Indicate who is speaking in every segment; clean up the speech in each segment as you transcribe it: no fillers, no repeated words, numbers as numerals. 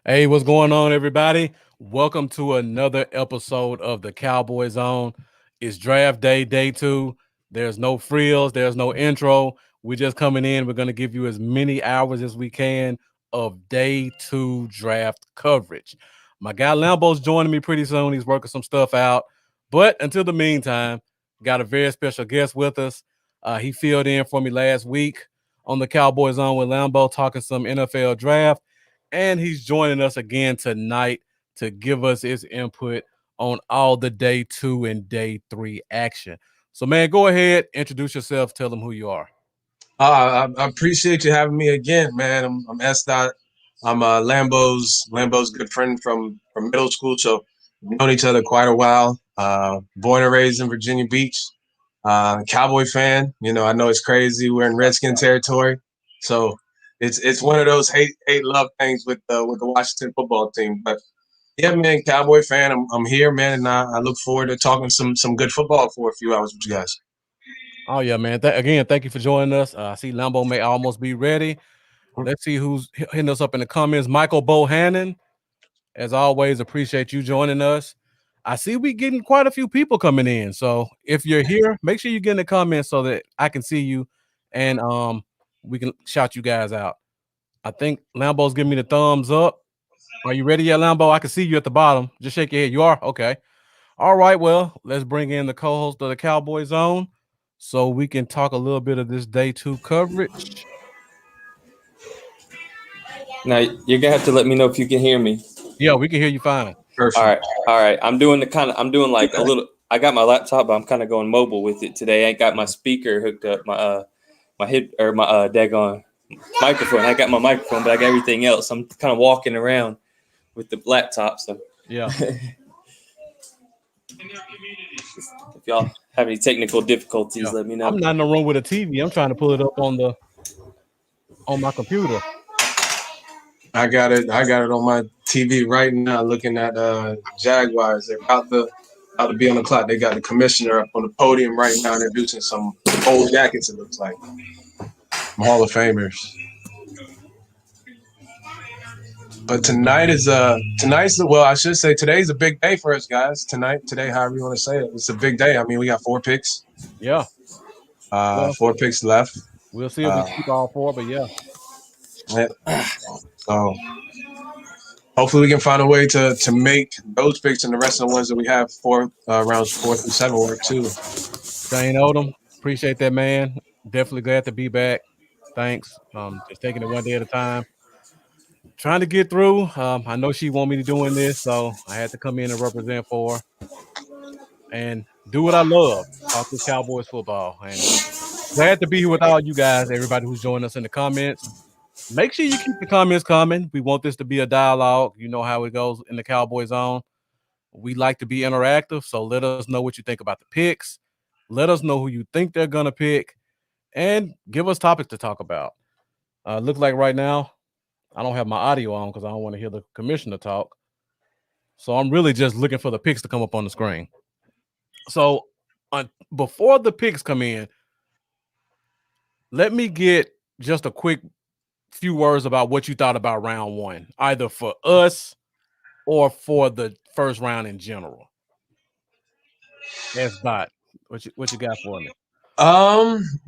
Speaker 1: Hey, what's going on, everybody? Welcome to another episode of the Cowboy Zone. It's draft day, day two. There's no frills, there's no intro. We're just coming in. We're going to give you as many hours as we can of day two draft coverage. My guy Lambo's joining me pretty soon. He's working some stuff out. But until the meantime, got a very special guest with us. He filled in for me last week on the Cowboy Zone with Lambo, talking some NFL draft. And he's joining us again tonight to give us his input on all the day two and day three action. So, man, go ahead, introduce yourself, tell them who you are.
Speaker 2: I appreciate you having me again, man. I'm S. Dot. I'm Lambo's good friend from middle school, so we've known each other quite a while. Born and raised in Virginia Beach. Cowboy fan. I know it's crazy. We're in Redskin territory, so it's one of those hate love things with the Washington football team. But yeah, man, Cowboy fan. I'm here, man, and I look forward to talking some good football for a few hours with you guys.
Speaker 1: Oh, yeah, man. Again, thank you for joining us. I see Lambo may almost be ready. Let's see who's hitting us up in the comments. Michael Bohannon, as always, appreciate you joining us. I see we getting quite a few people coming in. So if you're here, make sure you get in the comments so that I can see you and we can shout you guys out. I think Lambo's giving me the thumbs up. Are you ready yet, Lambo? I can see you at the bottom. Just shake your head. You are? Okay. All right. Well, let's bring in the co-host of the Cowboy Zone so we can talk a little bit of this day two coverage.
Speaker 3: Now you're gonna have to let me know if you can hear me.
Speaker 1: Yeah, we can hear you fine.
Speaker 3: All right, all right. I'm doing like a little. I got my laptop, but I'm kind of going mobile with it today. I ain't got my speaker hooked up, my head or my daggone microphone. I got my microphone, but I got everything else. I'm kind of walking around with the laptop. So
Speaker 1: yeah.
Speaker 3: If y'all have any technical difficulties, let me know.
Speaker 1: I'm not in the room with a TV. I'm trying to pull it up on my computer.
Speaker 2: I got it on my TV right now. Looking at Jaguars. They're about to be on the clock. They got the commissioner up on the podium right now, introducing some old jackets. It looks like Hall of Famers. But today's I should say today's a big day for us guys. Today, however you want to say it, it's a big day. I mean, we got 4 picks.
Speaker 1: Yeah.
Speaker 2: 4 picks left.
Speaker 1: We'll see if we keep all 4, but yeah.
Speaker 2: So hopefully we can find a way to make those picks and the rest of the ones that we have rounds 4 through 7 work too.
Speaker 1: Shane Odom, appreciate that, man. Definitely glad to be back. Thanks. Just taking it one day at a time. Trying to get through. I know she want me to doing this, so I had to come in and represent for her and do what I love. Talk this Cowboys football. And glad to be here with all you guys, everybody who's joining us in the comments. Make sure you keep the comments coming. We want this to be a dialogue. You know how it goes in the Cowboy Zone. We like to be interactive, so let us know what you think about the picks. Let us know who you think they're going to pick, and give us topics to talk about. Look like right now, I don't have my audio on because I don't want to hear the commissioner talk. So I'm really just looking for the picks to come up on the screen. So before the picks come in, let me get just a quick few words about what you thought about round 1, either for us or for the first round in general. Yes, Bot. What you got for me?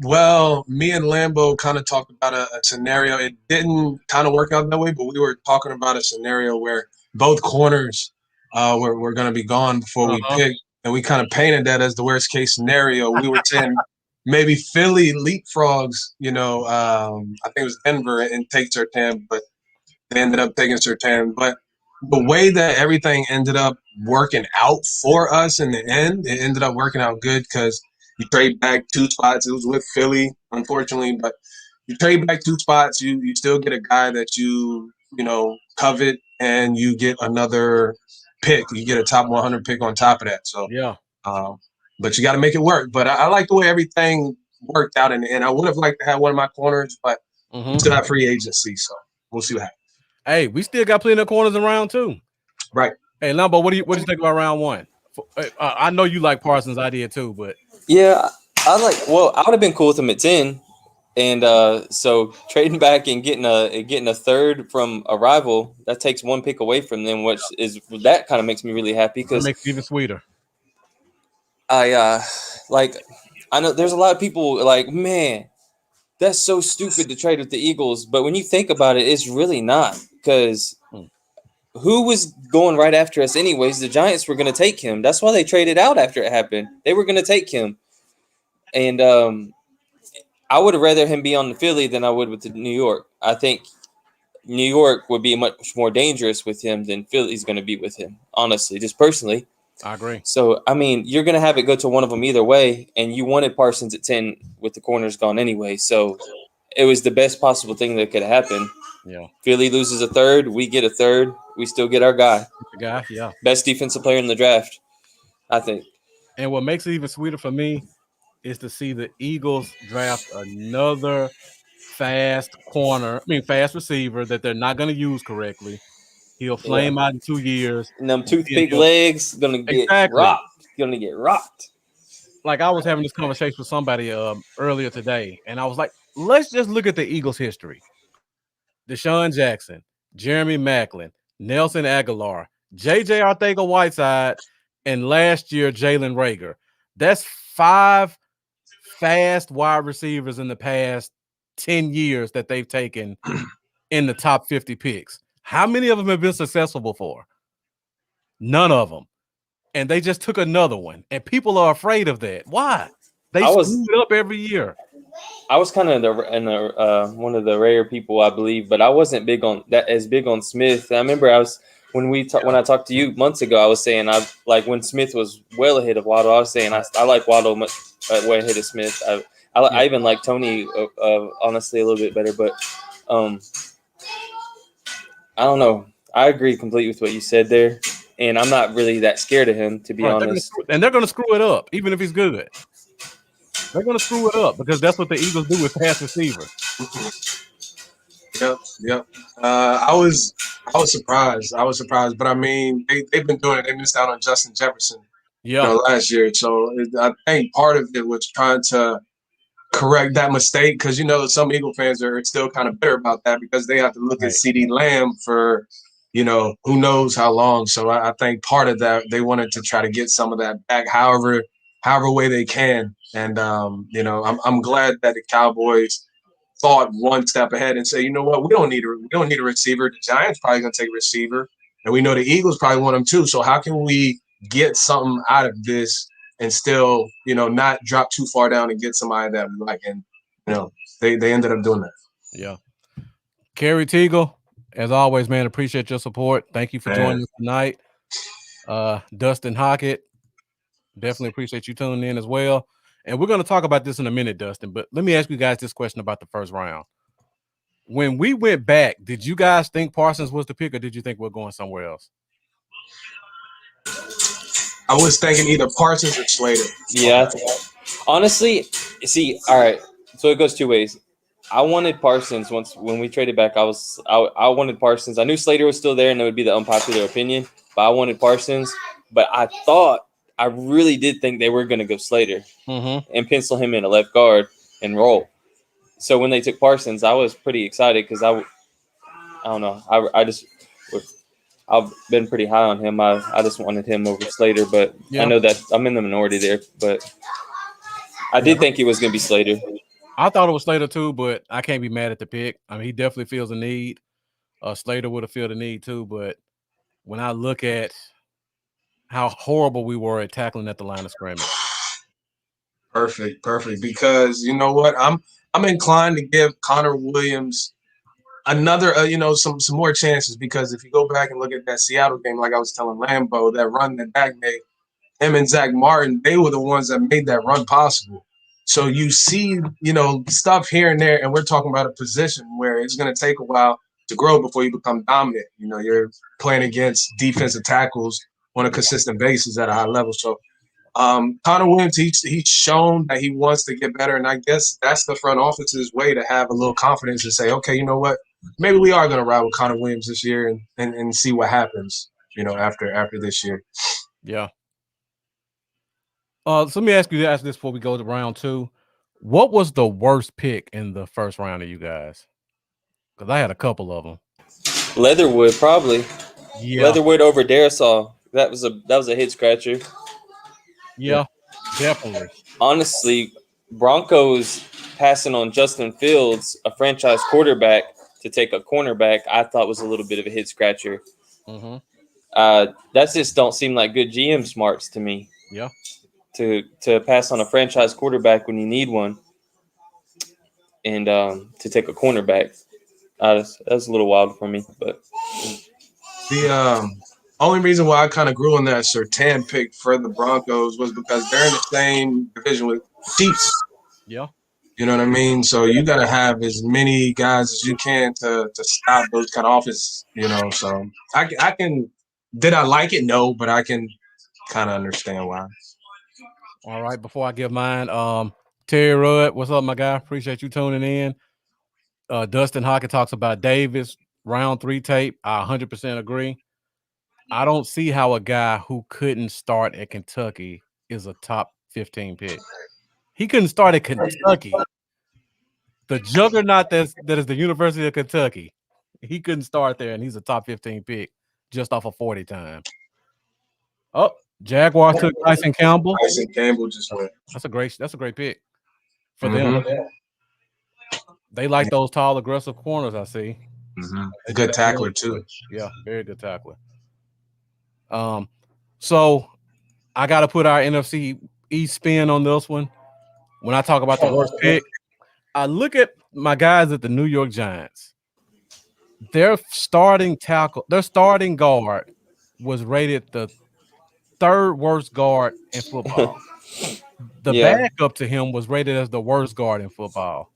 Speaker 2: Well, me and Lambo kind of talked about a scenario. It didn't kind of work out that way, but we were talking about a scenario where both corners were going to be gone before we picked, and we kind of painted that as the worst case scenario. We were saying maybe Philly leapfrogs, I think it was Denver, and take Surtain, but they ended up taking Surtain. But the way that everything ended up working out for us in the end, it ended up working out good because you trade back 2 spots. It was with Philly, unfortunately, but you trade back 2 spots. You still get a guy that you covet, and you get another pick. You get a top 100 pick on top of that. So
Speaker 1: yeah.
Speaker 2: But you got to make it work. But I like the way everything worked out in the end. I would have liked to have one of my corners, but still have free agency, so we'll see what happens.
Speaker 1: Hey, we still got plenty of corners in round 2.
Speaker 2: Right.
Speaker 1: Hey, Lambo, what do you think about round 1? I know you like Parsons' idea too, but
Speaker 3: yeah, I would have been cool with him at 10 And so trading back and getting a third from a rival, that takes one pick away from them, which is that kind of makes me really happy
Speaker 1: That
Speaker 3: because
Speaker 1: makes it even sweeter.
Speaker 3: I like I know there's a lot of people like, man, that's so stupid to trade with the Eagles, but when you think about it, it's really not because
Speaker 1: Hmm.
Speaker 3: who was going right after us anyways? The Giants were going to take him. That's why they traded out after it happened. They were going to take him, and I would have rather him be on the Philly than I would with the New York. I think New York would be much more dangerous with him than Philly's going to be with him. Honestly, just personally.
Speaker 1: I agree.
Speaker 3: So I mean, you're going to have it go to one of them either way, and you wanted Parsons at 10 with the corners gone anyway. So it was the best possible thing that could happen.
Speaker 1: Yeah.
Speaker 3: Philly loses a third, we get a third, we still get our guy.
Speaker 1: The guy, yeah.
Speaker 3: Best defensive player in the draft, I think.
Speaker 1: And what makes it even sweeter for me is to see the Eagles draft another fast corner, fast receiver that they're not going to use correctly. He'll
Speaker 3: Yeah.
Speaker 1: flame out in 2 years.
Speaker 3: And them
Speaker 1: And
Speaker 3: toothpick
Speaker 1: he'll,
Speaker 3: legs gonna get
Speaker 1: exactly.
Speaker 3: rocked. Gonna get rocked.
Speaker 1: Like I was having this conversation with somebody earlier today, and I was like, let's just look at the Eagles' history. Deshaun Jackson, Jeremy Maclin, Nelson Aguilar, J.J. Arthega-Whiteside, and last year Jalen Reagor. That's 5 fast wide receivers in the past 10 years that they've taken in the top 50 picks. How many of them have been successful before? None of them. And they just took another one. And people are afraid of that. Why? They
Speaker 3: I was
Speaker 1: screw it up every year.
Speaker 3: I was kind of one of the rare people, I believe, but I wasn't big on that as big on Smith. I remember when I talked to you months ago, I was saying I like when Smith was well ahead of Waddle. I was saying I like Waddle much way ahead of Smith. I even like Tony honestly a little bit better, but um, I don't know. I agree completely with what you said there, and I'm not really that scared of him to be
Speaker 1: Right.
Speaker 3: honest.
Speaker 1: They're going to screw it up, even if he's good. They're going to screw it up because that's what the Eagles do with pass receivers.
Speaker 2: Yep. I was surprised. I was surprised, but I mean, they've been doing it. They missed out on Justin Jefferson,
Speaker 1: Yeah.
Speaker 2: last year. So I think part of it was trying to correct that mistake because some Eagle fans are still kind of bitter about that because they have to look at
Speaker 1: Right.
Speaker 2: CD Lamb for who knows how long. So I think part of that they wanted to try to get some of that back, however way they can. And I'm glad that the Cowboys thought one step ahead and say, you know what, we don't need a receiver. The Giants probably gonna take a receiver, and we know the Eagles probably want him too. So how can we get something out of this and still, not drop too far down and get somebody that we like? And they ended up doing that.
Speaker 1: Yeah. Kerry Teagle, as always, man, appreciate your support. Thank you for
Speaker 2: Man.
Speaker 1: joining us tonight. Dustin Hockett, definitely appreciate you tuning in as well. And we're going to talk about this in a minute, Dustin, but let me ask you guys this question about the first round. When we went back, did you guys think Parsons was the pick, or did you think we're going somewhere else?
Speaker 2: I was thinking either Parsons or Slater.
Speaker 3: Yeah, honestly, see, all right. So it goes two ways. I wanted Parsons when we traded back. I wanted Parsons. I knew Slater was still there, and it would be the unpopular opinion. But I wanted Parsons. But I really did think they were going to go Slater and pencil him in a left guard and roll. So when they took Parsons, I was pretty excited because I don't know. I've been pretty high on him. I just wanted him over Slater, but
Speaker 1: Yeah.
Speaker 3: I know that I'm in the minority there. But I did think it was going to be Slater.
Speaker 1: I thought it was Slater too, but I can't be mad at the pick. I mean, he definitely feels a need. Slater would have felt the need too, but when I look at how horrible we were at tackling at the line of scrimmage.
Speaker 2: Perfect. Because you know what, I'm inclined to give Connor Williams another, some more chances because if you go back and look at that Seattle game, like I was telling Lambo, that run that Dak made, him and Zach Martin, they were the ones that made that run possible. So you see, stuff here and there, and we're talking about a position where it's going to take a while to grow before you become dominant. You're playing against defensive tackles on a consistent basis at a high level. So Connor Williams, he's shown that he wants to get better, and I guess that's the front office's way to have a little confidence and say, okay, you know what, maybe we are going to ride with Connor Williams this year and see what happens, after this year.
Speaker 1: Yeah. So let me ask you this before we go to round two. What was the worst pick in the first round of you guys? Because I had a couple of them.
Speaker 3: Leatherwood probably.
Speaker 1: Yeah,
Speaker 3: Leatherwood over Darasol. That was a head scratcher.
Speaker 1: yeah, definitely.
Speaker 3: Honestly, Broncos passing on Justin Fields, a franchise quarterback, to take a cornerback, I thought was a little bit of a head scratcher.
Speaker 1: Mm-hmm.
Speaker 3: That just don't seem like good GM smarts to me.
Speaker 1: Yeah.
Speaker 3: To pass on a franchise quarterback when you need one, and to take a cornerback, that's a little wild for me. But
Speaker 2: The only reason why I kind of grew on that Sertan pick for the Broncos was because they're in the same division with the Chiefs.
Speaker 1: Yeah.
Speaker 2: You know what I mean? So you got to have as many guys as you can to stop those kind of offenses. So I can. Did I like it? No, but I can kind of understand why.
Speaker 1: All right. Before I give mine, Terry Rudd, what's up, my guy? Appreciate you tuning in. Dustin Hockey talks about Davis round 3 tape. I 100% agree. I don't see how a guy who couldn't start at Kentucky is a top 15 pick. He couldn't start at Kentucky, the juggernaut that is the University of Kentucky. He couldn't start there, and he's a top 15 pick just off of 40 time. Oh, Jaguars took Tyson Campbell.
Speaker 2: Tyson Campbell just went.
Speaker 1: That's a great pick for them.
Speaker 2: Mm-hmm.
Speaker 1: They like those tall, aggressive corners. I see.
Speaker 2: Mm-hmm. Good tackler too.
Speaker 1: Yeah, very good tackler. So I got to put our NFC East spin on this one. When I talk about the worst pick, I look at my guys at the New York Giants. Their starting guard was rated the 3rd worst guard in football. The backup to him was rated as the worst guard in football.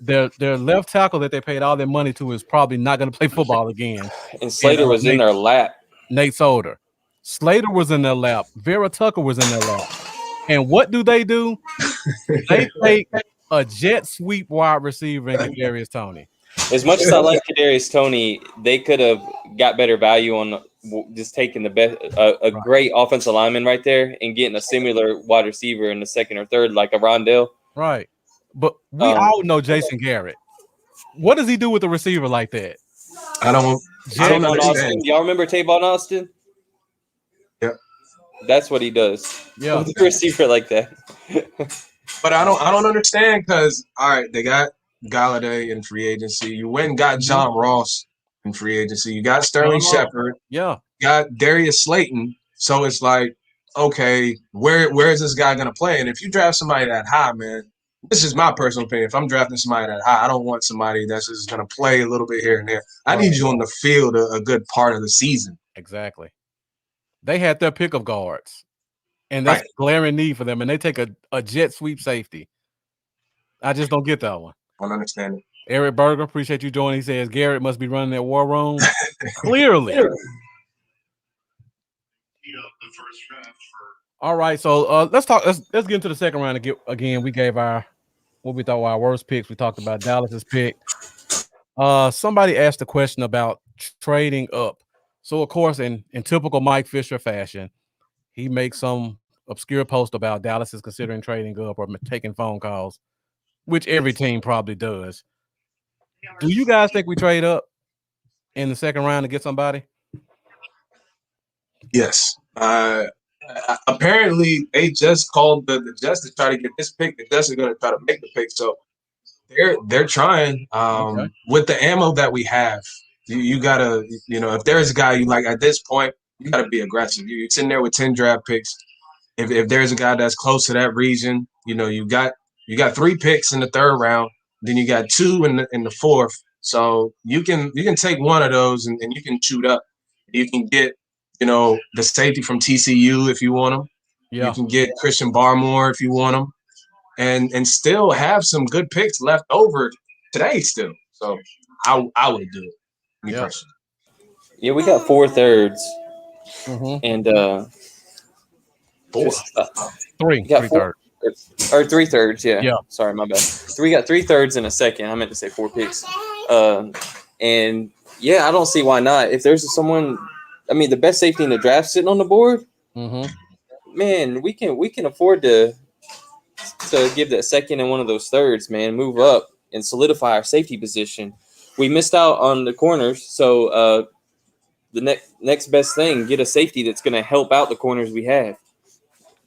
Speaker 1: Their left tackle that they paid all their money to is probably not going to play football again.
Speaker 3: And Slater was in their lap.
Speaker 1: Nate Solder. Slater was in their lap. Vera Tucker was in their lap. And what do? They take a jet sweep wide receiver in Kadarius Toney.
Speaker 3: As much as I like Kadarius Toney, they could have got better value on just taking the best, great offensive lineman right there and getting a similar wide receiver in the 2nd or 3rd, like a Rondell.
Speaker 1: Right. But we all know Jason Garrett. What does he do with a receiver like that?
Speaker 2: I don't understand.
Speaker 3: Y'all remember Tavon Austin?
Speaker 2: Yeah.
Speaker 3: That's what he does.
Speaker 1: Yeah.
Speaker 3: With a receiver like that.
Speaker 2: But I don't understand because, all right, they got Galladay in free agency. You went and got John Ross in free agency. You got Sterling Shepard.
Speaker 1: Yeah.
Speaker 2: You got Darius Slayton. So it's like, okay, where is this guy going to play? And if you draft somebody that high, man, this is my personal opinion. If I'm drafting somebody that high, I don't want somebody that's just going to play a little bit here and there. I need you on the field a good part of the season.
Speaker 1: Exactly. They had their pick of guards. And that's a glaring need for them. And they take a jet sweep safety. I just don't get that one.
Speaker 2: I don't understand it.
Speaker 1: Eric Berger, appreciate you joining. He says Garrett must be running that war room. Clearly. All right, so let's talk. Let's get into the second round again. We gave what we thought were our worst picks. We talked about Dallas's pick. Somebody asked a question about trading up. So of course, in typical Mike Fisher fashion, he makes some obscure post about Dallas is considering trading up or taking phone calls, which every team probably does. Do you guys think we trade up in the second round to get somebody?
Speaker 2: Yes. Apparently, they just called the Jets to try to get this pick. The Jets are going to try to make the pick. So they're trying with the ammo that we have. You got to, if there's a guy you like at this point, you got to be aggressive. You're sitting there with 10 draft picks. If there's a guy that's close to that region, you got 3 picks in the 3rd round. Then you got 2 in the 4th. So you can take one of those and you can shoot up. You can get, the safety from TCU if you want him. Yeah. You can get Christian Barmore if you want him. And still have some good picks left over today still. So I would do it. Me personally.
Speaker 3: Yeah, we got 4 thirds.
Speaker 1: Mm-hmm.
Speaker 3: And
Speaker 1: 3 thirds.
Speaker 3: Or 3 thirds, yeah. Sorry, my bad. We got 3 thirds in a second. I meant to say 4 picks. And yeah, I don't see why not. If there's someone, the best safety in the draft sitting on the board, man, we can afford to to give that second and one of those thirds, man, move up and solidify our safety position. We missed out on the corners, so the next best thing, get a safety that's going to help out the corners we have.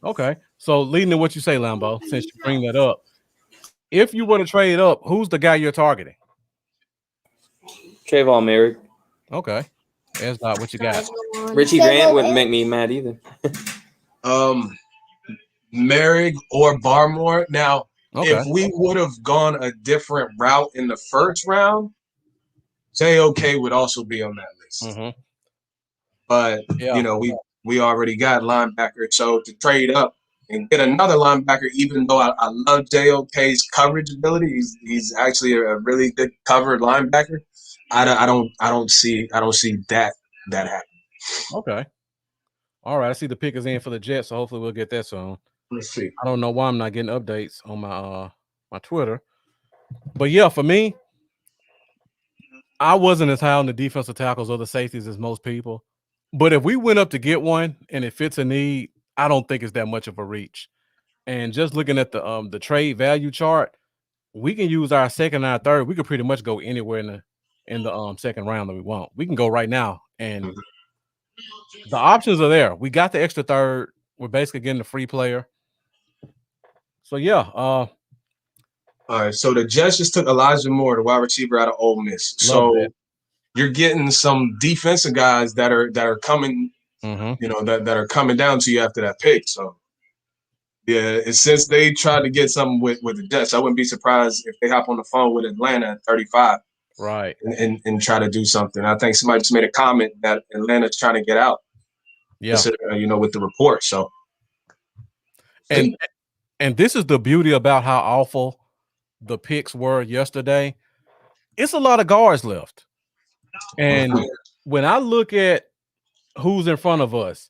Speaker 1: Okay. So leading to what you say, Lambo, since you bring that up, if you were to trade up, who's the guy you're targeting?
Speaker 3: Trayvon Merrick.
Speaker 1: Okay. That's not what you got.
Speaker 3: Richie Grant wouldn't make me mad either.
Speaker 2: Merrick or Barmore. Now,
Speaker 1: Okay.
Speaker 2: if we would have gone a different route in the first round, JOK would also be on that list.
Speaker 1: Mm-hmm.
Speaker 2: But
Speaker 1: Yeah.
Speaker 2: we already got linebacker, so to trade up and get another linebacker, even though I love JOK's coverage ability, he's actually a really good covered linebacker. I don't see that happen.
Speaker 1: Okay. All right. I see the pick is in for the Jets, so hopefully we'll get that soon.
Speaker 2: Let's see.
Speaker 1: I don't know why I'm not getting updates on my Twitter. But yeah, for me, I wasn't as high on the defensive tackles or the safeties as most people. But if we went up to get one and it fits a need, I don't think it's that much of a reach. And just looking at the trade value chart, we can use our second and our third. We could pretty much go anywhere in the second round that we want. We can go right now, and the options are there. We got the extra third. We're basically getting a free player. So yeah,
Speaker 2: all right. So the Jets just took Elijah Moore, the wide receiver out of Ole Miss.
Speaker 1: love
Speaker 2: So
Speaker 1: that.
Speaker 2: you're getting some defensive guys that are coming,
Speaker 1: Mm-hmm.
Speaker 2: that are coming down to you after that pick. So yeah, and since they tried to get something with the Jets, I wouldn't be surprised if they hop on the phone with Atlanta at 35,
Speaker 1: Right,
Speaker 2: and try to do something. I think somebody just made a comment that Atlanta's trying to get out.
Speaker 1: yeah.
Speaker 2: With the report. So
Speaker 1: And this is the beauty about how awful the picks were yesterday. It's a lot of guards left. And when I look at who's in front of us,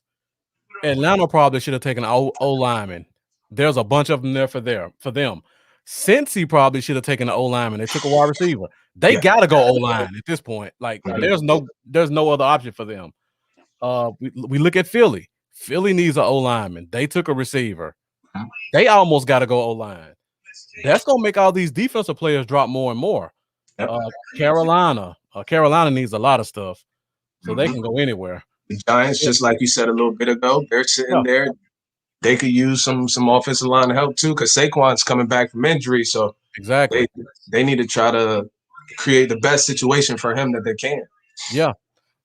Speaker 1: Atlanta probably should have taken an O lineman. There's a bunch of them there for them. Cincy probably should have taken an O lineman. They took a wide receiver. They got to go O line at this point. Like there's no other option for them. We look at Philly. Philly needs an O lineman. They took a receiver. They almost got to go O line. That's gonna make all these defensive players drop more and more. Carolina needs a lot of stuff, so they can go anywhere.
Speaker 2: The Giants, just like you said a little bit ago, they're sitting there. They could use some offensive line help too, because Saquon's coming back from injury. So
Speaker 1: exactly,
Speaker 2: they need to try to create the best situation for him that they can.
Speaker 1: Yeah.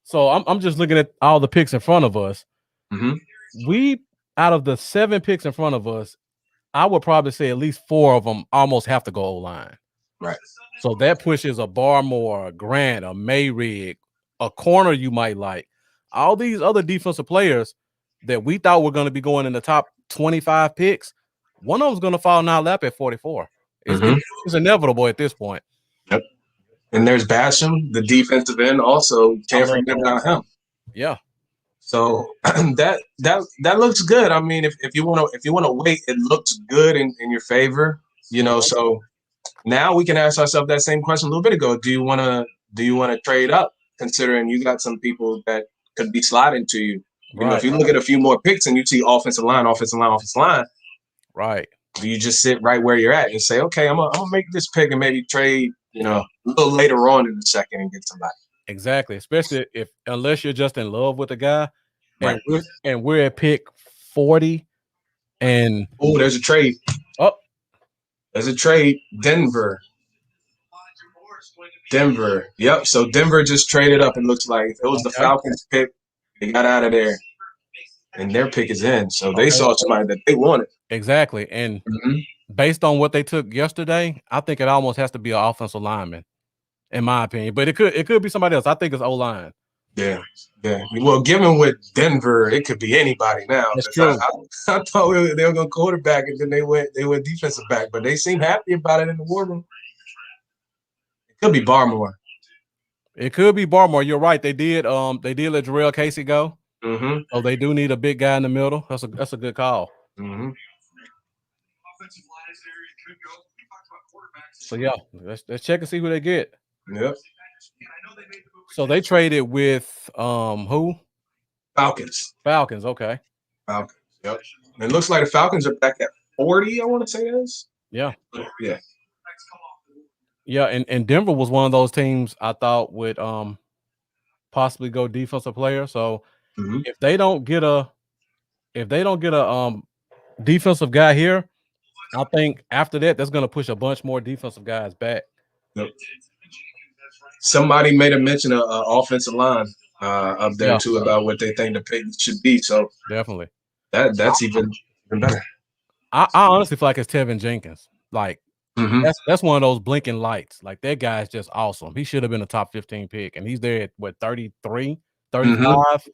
Speaker 1: So I'm just looking at all the picks in front of us.
Speaker 2: Mm-hmm.
Speaker 1: We out of the 7 picks in front of us, I would probably say at least 4 of them almost have to go O-line.
Speaker 2: Right.
Speaker 1: So that pushes a Barmore, a Grant, a Mayrig, a corner you might like. All these other defensive players that we thought were going to be going in the top 25 picks, one of them's going to fall in our lap at 44. It's inevitable at this point.
Speaker 2: Yep. And there's Basham, the defensive end, also. Can't forget about him.
Speaker 1: Yeah.
Speaker 2: So that looks good. I mean, if you want to wait, it looks good in your favor. So now we can ask ourselves that same question a little bit ago. Do you want to trade up, considering you got some people that could be sliding to you? If you look at a few more picks and you see offensive line,
Speaker 1: right?
Speaker 2: Do you just sit right where you're at and say, okay, I'm gonna make this pick and maybe trade, a little later on in the second and get somebody?
Speaker 1: Exactly, especially unless you're just in love with the guy,
Speaker 2: right?
Speaker 1: And we're at pick 40, and
Speaker 2: there's a trade. There's a trade. Denver. Yep. So Denver just traded up. It looks like it was the Falcons pick. They got out of there, and their pick is in. So they saw somebody that they wanted.
Speaker 1: Exactly, and based on what they took yesterday, I think it almost has to be an offensive lineman, in my opinion. But it could be somebody else. I think it's O-line.
Speaker 2: Yeah. Well, given with Denver, it could be anybody now.
Speaker 1: That's true.
Speaker 2: I thought they were going to quarterback, and then they went defensive back, but they seem happy about it in the war room. It could be Barmore.
Speaker 1: You're right. They did let Jarrell Casey go.
Speaker 2: Mm-hmm.
Speaker 1: So they do need a big guy in the middle. That's a good call.
Speaker 2: Mm-hmm.
Speaker 1: So yeah, let's check and see who they get.
Speaker 2: Yep.
Speaker 1: So they traded with who?
Speaker 2: Falcons.
Speaker 1: Okay.
Speaker 2: Falcons. Yep. And it looks like the Falcons are back at 40, I want to say it is.
Speaker 1: Yeah.
Speaker 2: Yeah.
Speaker 1: Yeah, and Denver was one of those teams I thought would possibly go defensive player. So
Speaker 2: Mm-hmm.
Speaker 1: if they don't get a defensive guy here, I think after that that's gonna push a bunch more defensive guys back.
Speaker 2: Yep. Somebody made a mention of offensive line up there
Speaker 1: Yeah,
Speaker 2: too about what they think the pick should be. So
Speaker 1: definitely.
Speaker 2: that's even better.
Speaker 1: I honestly feel like it's Tevin Jenkins. Like
Speaker 2: Mm-hmm.
Speaker 1: that's one of those blinking lights. Like that guy's just awesome. He should have been a top 15 pick, and he's there at what 33, 35.
Speaker 2: Mm-hmm.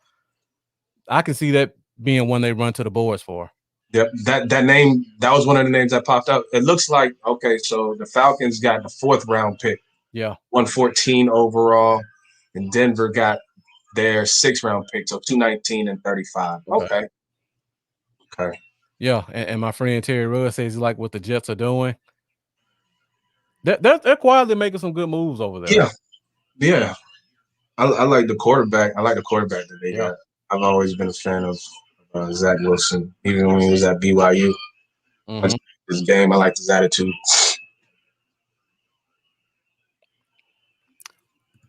Speaker 1: I can see that being one they run to the boards for.
Speaker 2: Yep, that name, that was one of the names that popped up. It looks like, okay, so the Falcons got the 4th round pick,
Speaker 1: Yeah,
Speaker 2: 114 overall, and Denver got their 6th round pick, so 219 and 35. Okay.
Speaker 1: yeah. And my friend Terry Rudd says he like what the Jets are doing. They're quietly making some good moves over there.
Speaker 2: Yeah. I like the quarterback. I like the quarterback that they got. I've always been a fan of Zach Wilson, even when he was at BYU.
Speaker 1: Mhm.
Speaker 2: His game, I liked his attitude.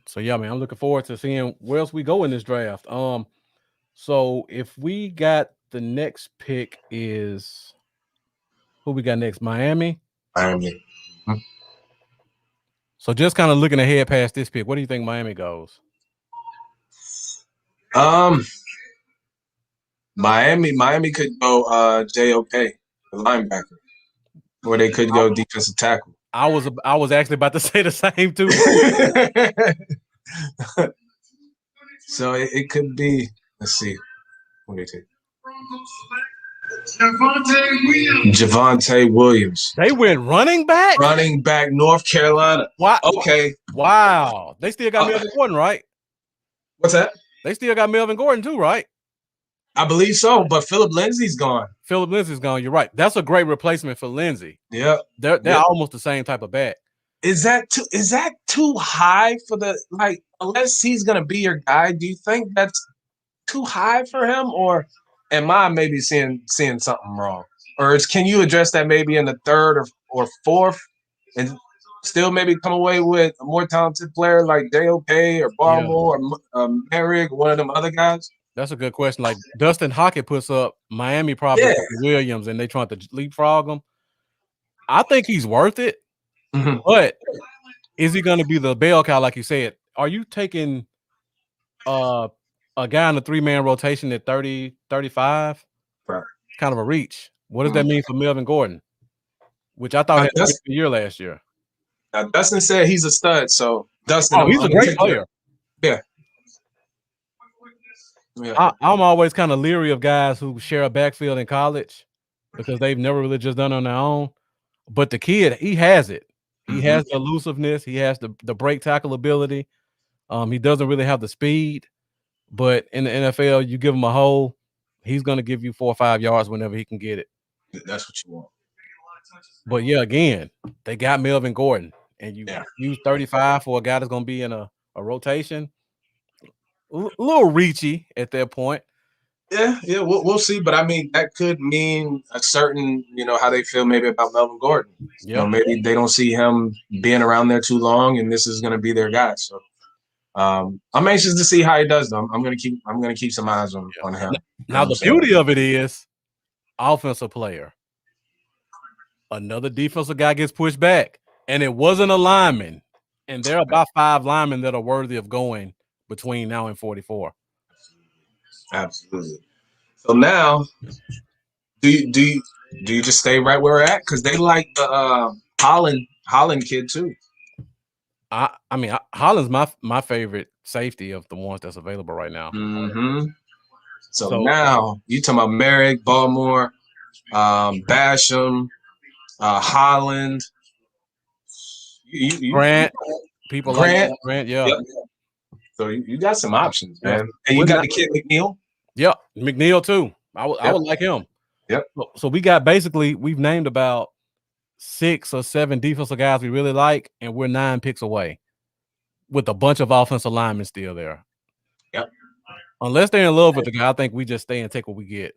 Speaker 1: So yeah, man, I'm looking forward to seeing where else we go in this draft. So if we got the next pick is who we got next? Miami.
Speaker 2: Miami.
Speaker 1: So just kind of looking ahead past this pick, what do you think Miami goes?
Speaker 2: Miami could go JOK, the linebacker, or they could go defensive tackle.
Speaker 1: I was actually about to say the same too.
Speaker 2: So it could be. Let's see. What do you think? Javonte Williams.
Speaker 1: They went running back.
Speaker 2: Running back, North Carolina.
Speaker 1: Wow.
Speaker 2: Okay.
Speaker 1: Wow. They still got Melvin Gordon, right?
Speaker 2: What's that?
Speaker 1: They still got Melvin Gordon too, right?
Speaker 2: I believe so, but Philip Lindsay's gone.
Speaker 1: Philip Lindsay's gone. You're right. That's a great replacement for Lindsay.
Speaker 2: Yeah.
Speaker 1: They're almost the same type of back.
Speaker 2: Is that too high for unless he's gonna be your guy, do you think that's too high for him, or am I maybe seeing something wrong? Or can you address that maybe in the 3rd or 4th and still maybe come away with a more talented player like JOK or Baltimore or Merrick, one of them other guys?
Speaker 1: That's a good question. Like Dustin Hockett puts up Miami probably Williams, and they trying to leapfrog him. I think he's worth it, but is he going to be the bell cow like you said? Are you taking a guy in a 3-man rotation at 30, 35?
Speaker 2: Right.
Speaker 1: Kind of a reach. What does that mean for Melvin Gordon? Which I thought had a good year last year.
Speaker 2: Now, Dustin said he's a stud, so Dustin.
Speaker 1: He's a great player.
Speaker 2: Yeah.
Speaker 1: I'm always kind of leery of guys who share a backfield in college because they've never really just done it on their own. But the kid, he has it. He has the elusiveness. He has the break tackle ability. He doesn't really have the speed, but in the NFL, you give him a hole, he's going to give you 4 or 5 yards whenever he can get it.
Speaker 2: That's what you want.
Speaker 1: But yeah, again, they got Melvin Gordon, and you use 35 for a guy that's going to be in a rotation. A little reachy at that point.
Speaker 2: Yeah, we'll see. But I mean, that could mean a certain, how they feel maybe about Melvin Gordon.
Speaker 1: Yeah.
Speaker 2: Maybe they don't see him being around there too long, and this is going to be their guy. So, I'm anxious to see how he does. Though I'm going to keep some eyes on him.
Speaker 1: Now the beauty of it is, offensive player. Another defensive guy gets pushed back, and it wasn't a lineman. And there are about 5 linemen that are worthy of going between now and 44.
Speaker 2: Absolutely. So now, do you just stay right where we're at? Because they like the Holland kid too.
Speaker 1: I mean, Holland's my favorite safety of the ones that's available right now.
Speaker 2: Mm-hmm. So now you talking about Merrick, Baltimore, Basham, Holland,
Speaker 1: Grant, people like Grant, yeah.
Speaker 2: Yep. So you got some options, man. And you got the kid McNeil.
Speaker 1: Yeah, McNeil too. I would like him.
Speaker 2: Yep.
Speaker 1: So we got we've named about 6 or 7 defensive guys we really like, and we're 9 picks away with a bunch of offensive linemen still there.
Speaker 2: Yep.
Speaker 1: Unless they're in love with the guy, I think we just stay and take what we get.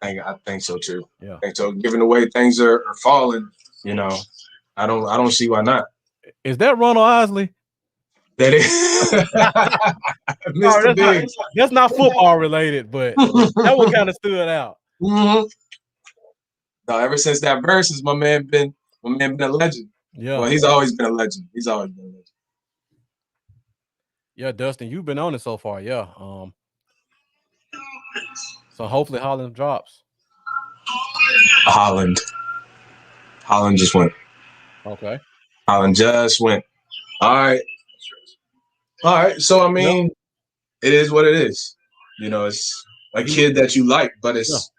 Speaker 2: I think so too.
Speaker 1: Yeah.
Speaker 2: I think so. Given the way things are falling, I don't see why not.
Speaker 1: Is that Ronald Isley?
Speaker 2: That is
Speaker 1: Sorry,
Speaker 2: Mr. Biggs.
Speaker 1: that's not football related, but that one kind of stood out.
Speaker 2: No, ever since that versus, my man been a legend.
Speaker 1: Yeah.
Speaker 2: Well, he's always been a legend. He's always been a legend.
Speaker 1: Yeah, Dustin, you've been on it so far. Yeah. So hopefully Holland drops.
Speaker 2: Holland just went.
Speaker 1: Okay.
Speaker 2: Holland just went. All right. So I mean, It is what it is. It's a kid that you like, but it's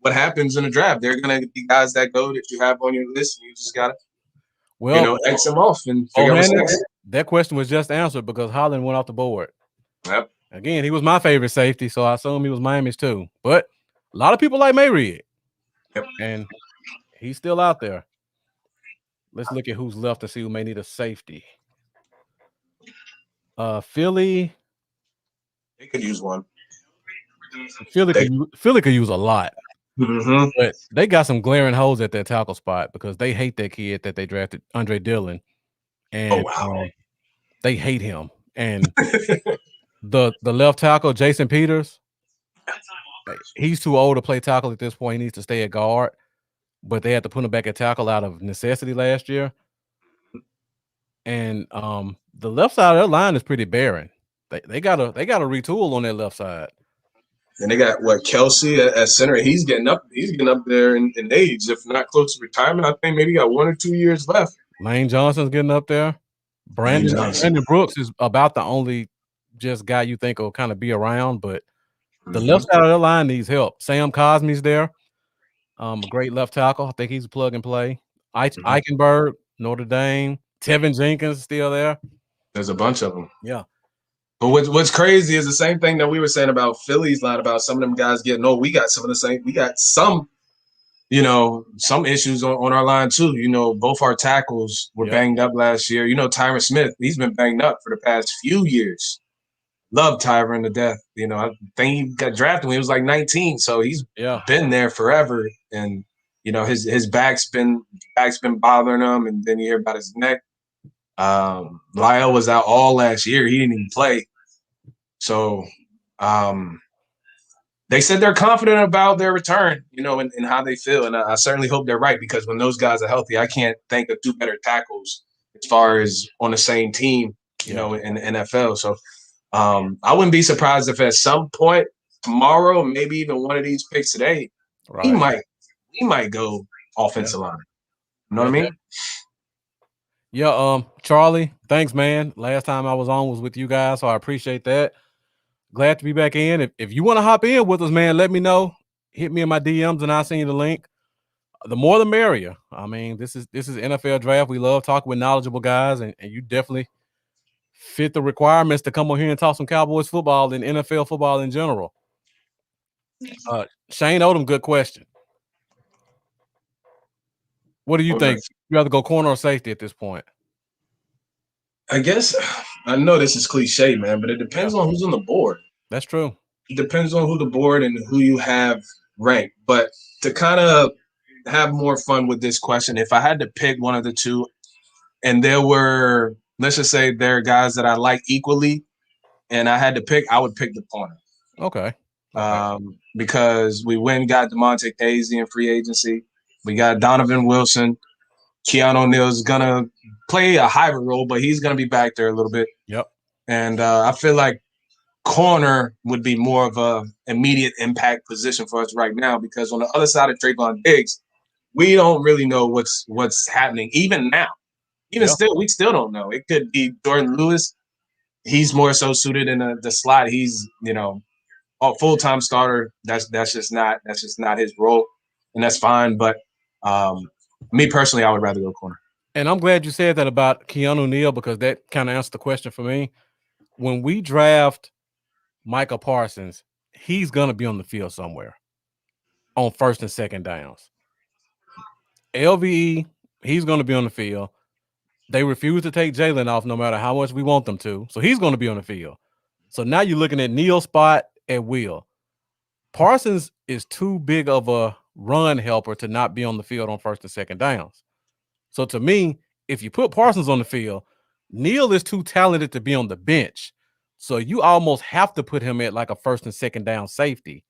Speaker 2: what happens in the draft. There are gonna be guys that go that you have on your list, and you just gotta, X them off and figure out what's next.
Speaker 1: That question was just answered because Holland went off the board.
Speaker 2: Yep.
Speaker 1: Again, he was my favorite safety, so I assume he was Miami's too. But a lot of people like Mayreed.
Speaker 2: Yep.
Speaker 1: And he's still out there. Let's look at who's left to see who may need a safety. Philly.
Speaker 2: They could use one.
Speaker 1: Philly could use a lot.
Speaker 2: Mm-hmm.
Speaker 1: But they got some glaring holes at their tackle spot because they hate that kid that they drafted, Andre Dillon. And they hate him. And the left tackle, Jason Peters, he's too old to play tackle at this point. He needs to stay at guard. But they had to put him back at tackle out of necessity last year. And the left side of their line is pretty barren. They gotta retool on their left side.
Speaker 2: And they got Kelsey at center. He's getting up there in age, if not close to retirement. I think maybe got 1 or 2 years left.
Speaker 1: Lane Johnson's getting up there. Brandon Brooks is about the only just guy you think will kind of be around, but the left side of the line needs help. Sam Cosme's there. A great left tackle. I think he's a plug and play. Eichenberg, Notre Dame. Tevin Jenkins still there.
Speaker 2: There's a bunch of them.
Speaker 1: Yeah.
Speaker 2: But what's crazy is the same thing that we were saying about Philly's line, about some of them guys getting old. We got some of the same. We got some, some issues on our line too. Both our tackles were banged up last year. Tyron Smith, he's been banged up for the past few years. Love Tyron to death. I think he got drafted when he was like 19, so he's been there forever. And his back's been bothering him, and then you hear about his neck. Lyle was out all last year. He didn't even play. So they said they're confident about their return, and how they feel. And I certainly hope they're right, because when those guys are healthy, I can't think of 2 better tackles as far as on the same team, in the NFL. So I wouldn't be surprised if at some point tomorrow, maybe even one of these picks today, he might go offensive line. You know what I mean?
Speaker 1: Yeah, Charlie, thanks, man. Last time I was on was with you guys, so I appreciate that. Glad to be back in. If you want to hop in with us, man, let me know. Hit me in my DMs and I'll send you the link. The more the merrier. I mean, this is NFL draft. We love talking with knowledgeable guys, and you definitely fit the requirements to come on here and talk some Cowboys football and NFL football in general. Shane Odom, good question. What do you think? You have to go corner or safety at this point?
Speaker 2: I guess I know this is cliche, man, but it depends on who's on the board.
Speaker 1: That's true.
Speaker 2: It depends on who the board and who you have ranked. But to kind of have more fun with this question, if I had to pick one of the two, and there were, let's just say there are guys that I like equally, and I had to pick, I would pick the corner.
Speaker 1: Okay.
Speaker 2: Because we got DeMonte Casey in free agency. We got Donovan Wilson. Keanu Neal's going to play a hybrid role, but he's going to be back there a little bit.
Speaker 1: Yep.
Speaker 2: And I feel like corner would be more of a immediate impact position for us right now, because on the other side of Trayvon Diggs, we don't really know what's happening even now. Still, we still don't know. It could be Jordan Lewis. He's more so suited in the slot. He's, a full-time starter. That's just not his role, and that's fine. But me personally, I would rather go corner.
Speaker 1: And I'm glad you said that about Keanu Neal, because that kind of answered the question for me. When we draft Micah Parsons, he's going to be on the field somewhere on first and second downs. LVE, he's going to be on the field. They refuse to take Jalen off no matter how much we want them to. So he's going to be on the field. So now you're looking at Neal's spot at will. Parsons is too big of a run helper to not be on the field on first and second downs. So to me, if you put Parsons on the field, Neal is too talented to be on the bench. So you almost have to put him at like a first and second down safety.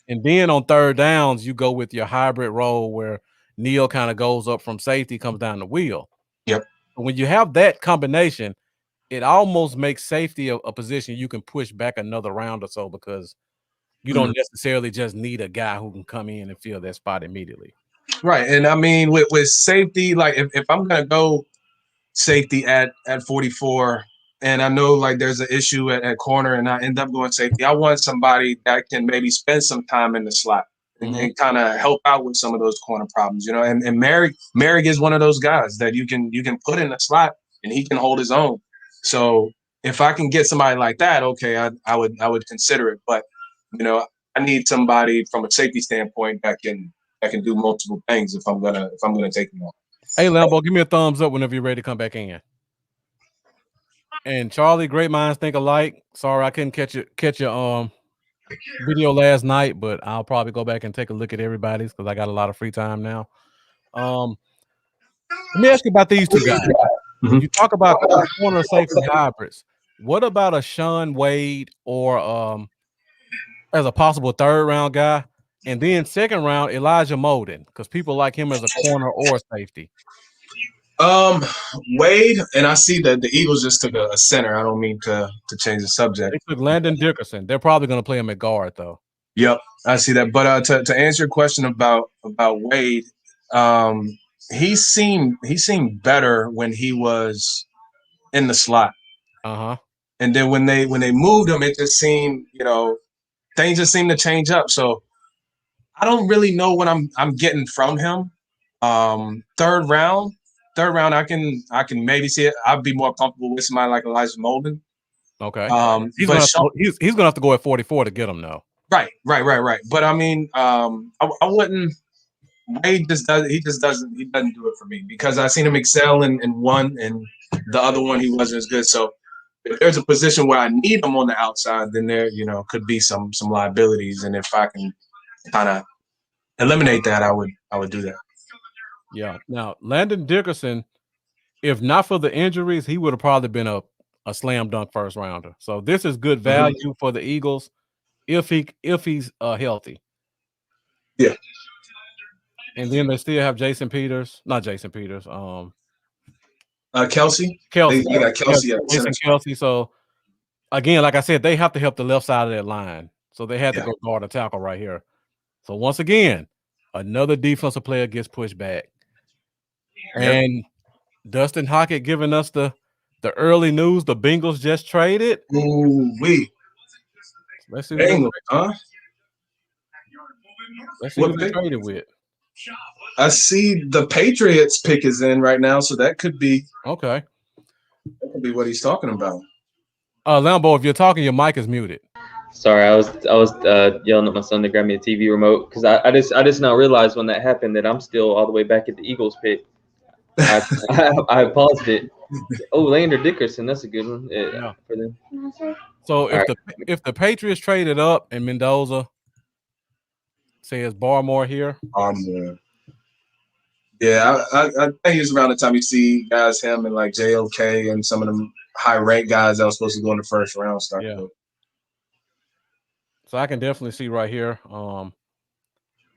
Speaker 1: And then on third downs, you go with your hybrid role where Neal kind of goes up from safety, comes down the wheel.
Speaker 2: Yep.
Speaker 1: But when you have that combination, it almost makes safety a position you can push back another round or so because you don't necessarily just need a guy who can come in and fill that spot immediately.
Speaker 2: Right. And I mean, with safety, like if I'm going to go safety at 44, and I know like there's an issue at corner and I end up going safety, I want somebody that can maybe spend some time in the slot and kind of help out with some of those corner problems, you know. And Merrick is one of those guys that you can put in the slot and he can hold his own. So if I can get somebody like that, okay, I would consider it. But you know, I need somebody from a safety standpoint that can do multiple things if I'm gonna take them on.
Speaker 1: Hey Lambo, give me a thumbs up whenever you're ready to come back in. And Charlie, great minds think alike. Sorry I couldn't catch your video last night, but I'll probably go back and take a look at everybody's because I got a lot of free time now. Let me ask you about these two guys. When you talk about corner safety hybrids, what about a Sean Wade or as a possible third round guy? And then second round, Elijah Molden, because people like him as a corner or safety.
Speaker 2: Wade, and I see that the Eagles just took a center. I don't mean to change the subject.
Speaker 1: They took Landon Dickerson. They're probably going to play him at guard, though.
Speaker 2: Yep, I see that. But to answer your question about Wade, he seemed better when he was in the slot. And then when they moved him, it just seemed, you know, things just seemed to change up. So I don't really know what I'm getting from him. Third round, I can maybe see it. I'd be more comfortable with somebody like Elijah Molden.
Speaker 1: Okay. He's gonna have to go at 44 to get him though.
Speaker 2: Right. But I mean, I wouldn't. Wade just doesn't do it for me because I've seen him excel in one, and the other one he wasn't as good. So if there's a position where I need him on the outside, then there, you know, could be some liabilities, and if I can kind of eliminate that, I would do that.
Speaker 1: Yeah. Now, Landon Dickerson, if not for the injuries, he would have probably been a slam dunk first rounder. So this is good value for the Eagles if he's healthy.
Speaker 2: Yeah.
Speaker 1: And then they still have Jason Peters.
Speaker 2: Kelsey.
Speaker 1: Kelsey.
Speaker 2: They got Kelsey at
Speaker 1: Jason Kelsey. So again, like I said, they have to help the left side of that line. So they had to go guard a tackle right here. So once again, another defensive player gets pushed back. And Dustin Hockett giving us the early news. The Bengals just traded. Let's see
Speaker 2: Bengals, huh?
Speaker 1: Let's see what they traded with.
Speaker 2: I see the Patriots pick is in right now, so that could be
Speaker 1: okay.
Speaker 2: That could be what he's talking about.
Speaker 1: Lambo, if you're talking, your mic is muted.
Speaker 3: Sorry, I was yelling at my son to grab me a TV remote because I just now realized when that happened that I'm still all the way back at the Eagles pick. I paused it. Oh, Landon Dickerson, that's a good one for them.
Speaker 1: So if the Patriots traded up and Mendoza says Barmore here.
Speaker 2: Yeah, I think it's around the time you see guys him and like JOK and some of them high ranked guys that were supposed to go in the first round start.
Speaker 1: Yeah. So I can definitely see right here,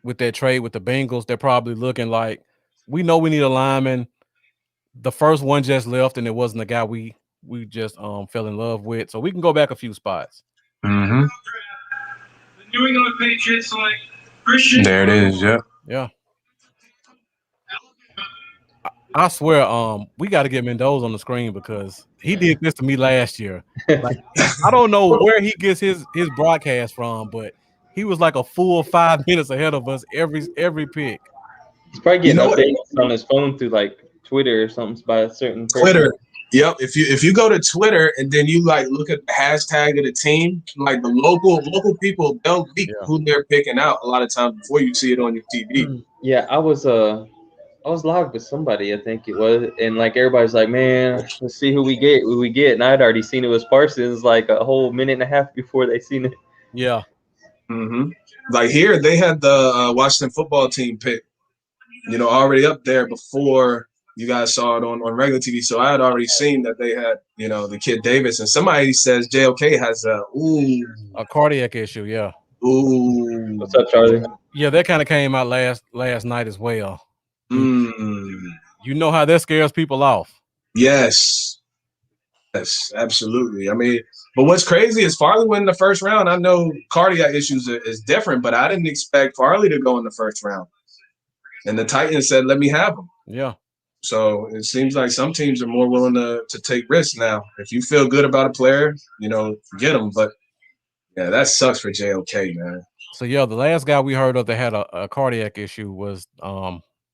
Speaker 1: with that trade with the Bengals, they're probably looking like we know we need a lineman. The first one just left, and it wasn't the guy we just fell in love with. So we can go back a few spots.
Speaker 2: The New England Patriots like Christian. There it is.
Speaker 1: Yeah. I swear, we got to get Mendoza on the screen because he did this to me last year. Like, I don't know where he gets his broadcast from, but he was like a full 5 minutes ahead of us every pick.
Speaker 3: He's probably getting updates on his phone through like Twitter or something by a certain person.
Speaker 2: Twitter. Yep. If you go to Twitter and then you like look at the hashtag of the team, like the local people, they'll leak who they're picking out a lot of times before you see it on your TV.
Speaker 3: Yeah, I was live with somebody, I think it was, and like everybody's like, man, let's see who we get. And I'd already seen it was Parsons like a whole minute and a half before they seen it.
Speaker 1: Yeah.
Speaker 2: Like here, they had the Washington football team pick, already up there before you guys saw it on regular TV. So I had already seen that they had, the kid Davis, and somebody says JOK has
Speaker 1: a cardiac issue. Yeah.
Speaker 3: What's up, Charlie?
Speaker 1: Yeah, that kind of came out last night as well.
Speaker 2: Mm.
Speaker 1: You know how that scares people off.
Speaker 2: Yes, absolutely. I mean, but what's crazy is Farley went in the first round. I know cardiac issues is different, but I didn't expect Farley to go in the first round. And the Titans said, let me have him.
Speaker 1: Yeah.
Speaker 2: So it seems like some teams are more willing to take risks now. If you feel good about a player, get him. But, yeah, that sucks for JOK, man.
Speaker 1: So, yeah, the last guy we heard of that had a cardiac issue was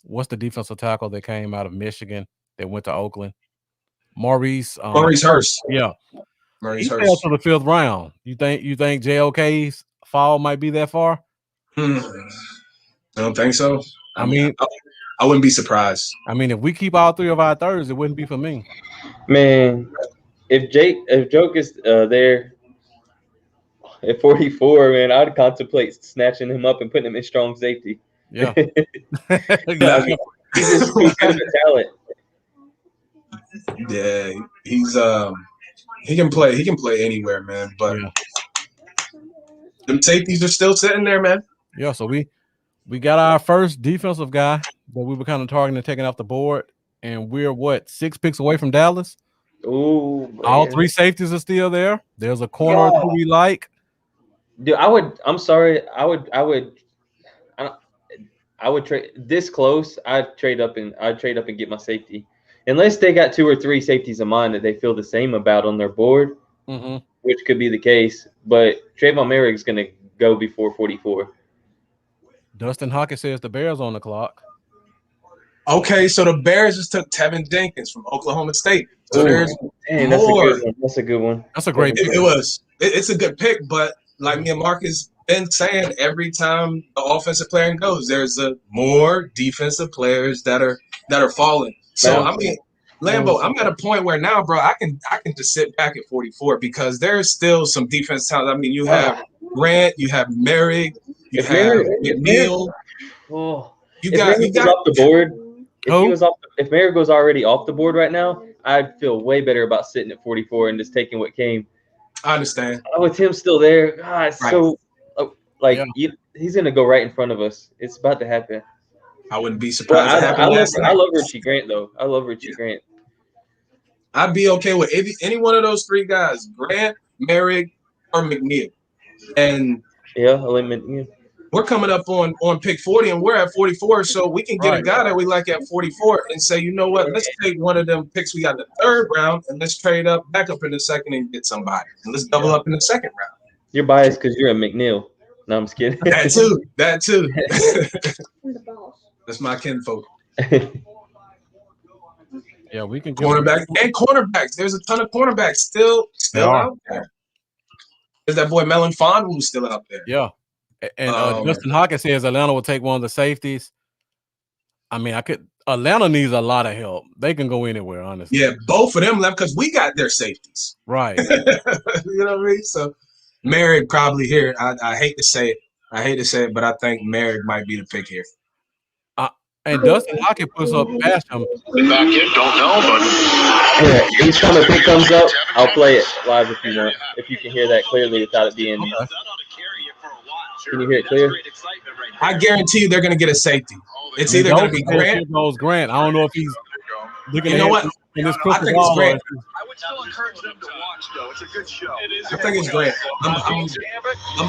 Speaker 1: what's the defensive tackle that came out of Michigan that went to Oakland? Maurice
Speaker 2: Hurst.
Speaker 1: Yeah.
Speaker 2: Maurice
Speaker 1: He
Speaker 2: Hurst.
Speaker 1: fell to the 5th round. You think JOK's fall might be that far?
Speaker 2: I don't think so.
Speaker 1: I mean,
Speaker 2: I wouldn't be surprised.
Speaker 1: I mean, if we keep all 3 of our thirds, it wouldn't be for me.
Speaker 3: Man, if Joke is there at 44, man, I'd contemplate snatching him up and putting him in strong safety.
Speaker 1: Yeah.
Speaker 3: Exactly. He's just too good of a talent.
Speaker 2: Yeah, he's he can play anywhere, man. But them safeties are still sitting there, man.
Speaker 1: Yeah, so we got our first defensive guy that we were kind of targeting and taking off the board, and we're 6 picks away from Dallas.
Speaker 3: Ooh, man.
Speaker 1: All 3 safeties are still there. There's a corner who we like.
Speaker 3: Dude, I'm sorry. I would trade this close. I'd trade up and get my safety, unless they got 2 or 3 safeties of mine that they feel the same about on their board, which could be the case. But Trayvon Merrick's going to go before 44.
Speaker 1: Dustin Hockett says the Bears on the clock.
Speaker 2: Okay, so the Bears just took Tevin Jenkins from Oklahoma State. So there's
Speaker 3: dang,
Speaker 2: more.
Speaker 3: That's a good one.
Speaker 1: That's a great pick.
Speaker 2: It's a good pick, but like me and Marcus been saying, every time the offensive player goes, there's more defensive players that are falling. So I mean, Lambo, I'm at a point where now, bro, I can just sit back at 44 because there's still some defense talent. I mean, you have Grant, you have Merrick, you have McNeil.
Speaker 3: If Merrick was off the board, if Merrick was already off the board right now, I'd feel way better about sitting at 44 and just taking what came.
Speaker 2: I understand.
Speaker 3: With him still there, so he's gonna go right in front of us. It's about to happen.
Speaker 2: I wouldn't be surprised.
Speaker 3: I love Richie Grant though. I love Richie Grant.
Speaker 2: I'd be okay with any one of those 3 guys: Grant, Merrick, or McNeil. And we're coming up on pick 40, and we're at 44, so we can get a guy that we like at 44 and say, you know what? Let's take one of them picks we got in the 3rd round, and let's trade back up in the 2nd and get somebody, and let's double up in the 2nd round.
Speaker 3: You're biased because you're a McNeil. No, I'm just kidding.
Speaker 2: That too. That's my kinfolk.
Speaker 1: Yeah, we can
Speaker 2: cornerbacks. There's a ton of cornerbacks still out there. There's that boy Melon Fond who's still out there.
Speaker 1: Yeah. And Justin Hockett says Atlanta will take one of the safeties. I mean, Atlanta needs a lot of help. They can go anywhere, honestly.
Speaker 2: Yeah, both of them left because we got their safeties.
Speaker 1: Right.
Speaker 2: You know what I mean? So Merrick probably here. I hate to say it, but I think Merrick might be the pick here.
Speaker 1: And Dustin Hockett puts up past him.
Speaker 4: Back in, don't know, but
Speaker 3: each time a pick comes up, I'll play it live if you want. If you can hear that clearly without it being.
Speaker 1: Okay.
Speaker 3: Can you hear it clear?
Speaker 2: I guarantee you they're going to get a safety. It's either going to be Grant.
Speaker 1: Grant. I don't know if he's looking
Speaker 2: at
Speaker 1: what? In this
Speaker 2: I think it's Grant.
Speaker 4: I would still encourage them to watch, though. It's a good show.
Speaker 2: I think it's Grant. I'm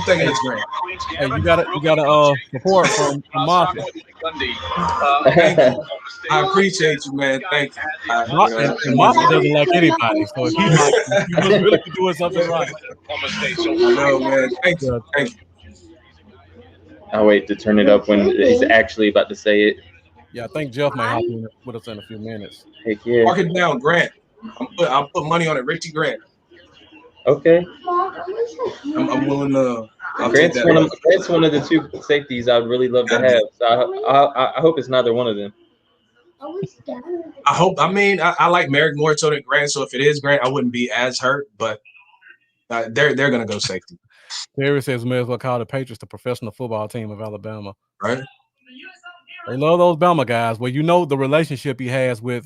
Speaker 2: thinking it's Grant.
Speaker 1: Hey, you got a support from Mafia.
Speaker 2: Thank you. I appreciate you, man. Thank you.
Speaker 1: And Mafia doesn't like anybody, so if he must really be doing something right.
Speaker 2: No, man. Thank you. Thank you.
Speaker 3: I'll wait to turn it up when he's actually about to say it.
Speaker 1: Yeah, I think Jeff might hop in with us in a few minutes.
Speaker 3: Heck yeah.
Speaker 2: Mark it down, Grant. I'll put money on it. Richie Grant.
Speaker 3: Okay.
Speaker 2: I'm willing to.
Speaker 3: Grant's one of the 2 safeties I'd really love to have. So I hope it's neither one of them.
Speaker 2: I hope. I mean, I like Merrick more so than Grant. So if it is Grant, I wouldn't be as hurt. But They're gonna go safety,
Speaker 1: Terry says we may as well call the Patriots the professional football team of Alabama.
Speaker 2: right?
Speaker 1: They love those Bama guys. Well, you know the relationship he has with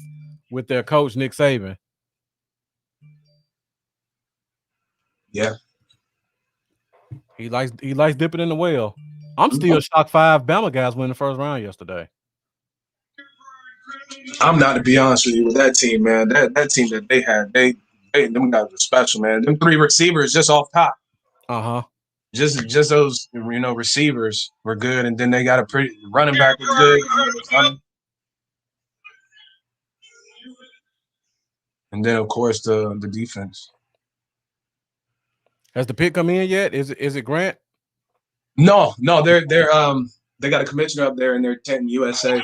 Speaker 1: their coach Nick Saban.
Speaker 2: Yeah.
Speaker 1: He likes dipping in the well. I'm still shocked 5 Bama guys win the first round yesterday.
Speaker 2: I'm not, to be honest with you, with that team, man. That team that they had, them guys were special, man. Them 3 receivers just off top. Just those receivers were good, and then they got a pretty running back was good. And then of course the defense.
Speaker 1: Has the pick come in yet? Is it Grant?
Speaker 2: No, they got a commissioner up there and they're 10 USA.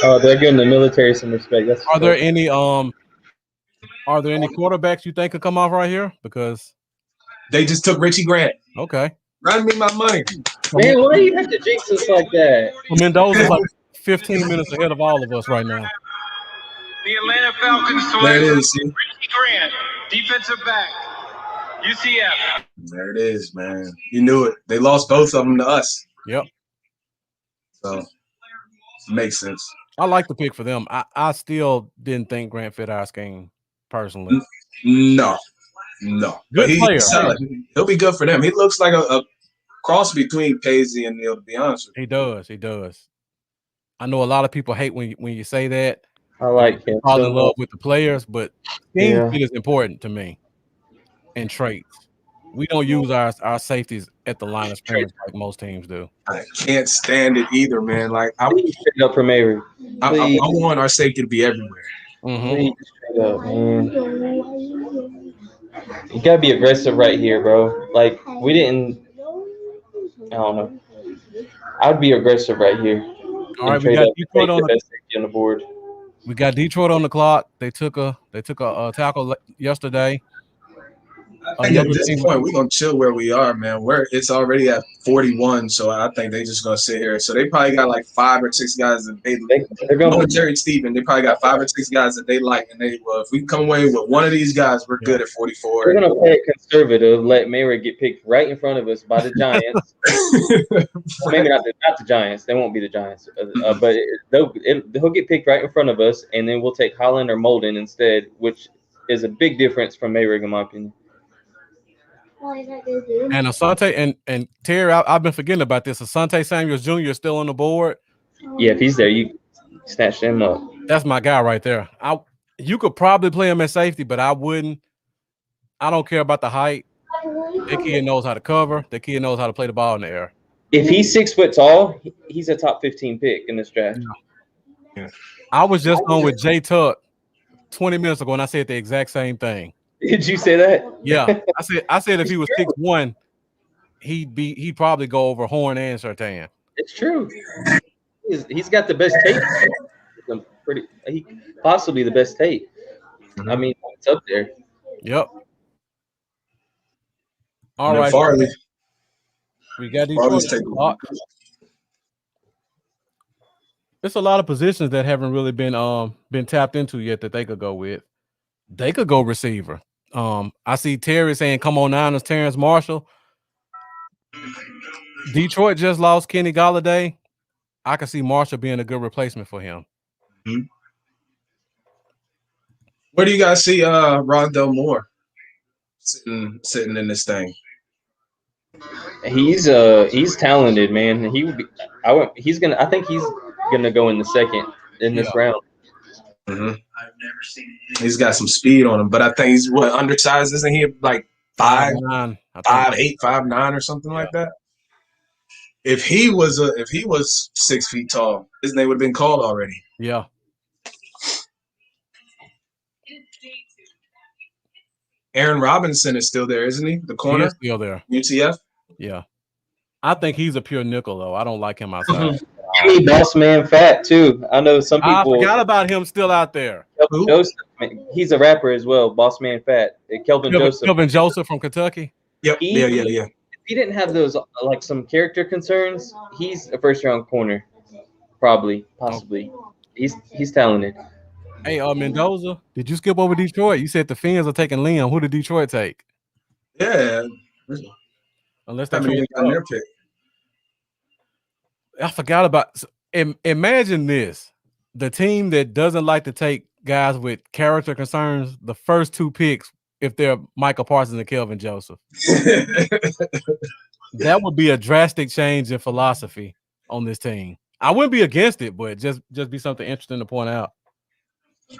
Speaker 3: Oh, they're giving the military some respect. That's
Speaker 1: Are there any quarterbacks you think could come off right here? Because
Speaker 2: they just took Richie Grant.
Speaker 1: Okay.
Speaker 2: Run me my money.
Speaker 3: Man, why do you have to jinx us like that?
Speaker 1: Mendoza's like 15 minutes ahead of all of us right now.
Speaker 4: The Atlanta Falcons select Richie Grant, defensive back, UCF.
Speaker 2: There it is, man. You knew it. They lost both of them to us.
Speaker 1: Yep.
Speaker 2: So makes sense.
Speaker 1: I like the pick for them. I still didn't think Grant fit our scheme personally.
Speaker 2: No.
Speaker 1: Good player.
Speaker 2: He'll be good for them. He looks like a cross between Paisley and Neal, to be honest with
Speaker 1: you. He does. I know a lot of people hate when you say that.
Speaker 3: I like him.
Speaker 1: Fall in love with the players, but scheme fit is important to me. And traits. We don't use our safeties at the line of scrimmage like most teams do.
Speaker 2: I can't stand it either, man. Like I
Speaker 3: up from Avery.
Speaker 2: I want our safety to be everywhere.
Speaker 3: Straight up, man. You gotta be aggressive right here, bro. Like we didn't. I don't know. I'd be aggressive right here.
Speaker 1: All right, we got Detroit
Speaker 3: on the board.
Speaker 1: We got Detroit on the clock. They took a tackle yesterday.
Speaker 2: I think at this point we're gonna chill where we are, man. It's already at 41, so I think they just gonna sit here. So they probably got like 5 or 6 guys that they're going. Jerry Stephen, they probably got 5 or 6 guys that they like, and if we come away with one of these guys, we're good at 44.
Speaker 3: We're gonna play it conservative. Let Mayra get picked right in front of us by the Giants. Maybe not the Giants. They won't be the Giants, but he'll get picked right in front of us, and then we'll take Holland or Molden instead, which is a big difference from Mayra, in my opinion.
Speaker 1: And Asante and Terry, I've been forgetting about this. Asante Samuels Jr. is still on the board.
Speaker 3: Yeah, if he's there, you snatch him up.
Speaker 1: That's my guy right there. You could probably play him at safety, but I wouldn't. I don't care about the height. That kid knows how to cover. The kid knows how to play the ball in the air.
Speaker 3: If he's 6 foot tall, he's a top 15 pick in this draft.
Speaker 2: Yeah.
Speaker 1: I was just on with Jay Tuck 20 minutes ago, and I said the exact same thing.
Speaker 3: Did you say that?
Speaker 1: Yeah, I said if he was 6'1", he'd probably go over Horn and Surtain.
Speaker 3: It's true. He's got the best tape. Possibly the best tape. I mean, it's up there.
Speaker 1: Yep. All right.
Speaker 2: Farley.
Speaker 1: We got these. There's a lot of positions that haven't really been tapped into yet that they could go with. They could go receiver. I see Terry saying, "Come on, Niners, Terrence Marshall." Detroit just lost Kenny Golladay. I can see Marshall being a good replacement for him.
Speaker 2: Mm-hmm. Where do you guys see Rondell Moore sitting in this thing?
Speaker 3: He's talented, man. I think he's gonna go in the second in this round.
Speaker 2: Mm-hmm. He's got some speed on him, but I think he's undersized, isn't he? Like 5'8", 5'9", or something like that. If he was 6 feet tall, his name would have been called already.
Speaker 1: Yeah.
Speaker 2: Aaron Robinson is still there, isn't he? The corner?
Speaker 1: He is still there.
Speaker 2: UTF?
Speaker 1: Yeah. I think he's a pure nickel, though. I don't like him outside.
Speaker 3: Boss Man Fat, too. I know some people.
Speaker 1: I forgot about him still out there.
Speaker 3: Joseph, he's a rapper as well, Boss Man Fat. Kelvin
Speaker 1: Joseph from Kentucky?
Speaker 2: Yep. Yeah.
Speaker 3: If he didn't have those, like, some character concerns, he's a first-round corner. Possibly. He's talented.
Speaker 1: Hey, Mendoza, did you skip over Detroit? You said the Fins are taking Liam. Who did Detroit take?
Speaker 2: Yeah.
Speaker 1: Unless they
Speaker 2: Haven't even
Speaker 1: traded
Speaker 2: gotten
Speaker 1: up.
Speaker 2: their pick.
Speaker 1: I forgot about. Imagine this: the team that doesn't like to take guys with character concerns, the first 2 picks, if they're Michael Parsons and Kelvin Joseph, that would be a drastic change in philosophy on this team. I wouldn't be against it, but just be something interesting to point out.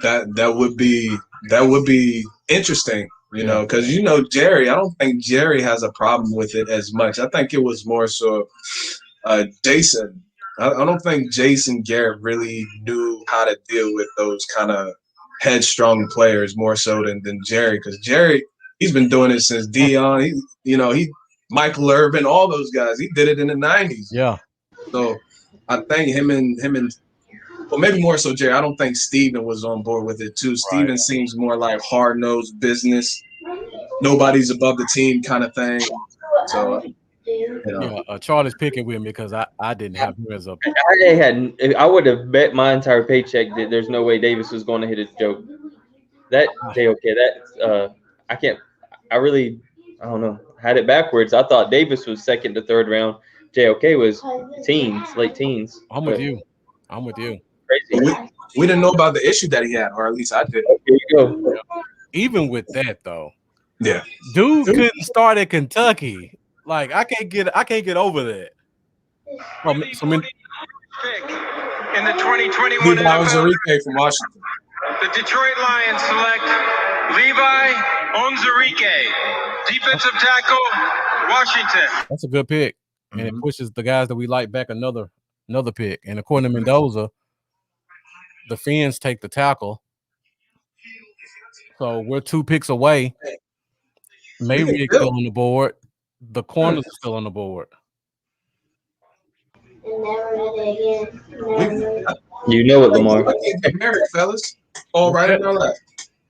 Speaker 2: That would be interesting, you know, because Jerry. I don't think Jerry has a problem with it as much. I think it was more so Jason. I don't think Jason Garrett really knew how to deal with those kind of headstrong players more so than Jerry, because Jerry, he's been doing it since Dion. He Michael Irvin, all those guys. He did it in the 90s.
Speaker 1: Yeah.
Speaker 2: So I think him and well, maybe more so Jerry. I don't think Steven was on board with it too. Steven seems more like hard-nosed business. Nobody's above the team kind of thing. So,
Speaker 1: Charlie's picking with me because I didn't have him as a.
Speaker 3: I would have bet my entire paycheck that there's no way Davis was going to hit a joke. That I can't. I don't know. Had it backwards. I thought Davis was second to third round. JOK was late teens.
Speaker 1: I'm with you.
Speaker 3: Crazy.
Speaker 2: We didn't know about the issue that he had, or at least I did.
Speaker 3: Here you go.
Speaker 1: Even with that though,
Speaker 2: dude
Speaker 1: couldn't start at Kentucky. Like I can't get over that.
Speaker 4: Pick in the 2021
Speaker 2: Levi
Speaker 4: NFL
Speaker 2: Onwuzurike from Washington.
Speaker 4: The Detroit Lions select Levi Onwuzurike, defensive tackle, Washington.
Speaker 1: That's a good pick, and it pushes the guys that we like back another pick. And according to Mendoza, the Fins take the tackle, so we're 2 picks away. Mayrick's still on the board. The corners are still on the board.
Speaker 3: You know it, Lamar.
Speaker 2: Get married, fellas. Fall right in our lap.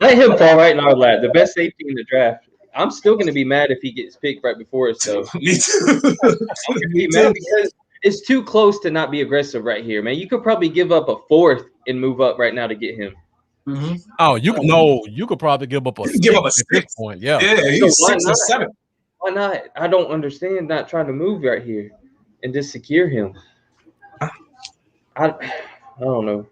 Speaker 3: Let him fall right in our lap. The best safety in the draft. I'm still going to be mad if he gets picked right before us, though.
Speaker 2: Me too.
Speaker 3: I'm going to be mad because it's too close to not be aggressive right here, man. You could probably give up a 4th and move up right now to get him.
Speaker 2: Mm-hmm.
Speaker 1: Oh, you could probably give up a 6 at this point. Yeah,
Speaker 2: he's 6 or 7.
Speaker 3: Why not? I don't understand not trying to move right here and just secure him. I don't know.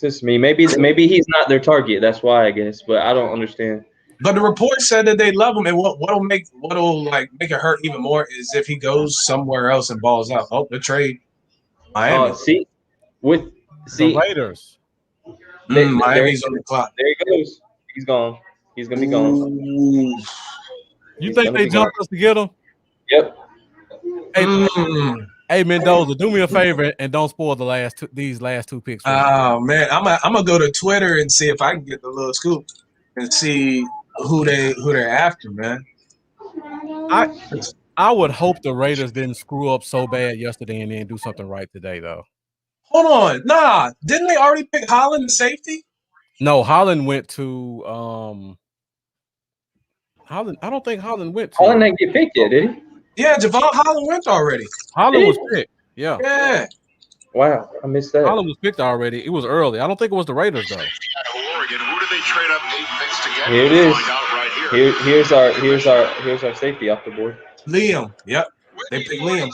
Speaker 3: Just me. Maybe he's not their target. That's why, I guess. But I don't understand.
Speaker 2: But the report said that they love him, and what'll make it hurt even more is if he goes somewhere else and balls out. Oh, the trade, Miami.
Speaker 1: The Raiders.
Speaker 2: Miami's on the clock.
Speaker 3: There he goes. He's gone. He's gonna be gone.
Speaker 1: You think they jumped us to get him?
Speaker 3: Yep.
Speaker 1: Hey, Mendoza, do me a favor and don't spoil these last 2 picks.
Speaker 2: Oh man, I'm gonna go to Twitter and see if I can get the little scoop and see who they're after, man.
Speaker 1: I would hope the Raiders didn't screw up so bad yesterday and then do something right today, though.
Speaker 2: Hold on, nah, didn't they already pick Holland in safety?
Speaker 1: No, Holland went to Holland. I don't think Holland went to.
Speaker 3: Holland didn't get picked yet, did he?
Speaker 2: Yeah, Javon Holland went already.
Speaker 1: Holland was picked. Yeah.
Speaker 2: Yeah.
Speaker 3: Wow, I missed that.
Speaker 1: Holland was picked already. It was early. I don't think it was the Raiders though.
Speaker 4: Oregon, who did they trade up 8 picks to get?
Speaker 3: Here it is. Here's our safety off the board.
Speaker 2: Liam. Yep. They picked Liam.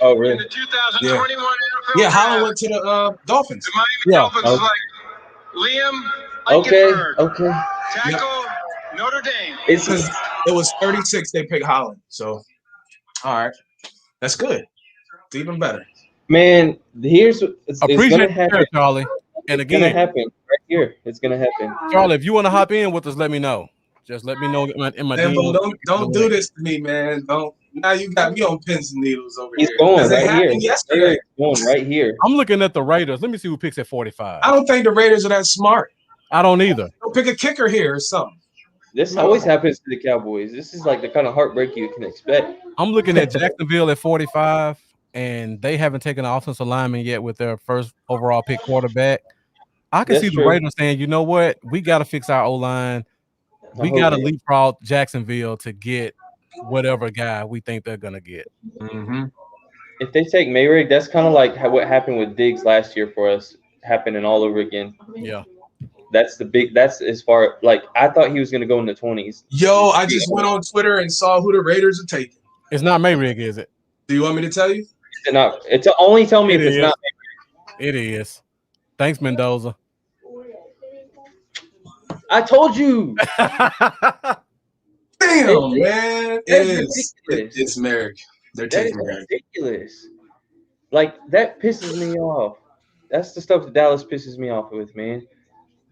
Speaker 3: Oh, really?
Speaker 4: In the 2021 NFL
Speaker 2: Yeah, Holland went to the Dolphins.
Speaker 4: The Miami Dolphins like Liam
Speaker 3: Okay.
Speaker 4: tackle, Notre Dame.
Speaker 2: It was 36 they picked Holland. So, all right. That's good. It's even better.
Speaker 3: Man, it's gonna happen,
Speaker 1: Charlie. And again,
Speaker 3: it's gonna happen right here. It's gonna happen.
Speaker 1: Charlie, if you want to hop in with us, let me know. Just let me know in my
Speaker 2: Lambo, don't do this to me, man. Don't. Now you got me on pins and needles over
Speaker 3: He's
Speaker 2: here.
Speaker 3: going right here.
Speaker 2: Yesterday.
Speaker 3: He's going right here.
Speaker 1: I'm looking at the Raiders. Let me see who picks at 45.
Speaker 2: I don't think the Raiders are that smart.
Speaker 1: I don't either.
Speaker 2: They'll pick a kicker here or something.
Speaker 3: This always happens to the Cowboys. This is like the kind of heartbreak you can expect.
Speaker 1: I'm looking at Jacksonville at 45, and they haven't taken an offensive lineman yet with their first overall pick quarterback. I can see the Raiders saying, you know what? We got to fix our O-line. We got to leapfrog Jacksonville to get whatever guy we think they're going to get.
Speaker 2: Mm-hmm.
Speaker 3: If they take Mayrick, that's kind of like what happened with Diggs last year for us, happening all over again.
Speaker 1: Yeah.
Speaker 3: That's as far like I thought he was going to go in the 20s.
Speaker 2: Yo, I just went on Twitter and saw who the Raiders are taking.
Speaker 1: It's not Mayrig, is it?
Speaker 2: Do you want me to tell you?
Speaker 3: It's not. It's only tell me
Speaker 1: It
Speaker 3: if it's
Speaker 1: is.
Speaker 3: not.
Speaker 1: It is. Thanks, Mendoza.
Speaker 3: I told you.
Speaker 2: Damn, man.
Speaker 3: Ridiculous.
Speaker 2: It's Merrick. They're
Speaker 3: That
Speaker 2: taking
Speaker 3: is
Speaker 2: Merrick.
Speaker 3: ridiculous. Like that pisses me off. That's the stuff that Dallas pisses me off with, man.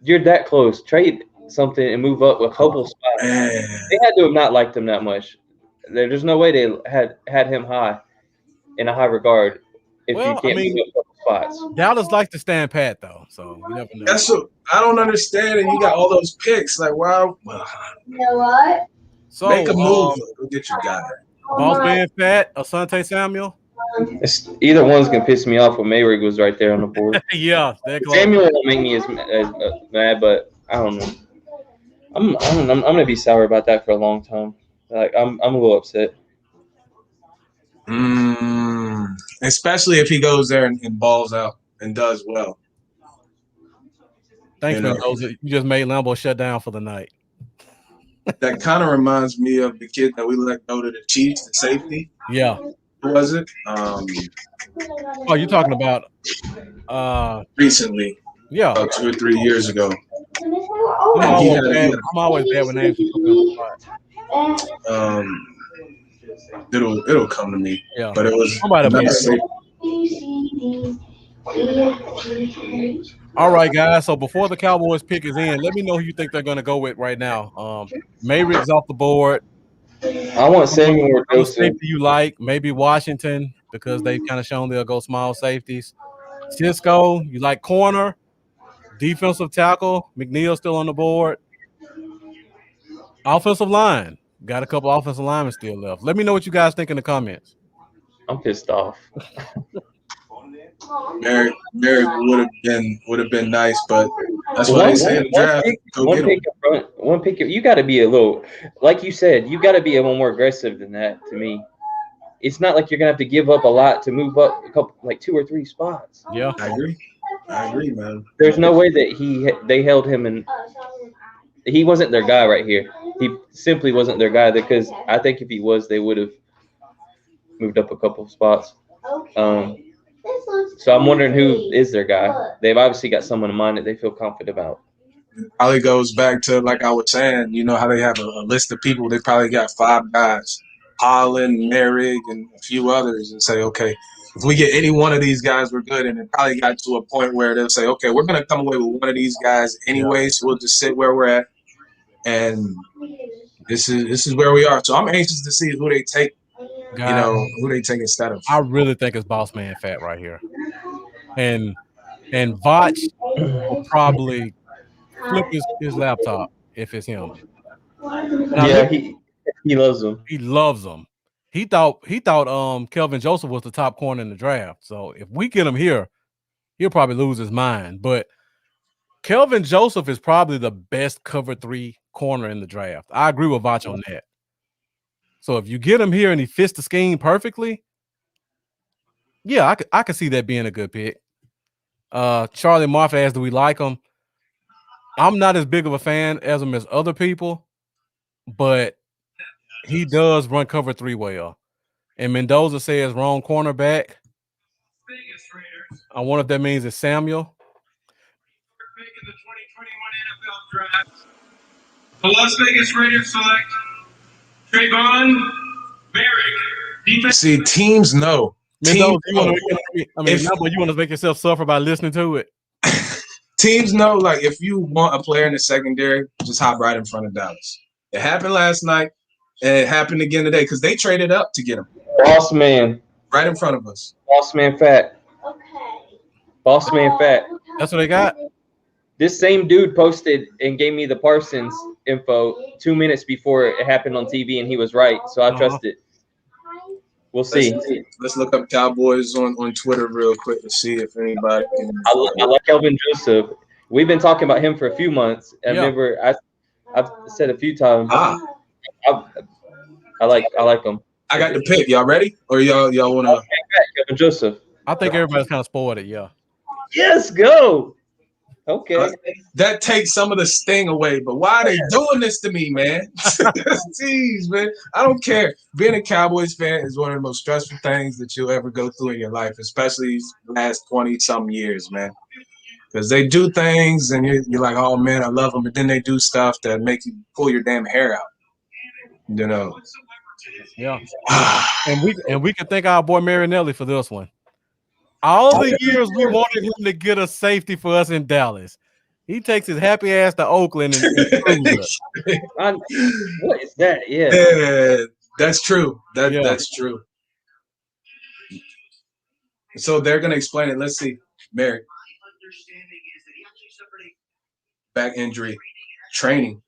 Speaker 3: You're that close. Trade something and move up a couple spots.
Speaker 2: Man.
Speaker 3: They had to have not liked him that much. There's no way they had him high in a high regard if you can't move up a couple spots.
Speaker 1: Dallas likes to stand pat though, so you never know.
Speaker 2: That's what I don't understand. And you got all those picks. Like, wow.
Speaker 5: You know what?
Speaker 2: So make a move. Go get your guy.
Speaker 1: Boss man Fat, Asante Samuel.
Speaker 3: Either one's gonna piss me off when Mayrig was right there on the board.
Speaker 1: Yeah,
Speaker 3: Samuel won't make me as mad, but I don't know. I'm gonna be sour about that for a long time. Like I'm a little upset.
Speaker 2: Especially if he goes there and balls out and does well.
Speaker 1: Thanks, Mendoza. You just made Lambo shut down for the night.
Speaker 2: That kind of reminds me of the kid that we let go to the Chiefs, the safety.
Speaker 1: Yeah.
Speaker 2: Who was it?
Speaker 1: Oh, you're talking about
Speaker 2: recently.
Speaker 1: Yeah.
Speaker 2: About 2 or 3 years ago.
Speaker 1: I'm always bad with names.
Speaker 2: It'll come to me.
Speaker 1: Yeah.
Speaker 2: But it was
Speaker 1: all right, guys. So before the Cowboys pick is in, let me know who you think they're going to go with right now. Mayrig's off the board.
Speaker 3: I want Samuel or Joseph.
Speaker 1: Safety you like? Maybe Washington because they've kind of shown they'll go small safeties. Cisco, you like corner, defensive tackle. McNeil still on the board. Offensive line, got a couple offensive linemen still left. Let me know what you guys think in the comments.
Speaker 3: I'm pissed off.
Speaker 2: Merrick would have been nice, but that's why they say in the draft.
Speaker 3: One pick. You got to be a little, like you said, you got to be a little more aggressive than that. To me, it's not like you're gonna have to give up a lot to move up a couple, like 2 or 3 spots.
Speaker 1: Yeah,
Speaker 2: I agree, man.
Speaker 3: There's no way that they held him and he wasn't their guy right here. He simply wasn't their guy because I think if he was, they would have moved up a couple of spots. So I'm wondering who is their guy. They've obviously got someone in mind that they feel confident about.
Speaker 2: It probably goes back to, like I was saying, you know how they have a list of people. They probably got 5 guys, Holland, Merrick, and a few others, and say, okay, if we get any one of these guys, we're good. And it probably got to a point where they'll say, okay, we're going to come away with one of these guys anyway, so we'll just sit where we're at. And this is where we are. So I'm anxious to see who they take. Who they take instead of.
Speaker 1: I really think it's Boss Man Fat right here, and Vach will probably flip his laptop if it's him.
Speaker 3: He loves them.
Speaker 1: He loves them. He thought Kelvin Joseph was the top corner in the draft. So if we get him here, he'll probably lose his mind. But Kelvin Joseph is probably the best cover 3 corner in the draft. I agree with Vach on that. So if you get him here and he fits the scheme perfectly, yeah, I could see that being a good pick. Charlie Marfa asks, do we like him? I'm not as big of a fan as him as other people, but he does run cover 3 well. And Mendoza says wrong cornerback. I wonder if that means it's Samuel.
Speaker 4: The Las Vegas Raiders select Trayvon Merrick.
Speaker 2: See, teams know.
Speaker 1: Mendoza, you want to make yourself suffer by listening to it?
Speaker 2: Teams know, like, if you want a player in the secondary, just hop right in front of Dallas. It happened last night, and it happened again today because they traded up to get him.
Speaker 3: Boss man.
Speaker 2: Right in front of us.
Speaker 3: Boss man Fat.
Speaker 5: Okay.
Speaker 3: Boss man Fat.
Speaker 1: That's what they got?
Speaker 3: This same dude posted and gave me the Parsons info 2 minutes before it happened on TV, and he was right, so I trust it. We'll see.
Speaker 2: Let's look up Cowboys on Twitter real quick to see if anybody can.
Speaker 3: I like Kelvin Joseph. We've been talking about him for a few months. I remember I've said a few times. I like him.
Speaker 2: I got the pick. Y'all ready? Or y'all want to?
Speaker 3: Kelvin Joseph.
Speaker 1: I think everybody's kind of spoiled it. Yeah.
Speaker 3: Yes, go. Okay.
Speaker 2: That takes some of the sting away. But why are they doing this to me, man? Jeez, man. I don't care. Being a Cowboys fan is one of the most stressful things that you'll ever go through in your life, especially the last 20-some years, man. Because they do things and you're like, oh, man, I love them. But then they do stuff that make you pull your damn hair out. You know?
Speaker 1: Yeah. and we can thank our boy Marinelli for this one. All the years we wanted him to get a safety for us in Dallas, he takes his happy ass to Oakland and screws us.
Speaker 3: What is that? Yeah.
Speaker 2: Yeah, that's true. That's true. So they're gonna explain it. Let's see, Mary. Back injury, training.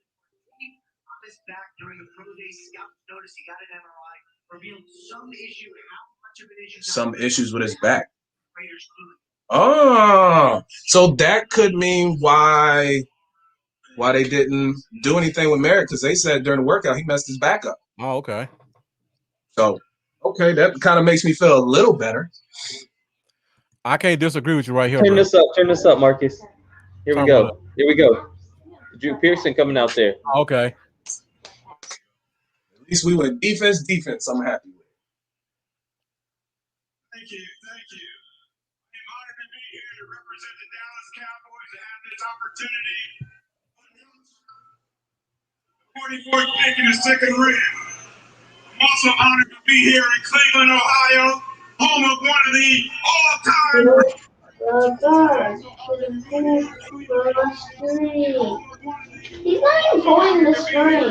Speaker 2: Some issues with his back. Oh, so that could mean why they didn't do anything with Merrick, because they said during the workout he messed his back up.
Speaker 1: Oh, okay.
Speaker 2: So, okay, that kind of makes me feel a little better.
Speaker 1: I can't disagree with you right here.
Speaker 3: Turn this up, Marcus. Here we go. Here we go. Drew Pearson coming out there.
Speaker 1: Okay.
Speaker 2: At least we went defense. I'm happy with it.
Speaker 4: Thank you. I'm honored to be here to represent the Dallas Cowboys and have this opportunity. 44th pick in the second round. I'm also honored to be here in Cleveland, Ohio, home of one of the all-time.
Speaker 5: He's not even pulling the string.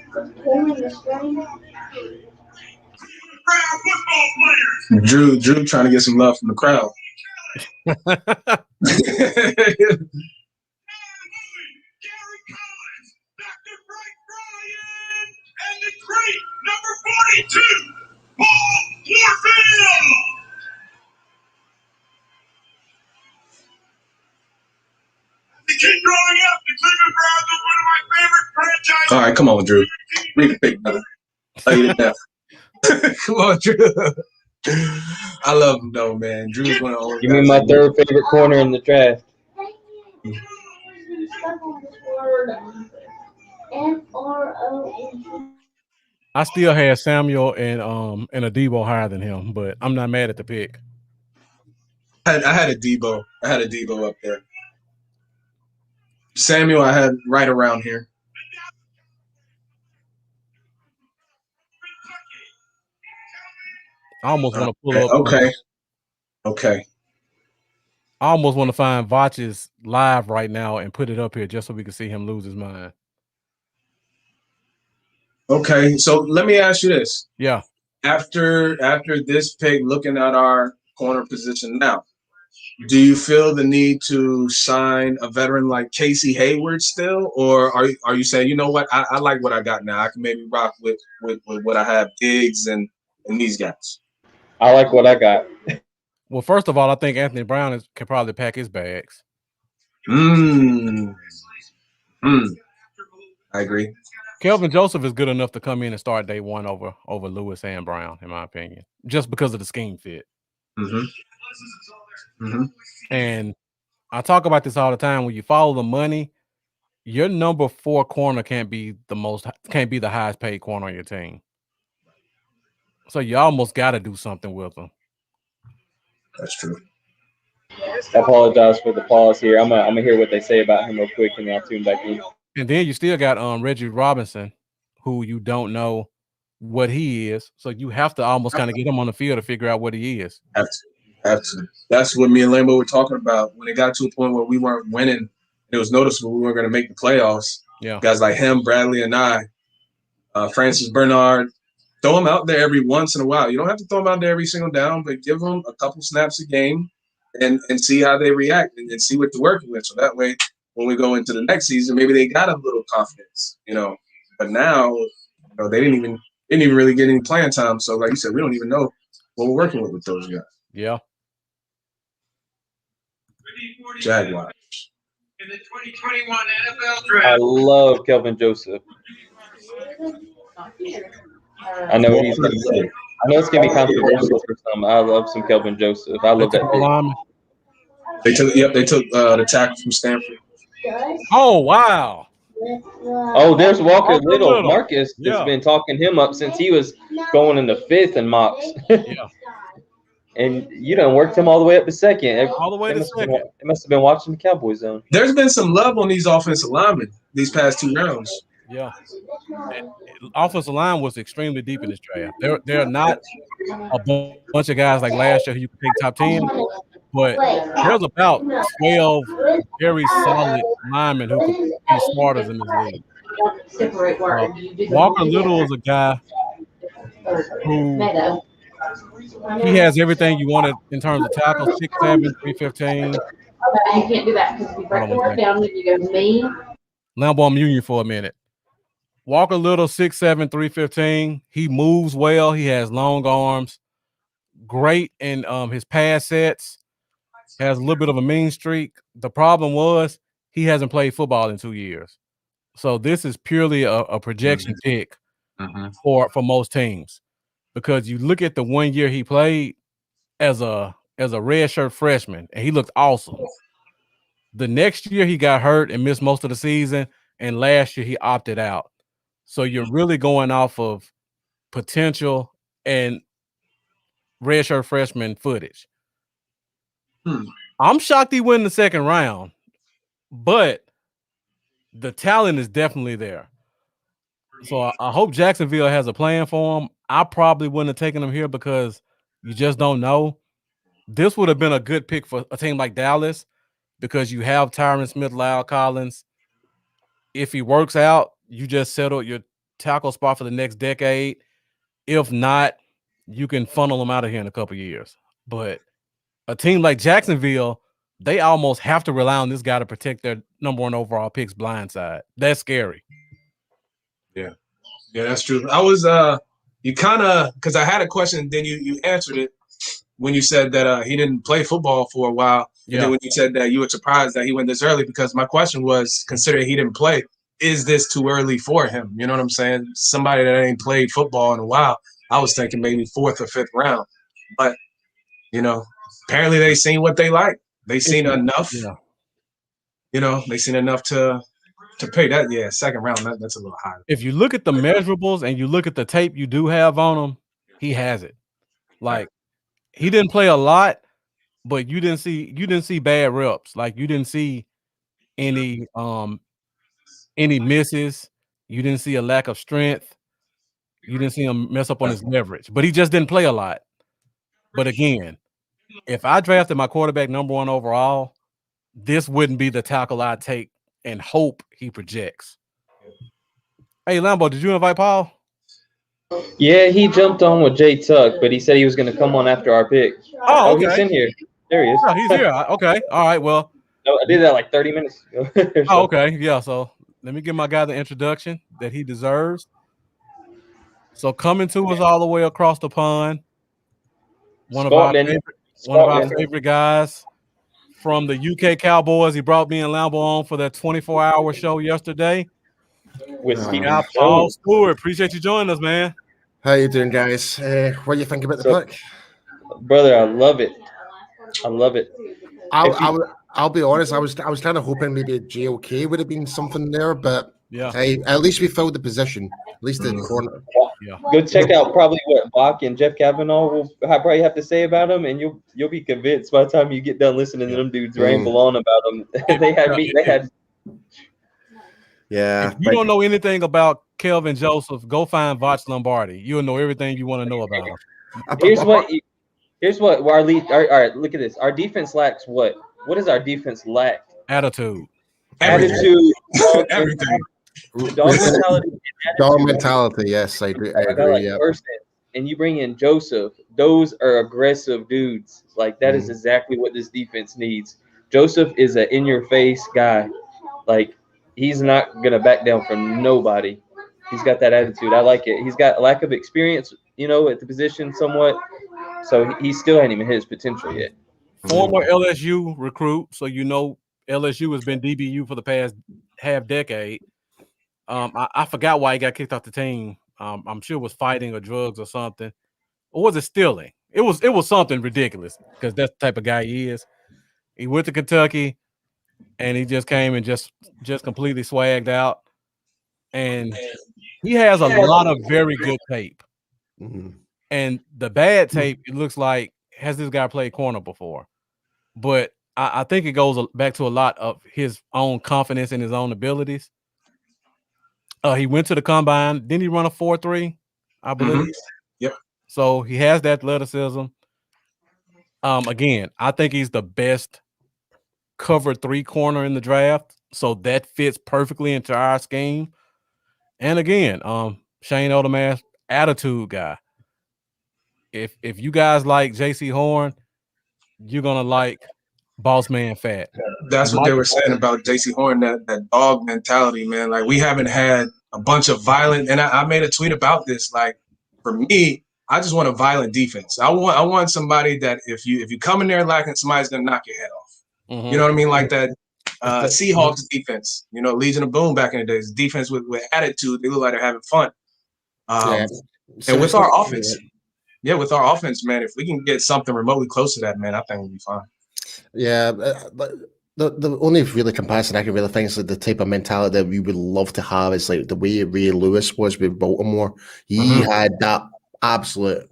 Speaker 5: He's pulling the string.
Speaker 4: Football players.
Speaker 2: Drew trying to get some love from the crowd.
Speaker 4: Gary Collins, Dr. Frank Bryan, and the great number 42, Paul Warfield. As a kid growing up, the Cleveland Browns was one of my favorite franchises.
Speaker 2: All right, come on, Drew. Read the pick, brother. Lay it down. Come on, Drew. I love him though, man. Drew's one of the
Speaker 3: Give me my third favorite corner in the draft.
Speaker 1: I still had Samuel and Adebo higher than him, but I'm not mad at the pick.
Speaker 2: I had a Debo. Up there. Samuel, I had right around here.
Speaker 1: I almost want to pull up.
Speaker 2: Okay.
Speaker 1: I almost want to find Vach's live right now and put it up here just so we can see him lose his mind.
Speaker 2: Okay, so let me ask you this.
Speaker 1: Yeah.
Speaker 2: After this pick, looking at our corner position now, do you feel the need to sign a veteran like Casey Hayward still, or are you saying, you know what, I like what I got now. I can maybe rock with what I have, Diggs and these guys.
Speaker 3: I like what I got.
Speaker 1: Well, first of all, I think Anthony Brown can probably pack his bags.
Speaker 2: I agree.
Speaker 1: Kelvin Joseph is good enough to come in and start day one over Lewis and Brown, in my opinion, just because of the scheme fit. And I talk about this all the time. When you follow the money, your number 4 corner can't be the highest paid corner on your team. So you almost got to do something with them.
Speaker 2: That's true.
Speaker 3: I apologize for the pause here. I'm gonna hear what they say about him real quick, and I'll tune back in.
Speaker 1: And then you still got Reggie Robinson, who you don't know what he is. So you have to almost kind of get him on the field to figure out what he is.
Speaker 2: Have to. That's what me and Lambo were talking about. When it got to a point where we weren't winning, it was noticeable we weren't going to make the playoffs.
Speaker 1: Yeah.
Speaker 2: Guys like him, Bradley, and I, Francis Bernard, throw him out there every once in a while. You don't have to throw him out there every single down, but give them a couple snaps a game and see how they react and see what they're working with. So that way, when we go into the next season, maybe they got a little confidence, But now, they didn't even really get any playing time. So like you said, we don't even know what we're working with those guys.
Speaker 1: Yeah.
Speaker 2: Jaguars.
Speaker 4: In the 2021 NFL draft.
Speaker 3: I love Kelvin Joseph. I know it's gonna be controversial for some. I love some Kelvin Joseph. I love that pick.
Speaker 2: They took the tackle from Stanford.
Speaker 1: Oh wow.
Speaker 3: Oh, there's Walker
Speaker 1: Walker
Speaker 3: Little.
Speaker 1: Little.
Speaker 3: Marcus has
Speaker 1: Yeah.
Speaker 3: been talking him up since he was going in the 5th in mocks.
Speaker 1: Yeah.
Speaker 3: And you done worked him all the way up to 2nd.
Speaker 1: All the way to second.
Speaker 3: They must have been watching the Cowboys zone.
Speaker 2: There's been some love on these offensive linemen these past 2 rounds.
Speaker 1: Yeah. Offensive line was extremely deep in this draft. They're not a bunch of guys like last year who you could take top 10, but there's about 12 very solid linemen who could be starters in this league. Walker Little is a guy who he has everything you wanted in terms of tackles, 6'7", 315.
Speaker 5: You can't do that because if you break the word down, then you go me.
Speaker 1: Lambo, I'm muting you for a minute. Walker Little, 6'7", 315. He moves well. He has long arms. Great in his pass sets. Has a little bit of a mean streak. The problem was he hasn't played football in 2 years. So this is purely a projection pick for most teams. Because you look at the 1 year he played as a redshirt freshman, and he looked awesome. The next year he got hurt and missed most of the season, and last year he opted out. So you're really going off of potential and redshirt freshman footage. I'm shocked he went in the second round, but the talent is definitely there. So I hope Jacksonville has a plan for him. I probably wouldn't have taken him here because you just don't know. This would have been a good pick for a team like Dallas because you have Tyron Smith, Lyle Collins. If he works out, you just settle your tackle spot for the next decade. If not, you can funnel him out of here in a couple of years. But a team like Jacksonville, they almost have to rely on this guy to protect their number 1 overall pick's blind side. That's scary.
Speaker 2: Yeah, that's true. I was you kind of because I had a question, then you answered it when you said that he didn't play football for a while, and then when you said that you were surprised that he went this early, because my question was, considering he didn't play, is this too early for him? You know what I'm saying? Somebody that ain't played football in a while, I was thinking maybe 4th or 5th round, but apparently they seen what they like. They seen enough.
Speaker 1: Yeah.
Speaker 2: They seen enough to pay that. Yeah, second round. That's a little high.
Speaker 1: If you look at the measurables and you look at the tape you do have on him, he has it. Like he didn't play a lot, but you didn't see bad reps. Like you didn't see any misses. You didn't see a lack of strength. You didn't see him mess up on his leverage. But he just didn't play a lot. But again, if I drafted my quarterback number 1 overall, this wouldn't be the tackle I take and hope he projects. Hey, Lambo, did you invite Paul?
Speaker 3: Yeah, he jumped on with Jay Tuck, but he said he was going to come on after our pick.
Speaker 1: Oh, okay.
Speaker 3: He's in here. There he is.
Speaker 1: Oh, he's here. Okay. All right. Well,
Speaker 3: no, I did that like 30 minutes ago.
Speaker 1: Oh, okay. Yeah. So let me give my guy the introduction that he deserves. So coming to us all the way across the pond, one of our favorite guys from the UK Cowboys. He brought me and Lambo on for that 24-hour show yesterday.
Speaker 3: With Steve
Speaker 1: Paul Stewart. Appreciate you joining us, man.
Speaker 6: How you doing, guys? What do you think about the pick?
Speaker 3: Brother, I love it. I love it.
Speaker 6: I'll be honest. I was kind of hoping maybe JOK would have been something there, but at least we filled the position. At least the corner.
Speaker 1: Yeah.
Speaker 3: Go check out probably what Bach and Jeff Kavanaugh will probably have to say about him, and you'll be convinced by the time you get done listening to them dudes ramble on about him. They had.
Speaker 6: Yeah.
Speaker 1: If you don't know anything about Kelvin Joseph, go find Voch Lombardi. You'll know everything you want to know about him.
Speaker 3: Here's what our lead. All right, look at this. Our defense lacks what? What does our defense lack?
Speaker 1: Attitude.
Speaker 2: Everything.
Speaker 3: Dog mentality.
Speaker 6: Dog mentality. Yes, I agree. Yeah.
Speaker 3: And you bring in Joseph. Those are aggressive dudes. Like that is exactly what this defense needs. Joseph is an in-your-face guy. Like he's not gonna back down from nobody. He's got that attitude. I like it. He's got a lack of experience, at the position somewhat. So he still hasn't even hit his potential yet.
Speaker 1: Former LSU recruit, so LSU has been DBU for the past half decade. I forgot why he got kicked off the team. I'm sure it was fighting or drugs or something. Or was it stealing? It was something ridiculous because that's the type of guy he is. He went to Kentucky, and he just came and just completely swagged out. And he has a lot of very good tape. And the bad tape, it looks like, has this guy played corner before? But I think it goes back to a lot of his own confidence in his own abilities. He went to the combine. Didn't he run a 4.3? I believe.
Speaker 2: Yep.
Speaker 1: So he has that athleticism. Again, I think he's the best cover 3 corner in the draft. So that fits perfectly into our scheme. And again, Shane Oldham attitude guy. If you guys like J.C. Horn, you're gonna like Boss Man Fat.
Speaker 2: That's what they were saying about J.C. Horn, that dog mentality, man. Like, we haven't had a bunch of violent, and I made a tweet about this. Like, for me, I just want a violent defense. I want somebody that if you come in there lacking, somebody's gonna knock your head off. You know what I mean? Like that Seahawks defense. You know, Legion of Boom back in the days. Defense with attitude. They look like they're having fun. And with our offense, with our offense, man, if we can get something remotely close to that, man, I think we'll be fine.
Speaker 6: Yeah, but the only really comparison I can really think is like the type of mentality that we would love to have is like the way Ray Lewis was with Baltimore. He had that absolute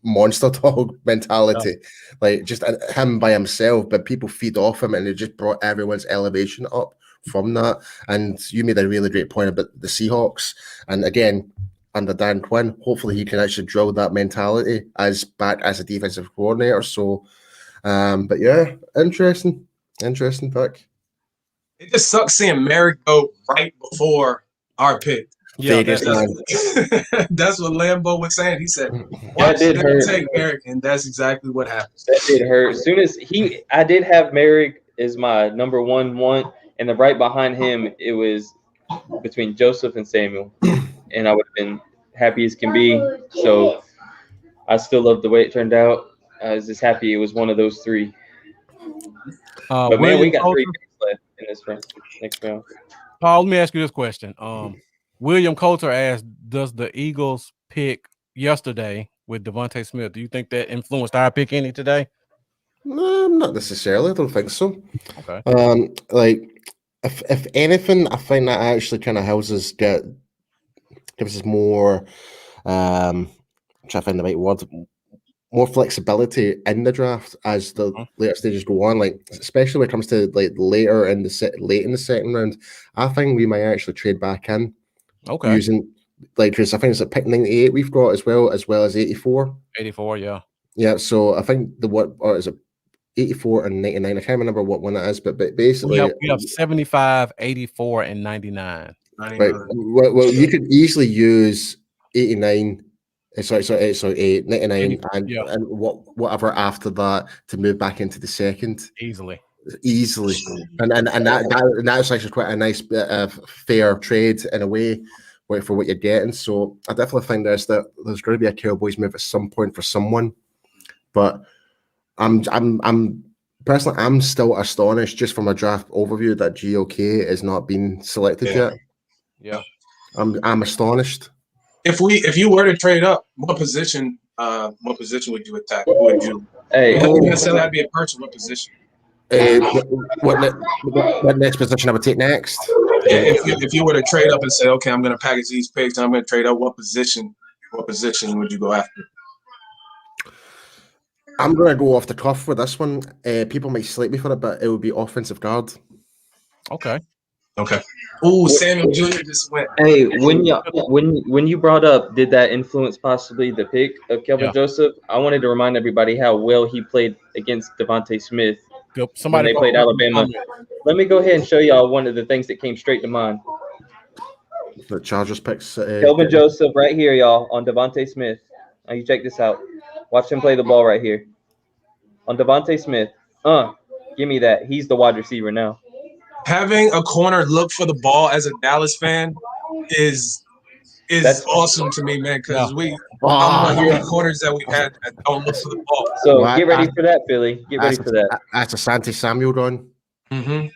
Speaker 6: monster dog mentality, like just him by himself, but people feed off him, and it just brought everyone's elevation up from that. And you made a really great point about the Seahawks, and again, under Dan Quinn, hopefully he can actually drill that mentality back as a defensive coordinator. So, but yeah, interesting pick.
Speaker 2: It just sucks seeing Merrick go right before our pick.
Speaker 1: Yeah,
Speaker 2: that's what Lambo was saying. He said,
Speaker 3: "That did hurt."
Speaker 2: Take Merrick, and that's exactly what happened.
Speaker 3: That did hurt. As soon as I did have Merrick as my number one, and then right behind him, it was between Joseph and Samuel, and I would have been happy as can be. So I still love the way it turned out. I was just happy it was one of those 3. But man, we got 3 picks left in this next round.
Speaker 1: Paul, let me ask you this question. William Coulter asked, does the Eagles pick yesterday with Devontae Smith, do you think that influenced our pick any today?
Speaker 6: No, not necessarily. I don't think so.
Speaker 1: Okay.
Speaker 6: Like if anything, I think that actually kind of gives us more try to find the right word, more flexibility in the draft as the later stages go on. Like especially when it comes to like late in the second round, I think we might actually trade back in.
Speaker 1: Okay.
Speaker 6: Using like because I think it's a pick 98 we've got as well as 84.
Speaker 1: 84, yeah.
Speaker 6: Yeah, so I think or is it 84 and 99? I can't remember what one it is, but basically
Speaker 1: we have 75, 84, and 99.
Speaker 6: Right. Well, you could easily use 89. Sorry, 99 and whatever after that to move back into the second
Speaker 1: easily,
Speaker 6: and that's actually quite a nice fair trade in a way for what you're getting. So I definitely think there's going to be a Cowboys move at some point for someone, but I'm personally I'm still astonished just from a draft overview that GOK has not been selected yet.
Speaker 1: Yeah,
Speaker 6: I'm astonished.
Speaker 2: If you were to trade up, what position would you attack? Who would you?
Speaker 3: Hey,
Speaker 2: it wouldn't necessarily have to be a person. What position?
Speaker 6: What next position I would take next?
Speaker 2: If you were to trade up and say, okay, I'm going to package these picks, and I'm going to trade up, what position would you go after?
Speaker 6: I'm going to go off the cuff with this one. People might slate me for it, but it would be offensive guard.
Speaker 1: Okay.
Speaker 2: Oh, Samuel Jr. just went.
Speaker 3: Hey, when you brought up, did that influence possibly the pick of Kelvin Joseph? I wanted to remind everybody how well he played against Devontae Smith when they played Alabama. Let me go ahead and show y'all one of the things that came straight to mind.
Speaker 6: The Chargers picks.
Speaker 3: Kelvin Joseph right here, y'all, on Devontae Smith. Now you check this out. Watch him play the ball right here. On Devontae Smith. Give me that. He's the wide receiver now.
Speaker 2: Having a corner look for the ball as a Dallas fan is awesome to me, man, because I'm one of the corners that we've had that don't look for the ball.
Speaker 3: So get ready for that, Philly. Get ready for that.
Speaker 6: That's a Santi Samuel run.
Speaker 2: Mm-hmm.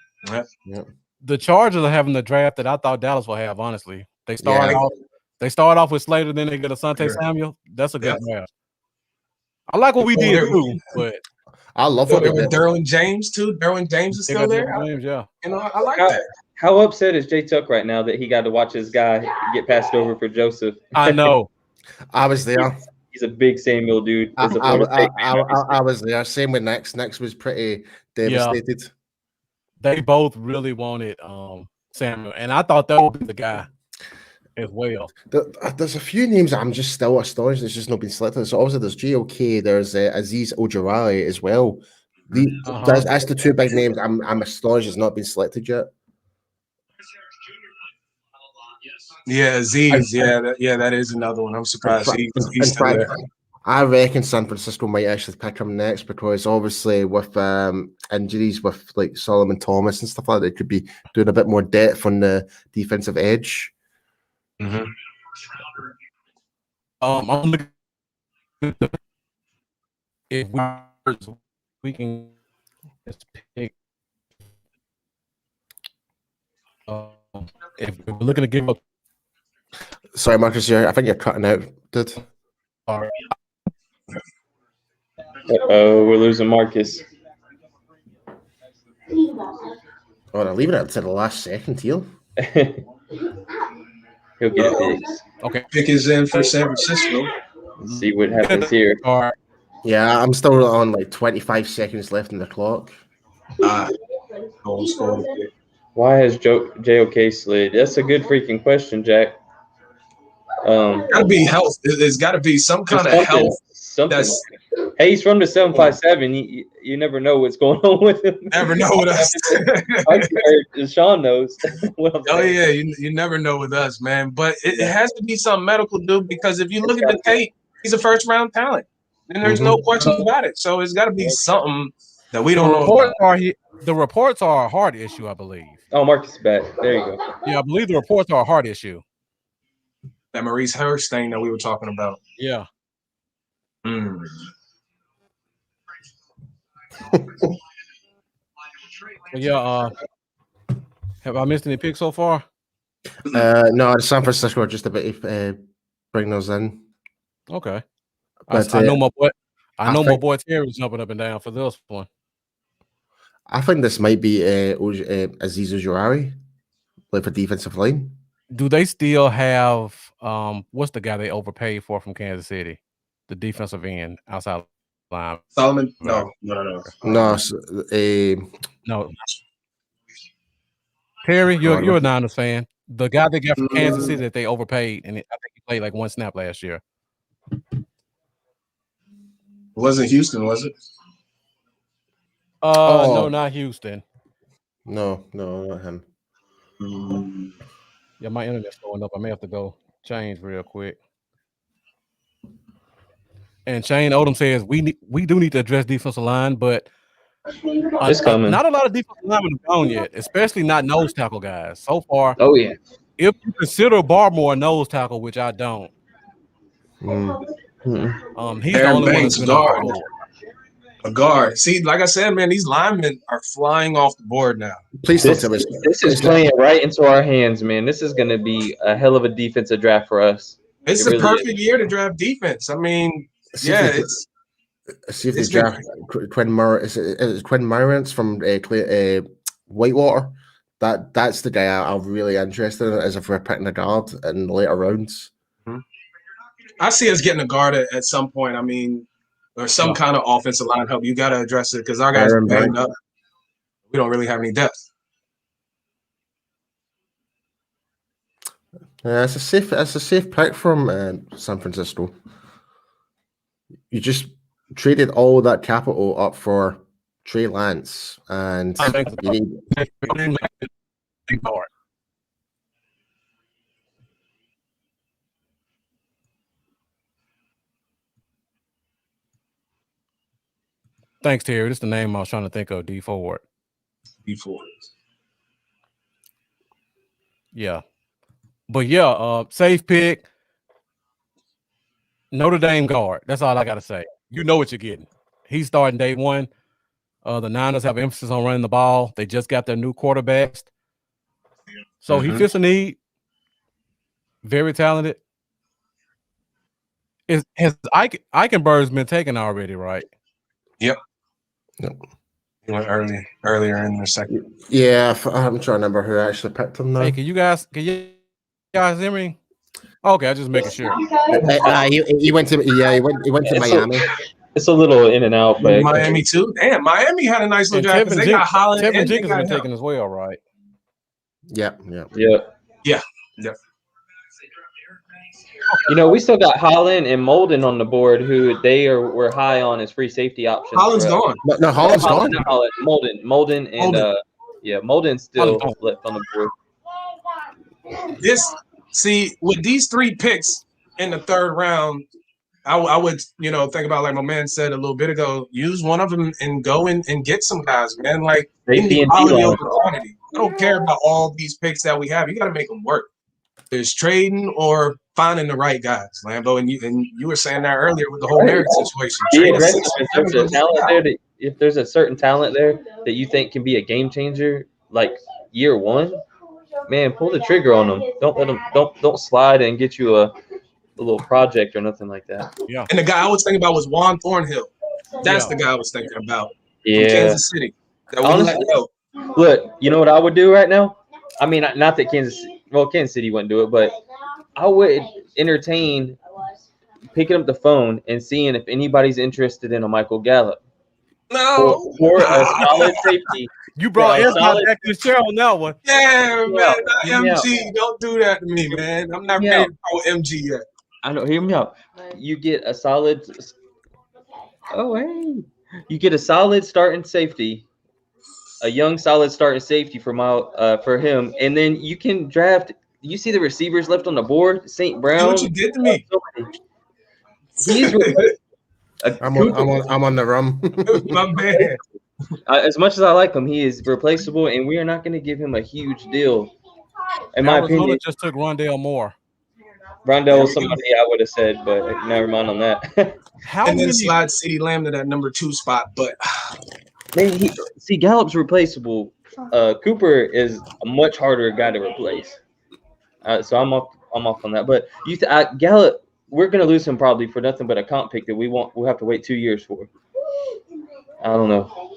Speaker 6: Yeah.
Speaker 1: The Chargers are having the draft that I thought Dallas will have, honestly. They start off with Slater, then they get Asante Samuel. That's a good draft. I like what we did too, but
Speaker 6: I love
Speaker 2: So
Speaker 6: what
Speaker 2: there
Speaker 6: they
Speaker 2: with
Speaker 6: did.
Speaker 2: Derwin James too. Derwin James is
Speaker 1: They
Speaker 2: still
Speaker 1: got
Speaker 2: there.
Speaker 1: Derwin James, yeah.
Speaker 2: I like
Speaker 3: How,
Speaker 2: that.
Speaker 3: how upset is Jay Tuck right now that he got to watch his guy get passed over for Joseph?
Speaker 1: I know.
Speaker 6: I was there.
Speaker 3: He's a big Samuel dude.
Speaker 6: I,
Speaker 3: As a
Speaker 6: I,
Speaker 3: Florida State
Speaker 6: I,
Speaker 3: fan,
Speaker 6: I, I was there. Same with Nix. Nix was pretty devastated.
Speaker 1: They both really wanted Samuel, and I thought that would be the guy as well.
Speaker 6: There's a few names that I'm just still astonished it's just not been selected. So obviously there's GOK, there's Aziz Ojulari as well. That's the two big names. I'm astonished it's not been selected yet.
Speaker 2: Yeah, Aziz. That is another one. I'm surprised he's still there.
Speaker 6: I reckon San Francisco might actually pick him next because obviously with injuries with like Solomon Thomas and stuff like that, they could be doing a bit more depth on the defensive edge.
Speaker 2: Mm-hmm.
Speaker 1: I'm looking if we can just pick. If we're looking to give up.
Speaker 6: Sorry, Marcus, I think you're cutting out, dude.
Speaker 3: Oh, we're losing Marcus.
Speaker 6: Oh, they're leaving it to the last second, Teal.
Speaker 3: He'll get it fixed.
Speaker 1: Okay.
Speaker 2: Pick is in for San Francisco.
Speaker 3: Let's see what happens here.
Speaker 6: Yeah, I'm still on like 25 seconds left in the clock.
Speaker 3: Why has JOK slid? That's a good freaking question, Jack.
Speaker 2: Gotta be health. There's got to be some kind of health.
Speaker 3: Something. Hey, he's from the 757. You never know what's going on with him.
Speaker 2: Never know with us.
Speaker 3: Sean knows.
Speaker 2: Oh yeah, you never know with us, man. But it has to be some medical, dude. Because if you look at the tape, he's a first round talent, and there's no question about it. So it's got to be something that we don't know about.
Speaker 1: The reports are a heart issue, I believe.
Speaker 3: Oh, Marcus is back. There you go.
Speaker 1: Yeah, I believe the reports are a heart issue.
Speaker 2: That Maurice Hurst thing that we were talking about.
Speaker 1: Yeah. Yeah. Have I missed any picks so far?
Speaker 6: No, San Francisco are just about to bring those in.
Speaker 1: Okay.
Speaker 6: But,
Speaker 1: I know my boy. My boy Terry was jumping up and down for this one.
Speaker 6: I think this might be Aziz Ojulari, like for defensive line.
Speaker 1: Do they still have what's the guy they overpaid for from Kansas City? The defensive end outside line.
Speaker 2: Solomon? No.
Speaker 1: No. Terry, you're a Niners fan. The guy they got from Kansas City that they overpaid, and I think he played like one snap last year.
Speaker 2: It wasn't Houston, was it?
Speaker 1: No, not Houston.
Speaker 6: No, not him.
Speaker 1: Yeah, my internet's going up. I may have to go change real quick. And Shane Odom says we do need to address defensive line, but
Speaker 3: it's coming.
Speaker 1: Not a lot of defensive linemen have gone yet, especially not nose tackle guys. So far,
Speaker 3: oh yeah.
Speaker 1: If you consider Barmore a nose tackle, which I don't, he's the only one that's been off the board.
Speaker 2: A guard. See, like I said, man, these linemen are flying off the board now.
Speaker 3: This is playing right into our hands, man. This is going to be a hell of a defensive draft for us.
Speaker 2: It's a perfect year to draft defense. I mean, see if they
Speaker 6: draft Quinn Murrance from Whitewater. That's the guy I'm really interested in as if we're picking a guard in the later rounds.
Speaker 2: I see us getting a guard at some point. I mean, or some kind of offensive line help. You got to address it because our guys are banged up. We don't really have any depth.
Speaker 6: Yeah, it's a safe pick from San Francisco. You just traded all that capital up for Trey Lance, and you need.
Speaker 1: Thanks, Terry. This is the name I was trying to think of. D Ford. Yeah, but yeah, safe pick. Notre Dame guard. That's all I got to say. You know what you're getting. He's starting day one. The Niners have emphasis on running the ball. They just got their new quarterbacks. So he fits a need. Very talented. Has Eichenberg's been taken already, right?
Speaker 2: Yep. He went earlier in the second.
Speaker 6: Yeah, I'm trying to remember who actually picked him now.
Speaker 1: Hey, can you guys hear me? Okay, I'm just making sure.
Speaker 6: He went to Miami.
Speaker 3: It's a little in and out, but
Speaker 2: Miami too. Damn, Miami had a nice little
Speaker 1: And
Speaker 2: draft because they got Holland
Speaker 1: Tevin
Speaker 2: and they
Speaker 1: Jenkins
Speaker 2: got
Speaker 1: been
Speaker 2: him.
Speaker 1: taken as well, right?
Speaker 6: Yeah.
Speaker 3: You know, we still got Holland and Molden on the board, who were high on as free safety options.
Speaker 2: Holland's gone.
Speaker 6: No, Holland's gone.
Speaker 3: Not Holland, Molden, and Molden's still left on the board.
Speaker 2: With these 3 picks in the 3rd round, I would, think about, like my man said a little bit ago, use one of them and go and get some guys, man. Like, in the quality over quantity. I don't care about all these picks that we have. You got to make them work. There's trading or finding the right guys, Lambo. And you were saying that earlier with the whole marriage situation.
Speaker 3: If there's a certain talent there that you think can be a game changer, like year 1, man, pull the trigger on them. Don't let them. Don't slide and get you a little project or nothing like that.
Speaker 1: Yeah.
Speaker 2: And the guy I was thinking about was Juan Thornhill. That's the guy I was thinking about.
Speaker 3: Yeah.
Speaker 2: From Kansas City. That honestly,
Speaker 3: look, you know what I would do right now? I mean, not that Kansas City wouldn't do it, but I would entertain picking up the phone and seeing if anybody's interested in a Michael Gallup.
Speaker 2: No.
Speaker 3: For a solid safety.
Speaker 1: You brought everybody back to the show on that one.
Speaker 2: Yeah, man. MG, don't do that to me, man. I'm not ready for MG yet.
Speaker 3: I know. Hear me out. You get a solid. Oh, hey. You get a solid starting safety, a young solid starting safety for him, and then you can draft. You see the receivers left on the board. St. Brown.
Speaker 2: See what you did to me.
Speaker 3: He's.
Speaker 6: I'm on the run.
Speaker 2: My man.
Speaker 3: As much as I like him, he is replaceable, and we are not going to give him a huge deal. In my opinion,
Speaker 1: just took Rondale Moore.
Speaker 3: Rondale was somebody I would have said, but never mind on that.
Speaker 2: And then slide CeeDee Lamb to that number 2 spot, but
Speaker 3: man, Gallup's replaceable. Cooper is a much harder guy to replace. So I'm off on that. But Gallup, we're gonna lose him probably for nothing but a comp pick that we'll have to wait 2 years for. I don't know.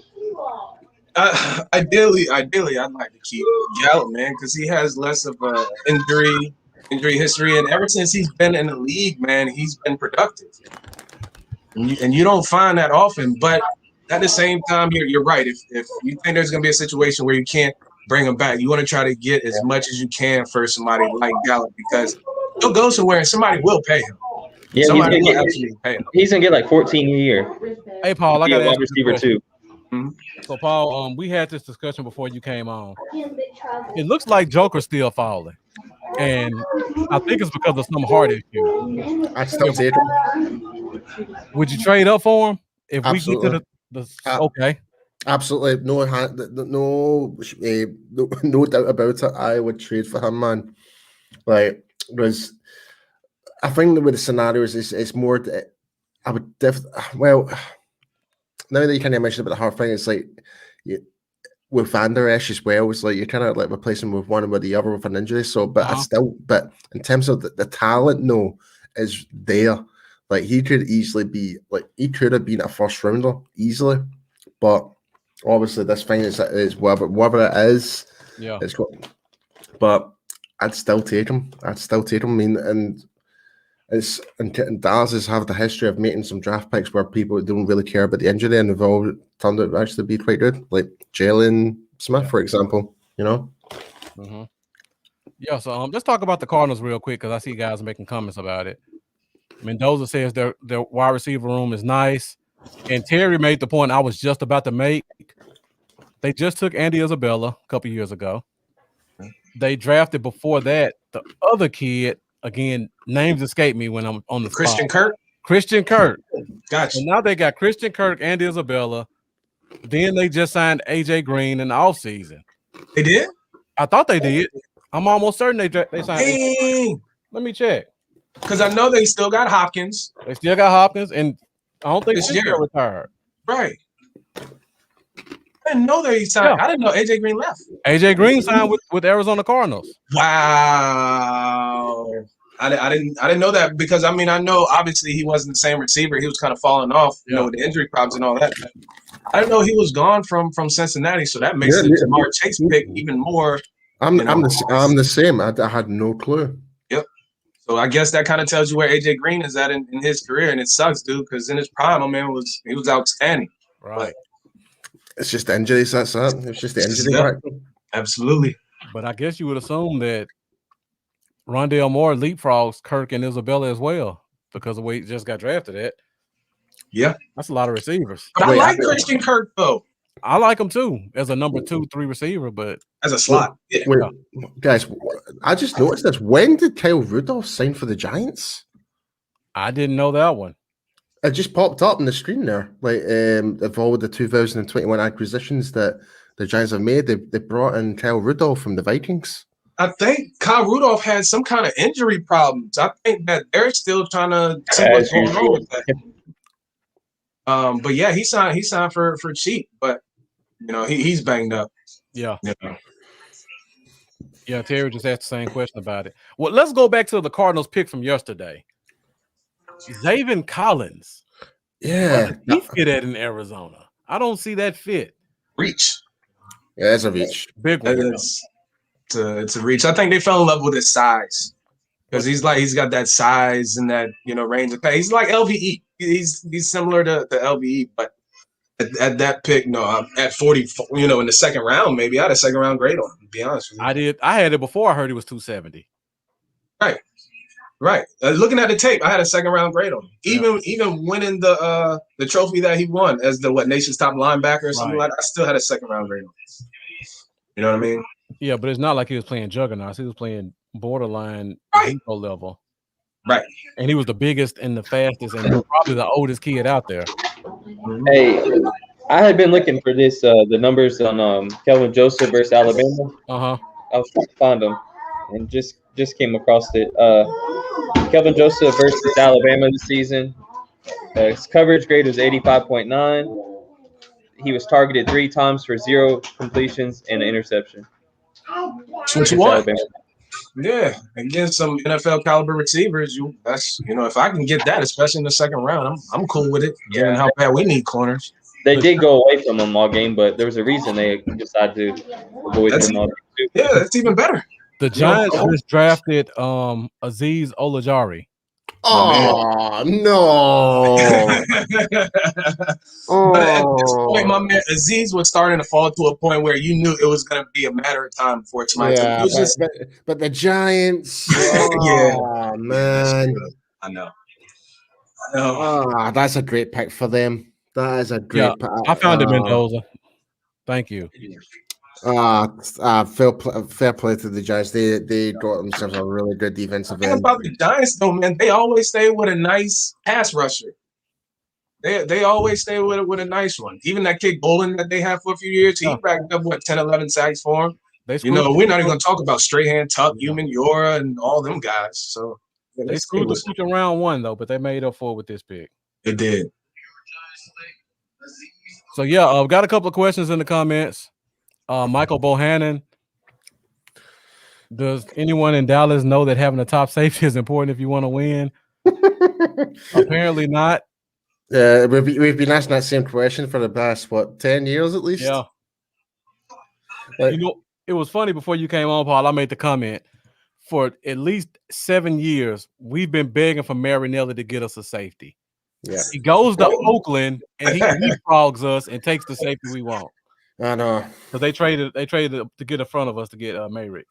Speaker 2: Ideally, I'd like to keep Gallup, man, because he has less of a injury history, and ever since he's been in the league, man, he's been productive. And you don't find that often. But at the same time, you're right. If you think there's gonna be a situation where you can't bring him back, you want to try to get as much as you can for somebody like Gallup, because he'll go somewhere and somebody will pay him.
Speaker 3: Yeah,
Speaker 2: somebody will actually pay him.
Speaker 3: He's gonna get like 14 a year.
Speaker 1: Hey, Paul, I got to ask
Speaker 3: receiver too.
Speaker 2: Mm-hmm.
Speaker 1: So, Paul, we had this discussion before you came on. It looks like Joker's still falling, and I think it's because of some heart issue.
Speaker 6: I still see it.
Speaker 1: Would you trade up for him if
Speaker 6: Absolutely.
Speaker 1: we get to the okay?
Speaker 6: Absolutely, no doubt about it. I would trade for him, man. Like, because I think with the scenarios, it's more. I would well. Now that you kind of mentioned about the heart thing, it's like with Van Der Esch as well. It's like you're kind of like replacing with one with the other with an injury. So, but but in terms of the talent, no, is there. Like he could easily be he could have been a first rounder easily, but obviously this thing is whatever it is.
Speaker 1: Yeah,
Speaker 6: it's got. But I'd still take him. I mean, and Dallas have the history of making some draft picks where people don't really care about the injury, and they've all turned out to actually be quite good. Like Jalen Smith, for example. You know.
Speaker 1: Mm-hmm. Yeah. So let's talk about the Cardinals real quick because I see guys making comments about it. Mendoza says their wide receiver room is nice, and Terry made the point I was just about to make. They just took Andy Isabella a couple years ago. They drafted before that the other kid. Again, names escape me when I'm on the
Speaker 2: Christian
Speaker 1: spot.
Speaker 2: Kirk.
Speaker 1: Christian Kirk.
Speaker 2: Gotcha.
Speaker 1: So now they got Christian Kirk, Andy Isabella. Then they just signed AJ Green in the offseason.
Speaker 2: They did?
Speaker 1: I thought they did. I'm almost certain they signed.
Speaker 2: Hey.
Speaker 1: Let me check.
Speaker 2: Because I know they still got Hopkins.
Speaker 1: They still got Hopkins, and I don't think
Speaker 2: This
Speaker 1: he's
Speaker 2: year.
Speaker 1: retired.
Speaker 2: Right. I didn't know they signed. Yeah. I didn't know AJ Green left.
Speaker 1: AJ Green signed with Arizona Cardinals.
Speaker 2: Wow. I didn't know that because I mean I know obviously he wasn't the same receiver. He was kind of falling off, with the injury problems and all that. But I didn't know he was gone from Cincinnati, so that makes the Jamar Chase pick even more.
Speaker 6: I'm the same. I had no clue.
Speaker 2: Yep. So I guess that kind of tells you where AJ Green is at in his career, and it sucks, dude, because in his prime, my man was outstanding.
Speaker 1: Right.
Speaker 2: But
Speaker 6: it's just the injuries. That's it. It's just the injury.
Speaker 2: Absolutely.
Speaker 1: But I guess you would assume that Rondale Moore leapfrogs Kirk and Isabella as well because of the way he just got drafted at.
Speaker 2: Yeah.
Speaker 1: That's a lot of receivers.
Speaker 2: But I like Christian Kirk, though.
Speaker 1: I like him, too, as a number 2, 3 receiver, but
Speaker 2: as a slot.
Speaker 6: Wait, guys, I just noticed this. When did Kyle Rudolph sign for the Giants?
Speaker 1: I didn't know that one.
Speaker 6: It just popped up on the screen there. Like, of all the 2021 acquisitions that the Giants have made, they brought in Kyle Rudolph from the Vikings.
Speaker 2: I think Kyle Rudolph had some kind of injury problems. I think that they're still trying to see what's going on with that. But yeah, he signed for cheap, but he's banged up.
Speaker 1: Yeah. Yeah, Terry just asked the same question about it. Well, let's go back to the Cardinals pick from yesterday. Zaven Collins.
Speaker 6: Yeah.
Speaker 1: He fit at in Arizona. I don't see that fit.
Speaker 2: Reach.
Speaker 6: Yeah, that's a reach.
Speaker 1: Big one.
Speaker 2: It's a reach. I think they fell in love with his size because he's got that size and that range of play. He's like LVE. He's similar to LVE, but at that pick, no, at 40, in the second round, maybe I had a second round grade on him. To be honest with you,
Speaker 1: I did. I had it before. I heard he was 270.
Speaker 2: Right. Looking at the tape, I had a second round grade on him. Even winning the trophy that he won as the nation's top linebacker or something like that, I still had a second round grade on him. You know what I mean?
Speaker 1: Yeah, but it's not like he was playing juggernauts. He was playing borderline level.
Speaker 2: Right.
Speaker 1: And he was the biggest and the fastest and probably the oldest kid out there.
Speaker 3: Hey, I had been looking for this the numbers on Kelvin Joseph versus Alabama. I was trying to find them and just came across it. Kelvin Joseph versus Alabama this season. His coverage grade was 85.9. He was targeted 3 times for 0 completions and an interception.
Speaker 2: That's what you want. Yeah, against some NFL caliber receivers, if I can get that, especially in the second round, I'm cool with it. Given how bad we need corners.
Speaker 3: They did go away from him all game, but there was a reason they decided to avoid him all game too.
Speaker 2: Yeah, that's even better.
Speaker 1: The Giants just drafted Azeez Ojulari.
Speaker 6: Oh, no.
Speaker 2: But at this point, my man, Azeez was starting to fall to a point where you knew it was going to be a matter of time before it might.
Speaker 6: Yeah, but the Giants. Oh, man.
Speaker 2: I know.
Speaker 6: Oh, that's a great pick for them. That is a great pick.
Speaker 1: I found it, Mendoza. Thank you.
Speaker 6: Fair play to the Giants. They got themselves a really good defensive end.
Speaker 2: About the Giants, though, man, they always stay with a nice pass rusher. They always stay with a nice one. Even that kid Bolin that they had for a few years, he racked up 10, 11 sacks for him. We're not even going to talk about Strahan, Tuck, Human, Yora, and all them guys. So
Speaker 1: they screwed the switch in round 1 though, but they made up for it with this pick.
Speaker 2: They did.
Speaker 1: So yeah, got a couple of questions in the comments. Michael Bohannon. Does anyone in Dallas know that having a top safety is important if you want to win? Apparently not.
Speaker 6: We've been asking that same question for the past 10 years at least.
Speaker 1: Yeah. It was funny before you came on, Paul. I made the comment. For at least 7 years, we've been begging for Marinelli to get us a safety.
Speaker 6: Yeah.
Speaker 1: He goes to Oakland and he leapfrogs us and takes the safety we want.
Speaker 6: I know.
Speaker 1: Because they traded to get in front of us to get Mayrick.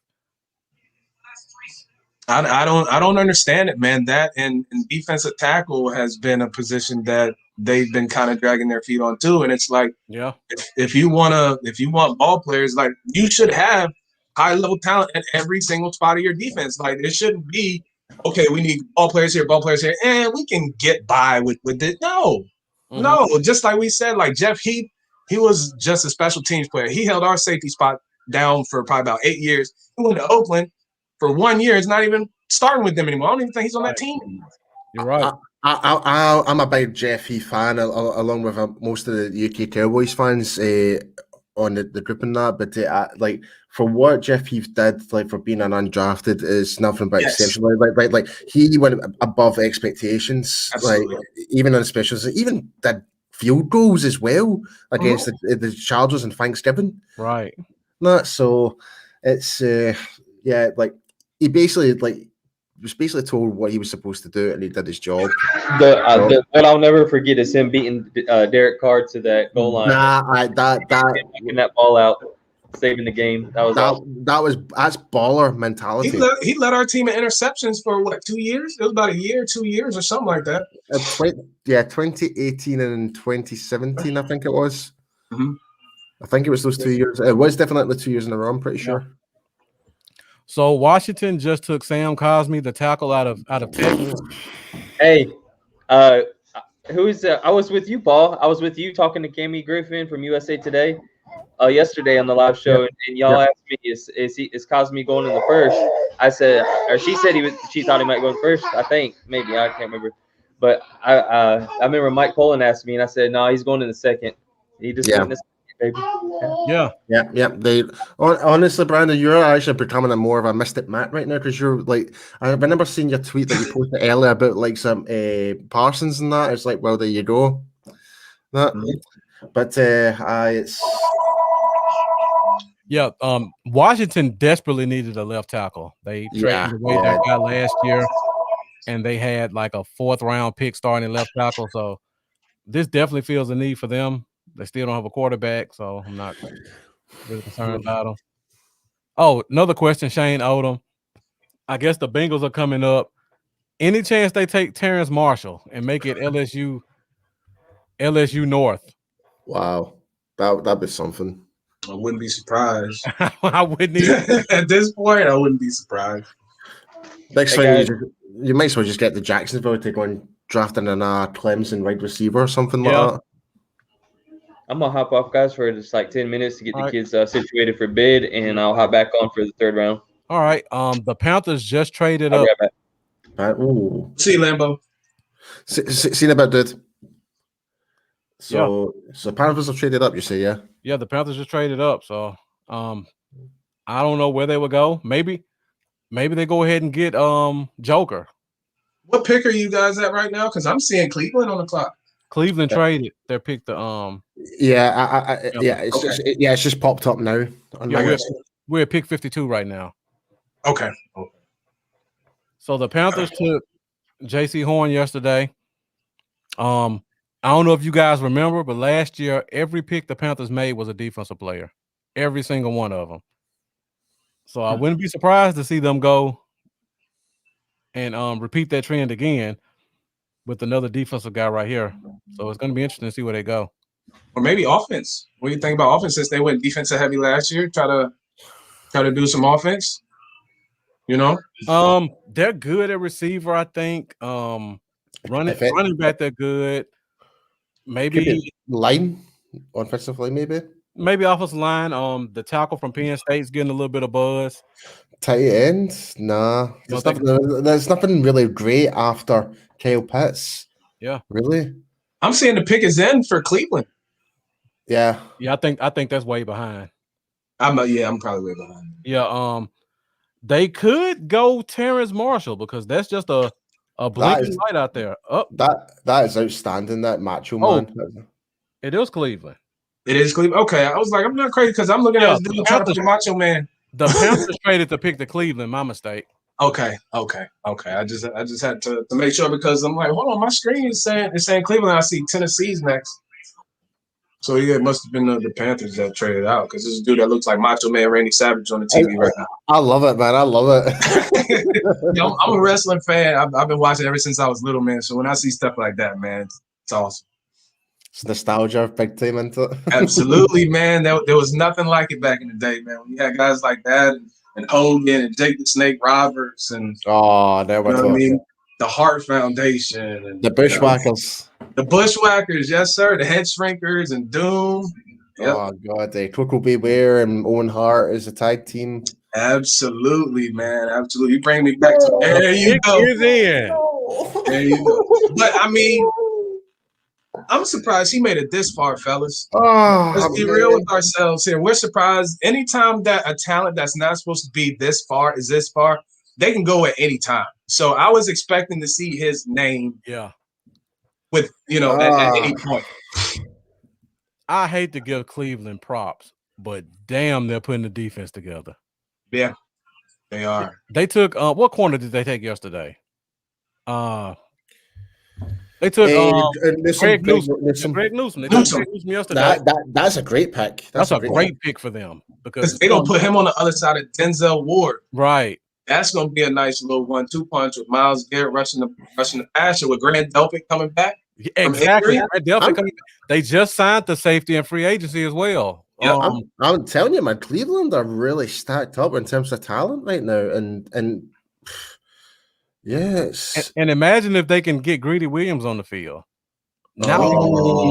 Speaker 2: I don't understand it, man. That and defensive tackle has been a position that they've been kind of dragging their feet on too. And it's like, if you want ball players, like you should have high level talent at every single spot of your defense. Like it shouldn't be okay. We need ball players here, and we can get by with it. No, just like we said, like Jeff Heath, he was just a special teams player. He held our safety spot down for probably about 8 years. He went to Oakland for 1 year. It's not even starting with them anymore. I don't even think he's on that team anymore.
Speaker 1: You're right.
Speaker 6: I'm a big Jeff Heath fan, along with most of the UK Cowboys fans. on the group and that, but like for what Jeff Heath did, like for being an undrafted, is nothing but
Speaker 2: Yes.
Speaker 6: exceptional. Like he went above expectations.
Speaker 2: Absolutely.
Speaker 6: Like even on specials, even did field goals as well against the Chargers on Thanksgiving.
Speaker 1: Right.
Speaker 6: That so it's yeah, like he basically was basically told what he was supposed to do and he did his job.
Speaker 3: What I'll never forget is him beating Derek Carr to that goal line, knocking that ball out, saving the game.
Speaker 6: That's baller mentality.
Speaker 2: He led our team in interceptions for what, 2 years? It was about a year, 2 years, or something like that.
Speaker 6: 2018 and 2017, I think it was.
Speaker 2: Mm-hmm.
Speaker 6: I think it was those 2 years. It was definitely 2 years in a row. I'm pretty sure.
Speaker 1: So Washington just took Sam Cosmi, the tackle out of Texas.
Speaker 3: Hey, who's? I was with you, Paul. I was with you talking to Cammy Griffin from USA Today yesterday on the live show, and y'all asked me, "Is Cosmi going in the first?" I said, or she said she thought he might go in first. I think maybe I can't remember, but I remember Mike Poland asked me, and I said, "No, he's going in the second." He just went in the second, baby.
Speaker 6: Yeah. They honestly, Brandon, you're actually becoming a more of a mystic Matt right now because you're like, I remember seeing your tweet that you posted earlier about like some Parsons and that. It's like, well, there you go. But it's
Speaker 1: Washington desperately needed a left tackle. They traded away that guy last year, and they had like a 4th round pick starting left tackle. So this definitely feels a need for them. They still don't have a quarterback, so I'm not really concerned about them. Oh, another question, Shane Odom. I guess the Bengals are coming up. Any chance they take Terrence Marshall and make it LSU North?
Speaker 6: Wow, that'd be something.
Speaker 2: I wouldn't be surprised.
Speaker 1: I wouldn't either.
Speaker 2: At this point, I wouldn't be surprised.
Speaker 6: Next thing you might as well just get the Jacksonville to go and drafting a Clemson wide receiver or something like that.
Speaker 3: I'm gonna hop off, guys, for just like 10 minutes to get the kids situated for bid, and I'll hop back on for the 3rd round.
Speaker 1: All right. The Panthers just traded up.
Speaker 2: See you, Lambo.
Speaker 6: See about dude. So Panthers have traded up. You say, yeah?
Speaker 1: Yeah, the Panthers just traded up. So I don't know where they would go. Maybe they go ahead and get Joker.
Speaker 2: What pick are you guys at right now? Because I'm seeing Cleveland on the clock.
Speaker 1: Cleveland traded their pick to
Speaker 6: it's just popped up now.
Speaker 1: We're at pick 52 right now.
Speaker 2: Okay.
Speaker 1: So the Panthers took J.C. Horn yesterday. I don't know if you guys remember, but last year every pick the Panthers made was a defensive player, every single one of them. So I wouldn't be surprised to see them go and repeat that trend again with another defensive guy right here. So it's going to be interesting to see where they go.
Speaker 2: Or maybe offense. What do you think about offense since they went defensive heavy last year? Try to do some offense. You know?
Speaker 1: They're good at receiver, I think. Running back, they're good. Maybe
Speaker 6: line, offensive line, maybe
Speaker 1: offensive line. The tackle from Penn State's getting a little bit of buzz.
Speaker 6: Tight end, nah. There's nothing really great after Kyle Pitts.
Speaker 1: Yeah,
Speaker 6: really.
Speaker 2: I'm seeing the pick is in for Cleveland.
Speaker 6: Yeah.
Speaker 1: I think that's way behind.
Speaker 2: I'm probably way behind.
Speaker 1: Yeah, they could go Terrence Marshall because that's just a blinking light out there.
Speaker 6: That is outstanding. That macho man.
Speaker 1: It is Cleveland.
Speaker 2: It is Cleveland. Okay, I was like, I'm not crazy because I'm looking at this dude trying to put macho man.
Speaker 1: The Panthers traded to pick the Cleveland. My mistake.
Speaker 2: Okay. I just had to make sure because I'm like, hold on, my screen is saying Cleveland. I see Tennessee's next. So it must have been the Panthers that traded out because this dude that looks like Macho Man Randy Savage on the TV right now.
Speaker 6: I love it, man. I love it.
Speaker 2: I'm a wrestling fan. I've been watching ever since I was little, man. So when I see stuff like that, man, it's awesome.
Speaker 6: It's nostalgia, big time into it.
Speaker 2: Absolutely, man. There was nothing like it back in the day, man. When you had guys like that and Hogan and Jake the Snake Roberts and the Hart Foundation and
Speaker 6: the Bushwhackers.
Speaker 2: The Bushwhackers, yes, sir. The Head Shrinkers and Doom.
Speaker 6: Yep. Oh God, the Coco Beware and Owen Hart is a tag team.
Speaker 2: Absolutely, man. Absolutely. You bring me back to there you go.
Speaker 1: There you
Speaker 2: go. But I mean, I'm surprised he made it this far, fellas.
Speaker 6: Oh,
Speaker 2: Let's be real with ourselves here. We're surprised anytime that a talent that's not supposed to be this far is this far, they can go at any time. So I was expecting to see his name with, at any point.
Speaker 1: I hate to give Cleveland props, but damn, they're putting the defense together.
Speaker 2: Yeah, they are.
Speaker 1: They took what corner did they take yesterday? They took Greg Newsom. Greg Newsom. They took Greg Newsom yesterday.
Speaker 6: That's a great pick.
Speaker 1: That's a great pick for them because
Speaker 2: they're gonna put him on the other side of Denzel Ward.
Speaker 1: Right.
Speaker 2: That's gonna be a nice little 1-2 punch with Myles Garrett rushing the passer with Grant Delpit coming back.
Speaker 1: Exactly. They just signed the safety and free agency as well.
Speaker 2: Yeah,
Speaker 6: I'm telling you, man, Cleveland are really stacked up in terms of talent right now, and yes.
Speaker 1: And imagine if they can get Greedy Williams on the field. Now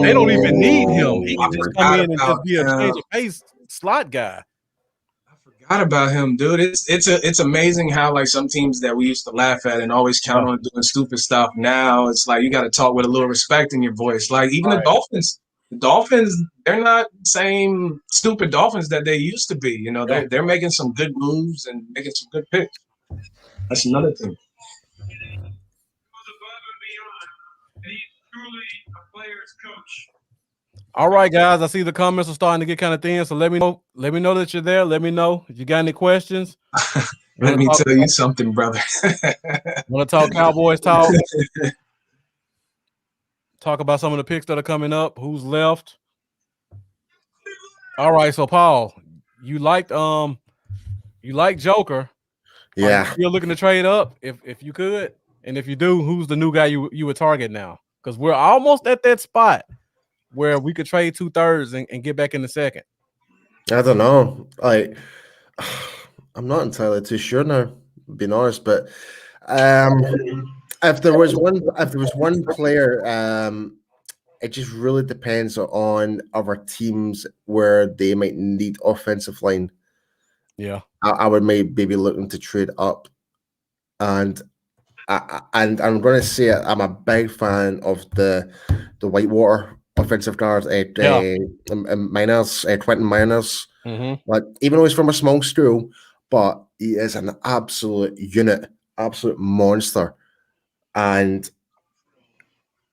Speaker 1: they don't even need him. He can just come in and just be a change of pace slot guy.
Speaker 2: Forgot about him, dude. It's amazing how like some teams that we used to laugh at and always count on doing stupid stuff. Now it's like you got to talk with a little respect in your voice. Like even the Dolphins, they're not the same stupid Dolphins that they used to be. They're making some good moves and making some good picks. That's another thing.
Speaker 1: All right, guys. I see the comments are starting to get kind of thin, so let me know. Let me know that you're there. Let me know if you got any questions.
Speaker 2: Let me tell you something, brother.
Speaker 1: Want to talk Cowboys talk? Talk about some of the picks that are coming up. Who's left? All right. So Paul, you liked Joker.
Speaker 6: Yeah.
Speaker 1: You're looking to trade up if you could, and if you do, who's the new guy you would target now? Because we're almost at that spot where we could trade 2/3 and get back in the second.
Speaker 6: I don't know. I'm not entirely too sure now, being honest. But if there was one player, it just really depends on other teams where they might need offensive line.
Speaker 1: Yeah,
Speaker 6: I would maybe looking to trade up, and I'm going to say I'm a big fan of the Whitewater offensive guard, Quentin Miners. Like even though he's from a small school, but he is an absolute unit, absolute monster, and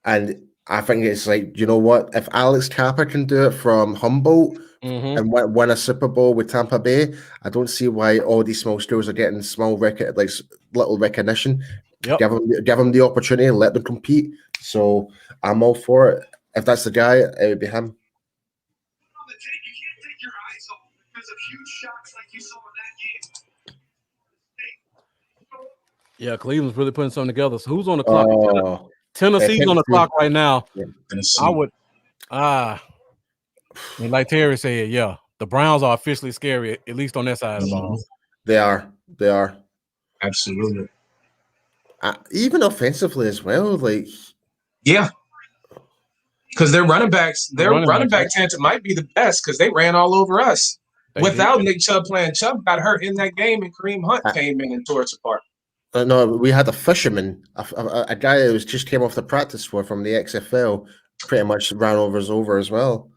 Speaker 6: I think it's like, you know what? If Alex Kappa can do it from Humboldt and win a Super Bowl with Tampa Bay, I don't see why all these small schools are getting little recognition.
Speaker 1: Yep.
Speaker 6: Give them the opportunity and let them compete. So I'm all for it. If that's the guy, it would be him.
Speaker 1: Yeah, Cleveland's really putting something together. So who's on the clock? Tennessee's on the clock right now.
Speaker 6: Yeah,
Speaker 1: I would, and like Terry said, yeah, the Browns are officially scary, at least on that side of the ball.
Speaker 6: They are.
Speaker 2: Absolutely.
Speaker 6: Even offensively as well, like
Speaker 2: yeah. Because their running back tandem might be the best because they ran all over us. Without Nick Chubb playing, Chubb got hurt in that game, and Kareem Hunt came in and tore us apart.
Speaker 6: No, we had a fisherman, a guy who just came off the practice squad from the XFL, pretty much ran us over as well.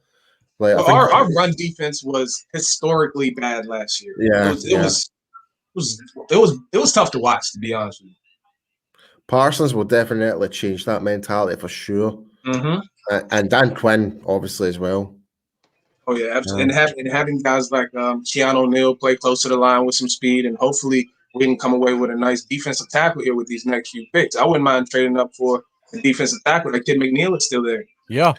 Speaker 6: Like
Speaker 2: our run defense was historically bad last year.
Speaker 6: Yeah,
Speaker 2: it was tough to watch, to be honest with you.
Speaker 6: Parsons will definitely change that mentality for sure. And Dan Quinn, obviously, as well.
Speaker 2: Oh, yeah. And having guys like Keanu O'Neal play close to the line with some speed, and hopefully we can come away with a nice defensive tackle here with these next few picks. I wouldn't mind trading up for a defensive tackle. Like Kid McNeil is still there.
Speaker 1: Yeah.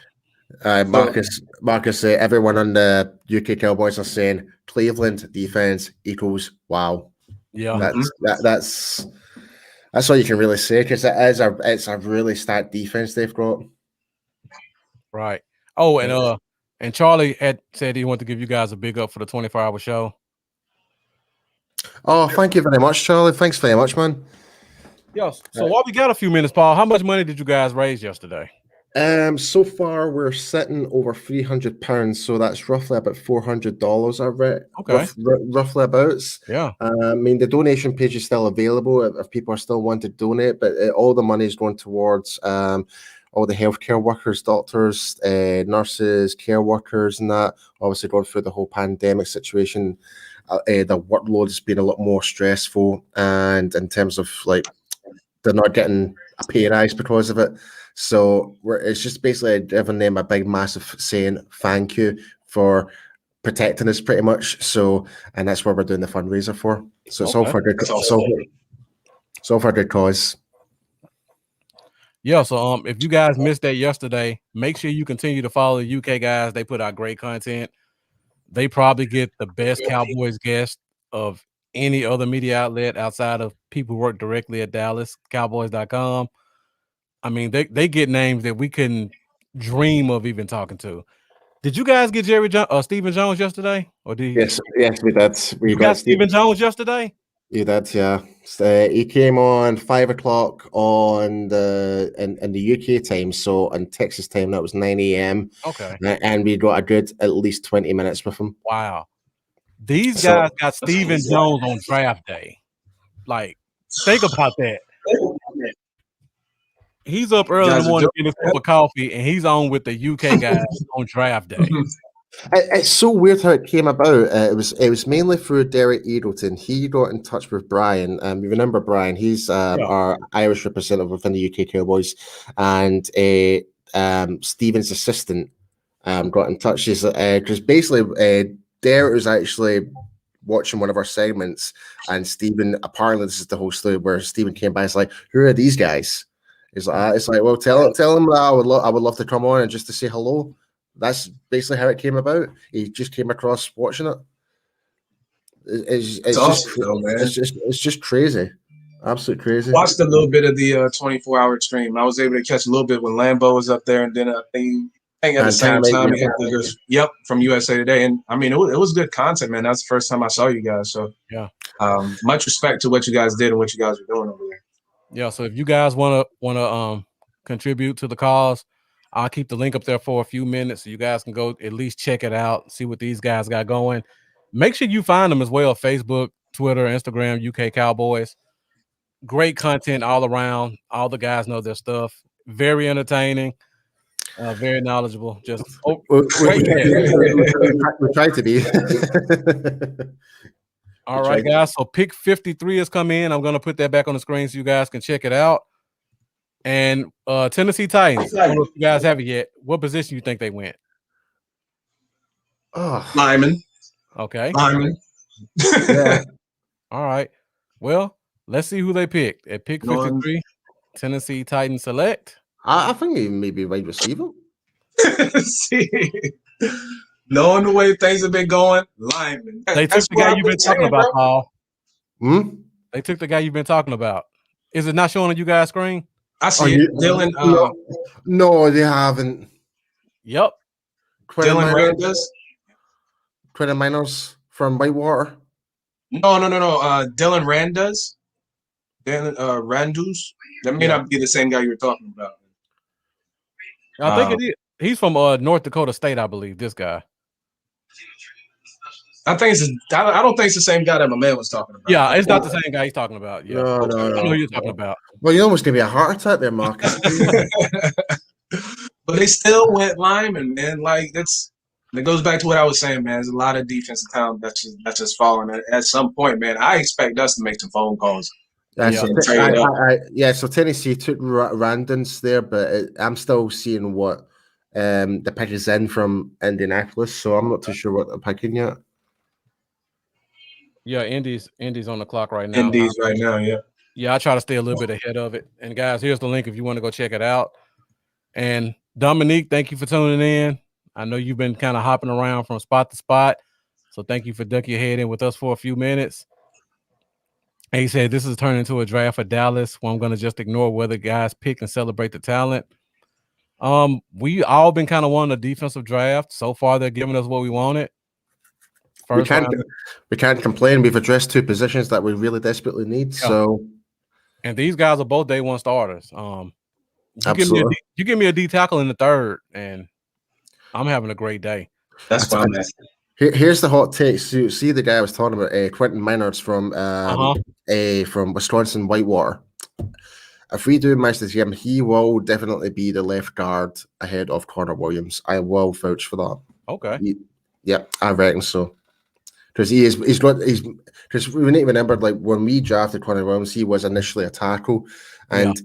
Speaker 6: Marcus, everyone on the UK Cowboys are saying Cleveland defense equals wow.
Speaker 1: Yeah.
Speaker 6: That's all you can really say, because it's a really stacked defense they've got.
Speaker 1: Right. Oh, and Charlie had said he wanted to give you guys a big up for the 24-hour show.
Speaker 6: Oh, thank you very much, Charlie. Thanks very much, man.
Speaker 1: Yes. So while we got a few minutes, Paul, how much money did you guys raise yesterday?
Speaker 6: So far we're sitting over £300, so that's roughly about $400. I've read.
Speaker 1: Okay.
Speaker 6: Roughly about.
Speaker 1: Yeah.
Speaker 6: I mean, the donation page is still available if people are still want to donate, but all the money is going towards all the healthcare workers, doctors, nurses, care workers, and that. Obviously, going through the whole pandemic situation, the workload has been a lot more stressful, and in terms of like they're not getting a pay rise because of it. So it's just basically giving them a big, massive saying thank you for protecting us, pretty much. So, and that's what we're doing the fundraiser for. So it's all
Speaker 1: Okay.
Speaker 6: for good. It's all for a good cause.
Speaker 1: Yeah, so if you guys missed that yesterday, make sure you continue to follow the UK guys. They put out great content. They probably get the best Cowboys guest of any other media outlet outside of people who work directly at DallasCowboys.com. I mean, they get names that we couldn't dream of even talking to. Did you guys get Stephen Jones yesterday? Or did
Speaker 6: Yes, we did. We
Speaker 1: you got Stephen Jones yesterday?
Speaker 6: You did, yeah. He came on 5 o'clock on in the UK time, so in Texas time that was 9 a.m.
Speaker 1: Okay.
Speaker 6: And we got a good at least 20 minutes with him.
Speaker 1: Wow. These guys got Stephen Jones on draft day. Like, think about that. He's up early in the morning getting a cup of coffee, and he's on with the UK guys on draft day.
Speaker 6: It's so weird how it came about. It was mainly through Derek Eagleton. He got in touch with Brian. You remember Brian? He's our Irish representative within the UK Cowboys, and Stephen's assistant got in touch. Because basically Derek was actually watching one of our segments, and Stephen, apparently this is the whole story where Stephen came by. It's like, who are these guys? It's like, well, tell him that I would love to come on and just to say hello. That's basically how it came about. He just came across watching it. It's
Speaker 2: awesome, though, man.
Speaker 6: It's just crazy, absolutely crazy.
Speaker 2: Watched a little bit of the 24-hour stream. I was able to catch a little bit when Lambo was up there, and then I think at the same time he had the from USA Today, and I mean it was good content, man. That's the first time I saw you guys, so
Speaker 1: yeah.
Speaker 2: Much respect to what you guys did and what you guys are doing over there.
Speaker 1: Yeah, so if you guys want to contribute to the cause, I'll keep the link up there for a few minutes so you guys can go at least check it out, see what these guys got going. Make sure you find them as well: Facebook, Twitter, Instagram, UK Cowboys. Great content all around. All the guys know their stuff. Very entertaining, very knowledgeable. Just great.
Speaker 6: We try to be.
Speaker 1: All right, guys. So pick 53 has come in. I'm going to put that back on the screen so you guys can check it out. And Tennessee Titans. I don't know if you guys have it yet. What position you think they went?
Speaker 6: Oh,
Speaker 2: lineman.
Speaker 1: Okay.
Speaker 2: Lineman.
Speaker 6: Yeah.
Speaker 1: All right. Well, let's see who they picked. At pick 53, Tennessee Titans select.
Speaker 6: I think he may be wide receiver.
Speaker 2: See, knowing the way things have been going, lineman.
Speaker 1: They took the guy you've been talking about, Paul.
Speaker 6: They
Speaker 1: took the guy you've been talking about. Is it not showing on you guys' screen?
Speaker 2: I see it. Dylan.
Speaker 6: No, they haven't.
Speaker 1: Yep.
Speaker 2: Dylan Randus.
Speaker 6: Quentin Miners from Whitewater.
Speaker 2: No. Dylan Randus. Dylan Randus. That may not be the same guy you were talking about.
Speaker 1: I think it is. He's from North Dakota State, I believe. This guy.
Speaker 2: I don't think it's the same guy that my man was talking about.
Speaker 1: Yeah, it's not the same guy he's talking about. Yeah,
Speaker 6: no.
Speaker 1: I know who you're talking about.
Speaker 6: Well, you almost gave me a heart attack there, Marcus.
Speaker 2: But they still went lineman, man. Like it goes back to what I was saying, man. There's a lot of defensive talent that's just falling. At some point, man, I expect us to make some phone calls.
Speaker 6: So Tennessee took Randons there, but I'm still seeing what the pick is in from Indianapolis, so I'm not too sure what they're picking yet.
Speaker 1: Yeah, Indy's on the clock right now.
Speaker 2: Indy's right now, yeah.
Speaker 1: Yeah, I try to stay a little bit ahead of it. And guys, here's the link if you want to go check it out. And Dominique, thank you for tuning in. I know you've been kind of hopping around from spot to spot, so thank you for ducking your head in with us for a few minutes. And he said this is turning into a draft for Dallas where I'm going to just ignore whether guys pick and celebrate the talent. We all been kind of wanting a defensive draft. So far, they're giving us what we wanted.
Speaker 6: We can't complain. We've addressed two positions that we really desperately need. Yeah. So,
Speaker 1: and these guys are both day one starters. You give me a D tackle in the third, and I'm having a great day.
Speaker 2: That's why I'm asking.
Speaker 6: Here's the hot take. So, see the guy I was talking about, Quentin Miners from Wisconsin Whitewater. if we do match this game, he will definitely be the left guard ahead of Connor Williams. I will vouch for that.
Speaker 1: Okay.
Speaker 6: Yeah, I reckon so. Because because we need to remember, like, when we drafted Connor Williams, he was initially a tackle, and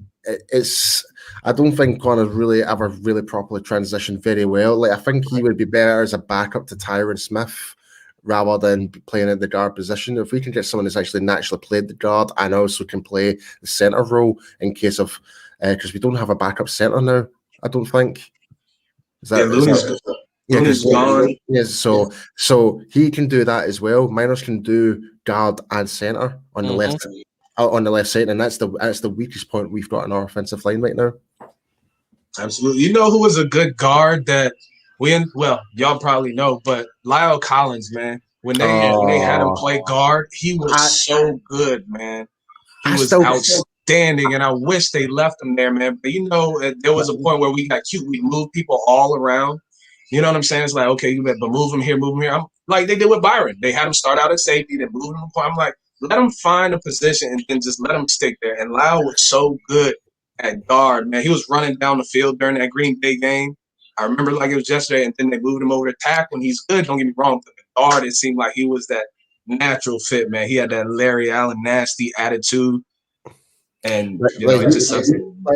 Speaker 6: I don't think Connor's really ever really properly transitioned very well. Like, I think he would be better as a backup to Tyron Smith rather than playing in the guard position. If we can get someone who's actually naturally played the guard and also can play the center role in case of, because we don't have a backup center now, I don't think.
Speaker 2: Looney's gone.
Speaker 6: Yes, so he can do that as well. Miners can do guard and center on the left, on the left side, and that's the weakest point we've got in our offensive line right now.
Speaker 2: Absolutely. You know who was a good guard that y'all probably know, but Lyle Collins, man. When they had him play guard, he was so good, man. He was outstanding, and I wish they left him there, man. But you know, there was a point where we got cute. We moved people all around. You know what I'm saying? It's like, okay, but move him here, move him here. I'm like they did with Byron. They had him start out at safety, then move him apart. I'm like, let him find a position and then just let him stick there. And Lyle was so good at guard, man. He was running down the field during that Green Bay game. I remember like it was yesterday, and then they moved him over to tackle, and he's good. Don't get me wrong, but the guard, it seemed like he was that natural fit, man. He had that Larry Allen nasty attitude. And it just sucks.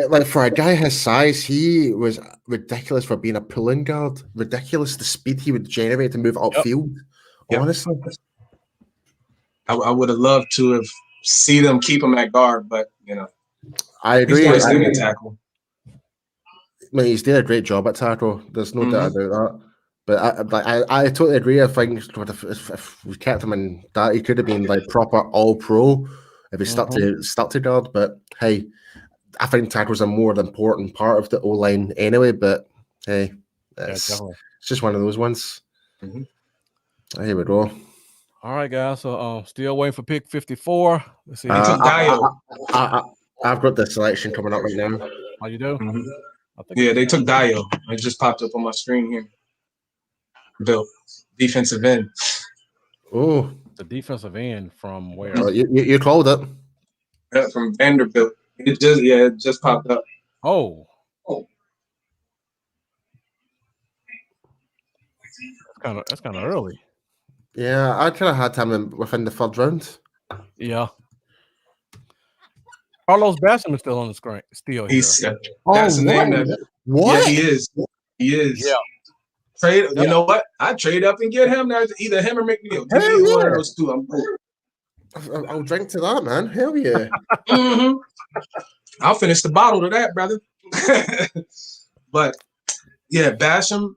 Speaker 6: Like for a guy his size, he was ridiculous for being a pulling guard. Ridiculous the speed he would generate to move upfield. Yep. Honestly,
Speaker 2: I would have loved to have seen them keep him at guard, but
Speaker 6: I agree.
Speaker 2: He's at tackle.
Speaker 6: He's doing a great job at tackle. There's no doubt about that. But I totally agree. I think if we kept him in that, he could have been like proper all pro. If he stuck to guard, but hey, I think tackles are more important part of the O line anyway. But hey, it's just one of those ones. Here we go.
Speaker 1: All right, guys. So still waiting for pick 54. Let's see.
Speaker 6: I've got the selection coming up right now.
Speaker 1: Oh, you do?
Speaker 2: They took Dio. It just popped up on my screen here. Bill, defensive end.
Speaker 6: Oh.
Speaker 1: The defensive end from where?
Speaker 6: You called it.
Speaker 2: Yeah, from Vanderbilt. It just popped up.
Speaker 1: Oh. That's kind of early.
Speaker 6: Yeah, I kind of had him within the third round.
Speaker 1: Yeah. Carlos Basham is still on the screen. Still here.
Speaker 2: That's the name that.
Speaker 6: What?
Speaker 2: Yeah, he is. He is.
Speaker 1: Yeah.
Speaker 2: Trade. You know what? I trade up and get him. There's either him or McNeil. Give me one of those two. I'm cool.
Speaker 6: I'll drink to that, man. Hell yeah.
Speaker 2: I'll finish the bottle to that, brother. But yeah, Basham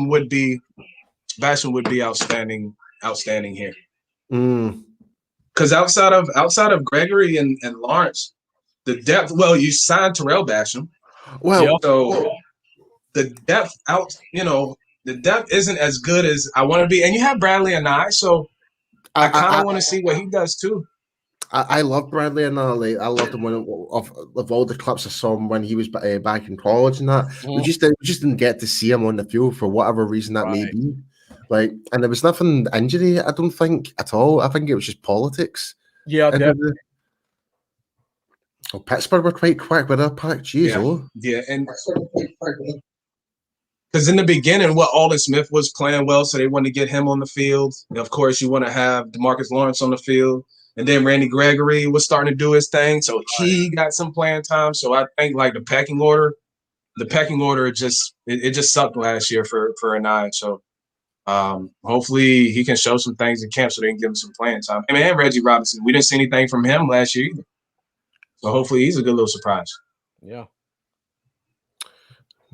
Speaker 2: would be outstanding here. Because outside of Gregory and Lawrence, the depth. Well, you signed Terrell Basham.
Speaker 6: Well,
Speaker 2: so the depth the depth isn't as good as I want to be, and you have Bradley and so I kind of want to see what he does too.
Speaker 6: I love Bradley and I loved him of all the clips I saw him when he was back in college and that. We just didn't get to see him on the field for whatever reason that may be. Like, and there was nothing injury, I don't think at all. I think it was just politics.
Speaker 1: Yeah, definitely.
Speaker 6: Pittsburgh were quite quick with their pack. Jeez,
Speaker 2: and because in the beginning, Alden Smith was playing well, so they wanted to get him on the field. And of course, you want to have DeMarcus Lawrence on the field. And then Randy Gregory was starting to do his thing, so he got some playing time. So I think like the pecking order just sucked last year for Anai. So hopefully he can show some things in camp so they can give him some playing time. And Reggie Robinson, we didn't see anything from him last year either. So hopefully he's a good little surprise.
Speaker 1: Yeah.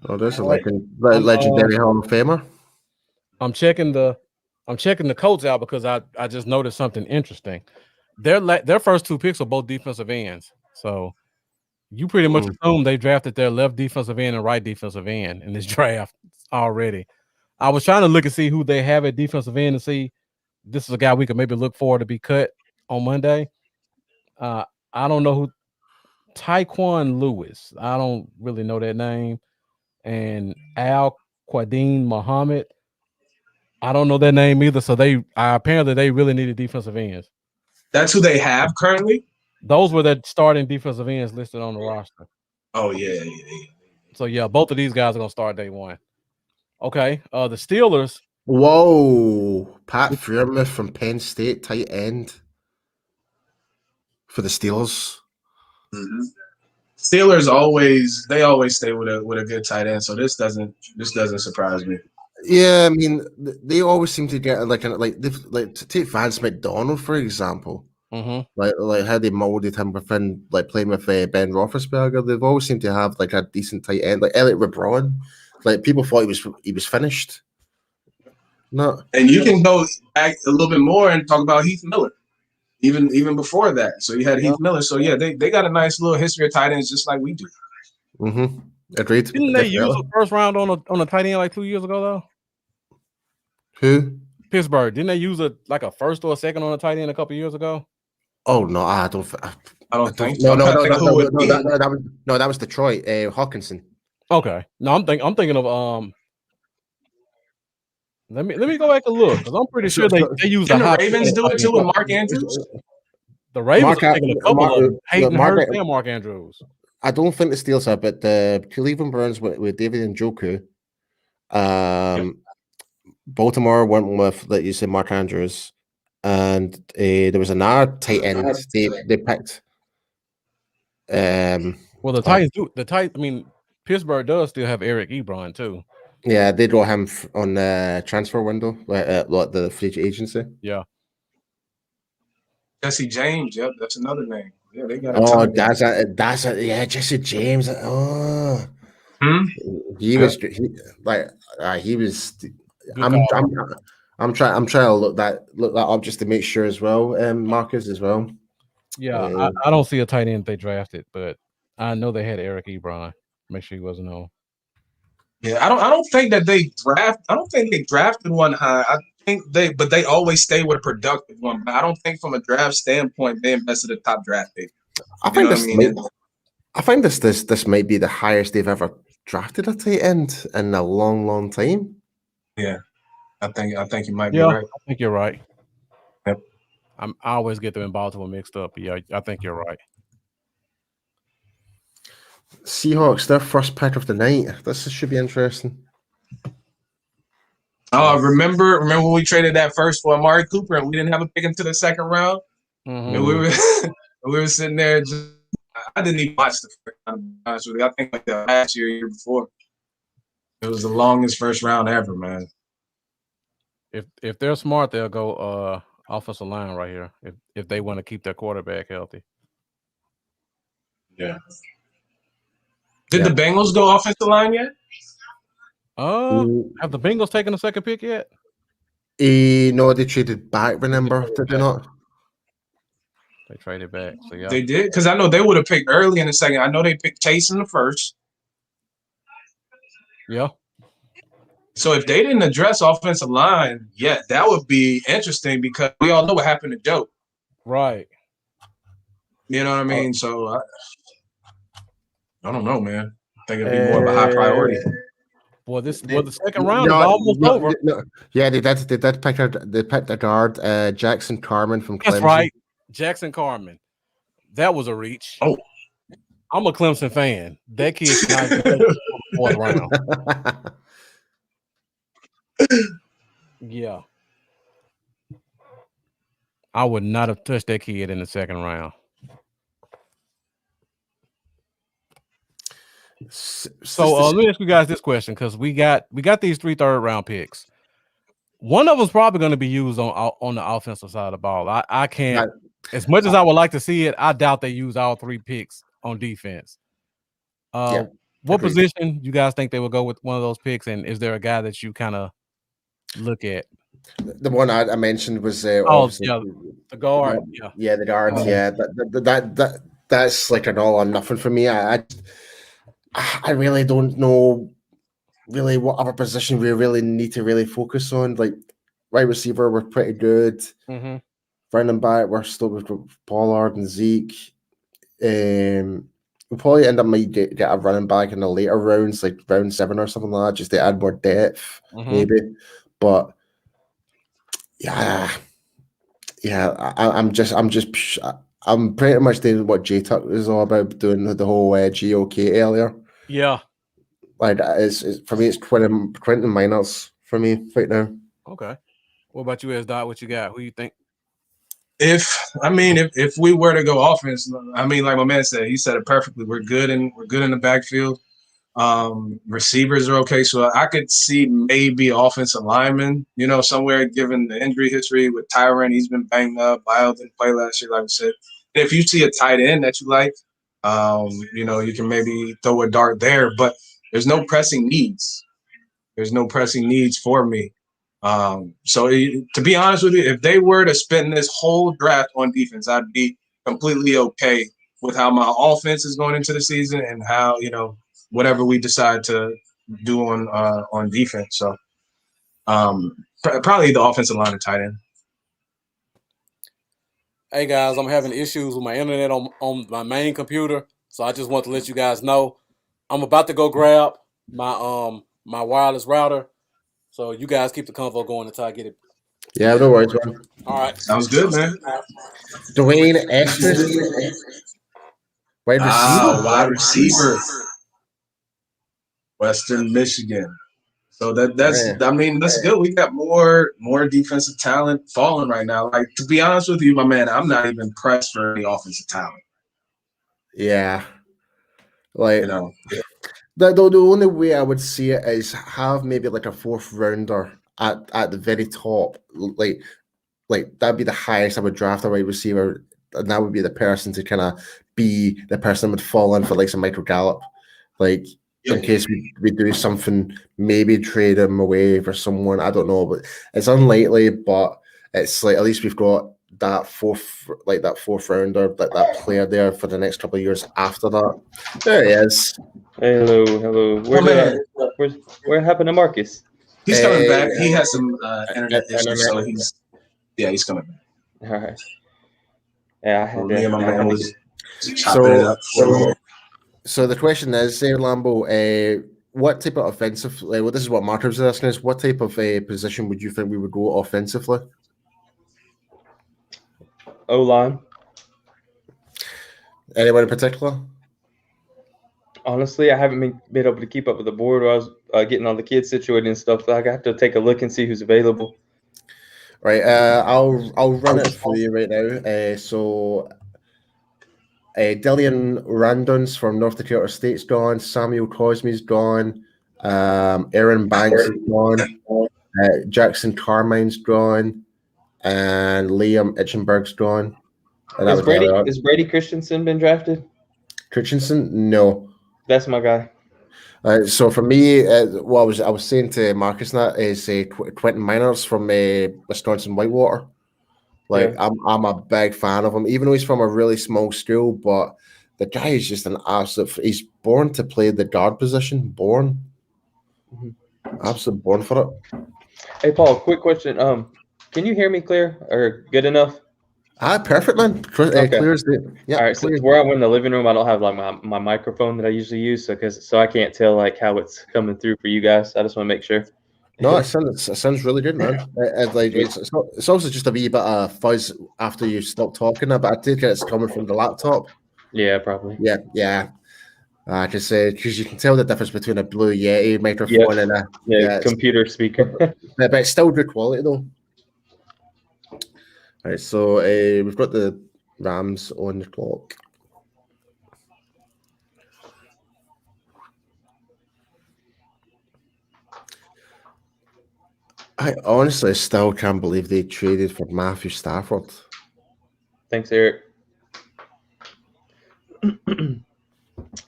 Speaker 6: Oh, there's a legendary Hall of Famer.
Speaker 1: I'm checking the Colts out because I just noticed something interesting. Their first two picks are both defensive ends. So you pretty much assume they drafted their left defensive end and right defensive end in this draft already. I was trying to look and see who they have at defensive end and see this is a guy we could maybe look for to be cut on Monday. I don't know who Tyquan Lewis. I don't really know that name. And Al Quadin Muhammad. I don't know their name either. So apparently they really needed defensive ends.
Speaker 2: That's who they have currently?
Speaker 1: Those were the starting defensive ends listed on the roster.
Speaker 2: Oh yeah.
Speaker 1: So yeah, both of these guys are gonna start day one. Okay. The Steelers.
Speaker 6: Whoa, Pat Freiermuth from Penn State, tight end for the Steelers.
Speaker 2: Mm-hmm. Steelers always stay with a good tight end, so this doesn't surprise me.
Speaker 6: Yeah, I mean they always seem to get like to take Vance McDonald for example.
Speaker 1: Mm-hmm.
Speaker 6: Like how they molded him within like playing with Ben Roethlisberger. They've always seemed to have like a decent tight end, like Elliot Rebron. Like people thought he was finished. No,
Speaker 2: and you can go back a little bit more and talk about Heath Miller, even before that. So you had Heath Miller. So yeah, they got a nice little history of tight ends, just like we do.
Speaker 6: Mm-hmm. Agreed.
Speaker 1: Didn't they use a first round on a tight end like 2 years ago though?
Speaker 6: Who?
Speaker 1: Pittsburgh. Didn't they use a first or a second on a tight end a couple years ago?
Speaker 6: Oh no, I don't
Speaker 2: think
Speaker 6: so.
Speaker 2: No,
Speaker 6: That was Detroit. Hawkinson.
Speaker 1: Okay. No, I'm thinking of Let me go back and look because I'm pretty sure they use
Speaker 2: the Ravens do it too with Mark Andrews.
Speaker 1: The Ravens are taking a couple of them. Hayden Hurst and Mark Andrews.
Speaker 6: I don't think the Steelers are, but the Cleveland Browns with David Njoku. Baltimore went with, like you said, Mark Andrews, and there was another tight end they picked.
Speaker 1: Well, the Titans do. I mean, Pittsburgh does still have Eric Ebron too.
Speaker 6: Yeah, they draw him on the transfer window, like the free agency.
Speaker 1: Yeah.
Speaker 2: Jesse James, yep, that's another name. Yeah, they got.
Speaker 6: Jesse James. Oh, he was he was. I'm trying to look that up just to make sure as well, Marcus as well.
Speaker 1: Yeah, I don't see a tight end they drafted, but I know they had Eric Ebron. Make sure he wasn't on.
Speaker 2: Yeah, I don't think that they draft. I don't think they drafted one high. I think they always stay with a productive one. But I don't think from a draft standpoint they invested a top draft pick.
Speaker 6: I think this might be the highest they've ever drafted a tight end in a long time.
Speaker 2: Yeah, I think you might be right.
Speaker 1: I think you're right.
Speaker 2: Yep.
Speaker 1: I always get them in Baltimore mixed up. But yeah, I think you're right.
Speaker 6: Seahawks, their first pick of the night. This should be interesting.
Speaker 2: Oh, remember when we traded that first for Amari Cooper and we didn't have a pick into the second round?
Speaker 1: Mm-hmm.
Speaker 2: And we were sitting there. I didn't even watch the first round, to be honest with you. I think like the last year before. It was the longest first round ever, man.
Speaker 1: If they're smart, they'll go offensive line right here. If they want to keep their quarterback healthy.
Speaker 2: Yeah. Did the Bengals go offensive line yet?
Speaker 1: Have the Bengals taken a second pick yet?
Speaker 6: No, they traded back. Remember, did they not?
Speaker 1: They traded back. So yeah,
Speaker 2: they did because I know they would have picked early in the second. I know they picked Chase in the first.
Speaker 1: Yeah.
Speaker 2: So if they didn't address offensive line, yeah, that would be interesting because we all know what happened to Joe.
Speaker 1: Right.
Speaker 2: You know what I mean? So I don't know, man. I think it'd be more of a high priority.
Speaker 1: Well, the second round is almost over.
Speaker 6: Yeah, they did pick the guard, Jackson Carman from Clemson.
Speaker 1: That's right, Jackson Carman. That was a reach.
Speaker 2: Oh,
Speaker 1: I'm a Clemson fan. That kid not the fourth round. Yeah, I would not have touched that kid in the second round. So let me ask you guys this question because we got these 3 third-round picks. One of them's probably going to be used on the offensive side of the ball. I can't, as much as I would like to see it, I doubt they use all 3 picks on defense. What position you guys think they will go with one of those picks? And is there a guy that you kind of look at?
Speaker 6: The one I mentioned was the
Speaker 1: guard.
Speaker 6: The guard. That's like an all or nothing for me. I really don't know really what other position we really need to really focus on. Like wide receiver, we're pretty good.
Speaker 1: Mm-hmm.
Speaker 6: Running back, we're still with Pollard and Zeke. We'll probably end up might get a running back in the later rounds, like round 7 or something like that, just to add more depth, maybe. But I'm pretty much doing what J-Tuck was all about, doing the whole GOK earlier.
Speaker 1: Yeah.
Speaker 6: Like it's for me, it's Quentin Miners for me right now.
Speaker 1: Okay. What about you, S. Dot? What you got? Who you think?
Speaker 2: If we were to go offense, I mean, like my man said, he said it perfectly. We're good in the backfield. Receivers are okay, so I could see maybe offensive lineman, somewhere given the injury history with Tyron. He's been banged up. Lyle didn't play last year, like I said. And if you see a tight end that you like, you can maybe throw a dart there, but there's no pressing needs. There's no pressing needs for me. So to be honest with you, if they were to spend this whole draft on defense, I'd be completely okay with how my offense is going into the season and how, whatever we decide to do on defense. So probably the offensive line and tight end.
Speaker 1: Hey guys, I'm having issues with my internet on my main computer, so I just want to let you guys know I'm about to go grab my my wireless router. So you guys keep the convo going until I get it.
Speaker 6: Yeah, no worries, man.
Speaker 1: All right.
Speaker 2: Sounds good, man.
Speaker 6: Dwayne Estes, wide receiver.
Speaker 2: Wide receiver. Western Michigan. So that's
Speaker 6: Yeah.
Speaker 2: I mean, that's good. We got more defensive talent falling right now. Like, to be honest with you, my man, I'm not even pressed for any offensive talent.
Speaker 6: Yeah. Like,
Speaker 2: The
Speaker 6: only way I would see it is have maybe like a fourth rounder at the very top. Like that'd be the highest I would draft a wide receiver, and that would be the person to kind of be the person that would fall in for like some Michael Gallup. Like, in case we do something, maybe trade him away for someone. I don't know, but it's unlikely. But it's like at least we've got that fourth rounder, that player there for the next couple of years after that. There he is.
Speaker 3: Hello. Where happened to Marcus?
Speaker 2: He's coming back. He has some internet issues, so he's coming back.
Speaker 3: All right. Yeah, I had
Speaker 2: Me and my man was chopping
Speaker 6: So-
Speaker 2: it up.
Speaker 6: So the question is, Lambo, what type of offensive? Well, this is what Marcus is asking us. What type of position would you think we would go offensively?
Speaker 3: O-line.
Speaker 6: Anyone in particular?
Speaker 3: Honestly, I haven't been able to keep up with the board. I was getting all the kids situated and stuff. So I have to take a look and see who's available.
Speaker 6: Right. I'll run it for you right now. So Dillian Randons from North Dakota State's gone. Samuel Cosme's gone. Aaron Banks is gone. Jackson Carmine's gone. And Liam Itchenberg's gone. And
Speaker 3: Is Brady Christensen been drafted?
Speaker 6: Christensen? No.
Speaker 3: That's my guy.
Speaker 6: So for me, what I was saying to Marcus and that is Quentin Miners from Wisconsin Whitewater. Like,
Speaker 3: Yeah.
Speaker 6: I'm a big fan of him, even though he's from a really small school. But the guy is just an absolute. He's born to play the guard position. Born, absolutely born for it.
Speaker 3: Hey, Paul, quick question. Can you hear me clear or good enough?
Speaker 6: Perfect, man.
Speaker 3: Okay.
Speaker 6: Clear as day. Yeah.
Speaker 3: All right. So where I'm in the living room, I don't have like my microphone that I usually use, so I can't tell like how it's coming through for you guys. I just want to make sure.
Speaker 6: No, it sounds really good, man. It's also just a wee bit of fuzz after you stop talking, but I take it it's coming from the laptop.
Speaker 3: Yeah, probably.
Speaker 6: Yeah. Because you can tell the difference between a Blue Yeti microphone and a
Speaker 3: computer speaker.
Speaker 6: but it's still good quality though. All right, so we've got the Rams on the clock. I honestly still can't believe they traded for Matthew Stafford.
Speaker 3: Thanks, Eric.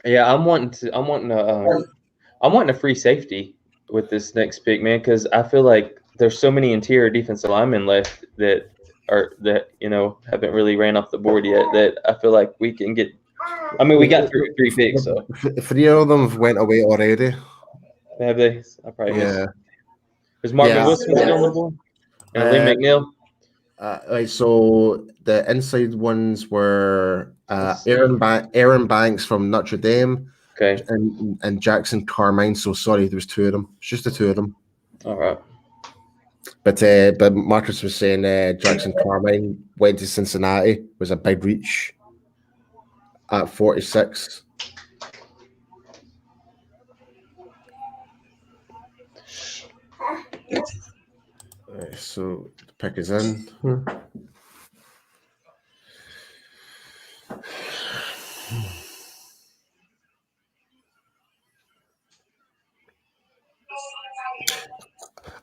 Speaker 3: Yeah, I'm wanting a free safety with this next pick, man, because I feel like there's so many interior defensive linemen left that haven't really ran off the board yet. That I feel like we can get. I mean, we got three picks, so
Speaker 6: 3 of them went away already.
Speaker 3: have they? I probably missed.
Speaker 6: Yeah.
Speaker 3: Is Marvin Wilson still on the board? And Lee McNeil?
Speaker 6: Right, so the inside ones were Aaron Banks from Notre Dame,
Speaker 3: Okay.
Speaker 6: and Jackson Carmine. So sorry, there was 2 of them. It's just the 2 of them.
Speaker 3: All right.
Speaker 6: But Marcus was saying Jackson Carmine went to Cincinnati, was a big reach at 46. So the pick is in.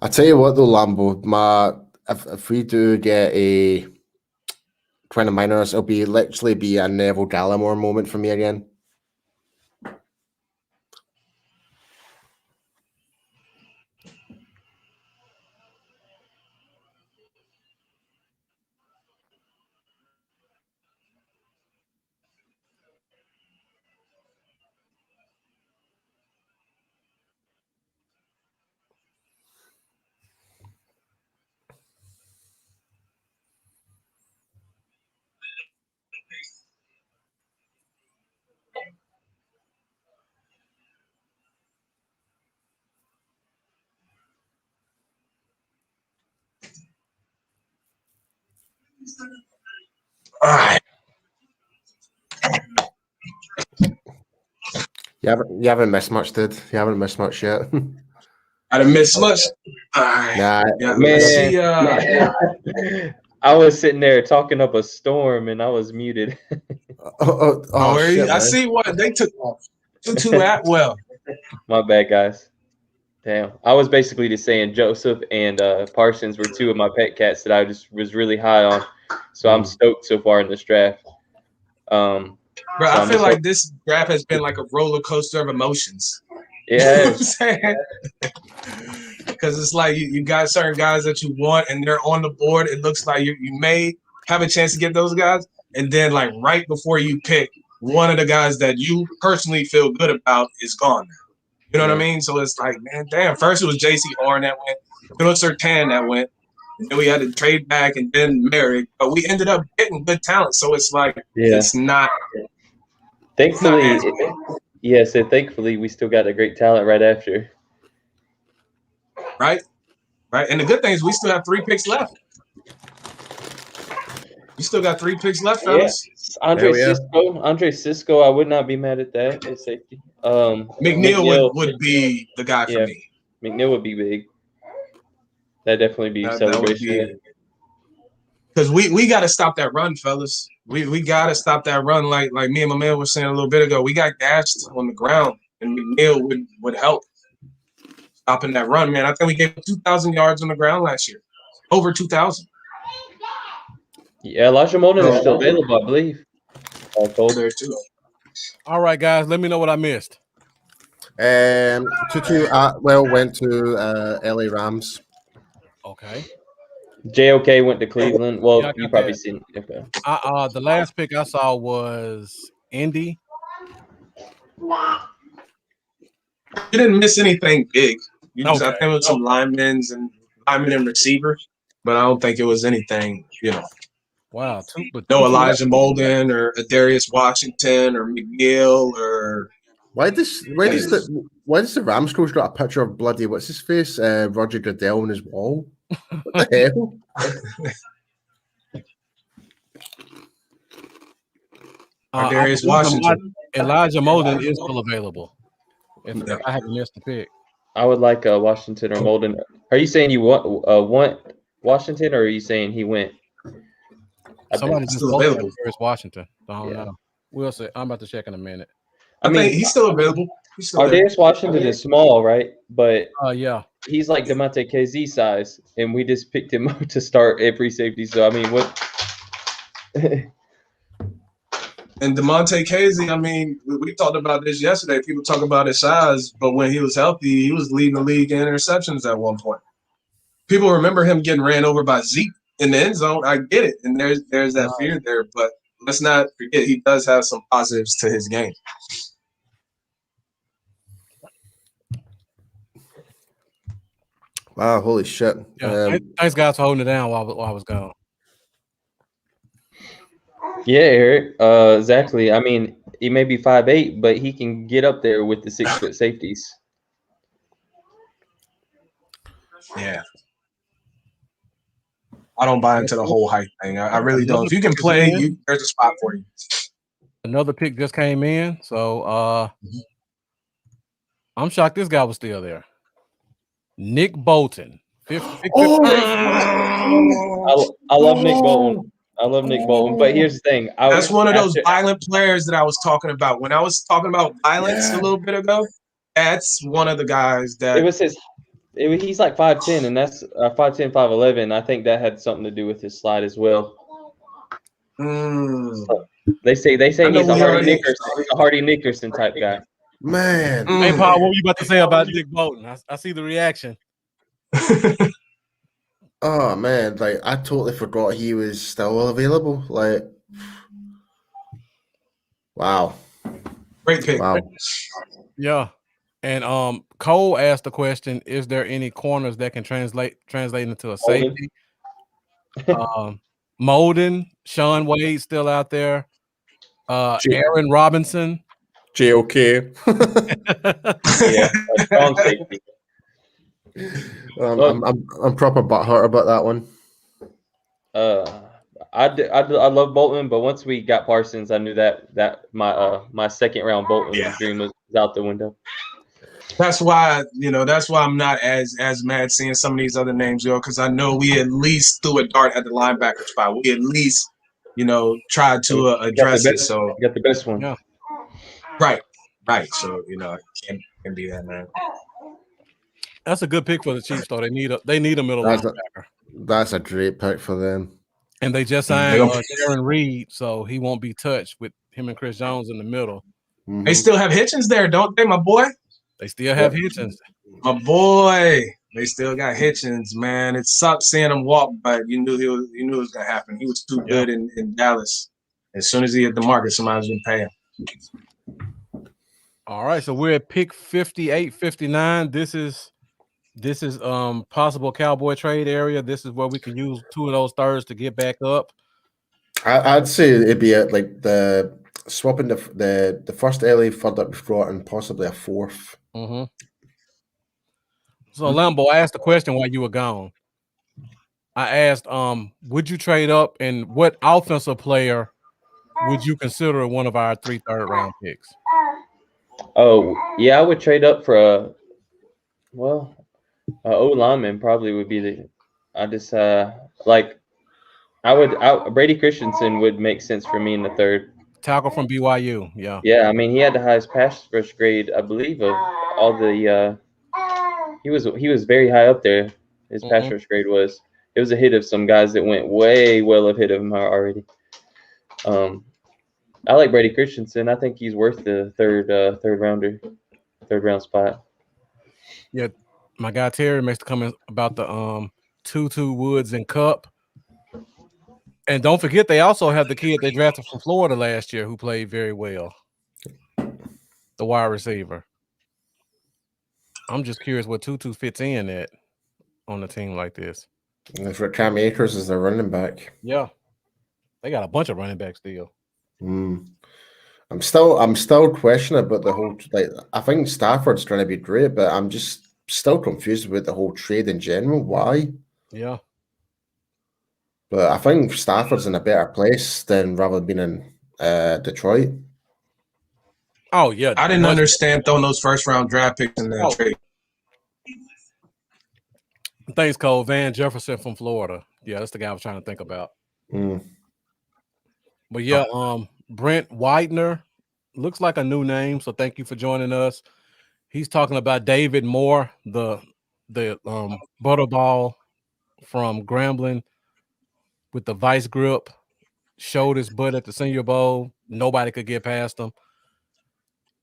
Speaker 6: I tell you what, though, Lambo, if we do get a Twin of Minors, it'll be literally be a Neville Gallimore moment for me again.
Speaker 2: All right.
Speaker 6: You haven't missed much, dude. You haven't missed much yet.
Speaker 2: I didn't miss much. All right.
Speaker 6: Nah,
Speaker 2: Yeah,
Speaker 3: Man,
Speaker 2: see,
Speaker 3: I was sitting there talking up a storm and I was muted.
Speaker 6: shit,
Speaker 2: I
Speaker 6: man.
Speaker 2: see what they took off. Tutu Atwell.
Speaker 3: My bad, guys. Damn. I was basically just saying Joseph and Parsons were two of my pet cats that I just was really high on. So I'm stoked so far in this draft.
Speaker 2: Bro,
Speaker 3: so
Speaker 2: I feel like this draft has been like a roller coaster of emotions.
Speaker 3: Yeah.
Speaker 2: You know what I'm saying? Because it's like you got certain guys that you want and they're on the board. It looks like you may have a chance to get those guys. And then like right before you pick, one of the guys that you personally feel good about is gone now. You know what I mean? So it's like, man, damn. First it was J.C. Horn that went. Then it was Sertan that went. And then we had to trade back and then Merrick. But we ended up getting good talent. So it's like, it's not.
Speaker 3: Thankfully, so thankfully we still got a great talent right after.
Speaker 2: Right? Right. And the good thing is we still have 3 picks left. You still got 3 picks left, fellas.
Speaker 3: Yeah. Andre Cisco, I would not be mad at that at safety.
Speaker 2: McNeil would be the guy for me.
Speaker 3: McNeil would be big. That'd definitely be celebration.
Speaker 2: Because we got to stop that run, fellas. We got to stop that run. Like me and my man were saying a little bit ago, we got gashed on the ground, and McNeil would help stopping that run, man. I think we gave 2,000 yards on the ground last year. Over 2,000.
Speaker 3: Yeah, Elijah Molden is still available, I believe.
Speaker 2: There too.
Speaker 1: All right, guys, let me know what I missed.
Speaker 6: Tutu Atwell went to LA Rams.
Speaker 1: Okay.
Speaker 3: JOK went to Cleveland. Well,
Speaker 1: Yeah,
Speaker 3: you probably seen. Okay.
Speaker 1: The last pick I saw was Indy.
Speaker 2: You didn't miss anything big. I think it was some linemen and receivers, but I don't think it was anything,
Speaker 1: Wow.
Speaker 2: No Elijah Molden or Darius Washington or McNeil or.
Speaker 6: Why does the Rams coach got a picture of bloody what's his face Roger Goodell on his wall? What the hell?
Speaker 2: Darius Washington.
Speaker 1: Elijah Molden is still available. If I haven't missed the pick.
Speaker 3: I would like Washington or Molden. Are you saying you want Washington, or are you saying he went?
Speaker 1: Somebody's
Speaker 2: still available.
Speaker 1: Darius Washington. I don't know. We'll see. I'm about to check in a minute.
Speaker 2: I mean, he's still available.
Speaker 3: Darius Washington is small, right? But
Speaker 1: yeah,
Speaker 3: he's like Demonte KZ size, and we just picked him up to start at free safety. So I mean, what?
Speaker 2: And Demonte Casey, I mean, we talked about this yesterday. People talk about his size, but when he was healthy, he was leading the league in interceptions at one point. People remember him getting ran over by Zeke in the end zone. I get it, and there's that fear there, but let's not forget he does have some positives to his game.
Speaker 6: Wow, holy shit.
Speaker 1: Yeah, thanks, guys, for holding it down while I was gone.
Speaker 3: Yeah, Eric. Exactly. I mean, he may be 5'8", but he can get up there with the 6-foot safeties.
Speaker 2: Yeah. I don't buy into the whole hype thing. I really don't. If you can play, there's a spot for you.
Speaker 1: Another pick just came in, so I'm shocked this guy was still there. Nick Bolton.
Speaker 3: I love Nick Bolton. I love Nick Bolton. But here's the thing.
Speaker 2: That's one of those violent players that I was talking about. When I was talking about violence a little bit ago, that's one of the guys that...
Speaker 3: He's like 5'10", and that's 5'10", 5'11". I think that had something to do with his slide as well. So they say he's a Hardy Nickerson type guy.
Speaker 6: Man.
Speaker 1: Hey, Paul, what were you about to say about Nick Bolton? I see the reaction.
Speaker 6: Oh man, like I totally forgot he was still available. Like, wow,
Speaker 2: great pick.
Speaker 6: Wow.
Speaker 1: Yeah, and Cole asked the question: is there any corners that can translate into a safety? Molden, Sean Wade still out there. Aaron Robinson,
Speaker 6: JOK.
Speaker 3: Yeah, a strong safety.
Speaker 6: I'm proper butthurt about that one.
Speaker 3: I love Bolton, but once we got Parsons, I knew that my second round Bolton dream was out the window.
Speaker 2: That's why I'm not as mad seeing some of these other names go, because I know we at least threw a dart at the linebacker spot. We at least tried to address it. So
Speaker 3: you got the best one.
Speaker 1: Yeah.
Speaker 2: Right. So it can't be that, man.
Speaker 1: That's a good pick for the Chiefs, though. They need a middle linebacker.
Speaker 6: That's a great pick for them.
Speaker 1: And they just signed Darren Reed, so he won't be touched with him and Chris Jones in the middle.
Speaker 2: They still have Hitchens there, don't they, my boy?
Speaker 1: They still have Hitchens.
Speaker 2: My boy. They still got Hitchens, man. It sucks seeing him walk, but you knew it was gonna happen. He was too good in Dallas. As soon as he hit the market, somebody was gonna pay him.
Speaker 1: All right, so we're at pick 58, 59. This is possible Cowboy trade area. This is where we can use 2 of those thirds to get back up.
Speaker 6: I'd say it'd be like the swapping the first LA third up before and possibly a fourth.
Speaker 1: Mm-hmm. So Lambo, I asked the question while you were gone. I asked, would you trade up, and what offensive player would you consider one of our 3 third-round picks?
Speaker 3: Oh yeah, I would trade up for O lineman probably would be the. Brady Christensen would make sense for me in the third.
Speaker 1: Tackle from BYU, yeah.
Speaker 3: Yeah, I mean he had the highest pass rush grade, I believe, of all the. He was very high up there. His pass rush grade was. It was ahead of some guys that went way well ahead of him already. I like Brady Christensen. I think he's worth the third round spot.
Speaker 1: Yeah, my guy Terry makes the comment about the Tutu, Woods, and Cup. And don't forget, they also have the kid they drafted from Florida last year who played very well. The wide receiver. I'm just curious what Tutu fits in at on a team like this.
Speaker 6: And for Cam Akers as their running back.
Speaker 1: Yeah. They got a bunch of running backs still.
Speaker 6: I'm still questioning about the whole, like, I think Stafford's going to be great, but I'm just still confused with the whole trade in general. Why?
Speaker 1: Yeah.
Speaker 6: But I think Stafford's in a better place than rather being in Detroit.
Speaker 1: Oh, yeah.
Speaker 2: I didn't understand throwing those first-round draft picks in that trade.
Speaker 1: Thanks, Cole. Van Jefferson from Florida. Yeah, that's the guy I was trying to think about. But yeah, Brent Widener looks like a new name, so thank you for joining us. He's talking about David Moore, the butterball from Grambling with the vice grip, showed his butt at the Senior Bowl. Nobody could get past him.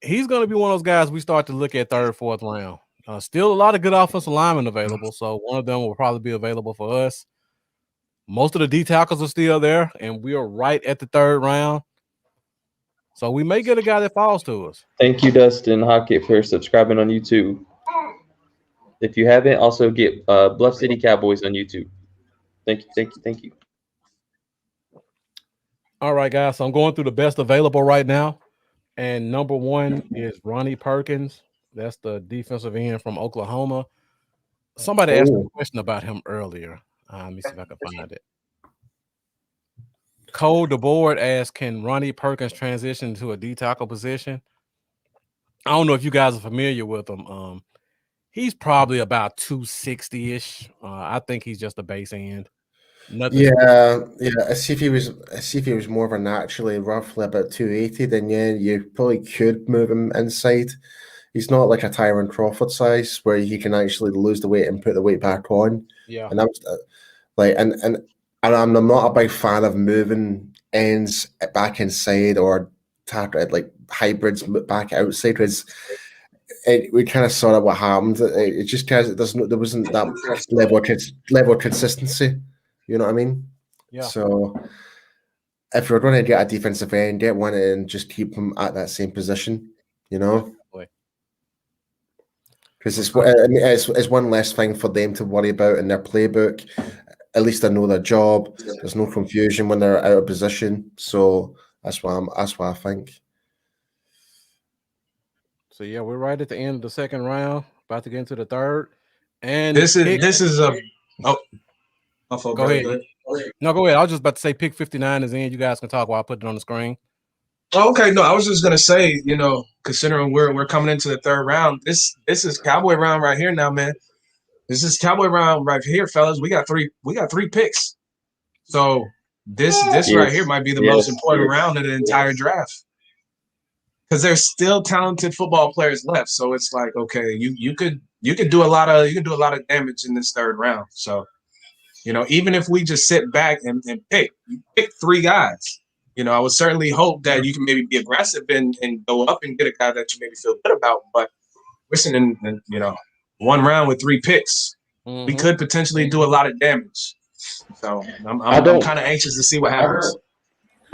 Speaker 1: He's going to be one of those guys we start to look at third, fourth round. Still a lot of good offensive linemen available, so one of them will probably be available for us. Most of the D tackles are still there, and we are right at the third round. So we may get a guy that falls to us.
Speaker 3: Thank you, Dustin Hockett, for subscribing on YouTube. If you haven't, also get Bluff City Cowboys on YouTube. Thank you.
Speaker 1: All right, guys. So I'm going through the best available right now. And number 1 is Ronnie Perkins. That's the defensive end from Oklahoma. Somebody asked me a question about him earlier. Let me see if I can find it. Cole DeBoard asks, can Ronnie Perkins transition to a D tackle position? I don't know if you guys are familiar with him. He's probably about 260-ish. I think he's just a base end. Nothing.
Speaker 6: Yeah. I see if he was more of a naturally roughly about 280, then yeah, you probably could move him inside. He's not like a Tyron Crawford size where he can actually lose the weight and put the weight back on.
Speaker 1: Yeah.
Speaker 6: And I'm like, and I'm not a big fan of moving ends back inside or like hybrids back outside. We kind of saw what happened. It just because there wasn't that level of consistency. You know what I mean?
Speaker 1: Yeah.
Speaker 6: So if you're going to get a defensive end, get one and just keep him at that same position. You know, because it's one less thing for them to worry about in their playbook. At least they know their job. There's no confusion when they're out of position. So that's what I think.
Speaker 1: So yeah, we're right at the end of the second round, about to get into the third. And
Speaker 2: this is a
Speaker 1: go ahead. No, go ahead. I was just about to say pick 59 is in. You guys can talk while I put it on the screen.
Speaker 2: Oh, okay, no, I was just gonna say, considering we're coming into the third round, this is Cowboy round right here now, man. This is Cowboy round right here, fellas. We got three picks. So this right here might be the most important round of the entire draft. Because there's still talented football players left. So it's like, okay, you could do a lot of damage in this third round. So, even if we just sit back and pick three guys, I would certainly hope that you can maybe be aggressive and go up and get a guy that you maybe feel good about. But we're sitting in one round with three picks. Mm-hmm. We could potentially do a lot of damage. So I'm kind of anxious to see what happens.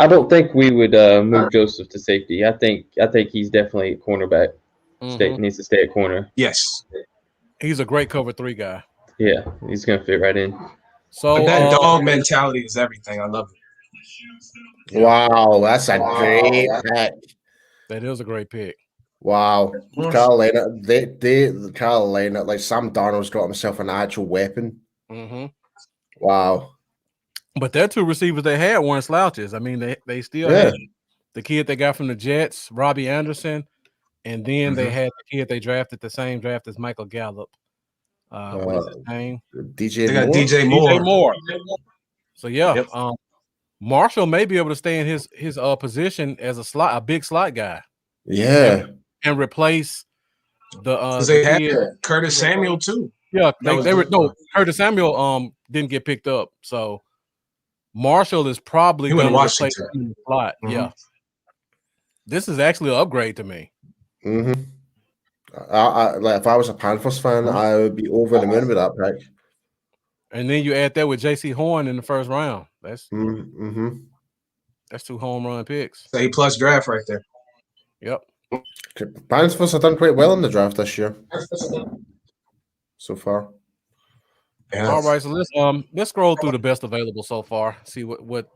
Speaker 3: I don't think we would move Joseph to safety. I think he's definitely a cornerback. Mm-hmm. Needs to stay at corner.
Speaker 2: Yes.
Speaker 1: He's a great cover 3 guy.
Speaker 3: Yeah, he's gonna fit right in.
Speaker 2: So but that dog mentality is everything. I love
Speaker 6: it. Wow, that's a great pick.
Speaker 1: That is a great pick.
Speaker 6: Wow, Carolina, Carolina, like Sam Darnold's got himself an actual weapon. Mm-hmm. Wow.
Speaker 1: But their 2 receivers they had weren't slouches. I mean, they still had the kid they got from the Jets, Robbie Anderson, and then they had the kid they drafted the same draft as Michael Gallup. What is his name?
Speaker 2: DJ
Speaker 1: Moore. So yeah, Marshall may be able to stay in his position as a big slot guy.
Speaker 6: Yeah,
Speaker 1: and replace the
Speaker 2: they had Curtis Samuel too.
Speaker 1: Yeah, Curtis Samuel didn't get picked up, so Marshall is probably going to replace him in the slot. Mm-hmm. Yeah, this is actually an upgrade to me.
Speaker 6: Mm-hmm. If I was a Panthers fan, I would be over the moon with that pick.
Speaker 1: And then you add that with J.C. Horn in the first round. That's
Speaker 6: 2
Speaker 1: home run picks.
Speaker 2: A+ draft right there.
Speaker 1: Yep.
Speaker 6: Panthers have done quite well in the draft this year so far.
Speaker 1: Yes. All right, so let's scroll through the best available so far. See what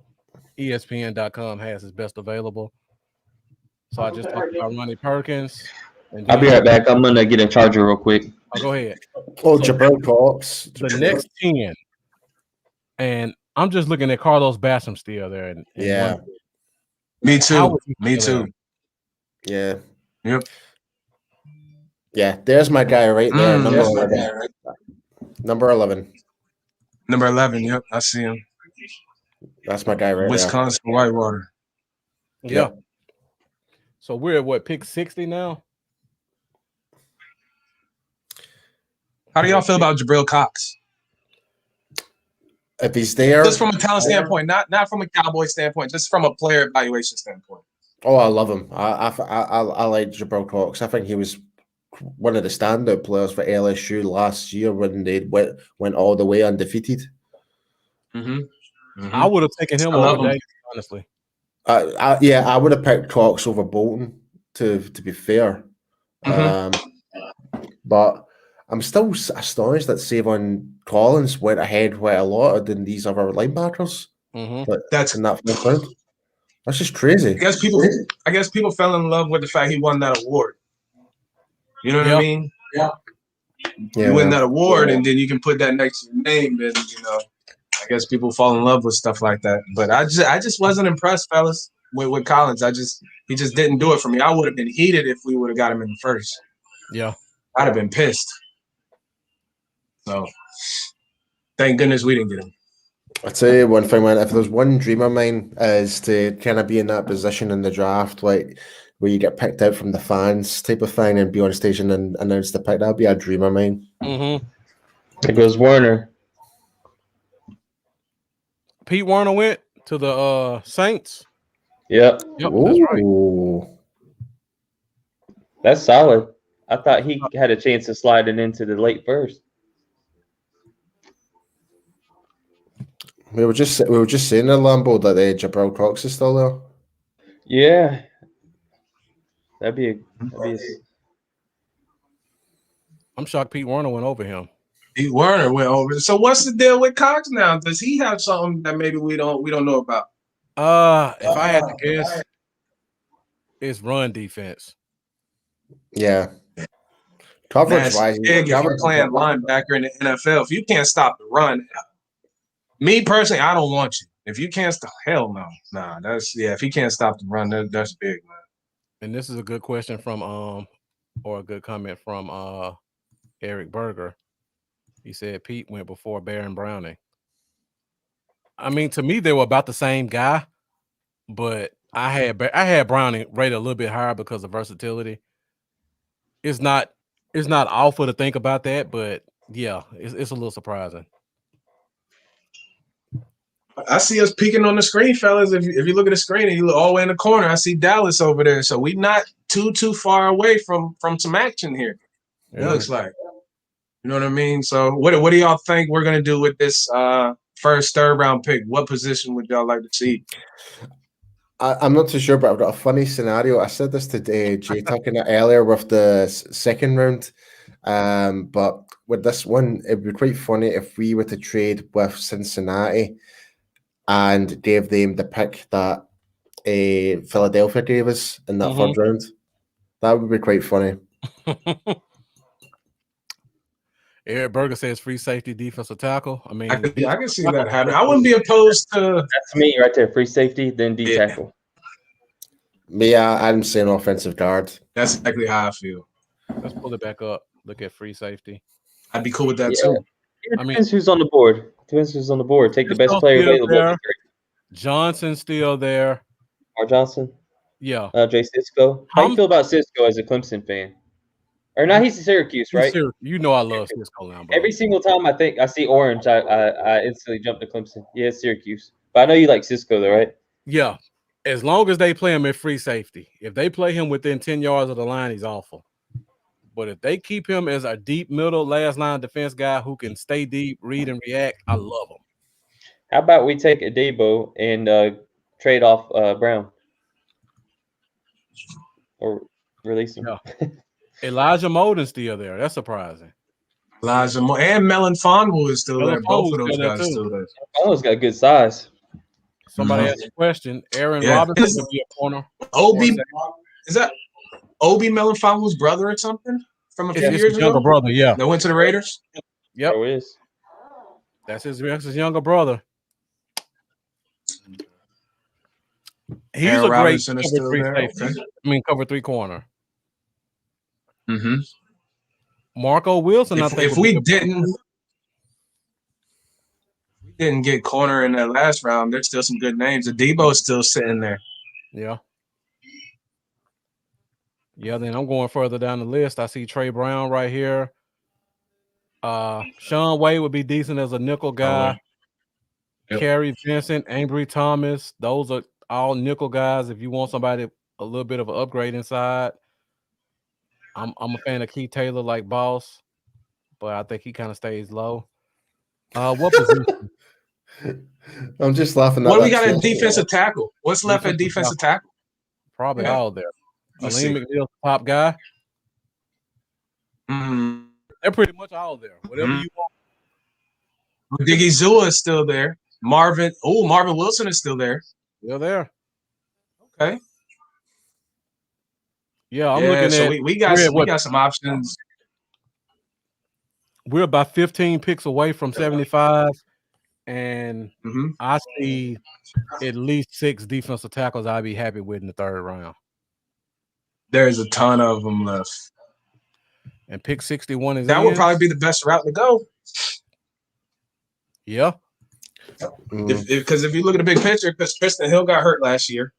Speaker 1: ESPN.com has as best available. So I just talked about Ronnie Perkins.
Speaker 3: I'll be right back. I'm gonna get a charger real quick.
Speaker 1: Go ahead.
Speaker 6: Jabril Cox.
Speaker 1: The next 10, and I'm just looking at Carlos Basham still there. And
Speaker 6: yeah,
Speaker 2: me too. Me too.
Speaker 6: Yeah.
Speaker 2: Yep.
Speaker 6: Yeah, there's my guy right there. Number 11.
Speaker 2: Number 11. Yep, I see him.
Speaker 6: That's my guy right
Speaker 2: Wisconsin
Speaker 6: there.
Speaker 2: Whitewater.
Speaker 1: Yeah. So we're at what, pick 60 now?
Speaker 2: How do y'all feel about Jabril Cox?
Speaker 6: If he's there,
Speaker 2: just from a talent standpoint, not from a Cowboy standpoint, just from a player evaluation standpoint.
Speaker 6: Oh, I love him. I like Jabril Cox. I think he was one of the standout players for LSU last year when they went all the way undefeated.
Speaker 2: Mm-hmm. Mm-hmm.
Speaker 1: I would have taken him over Davis, honestly.
Speaker 6: I would have picked Cox over Bolton to be fair. But I'm still astonished that Savon Collins went ahead quite a lot than these other linebackers.
Speaker 1: Mm-hmm.
Speaker 6: But that's in that first round. That's just crazy.
Speaker 2: I guess people fell in love with the fact he won that award. You know what I mean? Yeah. You win that award, and then you can put that next to your name, and guess people fall in love with stuff like that. But I just wasn't impressed, fellas, with Collins. He just didn't do it for me. I would have been heated if we would have got him in the first.
Speaker 1: Yeah.
Speaker 2: I'd have been pissed. So thank goodness we didn't get him.
Speaker 6: I tell you one thing, man. If there's one dream of mine, is to kind of be in that position in the draft, like where you get picked out from the fans type of thing, and be on stage and then announce the pick. That'd be a dream of mine.
Speaker 1: Mm-hmm.
Speaker 3: There goes Werner.
Speaker 1: Pete Werner went to the Saints.
Speaker 3: Yep.
Speaker 1: Yep, that's right.
Speaker 6: Ooh.
Speaker 3: That's solid. I thought he had a chance of sliding into the late first.
Speaker 6: We were just saying in Lambo that Jabril Cox is still there.
Speaker 3: Yeah. That'd be
Speaker 1: I'm shocked Pete Werner went over him.
Speaker 2: Pete Werner went over. So what's the deal with Cox now? Does he have something that maybe we don't know about?
Speaker 1: If I had to guess, it's run defense.
Speaker 6: Yeah. Coverage wise,
Speaker 2: big if you're playing linebacker in the NFL. If you can't stop the run, me personally, I don't want you. If you can't stop, hell no. Nah, if he can't stop the run, that's big, man.
Speaker 1: And this is a good question from or a good comment from Eric Berger. He said Pete went before Baron Browning. I mean, to me, they were about the same guy, but I had Browning rated a little bit higher because of versatility. It's not awful to think about that, but yeah, it's a little surprising.
Speaker 2: I see us peeking on the screen, fellas. If you look at the screen and you look all the way in the corner, I see Dallas over there. So we're not too far away from some action here. It looks like. You know what I mean? So what do y'all think we're gonna do with this first third round pick? What position would y'all like to see?
Speaker 6: I'm not too sure, but I've got a funny scenario. I said this to Jay talking earlier with the second round. But with this one, it'd be quite funny if we were to trade with Cincinnati and gave them the pick that Philadelphia gave us in that third round. That would be quite funny.
Speaker 1: Eric Berger says free safety, defensive tackle. I mean,
Speaker 2: I can see that happen. I wouldn't be opposed to.
Speaker 3: That's me right there. Free safety, then D tackle.
Speaker 6: Me, I'm saying offensive guard.
Speaker 2: That's exactly how I feel.
Speaker 1: Let's pull it back up. Look at free safety.
Speaker 2: I'd be cool with that too.
Speaker 3: I mean, who's on the board? Depends who's on the board. Take the best player available.
Speaker 1: Johnson's still there.
Speaker 3: R. Johnson.
Speaker 1: Yeah.
Speaker 3: Jay Cisco. How do you feel about Cisco as a Clemson fan? Or not? He's in Syracuse, right?
Speaker 1: You know I love Cisco now, bro.
Speaker 3: Every single time I see orange, I instantly jump to Clemson. Yeah, it's Syracuse. But I know you like Cisco, though, right?
Speaker 1: Yeah. As long as they play him at free safety. If they play him within 10 yards of the line, he's awful. But if they keep him as a deep middle, last line defense guy who can stay deep, read and react, I love him.
Speaker 3: How about we take Adebo and trade off Brown? Or release him?
Speaker 1: Yeah. Elijah Molden's still there. That's surprising.
Speaker 2: Elijah and Melon Fonwu is still there. Both of those guys are still there.
Speaker 3: Fonwu's got good size.
Speaker 1: Somebody asked a question. Aaron Robinson could be a corner.
Speaker 2: Obi, is that Obi Melon Fonwu's brother or something from a few years ago?
Speaker 1: Younger brother, yeah.
Speaker 2: That went to the Raiders?
Speaker 1: Yep.
Speaker 3: There is.
Speaker 1: That's his younger brother. He's
Speaker 2: Aaron
Speaker 1: a great
Speaker 2: Robinson is
Speaker 1: cover
Speaker 2: still
Speaker 1: three
Speaker 2: there.
Speaker 1: safety.
Speaker 2: Okay.
Speaker 1: I mean, cover three corner.
Speaker 2: Mm-hmm.
Speaker 1: Marco Wilson, I think.
Speaker 2: If we didn't get corner in that last round, there's still some good names. Adebo's still sitting there.
Speaker 1: Yeah. Yeah, then I'm going further down the list. I see Trey Brown right here. Sean Wade would be decent as a nickel guy. Yep. Kerry Vincent, Ambry Thomas. Those are all nickel guys. If you want somebody a little bit of an upgrade inside. I'm a fan of Keith Taylor like Boss, but I think he kind of stays low. What position?
Speaker 6: I'm just laughing at
Speaker 2: what do we got at defensive tackle? What's left at defensive tackle?
Speaker 1: Probably all there. Aleem McNeil's top guy.
Speaker 2: Mm-hmm.
Speaker 1: They're pretty much all there. Whatever you want.
Speaker 2: Diggy Zua is still there. Marvin Wilson is still there.
Speaker 1: Still there.
Speaker 2: Okay.
Speaker 1: Yeah, I'm looking at.
Speaker 2: So we got some options.
Speaker 1: We're about 15 picks away from 75, and
Speaker 2: Mm-hmm.
Speaker 1: I see at least 6 defensive tackles I'd be happy with in the 3rd round.
Speaker 2: There's a ton of them left.
Speaker 1: And pick 61 is
Speaker 2: That
Speaker 1: in.
Speaker 2: would probably be the best route to go.
Speaker 1: Yeah.
Speaker 2: Because if you look at the big picture, because Tristan Hill got hurt last year.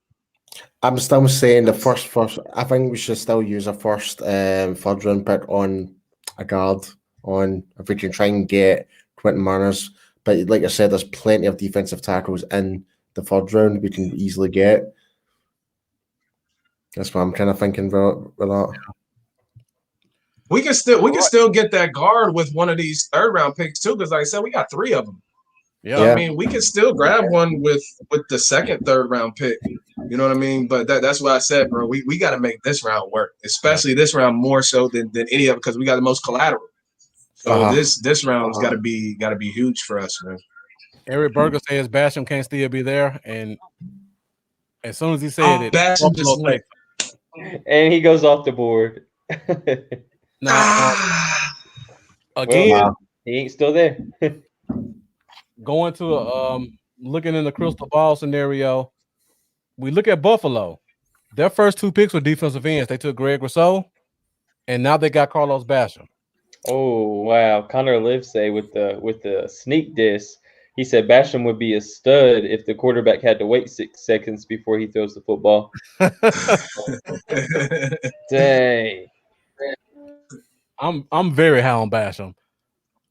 Speaker 6: I'm still saying the first. I think we should still use a first 3rd round pick on a guard. On if we can try and get Quentin Manners, but like I said, there's plenty of defensive tackles in the 3rd round we can easily get. That's what I'm kind of thinking about with that.
Speaker 2: We can still get that guard with one of these 3rd round picks too, because like I said, we got 3 of them.
Speaker 1: Yeah.
Speaker 2: So, I mean, we can still grab one with the 2nd, 3rd round pick. You know what I mean? But that's what I said, bro. We got to make this round work, especially this round more so than any of it because we got the most collateral. So this round's got to be huge for us, man.
Speaker 1: Eric Berger says Basham can't still be there, and as soon as he said it,
Speaker 2: Basham just went.
Speaker 3: And he goes off the board.
Speaker 1: Now, again,
Speaker 3: well, he ain't still there.
Speaker 1: Going to looking in the crystal ball scenario, we look at Buffalo. Their first 2 picks were defensive ends. They took Greg Rousseau, and now they got Carlos Basham.
Speaker 3: Oh wow! Connor Livesay with the sneak diss. He said Basham would be a stud if the quarterback had to wait 6 seconds before he throws the football. Dang.
Speaker 1: I'm very high on Basham.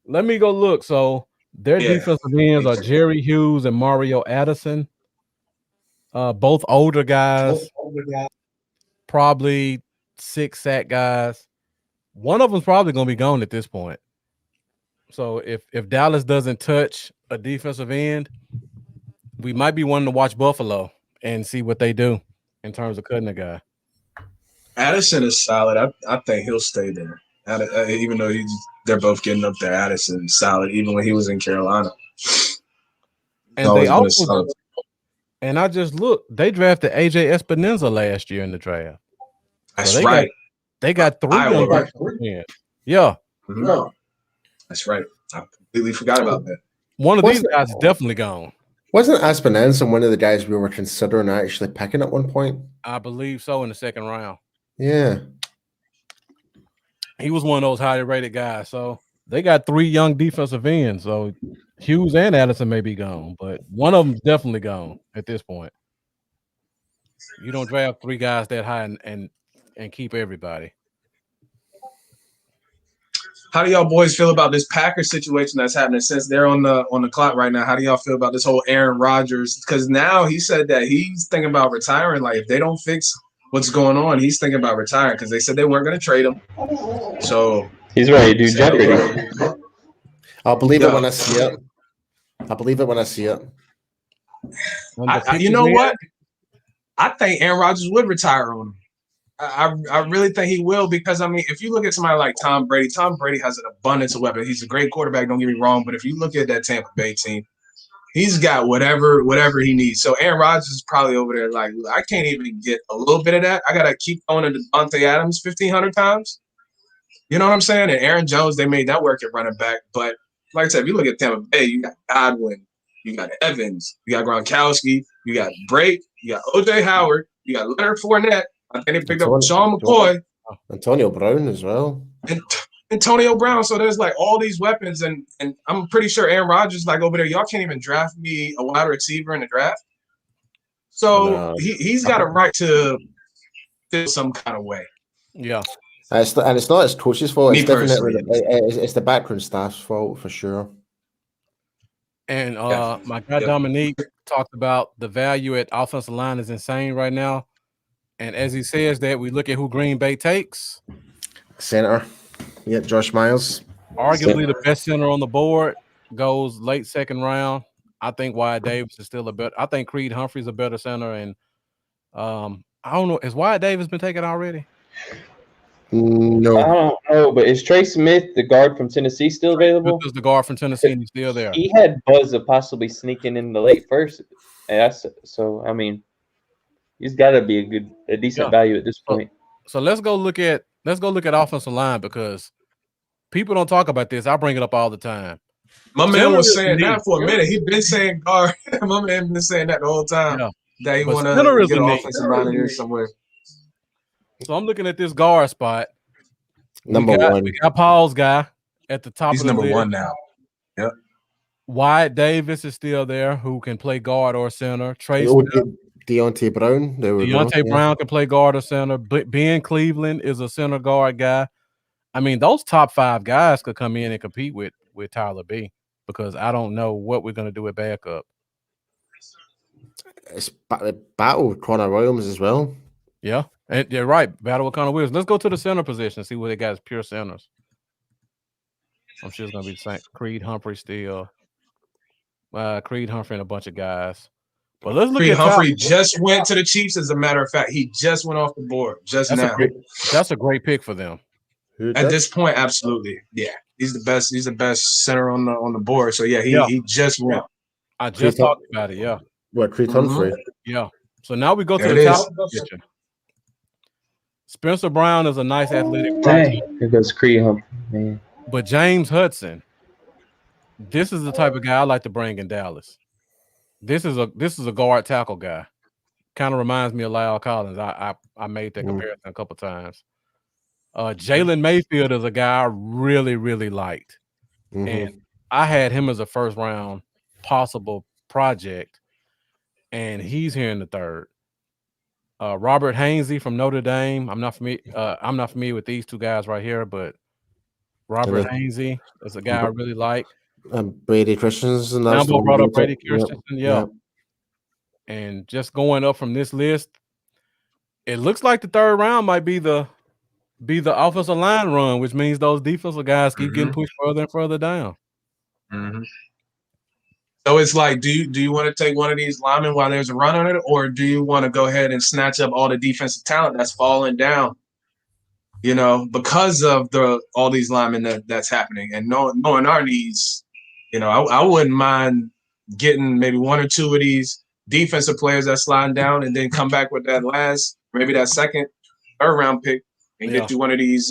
Speaker 1: Let me go look. So their defensive ends are Jerry Hughes and Mario Addison. Both older guys, probably 6 sack guys. One of them's probably going to be gone at this point. So if Dallas doesn't touch a defensive end, we might be wanting to watch Buffalo and see what they do in terms of cutting a guy.
Speaker 2: Addison is solid. I think he'll stay there. Even though they're both getting up there, Addison's solid, even when he was in Carolina.
Speaker 1: And they also, and I just looked, they drafted AJ Espinoza last year in the draft.
Speaker 2: That's right.
Speaker 1: They got 3 young guys. Yeah.
Speaker 2: Mm-hmm. That's right. I completely forgot about that.
Speaker 1: One of these guys is definitely gone.
Speaker 6: Wasn't Espinoza one of the guys we were considering actually picking at one point?
Speaker 1: I believe so in the 2nd round.
Speaker 6: Yeah.
Speaker 1: He was one of those highly rated guys. So they got 3 young defensive ends. So Hughes and Addison may be gone, but one of them's definitely gone at this point. You don't draft 3 guys that high and keep everybody.
Speaker 2: How do y'all boys feel about this Packers situation that's happening since they're on the clock right now? How do y'all feel about this whole Aaron Rodgers? Because now he said that he's thinking about retiring. Like if they don't fix what's going on, he's thinking about retiring because they said they weren't going to trade him. So
Speaker 3: he's ready to do Jeopardy.
Speaker 6: I'll believe it when I see it. I believe it when I see it.
Speaker 2: You know what? I think Aaron Rodgers would retire on him. I really think he will because, I mean, if you look at somebody like Tom Brady has an abundance of weapons. He's a great quarterback, don't get me wrong, but if you look at that Tampa Bay team, he's got whatever he needs. So Aaron Rodgers is probably over there like, I can't even get a little bit of that. I got to keep throwing to Devontae Adams 1,500 times. You know what I'm saying? And Aaron Jones, they made that work at running back. But like I said, if you look at Tampa Bay, you got Godwin, you got Evans, you got Gronkowski, you got Brake, you got O.J. Howard, you got Leonard Fournette. I think they picked up Sean McCoy.
Speaker 6: Antonio Brown as well.
Speaker 2: And Antonio Brown. So there's like all these weapons. And I'm pretty sure Aaron Rodgers, like over there, y'all can't even draft me a wide receiver in the draft. So he's got a right to feel some kind of way.
Speaker 1: Yeah.
Speaker 6: And it's not his coach's fault. It's definitely it's the background staff's fault for sure.
Speaker 1: And my guy Dominique talked about the value at offensive line is insane right now. And as he says that, we look at who Green Bay takes.
Speaker 6: Center. Yeah, Josh Myers.
Speaker 1: Arguably the best center on the board. Goes late 2nd round. I think Wyatt Davis is still a better. I think Creed Humphrey's a better center. And I don't know. Has Wyatt Davis been taken already?
Speaker 6: No.
Speaker 3: I don't know, but is Trey Smith, the guard from Tennessee, still available?
Speaker 1: Smith is the guard from Tennessee, and he's still there.
Speaker 3: He had buzz of possibly sneaking in the late first. And so I mean, he's got to be a decent value at this point.
Speaker 1: So let's go look at offensive line because people don't talk about this. I bring it up all the time.
Speaker 2: My man
Speaker 1: Center
Speaker 2: was
Speaker 1: is
Speaker 2: saying
Speaker 1: neat.
Speaker 2: that for a minute. He's been saying guard. My man been saying that the whole time.
Speaker 1: Yeah.
Speaker 2: That he
Speaker 1: But
Speaker 2: want
Speaker 1: center
Speaker 2: to
Speaker 1: is
Speaker 2: get
Speaker 1: a
Speaker 2: an
Speaker 1: need.
Speaker 2: offensive lineman here somewhere.
Speaker 1: So I'm looking at this guard spot.
Speaker 6: Number one.
Speaker 1: We got Paul's guy at the top
Speaker 2: He's
Speaker 1: of the
Speaker 2: number
Speaker 1: list.
Speaker 2: one now. Yep.
Speaker 1: Wyatt Davis is still there, who can play guard or center. Trey
Speaker 6: Oh,
Speaker 1: Smith,
Speaker 6: Deontay Brown. There we go.
Speaker 1: Deontay
Speaker 6: Yeah.
Speaker 1: Brown can play guard or center. Ben Cleveland is a center guard guy. I mean, those top 5 guys could come in and compete with Tyler B, because I don't know what we're going to do at backup.
Speaker 6: It's battle with Connor Williams as well.
Speaker 1: Yeah, and you're right. Battle with Connor Williams. Let's go to the center position and see what they got as pure centers. I'm sure it's going to be the same. Creed Humphrey still. Creed Humphrey and a bunch of guys. But let's look
Speaker 2: Creed
Speaker 1: at
Speaker 2: Humphrey just went to the Chiefs. As a matter of fact, he just went off the board just now.
Speaker 1: That's a great pick for them.
Speaker 2: At this point, absolutely, yeah. He's the best. He's the best center on the board. So yeah, he just went.
Speaker 1: I just talked about it. Yeah.
Speaker 6: What, Creed Humphrey?
Speaker 1: Yeah. So now we go to
Speaker 2: There
Speaker 1: the
Speaker 2: it
Speaker 1: top
Speaker 2: is.
Speaker 1: position. Spencer Brown is a nice athletic
Speaker 7: Dang,
Speaker 1: prospect,
Speaker 7: here goes Creed Humphrey, man.
Speaker 1: but James Hudson, this is the type of guy I like to bring in Dallas. This is a guard tackle guy. Kind of reminds me of Lyle Collins. I made that comparison a couple times. Jalen Mayfield is a guy I really, really liked. And I had him as a first round possible project, and he's here in the third. Robert Hainsey from Notre Dame. I'm not familiar with these 2 guys right here, but Robert Hainsey is a guy I really like.
Speaker 6: Brady Christensen.
Speaker 1: Lambo brought up Brady Christensen.
Speaker 6: Yeah.
Speaker 1: And just going up from this list, it looks like the third round might be the offensive line run, which means those defensive guys keep getting pushed further and further down.
Speaker 2: So it's like, do you want to take one of these linemen while there's a run on it, or do you want to go ahead and snatch up all the defensive talent that's falling down? You know, because of all these linemen that's happening, and knowing our needs, you know, I wouldn't mind getting maybe 1 or 2 of these defensive players that's sliding down, and then come back with that second, third round pick, and get you one of these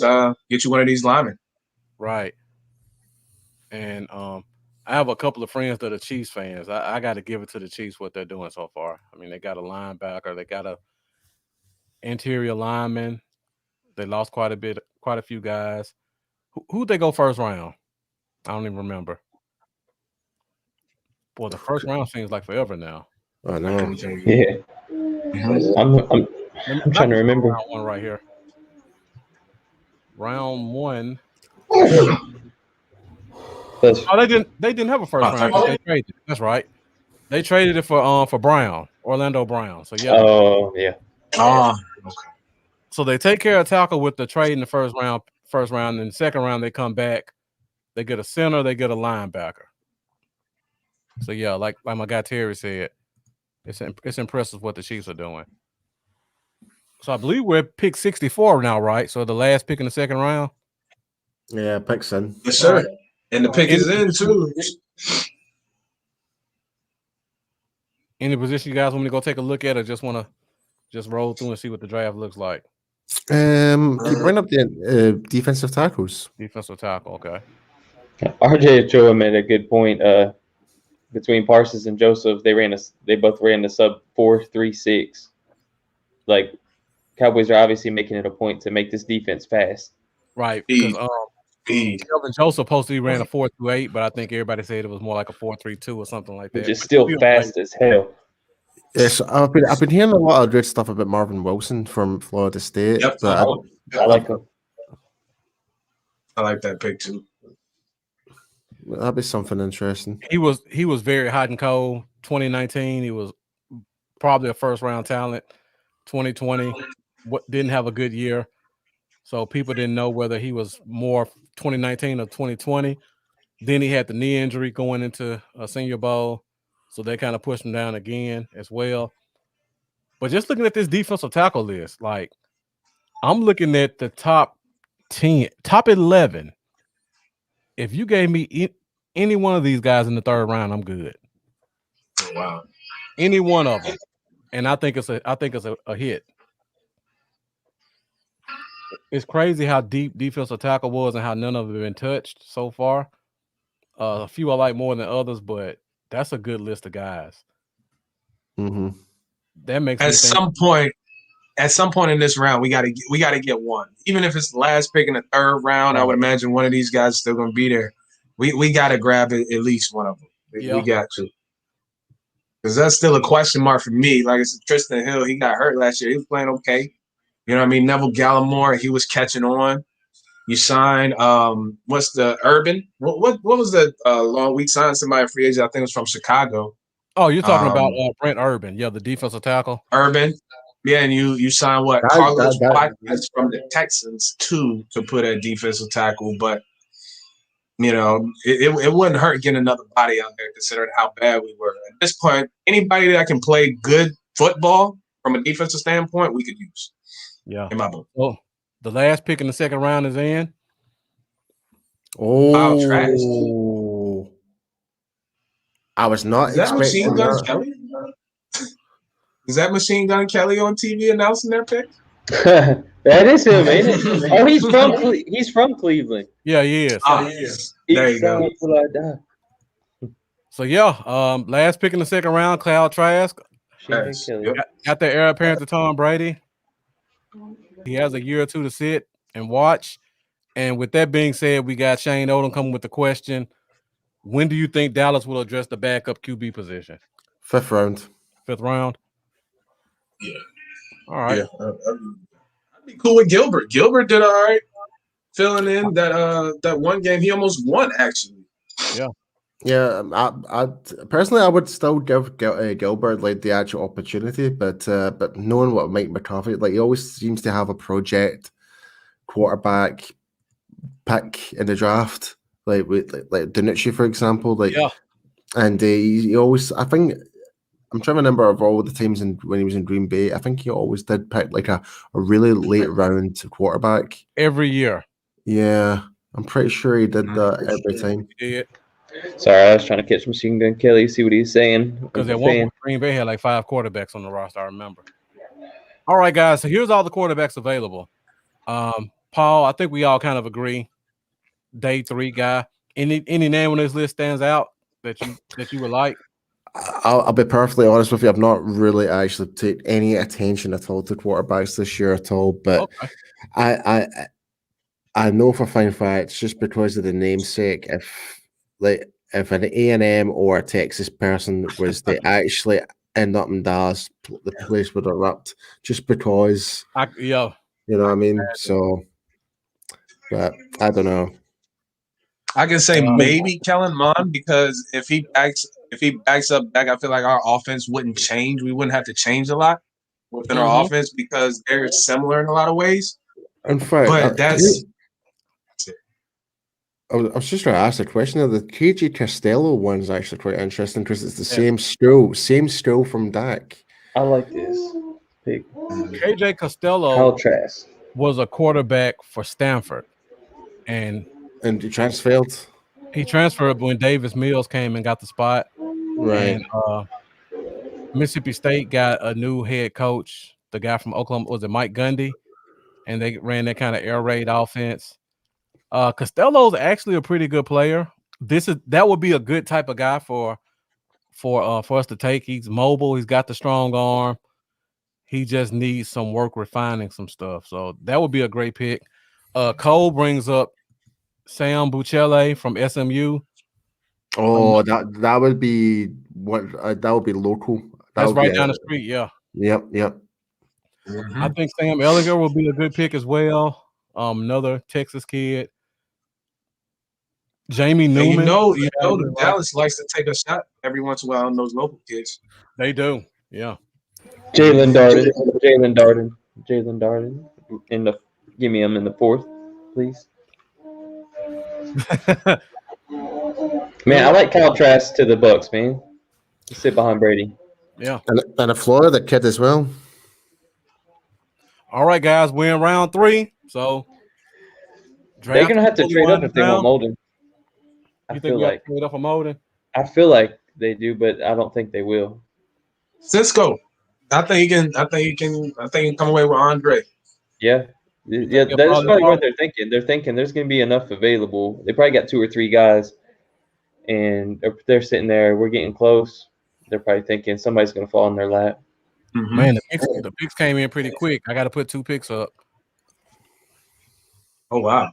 Speaker 2: linemen.
Speaker 1: Right. And I have a couple of friends that are Chiefs fans. I got to give it to the Chiefs what they're doing so far. I mean, they got a linebacker, they got a interior lineman. They lost quite a few guys. Who'd they go first round? I don't even remember. Boy, the first round seems like forever now.
Speaker 6: I know.
Speaker 7: Yeah. I'm trying to remember.
Speaker 1: Round 1 right here. Round 1. Oh, they didn't have a first round. They traded it. That's right. They traded it for Brown, Orlando Brown. So yeah.
Speaker 7: Oh yeah.
Speaker 2: Okay.
Speaker 1: So they take care of tackle with the trade in the first round, and the second round they come back. They get a center, they get a linebacker. So yeah, like my guy Terry said, it's impressive what the Chiefs are doing. So I believe we're at pick 64 now, right? So the last pick in the second round.
Speaker 6: Yeah, picks in.
Speaker 2: Yes, sir. And the pick is in too.
Speaker 1: Any position you guys want me to go take a look at, or just want to just roll through and see what the draft looks like?
Speaker 6: You bring up the defensive tackles.
Speaker 1: Defensive tackle, okay.
Speaker 7: RJ Ochoa made a good point. Between Parsons and Joseph, they both ran the sub 4.36. Like, Cowboys are obviously making it a point to make this defense fast.
Speaker 1: Right. Because Kelvin Joseph supposedly ran a 4.28, but I think everybody said it was more like a 4.32 or something like that.
Speaker 7: Which is still fast as hell.
Speaker 6: Yes, I've been hearing a lot of good stuff about Marvin Wilson from Florida State.
Speaker 2: Yep,
Speaker 6: but
Speaker 7: I like him.
Speaker 2: I like that pick too.
Speaker 6: That'd be something interesting.
Speaker 1: He was very hot and cold. 2019, he was probably a first round talent. 2020, didn't have a good year, so people didn't know whether he was more 2019 or 2020. Then he had the knee injury going into a Senior Bowl, so they kind of pushed him down again as well. But just looking at this defensive tackle list, like I'm looking at the top 10, top 11. If you gave me any one of these guys in the third round, I'm good.
Speaker 2: Oh, wow.
Speaker 1: Any one of them. And I think it's a hit. It's crazy how deep defensive tackle was and how none of them have been touched so far. A few I like more than others, but that's a good list of guys.
Speaker 6: Mm-hmm.
Speaker 1: That makes
Speaker 2: At
Speaker 1: me think.
Speaker 2: some point in this round, we gotta get one. Even if it's the last pick in the third round, I would imagine one of these guys is still gonna be there. We gotta grab at least one of them. We got to. Because that's still a question mark for me. Like it's Tristan Hill, he got hurt last year. He was playing okay. You know what I mean? Neville Gallimore, he was catching on. You signed what's the Urban? What was the long we signed somebody free agent? I think it was from Chicago.
Speaker 1: Oh, you're talking about Brent Urban, the defensive tackle.
Speaker 2: Urban. Yeah, and you signed what? Carlos Watkins from the Texans too to put at defensive tackle, but you know, it wouldn't hurt getting another body out there considering how bad we were. At this point, anybody that can play good football from a defensive standpoint, we could use.
Speaker 1: Yeah.
Speaker 2: In my book.
Speaker 1: Well, the last pick in the second round is in.
Speaker 2: Wow, trash.
Speaker 6: I was not expecting that.
Speaker 2: Is that Machine Gun Kelly on TV announcing their pick?
Speaker 7: That is him, ain't it? Oh, he's from Cleveland.
Speaker 1: Yeah, he is.
Speaker 2: There you go.
Speaker 1: So yeah, last pick in the second round, Cloud Trask. Got the heir apparent to Tom Brady. He has a year or two to sit and watch. And with that being said, we got Shane Odom coming with the question: when do you think Dallas will address the backup QB position?
Speaker 6: Fifth round.
Speaker 2: Yeah.
Speaker 1: All right.
Speaker 2: Yeah. I'd be cool with Gilbert. Gilbert did all right filling in that one game. He almost won, actually.
Speaker 1: Yeah.
Speaker 6: Yeah, I personally I would still give Gilbert like the actual opportunity, but knowing what Mike McCarthy, like he always seems to have a project quarterback pick in the draft, like with like Danucci, for example, like and he always, I think, I'm trying to remember of all the times when he was in Green Bay, I think he always did pick like a really late round quarterback
Speaker 1: every year.
Speaker 6: Yeah, I'm pretty sure he did that every time.
Speaker 1: He did.
Speaker 7: Sorry, I was trying to catch Machine Gun Kelly, see what he's saying.
Speaker 1: Because at one point, Green Bay had like 5 quarterbacks on the roster, I remember. All right, guys, so here's all the quarterbacks available. Paul, I think we all kind of agree. Day 3 guy. Any name on this list stands out that you would like?
Speaker 6: I'll be perfectly honest with you. I've not really actually taken any attention at all to quarterbacks this year at all. But I know for a fine fact, just because of the namesake, if an A&M or a Texas person was to actually end up in Dallas, the place would erupt just because. You know what I mean? So, but I don't know.
Speaker 2: I can say maybe Kellen Mond, because if he backs up back, I feel like our offense wouldn't change. We wouldn't have to change a lot within our offense because they're similar in a lot of ways.
Speaker 6: In fact,
Speaker 2: but that's.
Speaker 6: I was just trying to ask a question. The KJ Costello one's actually quite interesting because it's the same school from Dak.
Speaker 7: I like this pick.
Speaker 1: KJ Costello was a quarterback for Stanford, and
Speaker 6: he transferred.
Speaker 1: He transferred when Davis Mills came and got the spot.
Speaker 6: Right.
Speaker 1: And Mississippi State got a new head coach, the guy from Oklahoma, was it Mike Gundy? And they ran that kind of air raid offense. Costello's actually a pretty good player. That would be a good type of guy for us to take. He's mobile. He's got the strong arm. He just needs some work refining some stuff. So that would be a great pick. Cole brings up Sam Buchele from SMU.
Speaker 6: Oh, that would be that would be local.
Speaker 1: That's right down the street. Yeah.
Speaker 6: Yep.
Speaker 1: I think Sam Ellinger will be a good pick as well. Another Texas kid. Jamie Newman.
Speaker 2: You know, Dallas likes to take a shot every once in a while on those local kids.
Speaker 1: They do. Yeah.
Speaker 7: Jalen Darden. Give me him in the 4th, please. Man, I like Kyle Trask to the Bucks, man. Sit behind Brady.
Speaker 1: Yeah.
Speaker 6: And a Florida kid as well.
Speaker 1: All right, guys, we're in round 3. So
Speaker 7: they're gonna have to trade up if they want Molden.
Speaker 1: You think we have to trade up for Molden?
Speaker 7: I feel like they do, but I don't think they will.
Speaker 2: Cisco. I think he can come away with Andre.
Speaker 7: Yeah. That's probably what they're thinking. They're thinking there's going to be enough available. They probably got 2 or 3 guys. and they're sitting there. We're getting close. They're probably thinking somebody's going to fall in their lap.
Speaker 2: Mhm.
Speaker 1: Man, the picks came in pretty quick. I got to put 2 picks up.
Speaker 2: Oh wow.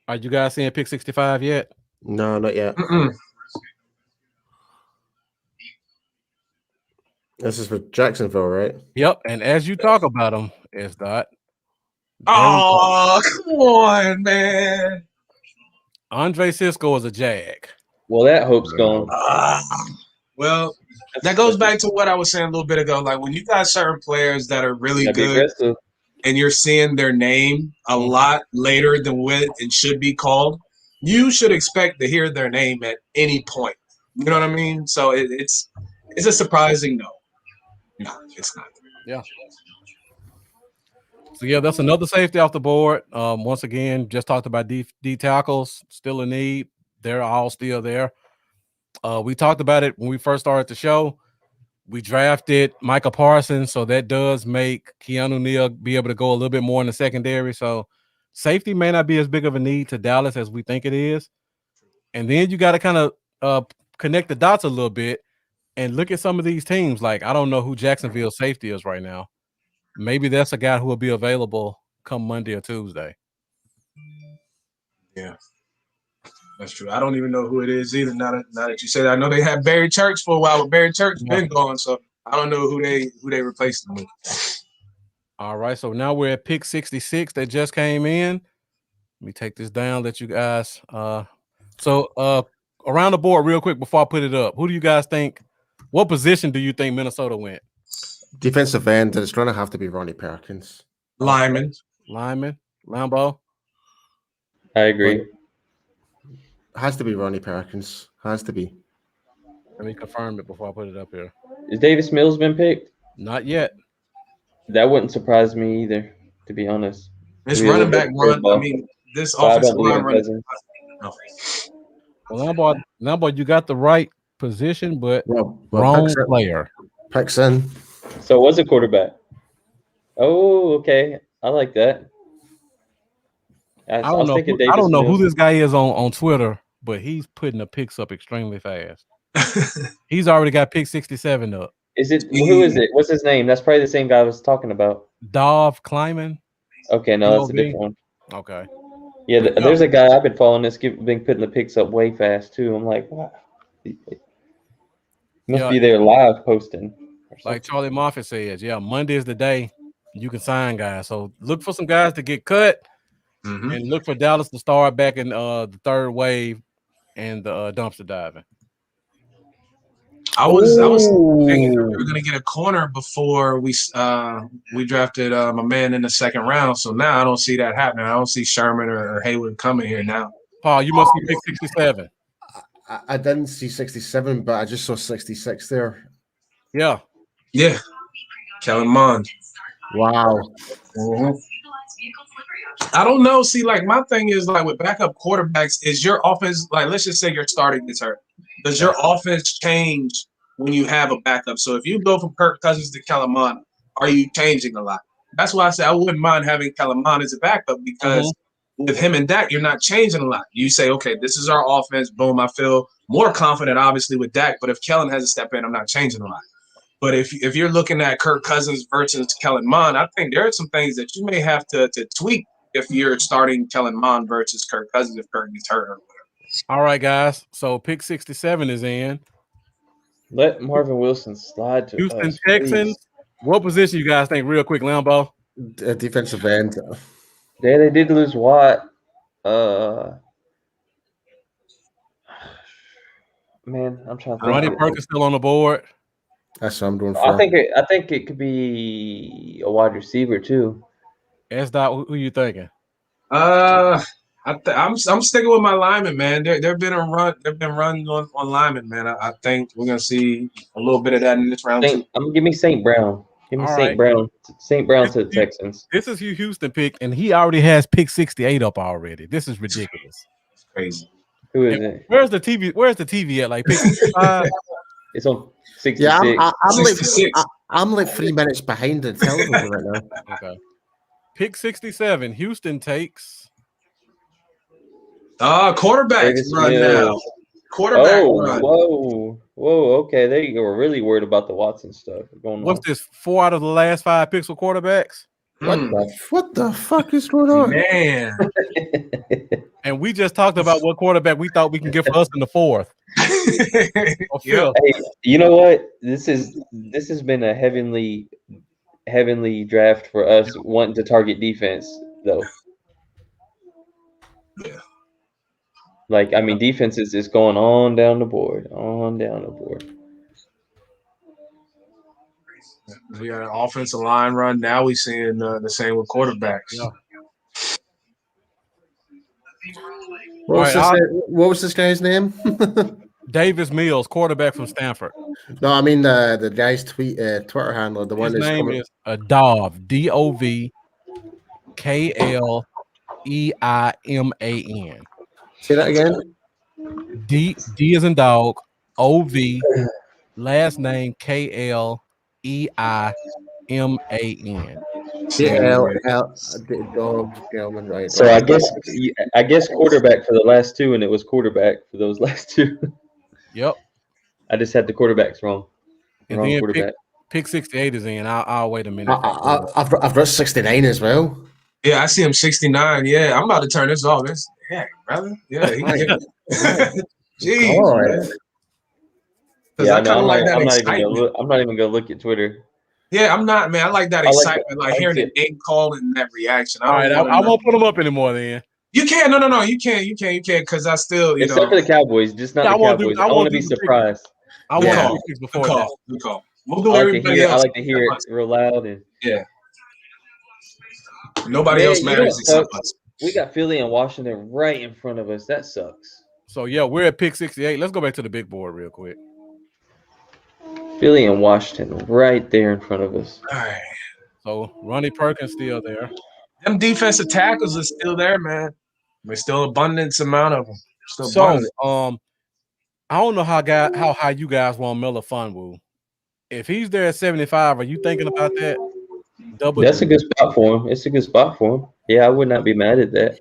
Speaker 1: Are you guys seeing pick 65 yet?
Speaker 6: No, not yet.
Speaker 2: Mm-mm.
Speaker 6: This is for Jacksonville, right?
Speaker 1: Yep. And as you talk about them, it's that
Speaker 2: Oh, come on, man.
Speaker 1: Andre Cisco is a Jag.
Speaker 7: Well, that hope's gone.
Speaker 2: Well, that goes back to what I was saying a little bit ago. Like when you got certain players that are really
Speaker 7: Gotta be
Speaker 2: good
Speaker 7: aggressive.
Speaker 2: and you're seeing their name a lot later than what it should be called, you should expect to hear their name at any point. You know what I mean? So it's a surprising no. No, it's not.
Speaker 1: Yeah. So yeah, that's another safety off the board. Once again, just talked about D tackles, still in need. They're all still there. We talked about it when we first started the show. We drafted Micah Parsons, so that does make Keanu Neal be able to go a little bit more in the secondary. So safety may not be as big of a need to Dallas as we think it is. And then you got to kind of connect the dots a little bit and look at some of these teams. Like, I don't know who Jacksonville's safety is right now. Maybe that's a guy who will be available come Monday or Tuesday.
Speaker 2: Yeah, that's true. I don't even know who it is either. Now that you say that, I know they had Barry Church for a while, but Barry Church been gone, so I don't know who they replaced him with.
Speaker 1: All right, so now we're at pick 66 that just came in. Let me take this down. Let you guys. So around the board, real quick before I put it up. Who do you guys think? What position do you think Minnesota went?
Speaker 6: Defensive end, and it's going to have to be Ronnie Perkins.
Speaker 2: Lineman,
Speaker 1: Lambo.
Speaker 7: I agree.
Speaker 6: Has to be Ronnie Perkins. Has to be.
Speaker 1: Let me confirm it before I put it up here.
Speaker 7: Is Davis Mills been picked?
Speaker 1: Not yet.
Speaker 7: That wouldn't surprise me either, to be honest.
Speaker 2: this running back run. I mean, this
Speaker 7: But I
Speaker 2: offensive
Speaker 7: don't believe
Speaker 2: line
Speaker 7: in
Speaker 2: running.
Speaker 7: Cousins.
Speaker 1: Well, Lambo, you got the right position, but
Speaker 6: Well,
Speaker 1: wrong player.
Speaker 6: Pixon.
Speaker 7: So it was a quarterback. Oh, okay. I like that. I was thinking Davis
Speaker 1: I don't know
Speaker 7: Mills.
Speaker 1: who this guy is on Twitter, but he's putting the picks up extremely fast. He's already got pick 67 up.
Speaker 7: Is it who is it? What's his name? That's probably the same guy I was talking about.
Speaker 1: Dov Kleiman.
Speaker 7: Okay, no, that's a different one.
Speaker 1: Okay.
Speaker 7: Yeah, there's a guy I've been following that's been putting the picks up way fast too. I'm like, wow. Must be there live posting.
Speaker 1: Like Charlie Moffitt says, yeah, Monday is the day you can sign guys. So look for some guys to get cut and look for Dallas to start back in the third wave and the dumpster diving.
Speaker 2: I was thinking we were gonna get a corner before we drafted my man in the second round. So now I don't see that happening. I don't see Sherman or Hayward coming here now.
Speaker 1: Paul, you must be pick 67.
Speaker 6: I didn't see 67, but I just saw 66 there.
Speaker 1: Yeah.
Speaker 2: Yeah. Kellen Mond.
Speaker 6: Wow.
Speaker 2: I don't know. See, like my thing is like with backup quarterbacks, is your offense like let's just say your starting gets hurt. Does your offense change when you have a backup? So if you go from Kirk Cousins to Kellen Mond, are you changing a lot? That's why I say I wouldn't mind having Kellen Mond as a backup because with him and Dak, you're not changing a lot. You say, okay, this is our offense. Boom. I feel more confident, obviously, with Dak. But if Kellen has a step in, I'm not changing a lot. But if you're looking at Kirk Cousins versus Kellen Mond, I think there are some things that you may have to tweak if you're starting Kellen Mond versus Kirk Cousins if Kirk gets hurt or whatever.
Speaker 1: All right, guys. So pick 67 is in.
Speaker 7: Let Marvin Wilson slide to
Speaker 1: Houston
Speaker 7: us,
Speaker 1: Texans.
Speaker 7: please.
Speaker 1: What position you guys think, real quick, Lambo?
Speaker 6: Defensive end.
Speaker 7: Yeah, they did lose Watt. Man, I'm trying to think.
Speaker 1: Ronnie Perkins still on the board.
Speaker 6: That's what I'm doing for.
Speaker 7: I think it could be a wide receiver too.
Speaker 1: S-Dot, who you thinking?
Speaker 2: I'm sticking with my lineman, man. They've been running on lineman, man. I think we're gonna see a little bit of that in this round too.
Speaker 7: I'm gonna give me St. Brown. Give me St. Brown. St. Brown to the Texans.
Speaker 1: This is Hugh Houston pick, and he already has pick 68 up already. This is ridiculous.
Speaker 2: It's crazy.
Speaker 7: Who is it?
Speaker 1: Where's the TV? Where's the TV at? Like pick 65?
Speaker 7: It's on 66.
Speaker 6: Yeah, I'm
Speaker 2: 66.
Speaker 6: like 3 minutes behind the television right now.
Speaker 1: Okay. Pick 67. Houston takes.
Speaker 2: Quarterbacks run now. quarterback
Speaker 7: Oh,
Speaker 2: run.
Speaker 7: whoa. Okay, they were really worried about the Watson stuff going
Speaker 1: What's
Speaker 7: on.
Speaker 1: this? 4 out of the last 5 picks for quarterbacks,
Speaker 6: What the fuck is going on?
Speaker 2: Man.
Speaker 1: and we just talked about what quarterback we thought we can get for us in the 4th or 5th.
Speaker 2: Yep.
Speaker 7: Hey, you know what? This has been a heavenly draft for us wanting to target defense though.
Speaker 2: Yeah.
Speaker 7: Like, I mean, defense is just going on down the board.
Speaker 2: We got an offensive line run. Now we seeing the same with quarterbacks.
Speaker 1: Yeah.
Speaker 6: What was this guy's name?
Speaker 1: Davis Mills, quarterback from Stanford.
Speaker 6: No, I mean the guy's Twitter handler, the one
Speaker 1: His
Speaker 6: that's
Speaker 1: name
Speaker 6: coming.
Speaker 1: is Dov, DOVKLEIMAN.
Speaker 6: Say that again.
Speaker 1: D is in dog, OV, last name KLEIMAN.
Speaker 6: Dog Gelman, right?
Speaker 7: So I guess quarterback for the last two, and it was quarterback for those last two.
Speaker 1: Yep.
Speaker 7: I just had the quarterbacks wrong.
Speaker 1: And
Speaker 7: Wrong
Speaker 1: then
Speaker 7: quarterback.
Speaker 1: pick 68 is in. I'll wait a minute.
Speaker 6: I've got 69 as well.
Speaker 2: Yeah, I see him 69. Yeah, I'm about to turn this off. Brother. Yeah, jeez, man.
Speaker 7: Yeah,
Speaker 2: I
Speaker 7: I'm
Speaker 2: like that
Speaker 7: not
Speaker 2: excitement.
Speaker 7: I'm not even gonna look at Twitter.
Speaker 2: Yeah, I'm not, man. I like that excitement, like hearing the name call and that reaction.
Speaker 1: All right, I won't put them up anymore then.
Speaker 2: You can't. No. You can't, because I still,
Speaker 7: Except for the Cowboys, just not the Cowboys. I want to be surprised.
Speaker 1: I want to do picks before that.
Speaker 2: Good call. We'll do everybody else.
Speaker 7: I like to hear it real loud. And
Speaker 2: yeah. Nobody else matters except us.
Speaker 7: We got Philly and Washington right in front of us. That sucks.
Speaker 1: So, yeah, we're at pick 68. Let's go back to the big board real quick.
Speaker 7: Philly and Washington right there in front of us.
Speaker 2: All right.
Speaker 1: So, Ronnie Perkins still there.
Speaker 2: Them defensive tackles are still there, man. There's still an abundance amount of them.
Speaker 1: I don't know how high you guys want Miller Funwu. If he's there at 75, are you thinking about that?
Speaker 7: That's a good spot for him. It's a good spot for him. Yeah, I would not be mad at that.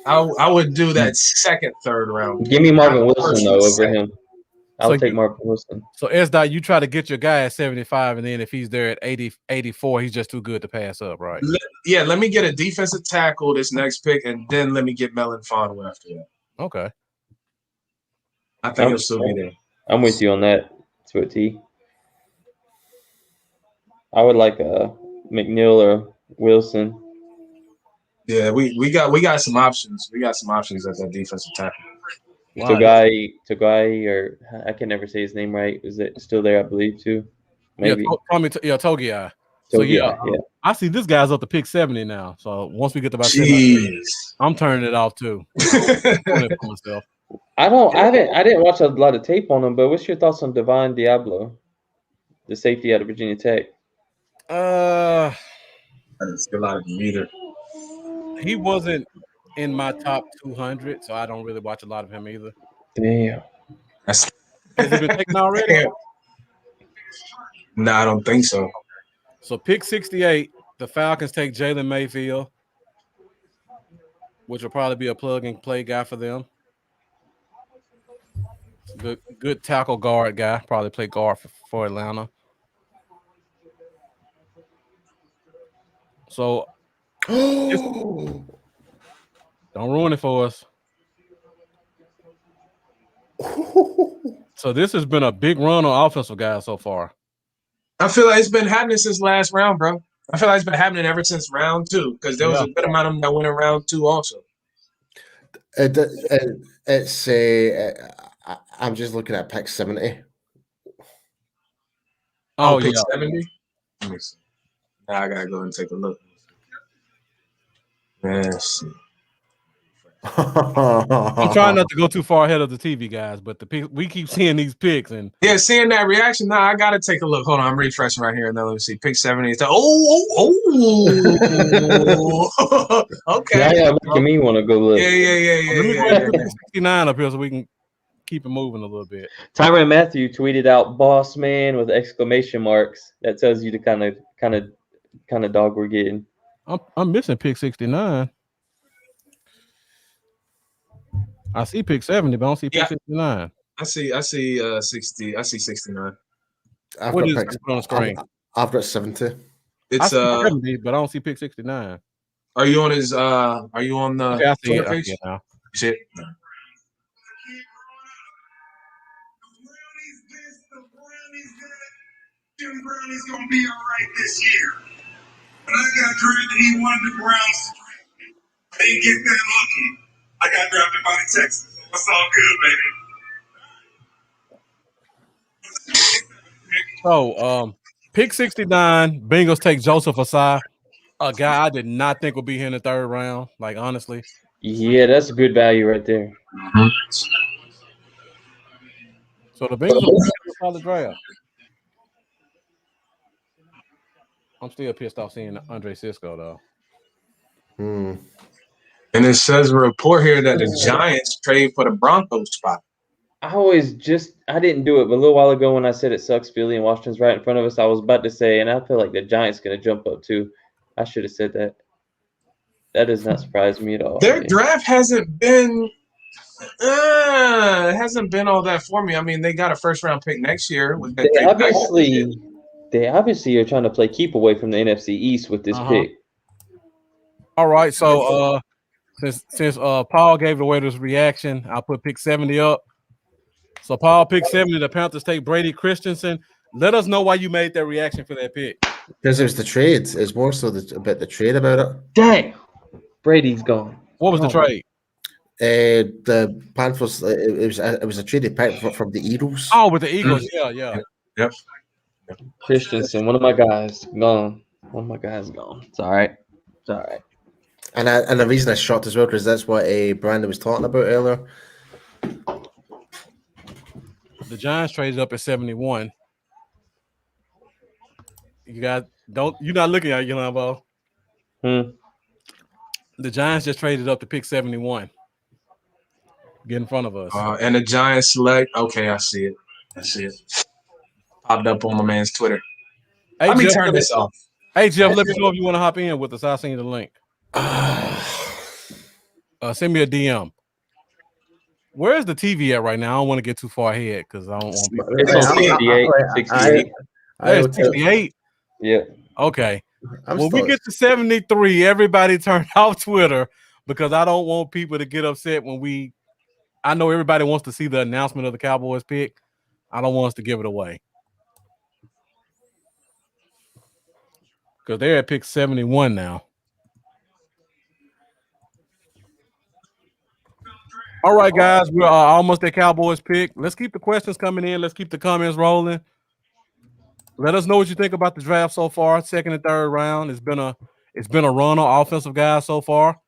Speaker 2: I would do that second, third round.
Speaker 7: Give me Marvin Wilson though over him. I'll take Marvin Wilson.
Speaker 1: So S. You try to get your guy at 75, and then if he's there at 80, 84, he's just too good to pass up, right?
Speaker 2: Let me get a defensive tackle this next pick, and then let me get Melon Fonwu after that.
Speaker 1: Okay.
Speaker 2: I think he'll still be there.
Speaker 7: I'm with you on that. To a T. I would like McNeil or Wilson.
Speaker 2: Yeah, we got some options. We got some options at that defensive tackle.
Speaker 7: Wow. Togai, or I can never say his name right. Is it still there? I believe too. Maybe.
Speaker 1: Togiai. So I see this guy's up to pick 70 now. So once we get to about 70, I'm turning it off too. Myself.
Speaker 7: I didn't watch a lot of tape on him, but what's your thoughts on Divine Diablo, the safety out of Virginia Tech?
Speaker 2: I didn't see a lot of him either.
Speaker 1: He wasn't in my top 200, so I don't really watch a lot of him either.
Speaker 7: Damn.
Speaker 1: Has he been taken already?
Speaker 2: No, I don't think so.
Speaker 1: So pick 68, the Falcons take Jalen Mayfield, which will probably be a plug-and-play guy for them. Good tackle guard guy. Probably play guard for Atlanta. So don't ruin it for us. So this has been a big run on offensive guys so far.
Speaker 2: I feel like it's been happening since last round, bro. I feel like it's been happening ever since round 2, because there was a good amount of them that went in round 2 also.
Speaker 6: It's I'm just looking at pick 70.
Speaker 2: Pick 70? Let me see. Now I gotta go and take a look. Let's see.
Speaker 1: I'm trying not to go too far ahead of the TV guys, but we keep seeing these picks and
Speaker 2: seeing that reaction. Now I gotta take a look. Hold on, I'm refreshing right here. And then let me see. Pick 70. Okay.
Speaker 7: Yeah, look at me want to go look.
Speaker 2: Yeah.
Speaker 1: Let me go to 69 up here so we can keep it moving a little bit.
Speaker 7: Tyrann Mathieu tweeted out "boss man" with exclamation marks. That tells you the kind of dog we're getting.
Speaker 1: I'm missing pick 69. I see pick 70, but I don't see pick
Speaker 2: Yeah.
Speaker 1: 69.
Speaker 2: I see 60. I see 69.
Speaker 6: I've
Speaker 1: What
Speaker 6: got
Speaker 1: is
Speaker 6: pick,
Speaker 1: it on the screen?
Speaker 6: I've got 70.
Speaker 1: I
Speaker 2: It's
Speaker 1: see 70, but I don't see pick 69.
Speaker 2: are you on his are you on the
Speaker 1: Okay, I see
Speaker 2: Twitter
Speaker 1: it. I
Speaker 2: page?
Speaker 1: see it now.
Speaker 2: You see it?
Speaker 4: Jim Browning's gonna be all right this year. When I got drafted, he wanted the Browns to draft me. I didn't get that lucky. I got drafted by the Texans. It's all good, baby.
Speaker 1: So, pick 69, Bengals take Joseph Asai, a guy I did not think would be here in the third round. Like, honestly.
Speaker 7: Yeah, that's a good value right there.
Speaker 1: So the Bengals are putting together a solid draft. I'm still pissed off seeing Andre Cisco though.
Speaker 2: And it says a report here that the Giants trade for the Broncos spot.
Speaker 7: I didn't do it, but a little while ago when I said it sucks Philly and Washington's right in front of us, I was about to say, and I feel like the Giants going to jump up too. I should have said that. That does not surprise me at all.
Speaker 2: Their draft hasn't been all that for me. I mean, they got a first round pick next year. With that
Speaker 7: They obviously are trying to play keep away from the NFC East with this pick.
Speaker 1: All right, so since Paul gave away this reaction, I'll put pick 70 up. So Paul pick 70, the Panthers take Brady Christensen. Let us know why you made that reaction for that pick.
Speaker 6: Because it was the trade. It's more so about the trade about it.
Speaker 7: Dang, Brady's gone.
Speaker 1: What was the trade?
Speaker 6: The Panthers. It was a traded pick from the Eagles.
Speaker 1: Oh, with the Eagles. Yeah.
Speaker 2: Yep.
Speaker 7: Christensen, one of my guys gone. One of my guys gone. It's all right. It's all right.
Speaker 6: And the reason I shot as well because that's what Brandon was talking about earlier.
Speaker 1: The Giants traded up at 71. You're not looking at it, Lambo. The Giants just traded up to pick 71. Get in front of us.
Speaker 2: And the Giants select. Okay, I see it. Popped up on my man's Twitter.
Speaker 1: Hey,
Speaker 2: Let me turn this off.
Speaker 1: Hey, Jeff, let me know if you want to hop in with us. I'll send you the link. Send me a DM. Where's the TV at right now? I don't want to get too far ahead because I don't want people.
Speaker 7: It's on 68. 68.
Speaker 1: It's 68?
Speaker 7: Yeah.
Speaker 1: Okay. When we get to 73, everybody turn off Twitter because I don't want people to get upset when I know everybody wants to see the announcement of the Cowboys pick. I don't want us to give it away. Because they're at pick 71 now. All right, guys, we're almost at Cowboys pick. Let's keep the questions coming in. Let's keep the comments rolling. Let us know what you think about the draft so far. Second and third round. It's been a run on offensive guys so far,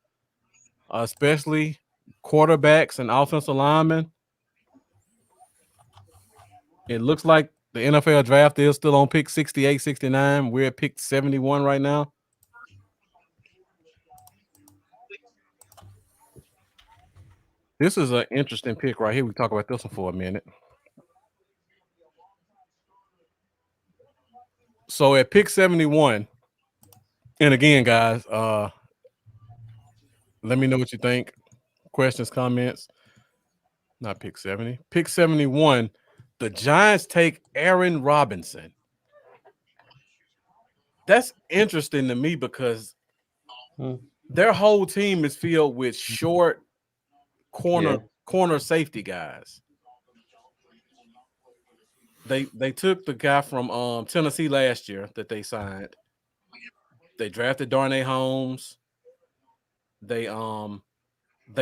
Speaker 1: especially quarterbacks and offensive linemen. It looks like the NFL draft is still on pick 68, 69. We're at pick 71 right now. This is an interesting pick right here. We talk about this one for a minute. So at pick 71, and again, guys, let me know what you think. Questions, comments. Not pick 70. Pick 71. The Giants take Aaron Robinson. That's interesting to me because their whole team is filled with short corner safety guys. They took the guy from Tennessee last year that they signed. They drafted Darnay Holmes. They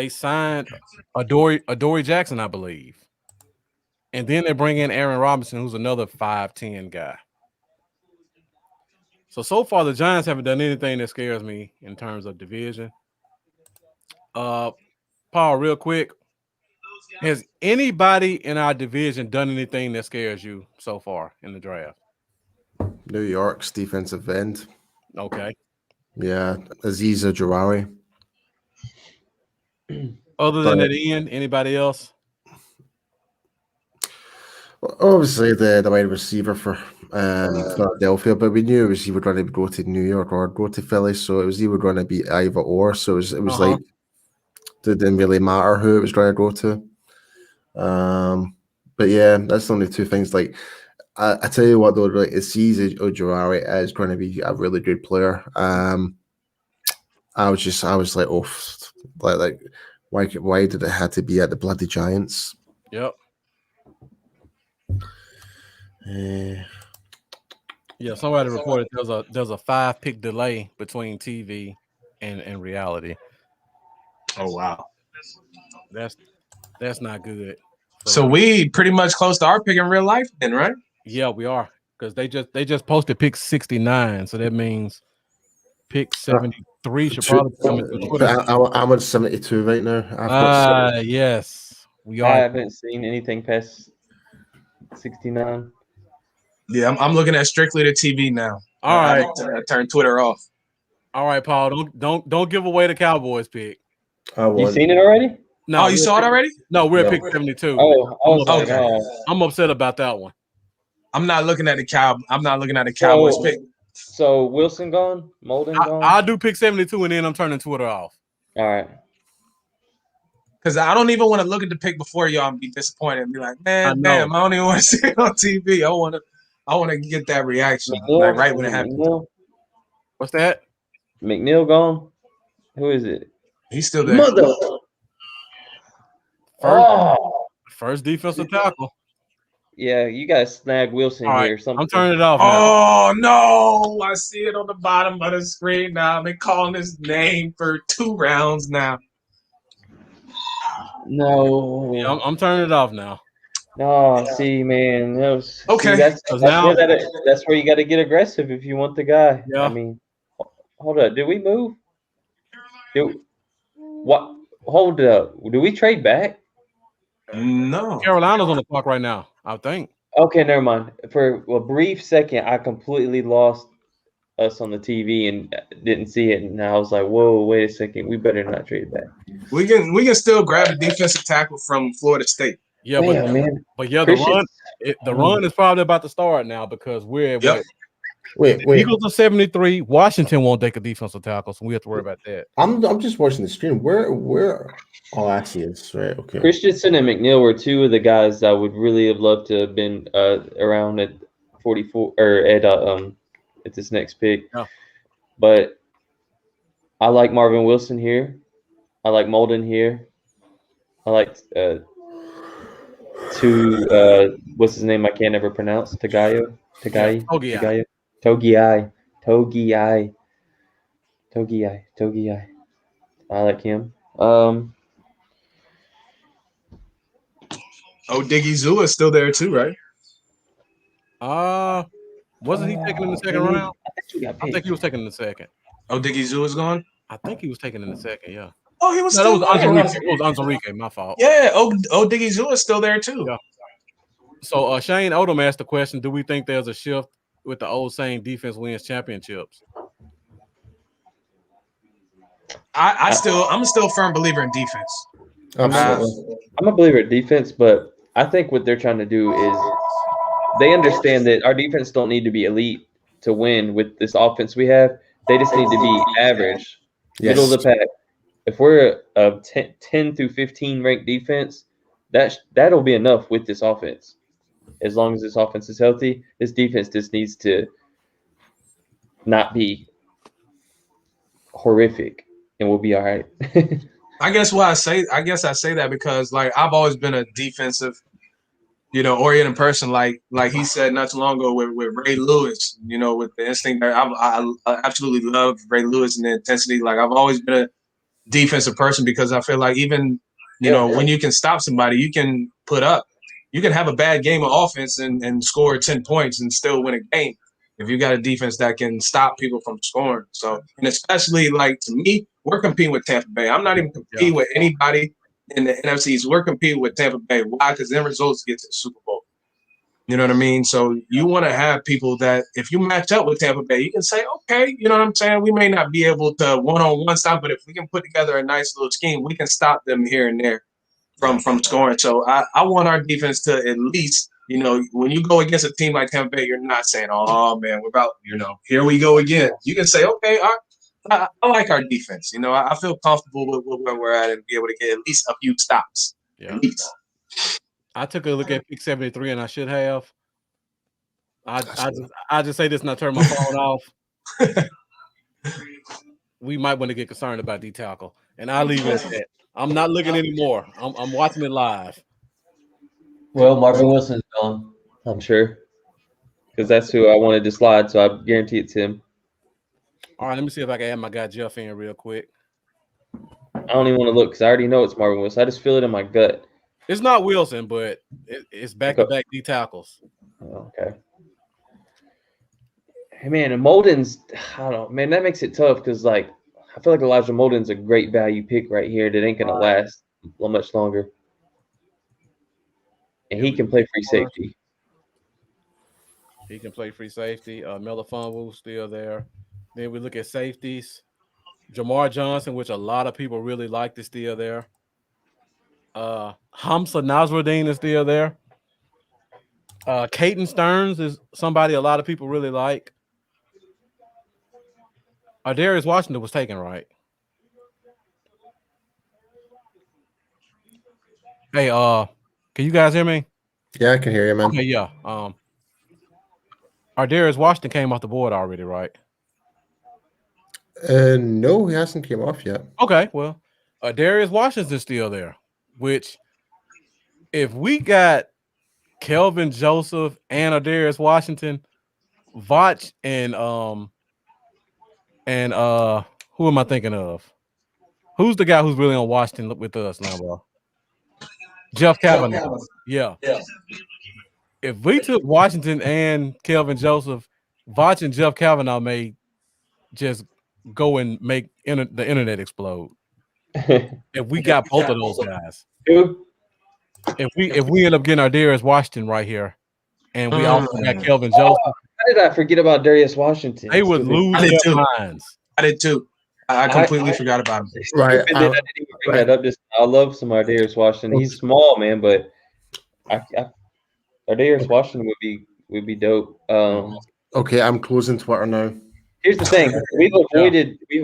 Speaker 1: signed Adoree Jackson, I believe. And then they bring in Aaron Robinson, who's another 5'10" guy. So far, the Giants haven't done anything that scares me in terms of division. Paul, real quick, has anybody in our division done anything that scares you so far in the draft?
Speaker 6: New York's defensive end.
Speaker 1: Okay.
Speaker 6: Yeah, Aziz Ojulari.
Speaker 1: Other than that, Ian, anybody else?
Speaker 6: Well, obviously, the wide receiver for Philadelphia, but we knew it was he would rather go to New York or go to Philly, so it was he would want to be either or. So it was like didn't really matter who it was going to go to. But yeah, that's the only two things. Like I tell you what though, like Aziz Ojulari is going to be a really good player. I was like, oh, like why did it have to be at the bloody Giants?
Speaker 1: Yep.
Speaker 6: Uh,
Speaker 1: Yeah, somebody reported there's a 5-pick delay between TV and reality.
Speaker 2: Oh wow.
Speaker 1: That's not good.
Speaker 2: So we pretty much close to our pick in real life then, right?
Speaker 1: Yeah, we are, because they just posted pick 69, so that means pick 73 should probably come into Twitter.
Speaker 6: I'm at 72 right now. I've got
Speaker 1: Yes, we
Speaker 7: I
Speaker 1: are.
Speaker 7: haven't seen anything past 69.
Speaker 2: Yeah, I'm looking at strictly the TV now.
Speaker 1: All right.
Speaker 2: I turned Twitter off.
Speaker 1: All right, Paul. Don't give away the Cowboys pick.
Speaker 7: You seen it already?
Speaker 2: No, you saw it already?
Speaker 1: No, we're at pick 72.
Speaker 7: Oh, I was like,
Speaker 2: okay.
Speaker 7: oh.
Speaker 1: I'm upset about that one.
Speaker 2: I'm not looking at the Cowboys pick.
Speaker 7: So Wilson gone, Molden gone.
Speaker 1: I'll do pick 72 and then I'm turning Twitter off.
Speaker 7: All right.
Speaker 2: Because I don't even want to look at the pick before y'all and be disappointed and be like, man, damn, I don't even want to see it on TV. I want to get that reaction like right when it happens.
Speaker 7: McNeil?
Speaker 1: What's that?
Speaker 7: McNeil gone? Who is it?
Speaker 2: He's still there.
Speaker 7: Mother.
Speaker 1: First defensive tackle.
Speaker 7: Yeah, you guys snag Wilson
Speaker 1: All right,
Speaker 7: here. Something.
Speaker 1: I'm turning it off now.
Speaker 2: Oh no! I see it on the bottom of the screen now. I've been calling his name for 2 rounds now.
Speaker 7: No.
Speaker 1: Yeah, I'm turning it off now.
Speaker 7: No, see, man, that was
Speaker 2: okay.
Speaker 7: See, that's where you got to get aggressive if you want the guy.
Speaker 1: Yeah.
Speaker 7: I mean, hold up. Did we move? What? Hold up. Do we trade back?
Speaker 2: No.
Speaker 1: Carolina's on the clock right now, I think.
Speaker 7: Okay, never mind. For a brief second, I completely lost us on the TV and didn't see it, and I was like, "Whoa, wait a second, we better not trade back."
Speaker 2: We can still grab a defensive tackle from Florida State.
Speaker 1: Yeah, but yeah, the run is probably about to start now because we're at
Speaker 6: Wait.
Speaker 1: Eagles are 73. Washington won't take a defensive tackle, so we have to worry about that.
Speaker 6: I'm just watching the screen. Where? Oh, I see it. Right. Okay.
Speaker 7: Christensen and McNeil were two of the guys I would really have loved to have been around at 44 or at this next pick.
Speaker 1: Yeah.
Speaker 7: But I like Marvin Wilson here. I like Molden here. I like what's his name? I can't ever pronounce. Togiai. I like him.
Speaker 2: Diggy Zoo is still there too, right?
Speaker 1: Wasn't he taken in the second round? I think he was taken in the second.
Speaker 2: Diggy Zoo is gone?
Speaker 1: I think he was taken in the second, yeah.
Speaker 2: Oh, he was
Speaker 1: no,
Speaker 2: still
Speaker 1: that was Anzarike. It was Anzarike, my fault.
Speaker 2: Yeah, Diggy Zoo is still there too.
Speaker 1: Yeah. So Shane Odom asked the question, do we think there's a shift with the old saying defense wins championships?
Speaker 2: I'm still a firm believer in defense.
Speaker 6: Absolutely.
Speaker 7: I'm a believer in defense, but I think what they're trying to do is they understand that our defense don't need to be elite to win with this offense we have. They just need to be average, middle of the pack. If we're a 10 through 15 ranked defense, that'll be enough with this offense. As long as this offense is healthy, this defense just needs to not be horrific, and we'll be all right.
Speaker 2: I guess I say that because like I've always been a defensive, oriented person. Like he said not too long ago with Ray Lewis, with the instinct that I absolutely love Ray Lewis and the intensity. Like I've always been a defensive person because I feel like even when you can stop somebody, you can put up. You can have a bad game of offense and score 10 points and still win a game if you got a defense that can stop people from scoring. So, and especially like to me, we're competing with Tampa Bay. I'm not even competing with anybody in the NFCs. We're competing with Tampa Bay. Why? Because their results get to the Super Bowl. You know what I mean? So you want to have people that if you match up with Tampa Bay, you can say, okay, you know what I'm saying? We may not be able to one-on-one stop, but if we can put together a nice little scheme, we can stop them here and there from scoring. So I want our defense to at least, when you go against a team like Tampa Bay, you're not saying, oh, man, we're about, here we go again. You can say, okay, I like our defense. I feel comfortable with where we're at and be able to get at least a few stops.
Speaker 1: Yeah.
Speaker 2: At least.
Speaker 1: I took a look at pick 73, and I should have. I just say this and I turn my phone off. We might want to get concerned about D tackle, and I leave it at that. I'm not looking anymore. I'm watching it live.
Speaker 7: Well, Marvin Wilson's gone, I'm sure, because that's who I wanted to slide. So I guarantee it's him.
Speaker 1: All right, let me see if I can add my guy Jeff in real quick.
Speaker 7: I don't even want to look because I already know it's Marvin Wilson. I just feel it in my gut.
Speaker 1: It's not Wilson, but it's back-to-back D tackles.
Speaker 7: Okay. Hey, man, and Molden's, I don't know, man, that makes it tough because, like, I feel like Elijah Molden's a great value pick right here that ain't going to last much longer. And he can play free safety.
Speaker 1: He can play free safety. Melifonwu still there. Then we look at safeties. Jamar Johnson, which a lot of people really like, is still there. Hamza Nasruddin is still there. Caden Stearns is somebody a lot of people really like. Darius Washington was taken, right? Hey, can you guys hear me?
Speaker 6: Yeah, I can hear you, man.
Speaker 1: Okay, yeah. Darius Washington came off the board already, right?
Speaker 6: No, he hasn't came off yet.
Speaker 1: Okay, well, Darius Washington's still there, which if we got Kelvin Joseph and Darius Washington, Vach and who am I thinking of? Who's the guy who's really on Washington with us, Lambo? Jeff Kavanaugh. Yeah. If we took Washington and Kelvin Joseph, Vach and Jeff Kavanaugh may just go and make the internet explode. If we got both of those guys. If we end up getting Darius Washington right here, and we also got Kelvin Joseph.
Speaker 7: How did I forget about Darius Washington?
Speaker 1: They would lose their minds.
Speaker 2: I did too. I completely forgot about him.
Speaker 6: Right.
Speaker 7: I didn't even bring that up. I love some Darius Washington. He's small, man, but Darius Washington would be dope.
Speaker 6: Okay, I'm closing Twitter now.
Speaker 7: Here's the thing: we've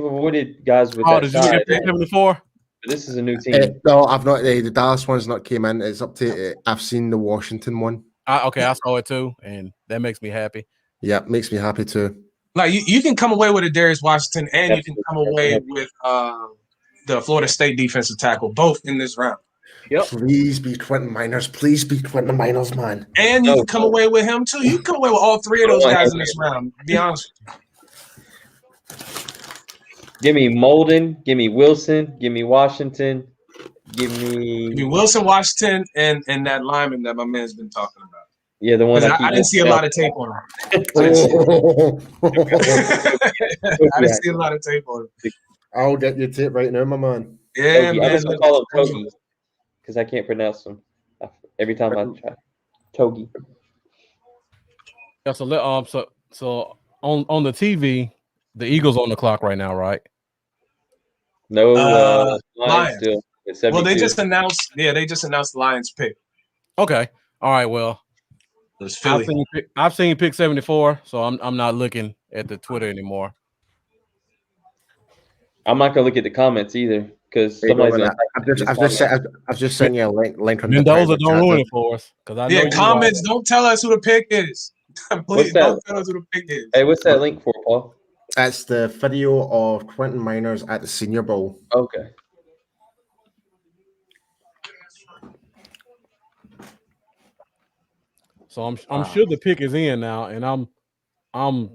Speaker 7: avoided guys with that
Speaker 1: did
Speaker 7: size.
Speaker 1: you get 74?
Speaker 7: This is a new team.
Speaker 6: No, I've not. The Dallas one's not came in. It's up to. I've seen the Washington one.
Speaker 1: I saw it too, and that makes me happy.
Speaker 6: Yeah, makes me happy too.
Speaker 2: Like you can come away with a Darius Washington, and you can come away with the Florida State defensive tackle, both in this round.
Speaker 1: Yep.
Speaker 6: Please be Quentin Miners. Please be Quentin Miners, man.
Speaker 2: And you can come away with him too. You can come away with all three of those guys in this round. To be honest.
Speaker 7: Give me Molden. Give me Wilson. Give me Washington. Give me
Speaker 2: Wilson, Washington, and that lineman that my man's been talking about.
Speaker 7: Yeah, the one
Speaker 2: I didn't see a lot of tape on him. I didn't see a lot of tape on him.
Speaker 6: I'll get your tape right now, my man.
Speaker 2: Yeah,
Speaker 7: Togi.
Speaker 2: man.
Speaker 7: I'm just gonna call him Togi because I can't pronounce them every time I try. Togi.
Speaker 1: Yeah, so on the TV, the Eagles on the clock right now, right?
Speaker 7: No,
Speaker 2: Lions
Speaker 7: still.
Speaker 2: Well, they just announced. Yeah, they just announced the Lions pick.
Speaker 1: Okay. All right. Well,
Speaker 2: it was Philly.
Speaker 1: I've seen pick 74, so I'm not looking at the Twitter anymore.
Speaker 7: I'm not gonna look at the comments either because somebody's gonna.
Speaker 6: I've just sent you a link on
Speaker 1: Mendoza. Don't ruin it for us, because I know
Speaker 2: comments. Don't tell us who the pick is. Please don't tell us who the pick is.
Speaker 7: Hey, what's that link for, Paul?
Speaker 6: That's the video of Quentin Miners at the Senior Bowl.
Speaker 7: Okay.
Speaker 1: So I'm sure the pick is in now, and I'm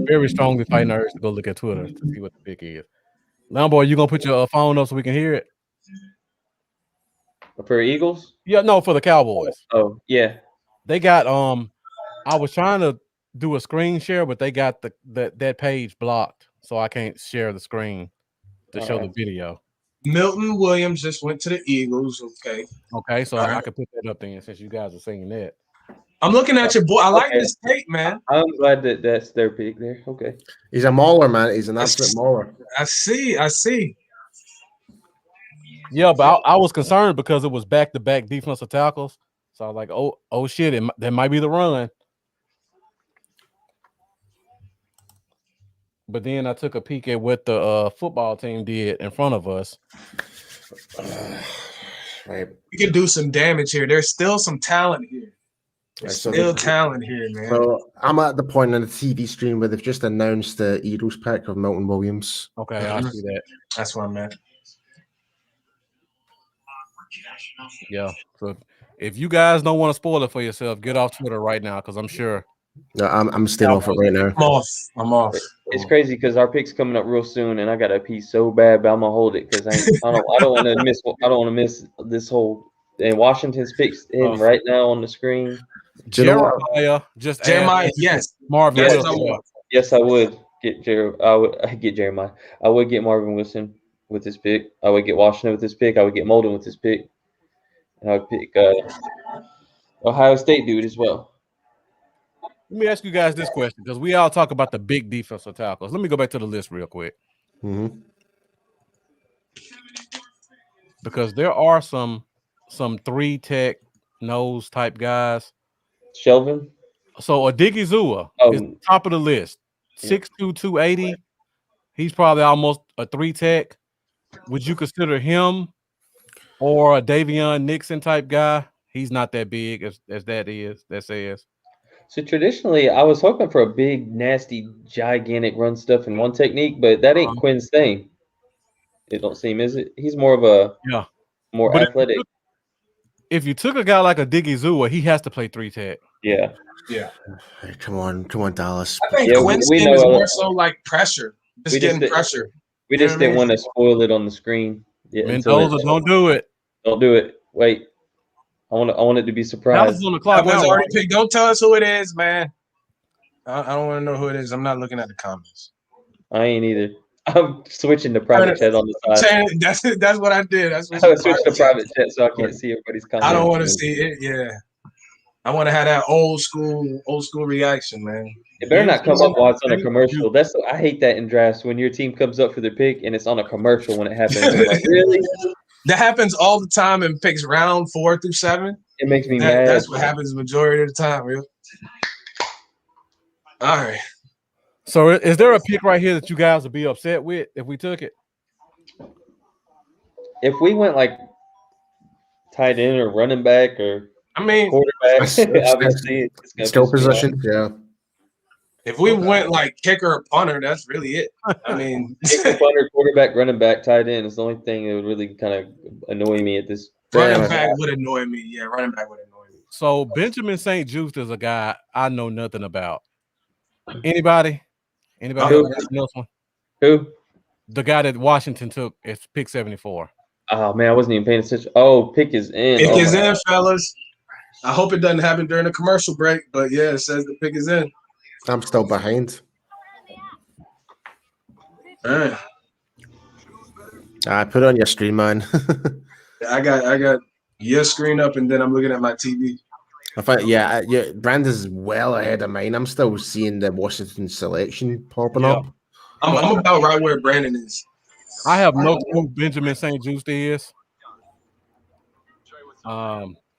Speaker 1: very strongly fighting urge to go look at Twitter to see what the pick is. Lambo, are you gonna put your phone up so we can hear it?
Speaker 7: For Eagles?
Speaker 1: Yeah, no, for the Cowboys.
Speaker 7: Oh, yeah.
Speaker 1: They got I was trying to do a screen share, but they got that page blocked, so I can't share the screen to show the video.
Speaker 2: Milton Williams just went to the Eagles.
Speaker 1: Okay, so I can put that up then since you guys are saying that.
Speaker 2: I'm looking at your boy. I like this tape, man.
Speaker 7: I'm glad that's their pick there. Okay.
Speaker 6: He's a mauler, man. He's an absolute mauler.
Speaker 2: I see.
Speaker 1: Yeah, but I was concerned because it was back-to-back defensive tackles. So I was like, oh shit, that might be the run. but then I took a peek at what the football team did in front of us.
Speaker 6: Right.
Speaker 2: We can do some damage here. There's still some talent here. There's
Speaker 6: So
Speaker 2: still talent here, man.
Speaker 6: So I'm at the point on the TV stream where they've just announced the Eagles pick of Milton Williams.
Speaker 1: Okay, I see that.
Speaker 2: That's what I'm at.
Speaker 1: Yeah. So if you guys don't want to spoil it for yourself, get off Twitter right now because I'm sure.
Speaker 6: No, I'm staying off it right now.
Speaker 2: I'm off.
Speaker 7: It's crazy because our pick's coming up real soon, and I got a piece so bad, but I'm gonna hold it because I don't want to miss. I don't want to miss this whole. And Washington's picks in right now on the screen.
Speaker 1: Jeremiah just
Speaker 2: Jeremiah,
Speaker 1: asked,
Speaker 2: yes.
Speaker 1: Marvin
Speaker 7: Yes,
Speaker 1: Wilson.
Speaker 7: Yes, I would get I would get Jeremiah. I would get Marvin Wilson with this pick. I would get Washington with this pick. I would get Molden with this pick. And I would pick Ohio State dude as well.
Speaker 1: Let me ask you guys this question because we all talk about the big defensive tackles. Let me go back to the list real quick.
Speaker 6: Mm-hmm.
Speaker 1: Because there are some 3-tech nose type guys.
Speaker 7: Shelvin.
Speaker 1: So Odigizua is top of the list. 6'2", 280. He's probably almost a 3-tech. Would you consider him or a Davion Nixon type guy? He's not that big as that says.
Speaker 7: So traditionally, I was hoping for a big, nasty, gigantic run stuff in one technique, but that ain't Quinn's thing. It don't seem, is it? He's more of a more
Speaker 1: but
Speaker 7: athletic.
Speaker 1: If you took a guy like a Digizua, he has to play 3-tech.
Speaker 7: Yeah.
Speaker 2: Yeah.
Speaker 6: Hey, come on, Dallas.
Speaker 2: I think Quinn's game is more so like pressure. Just getting pressure.
Speaker 7: We just didn't want to spoil it on the screen.
Speaker 1: Mendoza, don't do it.
Speaker 7: Don't do it. Wait. I want it to be surprised.
Speaker 1: On the clock
Speaker 2: now, already picked. Don't tell us who it is, man. I don't want to know who it is. I'm not looking at the comments.
Speaker 7: I ain't either. I'm switching to private chat on the
Speaker 2: side. That's what I did. I switched
Speaker 7: to private chat so I can't see everybody's comments.
Speaker 2: I don't want to see it. Yeah. I want to have that old school reaction, man.
Speaker 7: It better not come up while it's on a commercial. I hate that in drafts when your team comes up for their pick and it's on a commercial when it happens. I'm like, really?
Speaker 2: That happens all the time in picks round 4 through 7.
Speaker 7: It makes me mad.
Speaker 2: That's what happens the majority of the time, real. All right.
Speaker 1: So is there a pick right here that you guys would be upset with if we took it?
Speaker 7: If we went like tight end or running back or quarterback, obviously it's
Speaker 6: skill position. Yeah.
Speaker 2: If we went like kicker or punter, that's really it. I mean,
Speaker 7: kicker, punter, quarterback, running back, tight end is the only thing that would really kind of annoy me at this.
Speaker 2: Running back would annoy me. Yeah, running back would annoy me.
Speaker 1: So Benjamin St. Juste is a guy I know nothing about. Anybody?
Speaker 7: Who? Who?
Speaker 1: The guy that Washington took is pick 74.
Speaker 7: Oh man, I wasn't even paying attention. Oh, pick is in.
Speaker 2: Pick is in, fellas. I hope it doesn't happen during the commercial break, but yeah, it says the pick is in.
Speaker 6: I'm still behind.
Speaker 2: All right.
Speaker 6: I put it on your screen, man.
Speaker 2: I got your screen up, and then I'm looking at my TV.
Speaker 6: I find, yeah, Brandon's well ahead of mine. I'm still seeing the Washington selection popping up.
Speaker 2: I'm about right where Brandon is.
Speaker 1: I have no clue who Benjamin St. Juste is.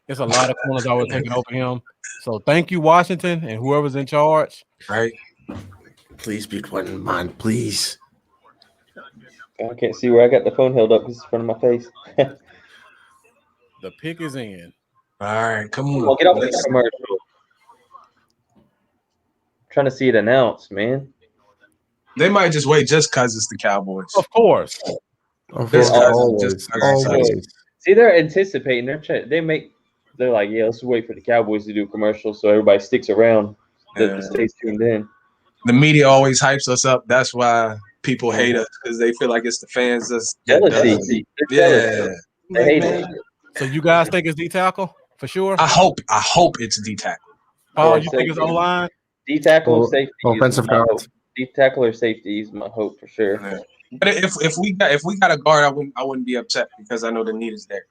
Speaker 1: It's a lot of corners I would take over him. So thank you, Washington, and whoever's in charge.
Speaker 2: Right.
Speaker 6: Please be Quentin, man. Please.
Speaker 7: I can't see where I got the phone held up because it's in front of my face.
Speaker 1: The pick is in.
Speaker 2: All right, come on.
Speaker 7: Well, get off the commercial. I'm trying to see it announced, man.
Speaker 2: They might just wait just because it's the Cowboys.
Speaker 1: Of course.
Speaker 6: Always.
Speaker 7: See, they're anticipating. They're like, yeah, let's wait for the Cowboys to do a commercial so everybody sticks around. That stays tuned in.
Speaker 2: The media always hypes us up. That's why people hate us because they feel like it's the fans that's
Speaker 7: jealousy.
Speaker 2: Yeah.
Speaker 7: They hate it.
Speaker 1: So you guys think it's D tackle for sure?
Speaker 2: I hope it's D tackle.
Speaker 1: Paul, you think it's O-line?
Speaker 7: D tackle or safety?
Speaker 6: Offensive guard.
Speaker 7: D tackle or safety is my hope for sure.
Speaker 2: Yeah. But if we got a guard, I wouldn't be upset because I know the need is there.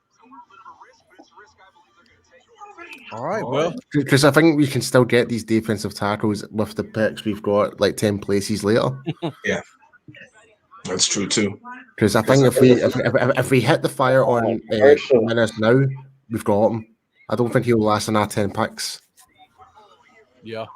Speaker 1: All right, well,
Speaker 6: because I think we can still get these defensive tackles with the picks we've got like 10 places later.
Speaker 2: Yeah, that's true too.
Speaker 6: Because I think if we hit the fire on Menace now, we've got him. I don't think he'll last in our 10 picks.
Speaker 1: Yeah.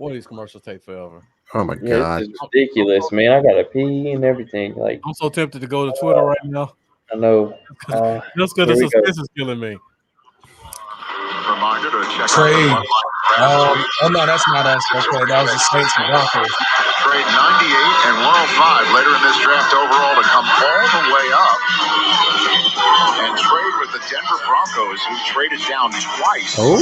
Speaker 1: Boy, these commercials take forever.
Speaker 6: Oh my
Speaker 7: Yeah,
Speaker 6: god.
Speaker 7: this is ridiculous, man. I gotta pee and everything. Like,
Speaker 1: I'm so tempted to go to Twitter right now.
Speaker 7: I know.
Speaker 1: Just because the
Speaker 7: Here we go.
Speaker 1: suspense is killing me.
Speaker 4: Reminder to check
Speaker 2: Trade.
Speaker 4: out the
Speaker 2: Oh no, that's not us. Okay, that was the Saints and Broncos.
Speaker 4: trade 98 and 105 later in this draft overall to come all the way up and trade with the Denver Broncos, who traded down twice.
Speaker 6: Oh.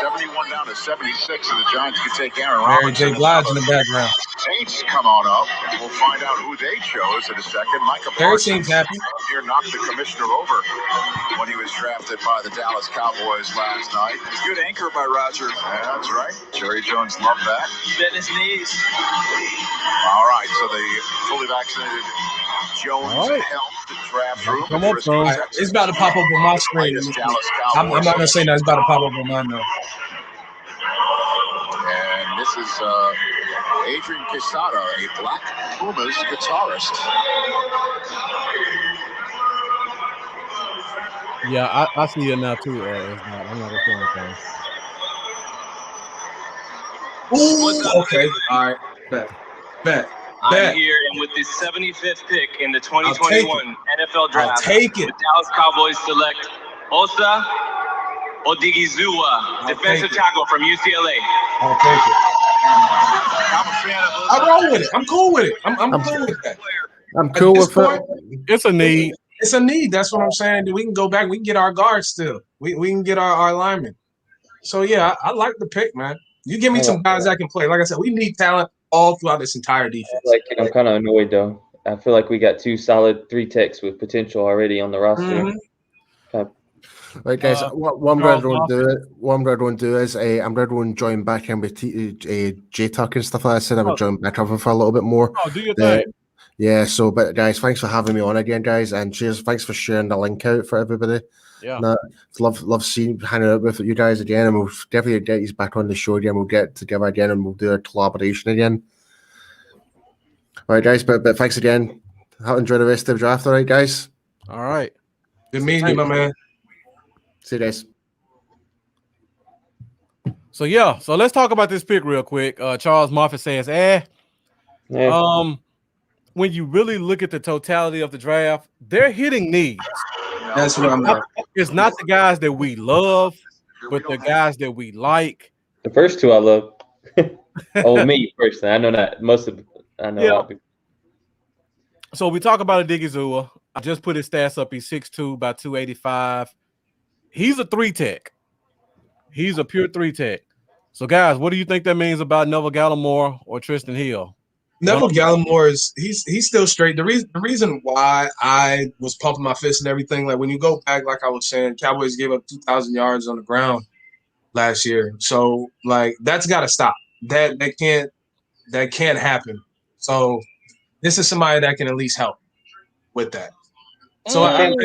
Speaker 4: 71 down to 76, so the Giants could take Aaron
Speaker 2: Mary
Speaker 4: Robinson.
Speaker 2: J. Blige in the background.
Speaker 4: Saints come on up. We'll find out who they chose in a second. Micah
Speaker 2: Terry
Speaker 4: Parsons
Speaker 2: seems happy.
Speaker 4: here knocked the commissioner over when he was drafted by the Dallas Cowboys last night. Good anchor by Roger. Yeah, that's right. Jerry Jones loved that. Bent his knees. All right, so the fully vaccinated Jones
Speaker 1: All right.
Speaker 4: helped the draft room.
Speaker 1: Come up, son.
Speaker 2: It's about to pop up on my screen. I'm not gonna say that. It's about to pop up on mine though.
Speaker 4: And this is Adrian Quesada, a Black Pumas guitarist.
Speaker 1: Yeah, I see it now too. It's not. I'm not gonna say anything.
Speaker 2: Ooh, okay. All right. Bet.
Speaker 8: I'm here, and with the 75th pick in the 2021 NFL Draft,
Speaker 2: I'll take it.
Speaker 8: the Dallas Cowboys select Osa Odigizua, defensive tackle from UCLA.
Speaker 2: I'll take it.
Speaker 4: I'm a fan of
Speaker 2: I roll with it. I'm cool with it. I'm cool with that.
Speaker 6: I'm cool
Speaker 2: At
Speaker 6: with
Speaker 2: this point,
Speaker 6: it.
Speaker 1: It's a need.
Speaker 2: It's a need. That's what I'm saying. We can go back. We can get our guards still. We can get our linemen. So yeah, I like the pick, man. You give me some guys that can play. Like I said, we need talent all throughout this entire defense.
Speaker 7: Like, I'm kind of annoyed though. I feel like we got 2 solid 3 techs with potential already on the roster.
Speaker 2: Mm-hmm.
Speaker 6: Right, guys. What I'm going to do is I'm going to join back in with J Tuck and stuff like that. I said I would join back up for a little bit more.
Speaker 1: Oh, do your thing.
Speaker 6: Yeah. So, but guys, thanks for having me on again, guys, and cheers. Thanks for sharing the link out for everybody.
Speaker 1: Yeah.
Speaker 6: Love seeing hanging out with you guys again, and we'll definitely get you back on the show again. We'll get together again, and we'll do a collaboration again. All right, guys. But thanks again. Enjoy the rest of the draft. All right, guys.
Speaker 1: All right.
Speaker 2: Good meeting you, my man.
Speaker 6: See you guys.
Speaker 1: So let's talk about this pick real quick. Charles Moffett says, when you really look at the totality of the draft, they're hitting needs.
Speaker 2: That's what I'm doing.
Speaker 1: It's not the guys that we love, but the guys that we like.
Speaker 7: The first 2 I love. Me personally. I know that most of I know.
Speaker 1: Yeah. So we talk about Odigizua. I just put his stats up. He's 6'2", about 285. He's a 3-tech. He's a pure 3-tech. So, guys, what do you think that means about Neville Gallimore or Tristan Hill?
Speaker 2: Neville Gallimore is he's still straight. The reason why I was pumping my fist and everything, like when you go back, like I was saying, Cowboys gave up 2,000 yards on the ground last year. So like that's got to stop. That can't happen. So this is somebody that can at least help with that. So I think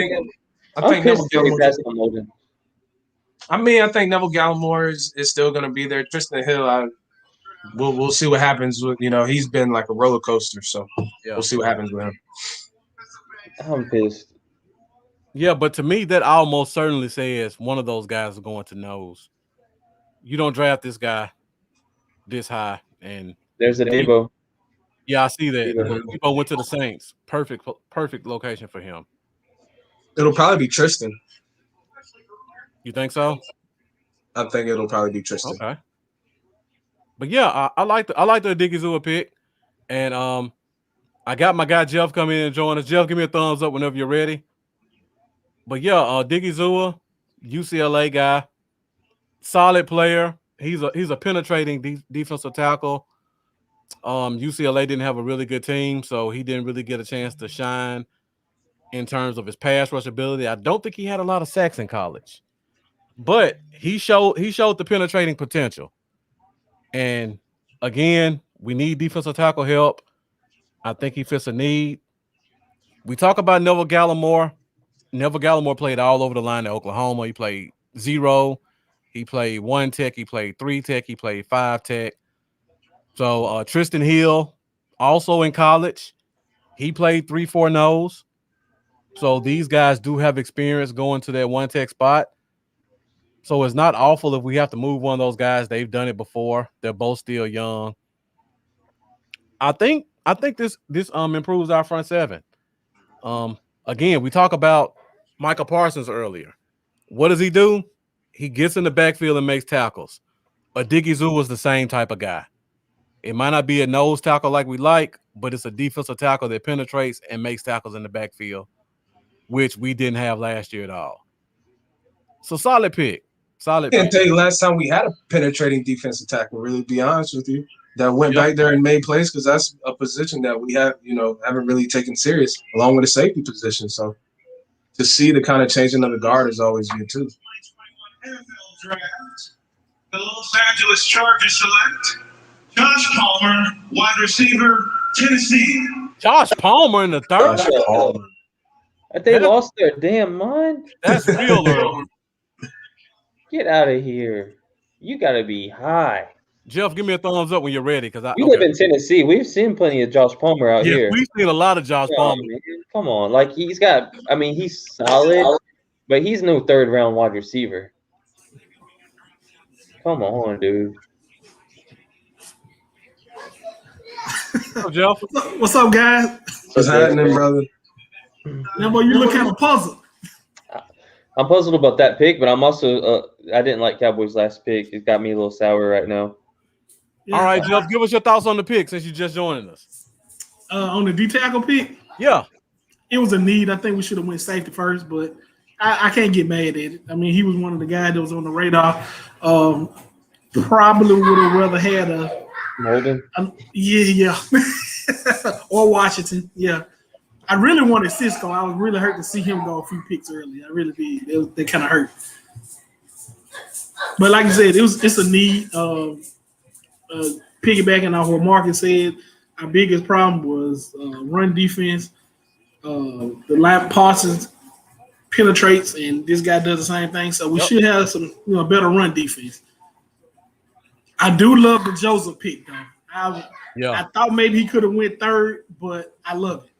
Speaker 2: Neville Gallimore. I think Neville Gallimore is still going to be there. Tristan Hill, we'll see what happens with, he's been like a roller coaster. So we'll see what happens with him.
Speaker 7: I'm pissed.
Speaker 1: Yeah, but to me, that almost certainly says one of those guys is going to nose. You don't draft this guy this high, and
Speaker 7: there's a Debo.
Speaker 1: Yeah, I see that. Debo went to the Saints. Perfect location for him.
Speaker 2: It'll probably be Tristan.
Speaker 1: You think so?
Speaker 2: I think it'll probably be Tristan.
Speaker 1: Okay. But yeah, I like the Odigizua pick, and I got my guy Jeff come in and join us. Jeff, give me a thumbs up whenever you're ready. But yeah, Odigizua, UCLA guy, solid player. He's a penetrating defensive tackle. UCLA didn't have a really good team, so he didn't really get a chance to shine in terms of his pass rush ability. I don't think he had a lot of sacks in college, but he showed the penetrating potential. And again, we need defensive tackle help. I think he fits a need. We talk about Neville Gallimore. Neville Gallimore played all over the line at Oklahoma. He played 0. He played 1-tech. He played 3-tech. He played 5-tech. So Tristan Hill, also in college, he played 3-4 nose. So these guys do have experience going to that 1-tech spot. So it's not awful if we have to move one of those guys. They've done it before. They're both still young. I think this improves our front seven. Again, we talk about Michael Parsons earlier. What does he do? He gets in the backfield and makes tackles. Diggy Zoo was the same type of guy. It might not be a nose tackle like we like, but it's a defensive tackle that penetrates and makes tackles in the backfield, which we didn't have last year at all. So solid pick. Solid
Speaker 2: Can't
Speaker 1: pick.
Speaker 2: tell you last time we had a penetrating defensive tackle, really, to be honest with you, that went back there and made plays, because that's a position that we have, haven't really taken serious, along with the safety position. So to see the kind of changing of the guard is always good, too.
Speaker 4: The Los Angeles Chargers select Josh Palmer, wide receiver, Tennessee.
Speaker 1: Josh Palmer in the third.
Speaker 7: They lost their damn mind.
Speaker 1: That's real early.
Speaker 7: Get out of here. You got to be high.
Speaker 1: Jeff, give me a thumbs up when you're ready. Because
Speaker 7: you live in Tennessee. We've seen plenty of Josh Palmer out here.
Speaker 1: We've seen a lot of Josh Palmer.
Speaker 7: Come on. Like, he's solid, but he's no third-round wide receiver. Come on, dude.
Speaker 1: Jeff.
Speaker 9: What's up, guys?
Speaker 2: What's happening, brother?
Speaker 9: Lambo, you look kind of puzzled.
Speaker 7: I'm puzzled about that pick, but I'm also I didn't like Cowboys' last pick. It got me a little sour right now.
Speaker 9: Yeah.
Speaker 1: All right, Jeff, give us your thoughts on the pick since you just joining us.
Speaker 9: On the D tackle pick?
Speaker 1: Yeah.
Speaker 9: It was a need. I think we should have went safety first, but I can't get mad at it. I mean, he was one of the guys that was on the radar. Probably would have rather had a
Speaker 7: Molden.
Speaker 9: Yeah. Or Washington. Yeah. I really wanted Cisco. I was really hurt to see him go a few picks early. I really did. They kind of hurt. But like you said, it's a need. Piggybacking off what Marcus said, our biggest problem was run defense. The line Parsons penetrates, and this guy does the same thing. So we should have some better run defense. I do love the Joseph pick, though. I thought maybe he could have went third, but I love it.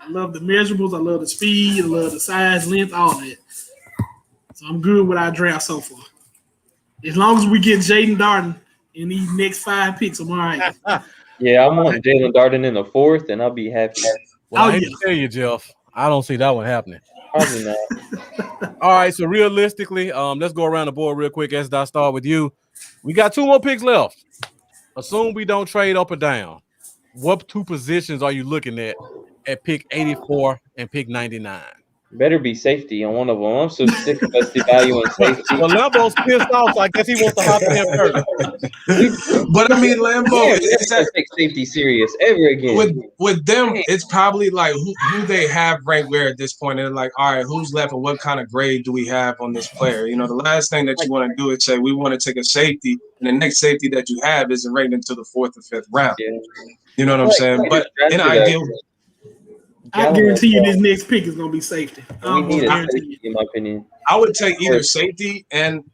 Speaker 9: I love the measurables. I love the speed. I love the size, length, all that. So I'm good with our draft so far. As long as we get Jaden Darden in these next 5 picks, I'm all right.
Speaker 7: Yeah, I'm on Jalen Darden in the 4th, and I'll be happy.
Speaker 1: Well, I hate to tell you, Jeff, I don't see that one happening.
Speaker 7: Probably not.
Speaker 1: All right, so realistically, let's go around the board real quick. As I start with you, we got 2 more picks left. Assume we don't trade up or down. What 2 positions are you looking at pick 84 and pick 99?
Speaker 7: Better be safety on one of them. I'm so sick of us devaluing safety.
Speaker 1: Well, Lambo's pissed off, so I guess he wants to hop in first.
Speaker 2: But I mean, Lambo,
Speaker 7: take safety serious ever again.
Speaker 2: With them, it's probably like who they have ranked where at this point. And they're like, all right, who's left and what kind of grade do we have on this player? The last thing that you want to do is say we want to take a safety, and the next safety that you have isn't ranked into the 4th or 5th round. Yeah. You know what I'm saying? But in an ideal.
Speaker 9: I guarantee you this next pick is going to be safety.
Speaker 7: We need a safety, in my opinion.
Speaker 2: I would take either safety and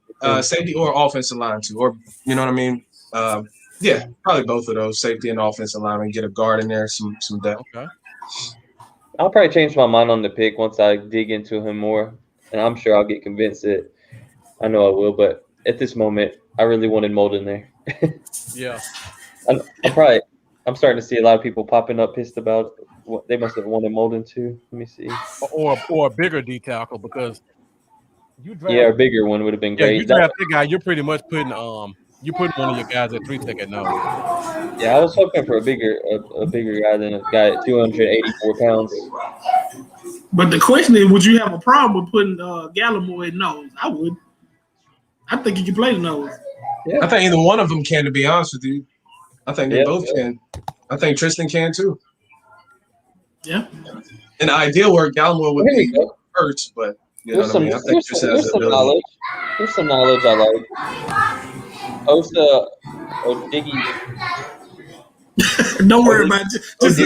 Speaker 2: safety or offensive line too, or you know what I mean? Yeah, probably both of those, safety and offensive line, and get a guard in there, some depth.
Speaker 1: Okay.
Speaker 7: I'll probably change my mind on the pick once I dig into him more, and I'm sure I'll get convinced that I know I will. But at this moment, I really wanted Molden there.
Speaker 1: Yeah.
Speaker 7: I'm starting to see a lot of people popping up pissed about what they must have wanted Molden too. Let me see.
Speaker 1: Or a bigger D tackle, because you draft,
Speaker 7: a bigger one would have been great.
Speaker 1: You draft the guy, you're pretty much putting one of your guys at 3 tech at nose.
Speaker 7: Yeah, I was hoping for a bigger guy than a guy at 284 pounds.
Speaker 9: But the question is, would you have a problem with putting Gallimore at nose? I would. I think he can play the nose.
Speaker 2: Yeah. I think either one of them can, to be honest with you. I think they both can. I think Tristan can too.
Speaker 9: Yeah.
Speaker 2: In the ideal world, Gallimore would be first, but you know what I mean? I think Tristan has the ability.
Speaker 7: There's some knowledge I like. Osa Odiggy.
Speaker 9: Don't worry about it.
Speaker 7: Just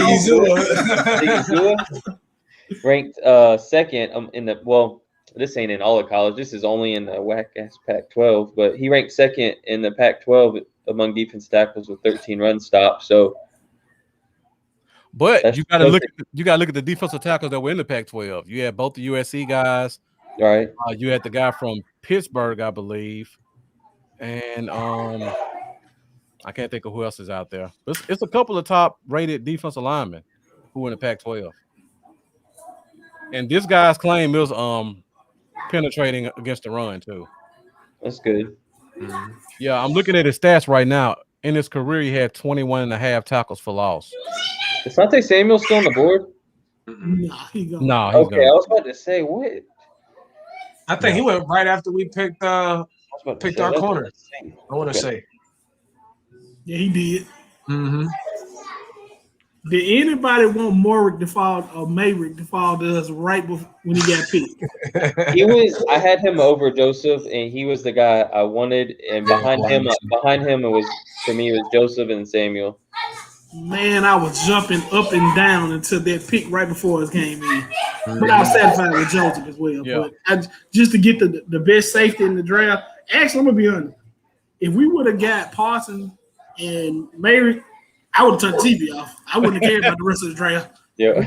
Speaker 7: ranked second in the this ain't in all of college. This is only in the whack-ass Pac-12. But he ranked second in the Pac-12 among defense tackles with 13 run stops. So,
Speaker 1: but you got to look at the defensive tackles that were in the Pac-12. You had both the USC guys.
Speaker 7: All right.
Speaker 1: You had the guy from Pittsburgh, I believe, and I can't think of who else is out there. It's a couple of top-rated defensive linemen who in the Pac-12. And this guy's claim is penetrating against the run too.
Speaker 7: That's good.
Speaker 1: Yeah, I'm looking at his stats right now. In his career, he had 21 and a half tackles for loss.
Speaker 7: Is Sante Samuel still on the board?
Speaker 9: Nah, he gone.
Speaker 1: No, he's
Speaker 7: Okay, I was about to say what.
Speaker 2: I think he went right after we picked our corner. I want to say.
Speaker 9: Yeah, he did.
Speaker 2: Mm-hmm.
Speaker 9: Did anybody want Morick to fall or Mayrick to fall to us right before when he got picked?
Speaker 7: He was. I had him over Joseph, and he was the guy I wanted. And behind him, it was for me. It was Joseph and Samuel.
Speaker 9: Man, I was jumping up and down until that pick right before us came in. But I was satisfied with Joseph as well.
Speaker 1: Yeah.
Speaker 9: But just to get the best safety in the draft, actually, I'm gonna be honest. If we would have got Parsons and Mayrick, I would have turned the TV off. I wouldn't have cared about the rest of the draft.
Speaker 7: Yeah.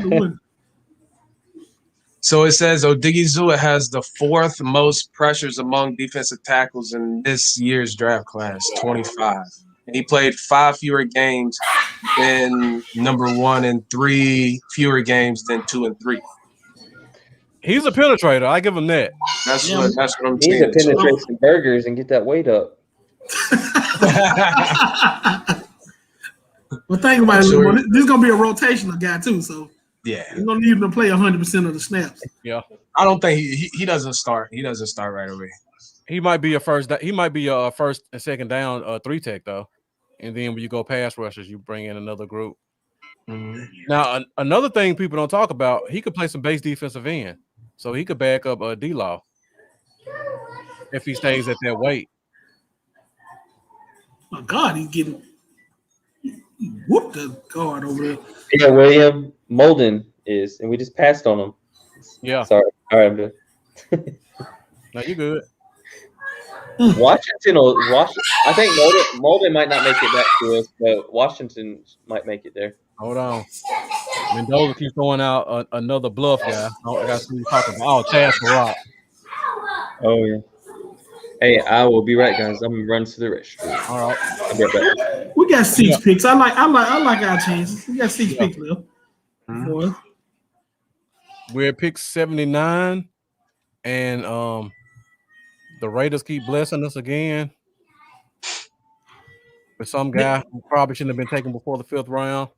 Speaker 2: So it says Odigizua has the 4th most pressures among defensive tackles in this year's draft class, 25. And he played 5 fewer games than number 1 and 3 fewer games than 2 and 3.
Speaker 1: He's a penetrator. I give him that.
Speaker 2: That's what I'm
Speaker 7: He
Speaker 2: saying.
Speaker 7: needs to penetrate some burgers and get that weight up.
Speaker 9: Well, think about it. Well, this is gonna be a rotational guy too, so
Speaker 2: yeah,
Speaker 9: we're gonna need him to play 100% of the snaps.
Speaker 1: Yeah,
Speaker 2: I don't think he doesn't start. He doesn't start right away.
Speaker 1: he might be a first. He might be a first and second down 3 tech though, and then when you go pass rushers, you bring in another group.
Speaker 2: Mm-hmm.
Speaker 1: Now another thing people don't talk about, he could play some base defensive end, so he could back up D-Law if he stays at that weight.
Speaker 9: My God, he's getting whooped the guard over there.
Speaker 7: Yeah, William Molden is, and we just passed on him.
Speaker 1: Yeah.
Speaker 7: Sorry. All right, man.
Speaker 1: No, you good.
Speaker 7: Washington. I think Molden might not make it back to us, but Washington might make it there.
Speaker 1: Hold on. Mendoza keeps throwing out another bluff guy. I got to see what you're talking about. Oh, Chaz Rock.
Speaker 7: Oh, yeah. Hey, I will be right, guys. I'm gonna run to the restroom.
Speaker 1: All right.
Speaker 7: I'll be right back.
Speaker 9: We got 6 picks. I like our chances. We got 6 picks left.
Speaker 2: Mm-hmm.
Speaker 1: We're at pick 79, and the Raiders keep blessing us again with some guy who probably shouldn't have been taken before the 5th round.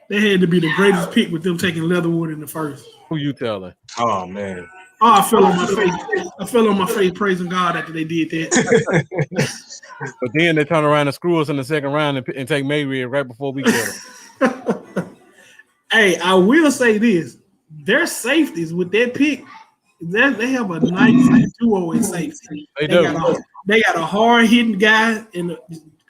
Speaker 9: They had to be the greatest pick with them taking Leatherwood in the 1st.
Speaker 1: Who you telling?
Speaker 2: Oh man.
Speaker 9: Oh, I fell on my face. I fell on my face praising God after they did that.
Speaker 1: But then they turn around and screw us in the 2nd round and take Mayrick right before we get him.
Speaker 9: Hey, I will say this. Their safeties with that pick, they have a nice duo in safety.
Speaker 1: They do.
Speaker 9: They got a hard-hitting guy, and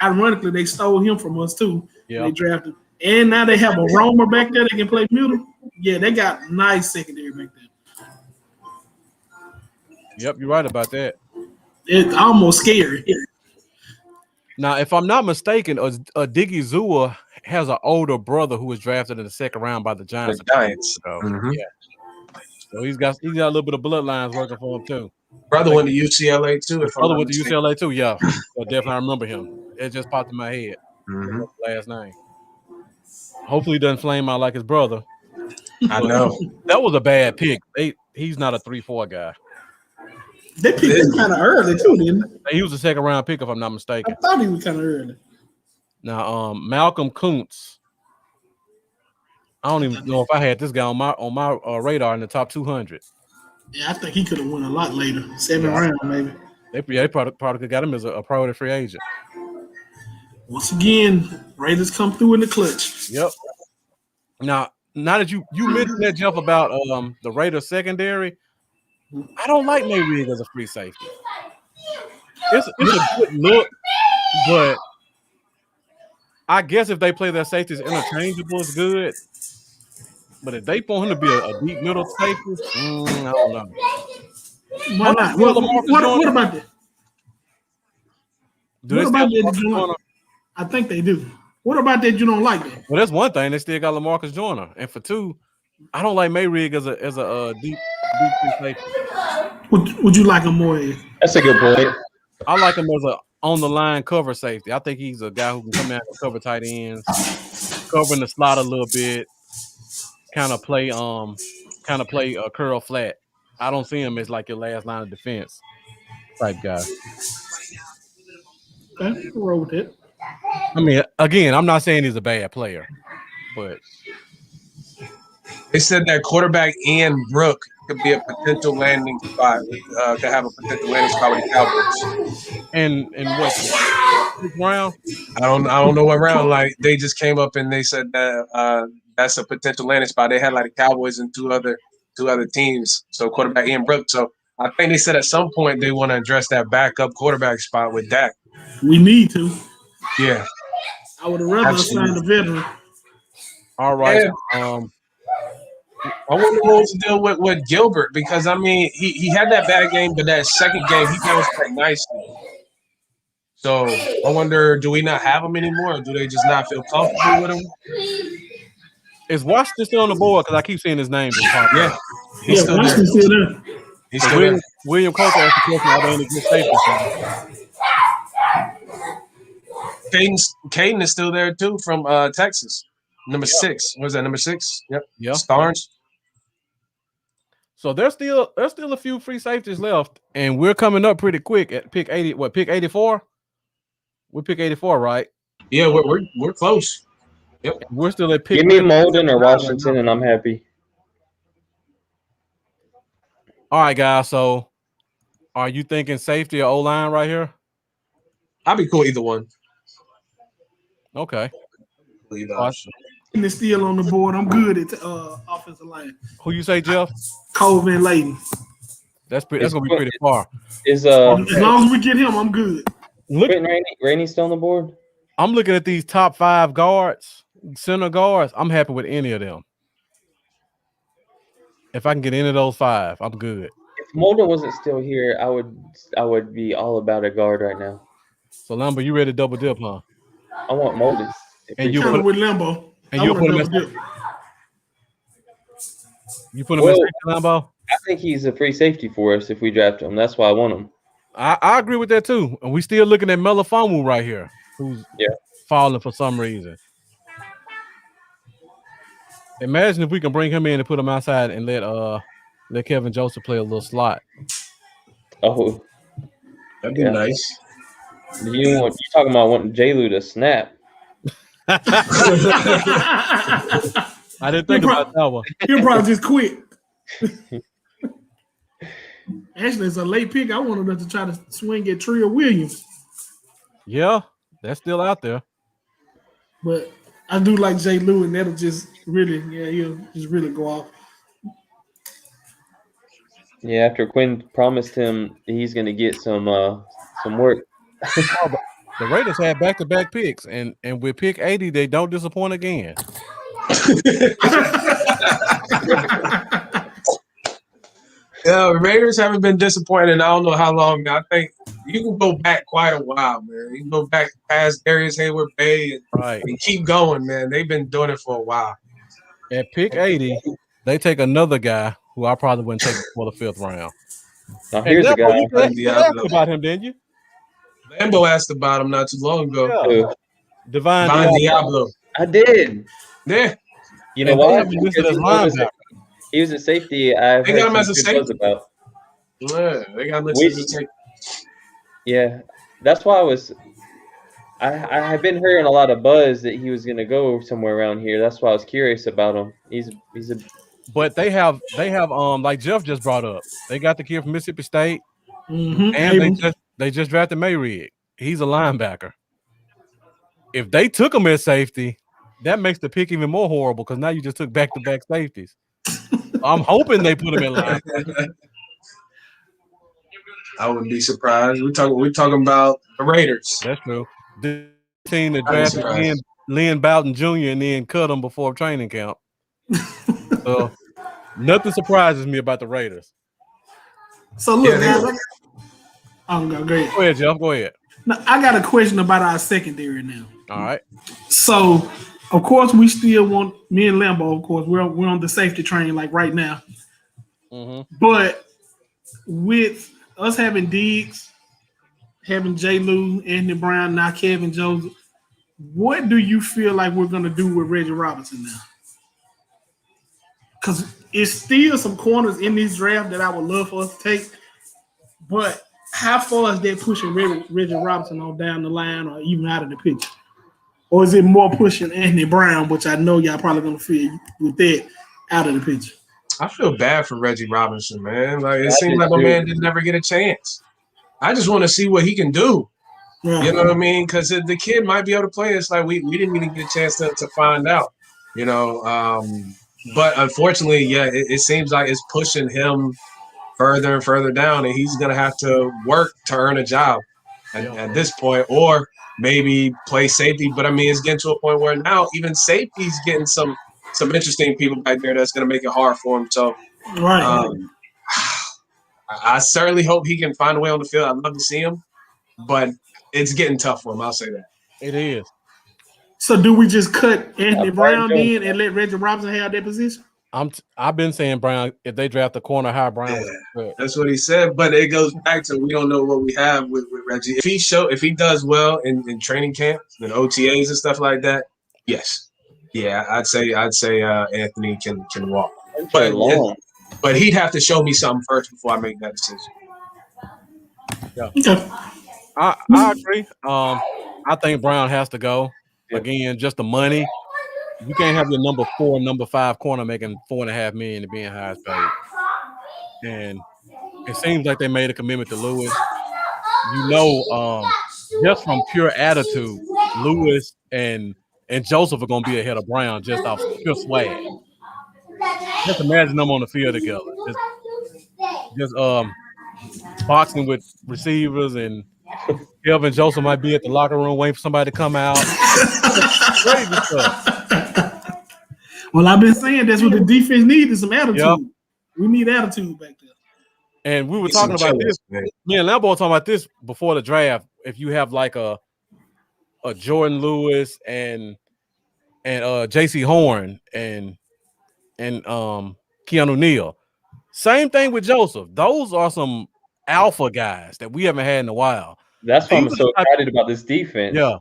Speaker 9: ironically, they stole him from us too.
Speaker 1: Yeah.
Speaker 9: They drafted. And now they have a roamer back there that can play middle. Yeah, they got nice secondary back there.
Speaker 1: Yep, you're right about that.
Speaker 9: It's almost scary.
Speaker 1: Now, if I'm not mistaken, Diggy Zua has an older brother who was drafted in the 2nd round by the Giants.
Speaker 2: The Giants.
Speaker 1: Mm-hmm. Yeah. So he's got a little bit of bloodlines working for him too.
Speaker 2: Brother went to UCLA too.
Speaker 1: Brother went to UCLA too. Yeah, so definitely I remember him. It just popped in my head.
Speaker 2: Mm-hmm.
Speaker 1: Last name. Hopefully, he doesn't flame out like his brother.
Speaker 2: I know
Speaker 1: that was a bad pick. He's not a 3-4 guy.
Speaker 9: They picked him kind of early too, didn't they?
Speaker 1: He was a 2nd round pick, if I'm not mistaken.
Speaker 9: I thought he was kind of early.
Speaker 1: Now, Malcolm Kuntz. I don't even know if I had this guy on my radar in the top 200.
Speaker 9: Yeah, I think he could have won a lot later, 7th round maybe.
Speaker 1: They probably could have got him as a priority free agent.
Speaker 9: Once again, Raiders come through in the clutch.
Speaker 1: Yep. Now that you mentioned that, Jeff, about the Raiders secondary, I don't like Mayrick as a free safety. It's a good look, but I guess if they play their safeties interchangeable, it's good. But if they want him to be a deep middle safety, I don't know.
Speaker 9: Why not? What about that? What about that? I think they do. What about that? You don't like that?
Speaker 1: Well, that's one thing. They still got LaMarcus Joyner, and for 2, I don't like Mayrick as a deep be free safety.
Speaker 9: Would you like him more as?
Speaker 7: That's a good point.
Speaker 1: I like him as a on the line cover safety. I think he's a guy who can come out and cover tight ends, covering the slot a little bit, kind of play a curl flat. I don't see him as like your last line of defense type guy.
Speaker 9: Okay, I'll roll with it.
Speaker 1: I mean, again, I'm not saying he's a bad player, but
Speaker 2: They said that quarterback Ian Brook could be a potential landing spot. Could have a potential landing spot with the Cowboys.
Speaker 1: and what sixth round?
Speaker 2: I don't know what round. Like they just came up and they said that that's a potential landing spot. They had like the Cowboys and two other teams. So quarterback Ian Brook. So I think they said at some point they want to address that backup quarterback spot with Dak.
Speaker 9: We need to.
Speaker 2: Yeah.
Speaker 9: I would have rather signed a veteran.
Speaker 1: All right.
Speaker 2: Yeah. I wonder what was the deal with Gilbert, because I mean he had that bad game, but that second game he bounced back nicely. So I wonder, do we not have him anymore, or do they just not feel comfortable with him?
Speaker 1: Is Washington still on the board? Because I keep seeing his name.
Speaker 2: Yeah, he's still there.
Speaker 9: Washington's still there.
Speaker 2: He's still there.
Speaker 1: William Coulter asked the question, are they in a good safety?
Speaker 2: Caden is still there too from Texas. Number 6. What is that? Number 6? Yep.
Speaker 1: Yeah.
Speaker 2: Starnes.
Speaker 1: So there's still a few free safeties left, and we're coming up pretty quick at pick 80. What, pick 84? We pick 84, right?
Speaker 2: Yeah, we're close. Yep.
Speaker 1: We're still at pick.
Speaker 7: Give me Molden or Washington, and I'm happy.
Speaker 1: All right, guys. So, are you thinking safety or O line right here?
Speaker 2: I'll be cool either one.
Speaker 1: Okay.
Speaker 2: Either option.
Speaker 9: And it's still on the board. I'm good at offensive line.
Speaker 1: Who you say, Jeff?
Speaker 9: Colvin and Layden.
Speaker 1: That's gonna be pretty far.
Speaker 9: As long as we get him, I'm good.
Speaker 1: Look,
Speaker 7: Rainey's still on the board.
Speaker 1: I'm looking at these top 5 guards, center guards. I'm happy with any of them. If I can get any of those 5, I'm good.
Speaker 7: If Molden wasn't still here, I would be all about a guard right now.
Speaker 1: So Lambo, you ready to double dip, huh?
Speaker 7: I want Molden.
Speaker 1: And you
Speaker 9: put with Lambo.
Speaker 1: And you put him in. You put him in safety, Lambo?
Speaker 7: I think he's a free safety for us if we draft him. That's why I want him.
Speaker 1: I agree with that too. And we still looking at Melifonwu right here, who's falling for some reason. Imagine if we can bring him in and put him outside and let Kevin Joseph play a little slot.
Speaker 7: Oh,
Speaker 2: that'd be nice.
Speaker 7: You talking about wanting J-Lu to snap?
Speaker 1: I didn't think about that one.
Speaker 9: He'll probably just quit. Actually, it's a late pick. I wanted them to try to swing at Tria Williams.
Speaker 1: Yeah, that's still out there.
Speaker 9: But I do like J. Lou, and that'll just really, he'll just really go off.
Speaker 7: Yeah, after Quinn promised him he's going to get some work.
Speaker 1: The Raiders had back-to-back picks, and with pick 80, they don't disappoint again.
Speaker 2: Yeah, Raiders haven't been disappointed in I don't know how long. I think you can go back quite a while, man. You can go back past Darius Hayward-Bay and keep going, man. They've been doing it for a while.
Speaker 1: At pick 80, they take another guy who I probably wouldn't take before the 5th round.
Speaker 7: Now, here's a guy.
Speaker 1: You asked about him, didn't you?
Speaker 2: Lambo asked about him not too long ago.
Speaker 1: Yeah. Divine
Speaker 2: Diablo.
Speaker 7: I did.
Speaker 2: Yeah.
Speaker 7: You know why?
Speaker 2: He
Speaker 7: was a safety.
Speaker 2: They got him as a safety. Yeah, they got him as a safety.
Speaker 7: Yeah, that's why I have been hearing a lot of buzz that he was going to go somewhere around here. That's why I was curious about him.
Speaker 1: But they have like Jeff just brought up. They got the kid from Mississippi State, and they just drafted Mayrig. He's a linebacker. If they took him as safety, that makes the pick even more horrible because now you just took back-to-back safeties. I'm hoping they put him in linebacker.
Speaker 2: I wouldn't be surprised. We're talking about the Raiders.
Speaker 1: That's true. The team that drafted Lynn Bowden Jr. and then cut him before training camp. So nothing surprises me about the Raiders.
Speaker 9: So look, guys, go ahead.
Speaker 1: Go ahead, Jeff. Go ahead.
Speaker 9: Now, I got a question about our secondary now.
Speaker 1: All right.
Speaker 9: So, of course, we still want me and Lambo. Of course, we're on the safety train like right now. But with us having Diggs, having J. Lou, Anthony Brown, now Kevin Joseph, what do you feel like we're going to do with Reggie Robinson now? Because it's still some corners in this draft that I would love for us to take. But how far is that pushing Reggie Robinson on down the line or even out of the picture? Or is it more pushing Anthony Brown, which I know y'all probably going to feel with that, out of the picture?
Speaker 2: I feel bad for Reggie Robinson, man. Like it seems like my man didn't never get a chance. I just want to see what he can do.
Speaker 9: Yeah.
Speaker 2: You know what I mean? Because the kid might be able to play. It's like we didn't even get a chance to find out. You know, but unfortunately, yeah, it seems like it's pushing him further and further down, and he's gonna have to work to earn a job at this point, or maybe play safety. But I mean, it's getting to a point where now even safety's getting some interesting people back there that's gonna make it hard for him. So,
Speaker 9: right.
Speaker 2: I certainly hope he can find a way on the field. I'd love to see him, but it's getting tough for him. I'll say that.
Speaker 1: It is.
Speaker 9: So do we just cut Anthony Brown in and let Reggie Robinson have that position?
Speaker 1: I've been saying Brown, if they draft the corner high, Brown was
Speaker 2: that's what he said. But it goes back to we don't know what we have with Reggie. If he does well in training camp and OTAs and stuff like that, yes. Yeah, I'd say Anthony can walk. But he'd have to show me something first before I make that decision.
Speaker 1: Yeah. I agree. I think Brown has to go. Again, just the money. You can't have your number 4 and number 5 corner making $4.5 million and being highest paid. And it seems like they made a commitment to Lewis. You know, just from pure attitude, Lewis and Joseph are gonna be ahead of Brown just off pure swag. Just imagine them on the field together. Just boxing with receivers, and Kelvin Joseph might be at the locker room waiting for somebody to come out. Crazy stuff.
Speaker 9: Well, I've been saying that's what the defense needs is some attitude. Yep. We need attitude back there.
Speaker 1: And we were talking about this. Me and Lambo were talking about this before the draft. If you have like a Jordan Lewis and J.C. Horn and Keanu Neal. Same thing with Joseph. Those are some alpha guys that we haven't had in a while.
Speaker 7: That's why I'm so excited about this defense.
Speaker 1: Yeah.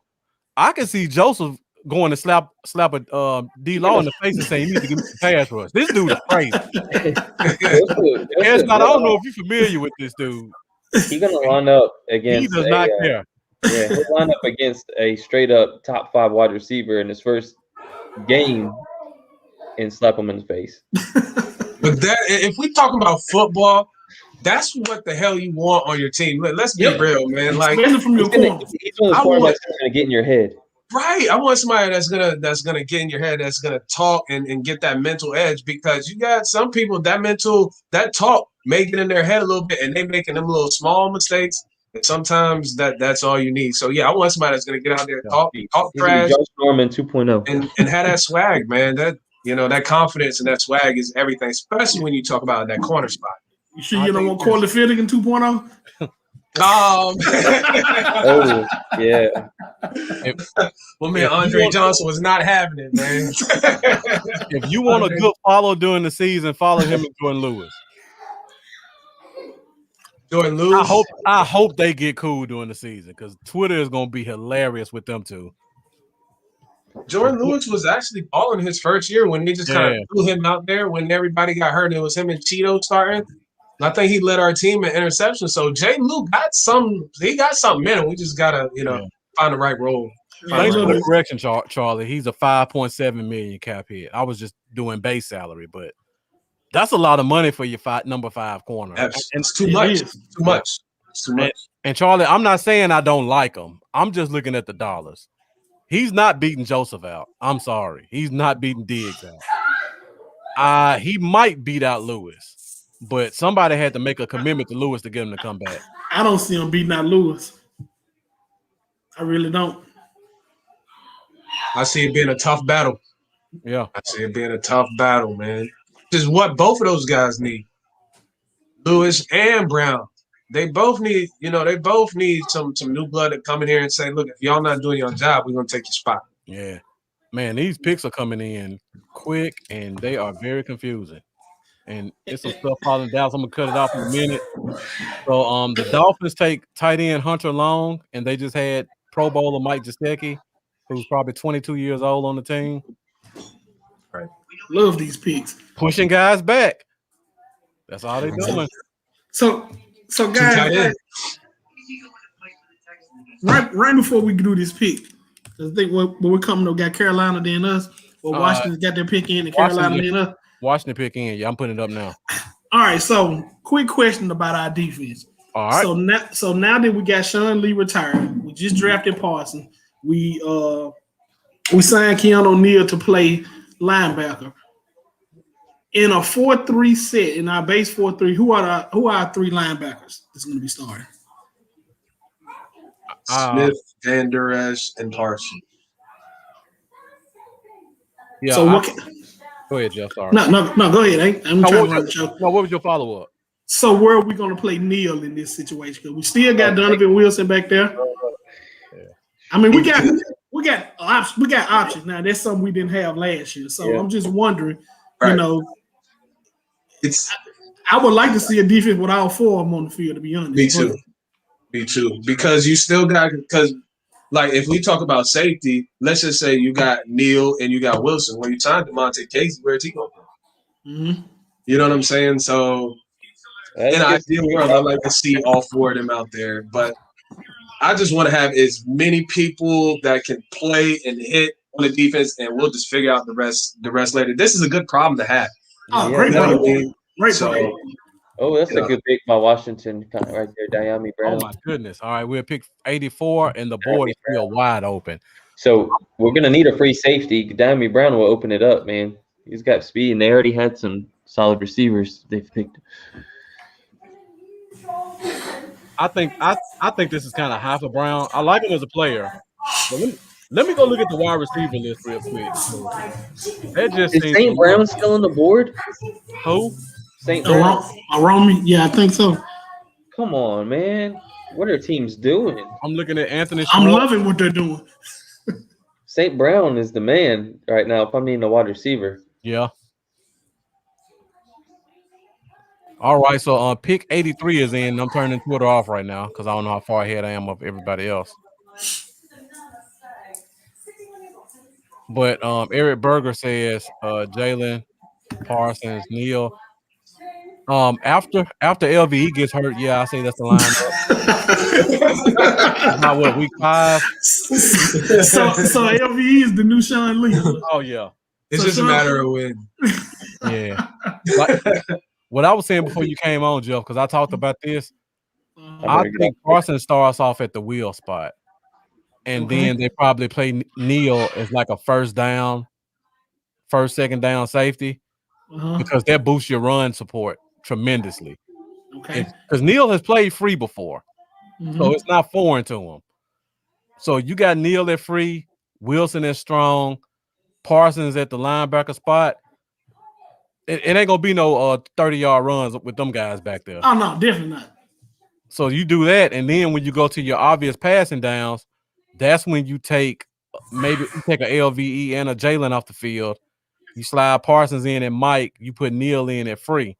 Speaker 1: I can see Joseph going to slap a D-Law in the face and saying, you need to give me some pass rush. This dude is crazy. I don't know if you're familiar with this dude.
Speaker 7: He's going to line up against.
Speaker 1: He does not care.
Speaker 7: Yeah, he'll line up against a straight up top 5 wide receiver in his first game and slap him in the face.
Speaker 2: But that, if we talk about football, that's what the hell you want on your team. Let's be real, man. Like
Speaker 7: he's one of the quarterbacks that's gonna get in your head.
Speaker 2: Right. I want somebody that's gonna get in your head, that's gonna talk and get that mental edge, because you got some people that talk may get in their head a little bit and they making them little small mistakes. And sometimes that's all you need. So yeah, I want somebody that's gonna get out there, talk trash,
Speaker 7: Josh Norman 2.0,
Speaker 2: and have that swag, man. That that confidence and that swag is everything, especially when you talk about that corner spot.
Speaker 9: You sure you don't want Corley Finnegan 2.0?
Speaker 7: Oh yeah.
Speaker 2: Well, man, Andre Johnson was not having it, man.
Speaker 1: If you want a good follow during the season, follow him and Jordan Lewis.
Speaker 2: Jordan Lewis.
Speaker 1: I hope they get cool during the season, because Twitter is gonna be hilarious with them two.
Speaker 2: Jordan Lewis was actually balling his first year when they just kind of threw him out there when everybody got hurt. It was him and Cheeto starting. And I think he led our team in interception. So Jay Luke he got something in him. We just gotta, find the right role.
Speaker 1: Thanks for the correction, Charlie. He's a $5.7 million cap hit. I was just doing base salary, but that's a lot of money for your number 5 corner.
Speaker 2: It's too much. It's too much. It's too much.
Speaker 1: And Charlie, I'm not saying I don't like him. I'm just looking at the dollars. He's not beating Joseph out. I'm sorry. He's not beating Diggs out. He might beat out Lewis, but somebody had to make a commitment to Lewis to get him to come back.
Speaker 9: I don't see him beating out Lewis. I really don't.
Speaker 2: I see it being a tough battle.
Speaker 1: Yeah.
Speaker 2: I see it being a tough battle, man. This is what both of those guys need. Lewis and Brown. They both need, some new blood to come in here and say, look, if y'all not doing your job, we're gonna take your spot.
Speaker 1: Yeah. Man, these picks are coming in quick and they are very confusing. and it's some stuff falling down. So I'm gonna cut it off in a minute. So the Dolphins take tight end Hunter Long, and they just had Pro Bowler Mike Gesicki, who's probably 22 years old on the team.
Speaker 2: Right.
Speaker 9: Love these picks.
Speaker 1: Pushing guys back. That's all they're doing.
Speaker 9: So guys, right before we do this pick, I think when we're coming up, got Carolina then us. Well, Washington's got their pick in, and Carolina then us.
Speaker 1: Washington pick in. Yeah, I'm putting it up now.
Speaker 9: All right. So, quick question about our defense.
Speaker 1: All right.
Speaker 9: So now that we got Sean Lee retired, we just drafted Parsons. We signed Keanu O'Neal to play linebacker. In a 4-3 set, in our base 4-3, who are our three linebackers that's going to be starting?
Speaker 2: Smith, Van Der Esch, and Parsons.
Speaker 1: Yeah.
Speaker 9: So
Speaker 1: go ahead, Jeff. Sorry.
Speaker 9: No. Go ahead. I'm trying to run the show.
Speaker 1: No, what was your follow up?
Speaker 9: So where are we going to play Neal in this situation? Because we still got Donovan Wilson back there. I mean, we got options now. That's something we didn't have last year. So I'm just wondering,
Speaker 2: Right.
Speaker 9: you know, I would like to see a defense with all four of them on the field. To be honest,
Speaker 2: Me too. Because you still got like if we talk about safety, let's just say you got Neal and you got Wilson. When you signed DeMonte Casey, where's he going?
Speaker 9: Mm-hmm.
Speaker 2: You know what I'm saying? So in an ideal world, I'd like to see all four of them out there, but I just want to have as many people that can play and hit on the defense, and we'll just figure out the rest later. This is a good problem to have.
Speaker 9: Oh, great problem. Great
Speaker 2: so,
Speaker 9: problem.
Speaker 7: Oh, that's a good pick by Washington right there, Diami Brown.
Speaker 1: Oh my goodness! All right, we'll pick 84, and the board is still wide open.
Speaker 7: So we're gonna need a free safety. Diami Brown will open it up, man. He's got speed, and they already had some solid receivers they've picked.
Speaker 1: I think this is kind of high for Brown. I like him as a player. But let me go look at the wide receiver list real quick. That just
Speaker 7: is St. Brown still on the board?
Speaker 1: Who?
Speaker 7: St. Brown.
Speaker 9: Aromi? Yeah, I think so.
Speaker 7: Come on, man. What are teams doing?
Speaker 1: I'm looking at Anthony Schwartz.
Speaker 9: I'm loving what they're doing.
Speaker 7: St. Brown is the man right now if I'm needing a wide receiver.
Speaker 1: Yeah. All right, so pick 83 is in. I'm turning Twitter off right now because I don't know how far ahead I am of everybody else. But Eric Berger says Jalen, Parsons, Neal. After LVE gets hurt, yeah, I say that's the lineup. Not what, week 5?
Speaker 9: So LVE is the new Sean Lee.
Speaker 1: Oh yeah,
Speaker 2: it's just a matter of when.
Speaker 1: Yeah. What I was saying before you came on, Jeff, because I talked about this. I think Parsons starts off at the wheel spot, and then they probably play Neal as like a first, second down safety because that boosts your run support tremendously.
Speaker 9: Okay.
Speaker 1: Because Neal has played free before, so it's not foreign to him. So you got Neal at free, Wilson at strong, Parsons at the linebacker spot. It ain't gonna be no 30-yard runs with them guys back there.
Speaker 9: Oh no, definitely not.
Speaker 1: So you do that, and then when you go to your obvious passing downs, that's when you take a LVE and a Jalen off the field. You slide Parsons in and Mike. You put Neal in at free,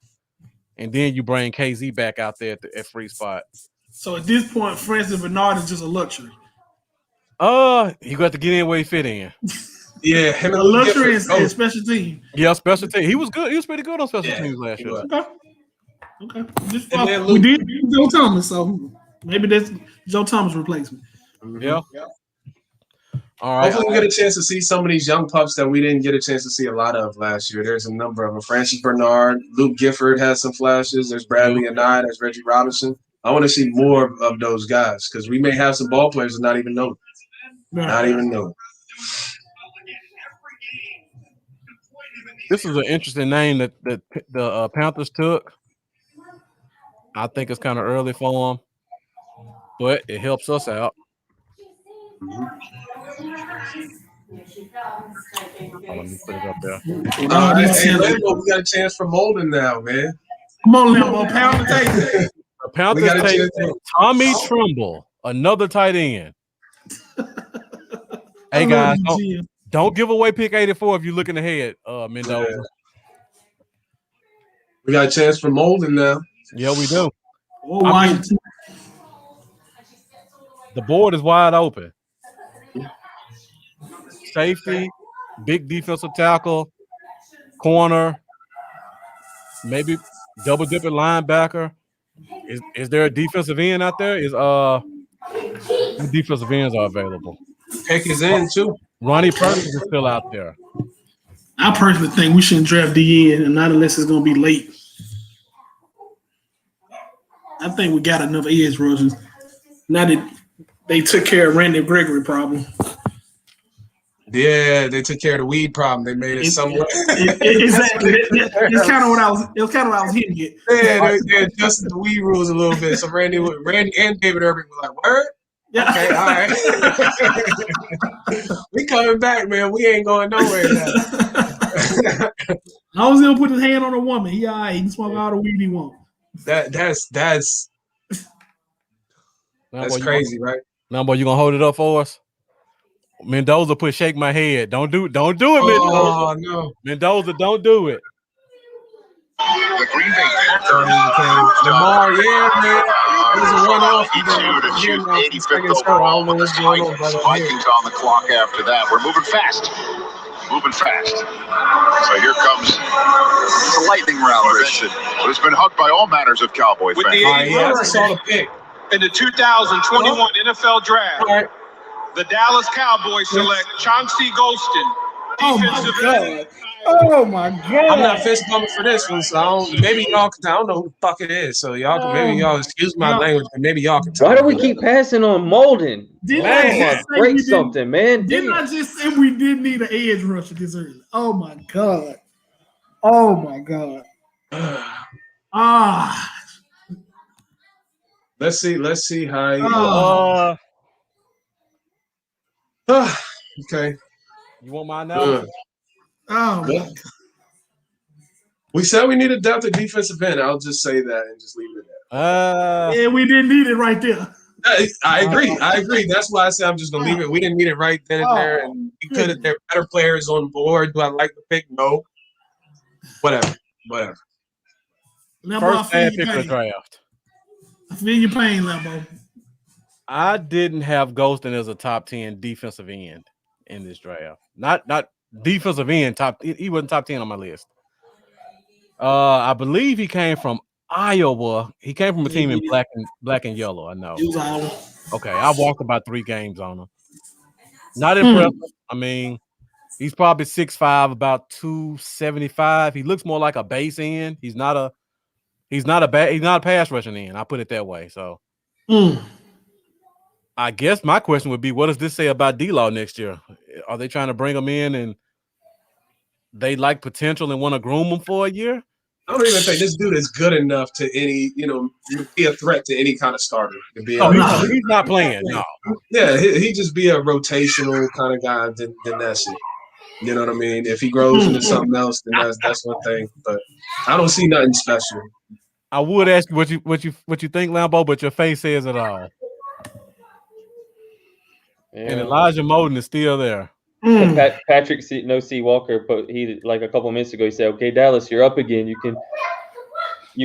Speaker 1: and then you bring KZ back out there at free spot.
Speaker 9: So at this point, Francis Bernard is just a luxury.
Speaker 1: You got to get in where he fit in.
Speaker 2: Yeah, him
Speaker 9: a luxury and special team.
Speaker 1: Yeah, special team. He was good. He was pretty good on special teams last year.
Speaker 9: Okay. We did Joe Thomas, so maybe that's Joe Thomas replacement.
Speaker 1: Yeah. All right.
Speaker 2: Hopefully, we get a chance to see some of these young pups that we didn't get a chance to see a lot of last year. There's a number of them. Francis Bernard, Luke Gifford has some flashes. There's Bradley Anai. There's Reggie Robinson. I want to see more of those guys because we may have some ball players and not even know. Not even know.
Speaker 1: This is an interesting name that the Panthers took. I think it's kind of early for them, but it helps us out. Let me put it up there.
Speaker 2: We got a chance for Molden now, man.
Speaker 9: Come on, Lambo, pound the table.
Speaker 1: The Panthers take Tommy Tremble, another tight end. Hey guys, don't give away pick 84 if you're looking ahead, Mendoza.
Speaker 2: We got a chance for Molden now.
Speaker 1: Yeah, we do.
Speaker 9: Or Washington.
Speaker 1: The board is wide open. Safety, big defensive tackle, corner, maybe double dipping linebacker. Is there a defensive end out there? What defensive ends are available?
Speaker 2: Peck is in too.
Speaker 1: Ronnie Perkins is still out there.
Speaker 9: I personally think we shouldn't draft DN, and not unless it's going to be late. I think we got enough edge rushers. Now that they took care of Randy Gregory problem.
Speaker 2: Yeah, they took care of the weed problem. They made it somewhat.
Speaker 9: Exactly. It's kind of what I was hitting at.
Speaker 2: Yeah, they adjusted the weed rules a little bit. So Randy and David Irving were like, "Word?
Speaker 9: Yeah.
Speaker 2: Okay, all right. We coming back, man. We ain't going nowhere now."
Speaker 9: I was gonna put his hand on a woman. He all right. He can smoke all the weed he wants.
Speaker 2: That's crazy, right?
Speaker 1: Lambo, you gonna hold it up for us? Mendoza put shake my head. Don't do it, Mendoza.
Speaker 2: Oh no,
Speaker 1: Mendoza, don't do it.
Speaker 4: The Green Bay Packers
Speaker 2: Lamar, yeah, man. It was a one-off.
Speaker 4: continue to shoot 85th overall with the Vikings on the clock after that. We're moving fast. So here comes the lightning round, Rich. But it's been hugged by all manners of Cowboy fans.
Speaker 2: I saw the pick.
Speaker 8: In the 2021 NFL Draft, the Dallas Cowboys select Chauncey Golston.
Speaker 9: Oh my God!
Speaker 2: I'm not fist bumping for this one, so maybe y'all can. I don't know who the fuck it is, so maybe y'all excuse my language, but maybe y'all can.
Speaker 7: Why do we keep passing on Molden? Break something, man.
Speaker 9: Didn't I just say we didn't need an edge rusher this early? Oh my God! Oh my God!
Speaker 2: Let's see how. Okay.
Speaker 1: You want mine now?
Speaker 2: We said we needed depth at defensive end. I'll just say that and just leave it at
Speaker 9: that. We didn't need it right there.
Speaker 2: I agree. That's why I said I'm just gonna leave it. We didn't need it right then and there, and we could have. There are better players on board. Do I like the pick? No. Whatever.
Speaker 9: Lambo,
Speaker 1: First bad pick of the draft.
Speaker 9: I feel your pain, Lambo.
Speaker 1: I didn't have Golston as a top 10 defensive end in this draft. Not defensive end top. He wasn't top 10 on my list. I believe he came from Iowa. He came from a team in black and yellow. I know. Okay, I walked about 3 games on him. Not impressive. I mean, he's probably 6'5", about 275. He looks more like a base end. He's not a pass rushing end. I put it that way. So. I guess my question would be, what does this say about D-Law next year? Are they trying to bring him in and they like potential and want to groom him for a year?
Speaker 2: I don't even think this dude is good enough to be a threat to any kind of starter.
Speaker 1: He's not playing. No.
Speaker 2: Yeah, he just be a rotational kind of guy. Then that's it. You know what I mean? If he grows into something else, then that's one thing. But I don't see nothing special.
Speaker 1: I would ask you what you think, Lambo, but your face says it all. Yeah. And Elijah Molden is still there.
Speaker 7: Patrick C. Walker, but he like a couple minutes ago he said, "Okay, Dallas, you're up again. You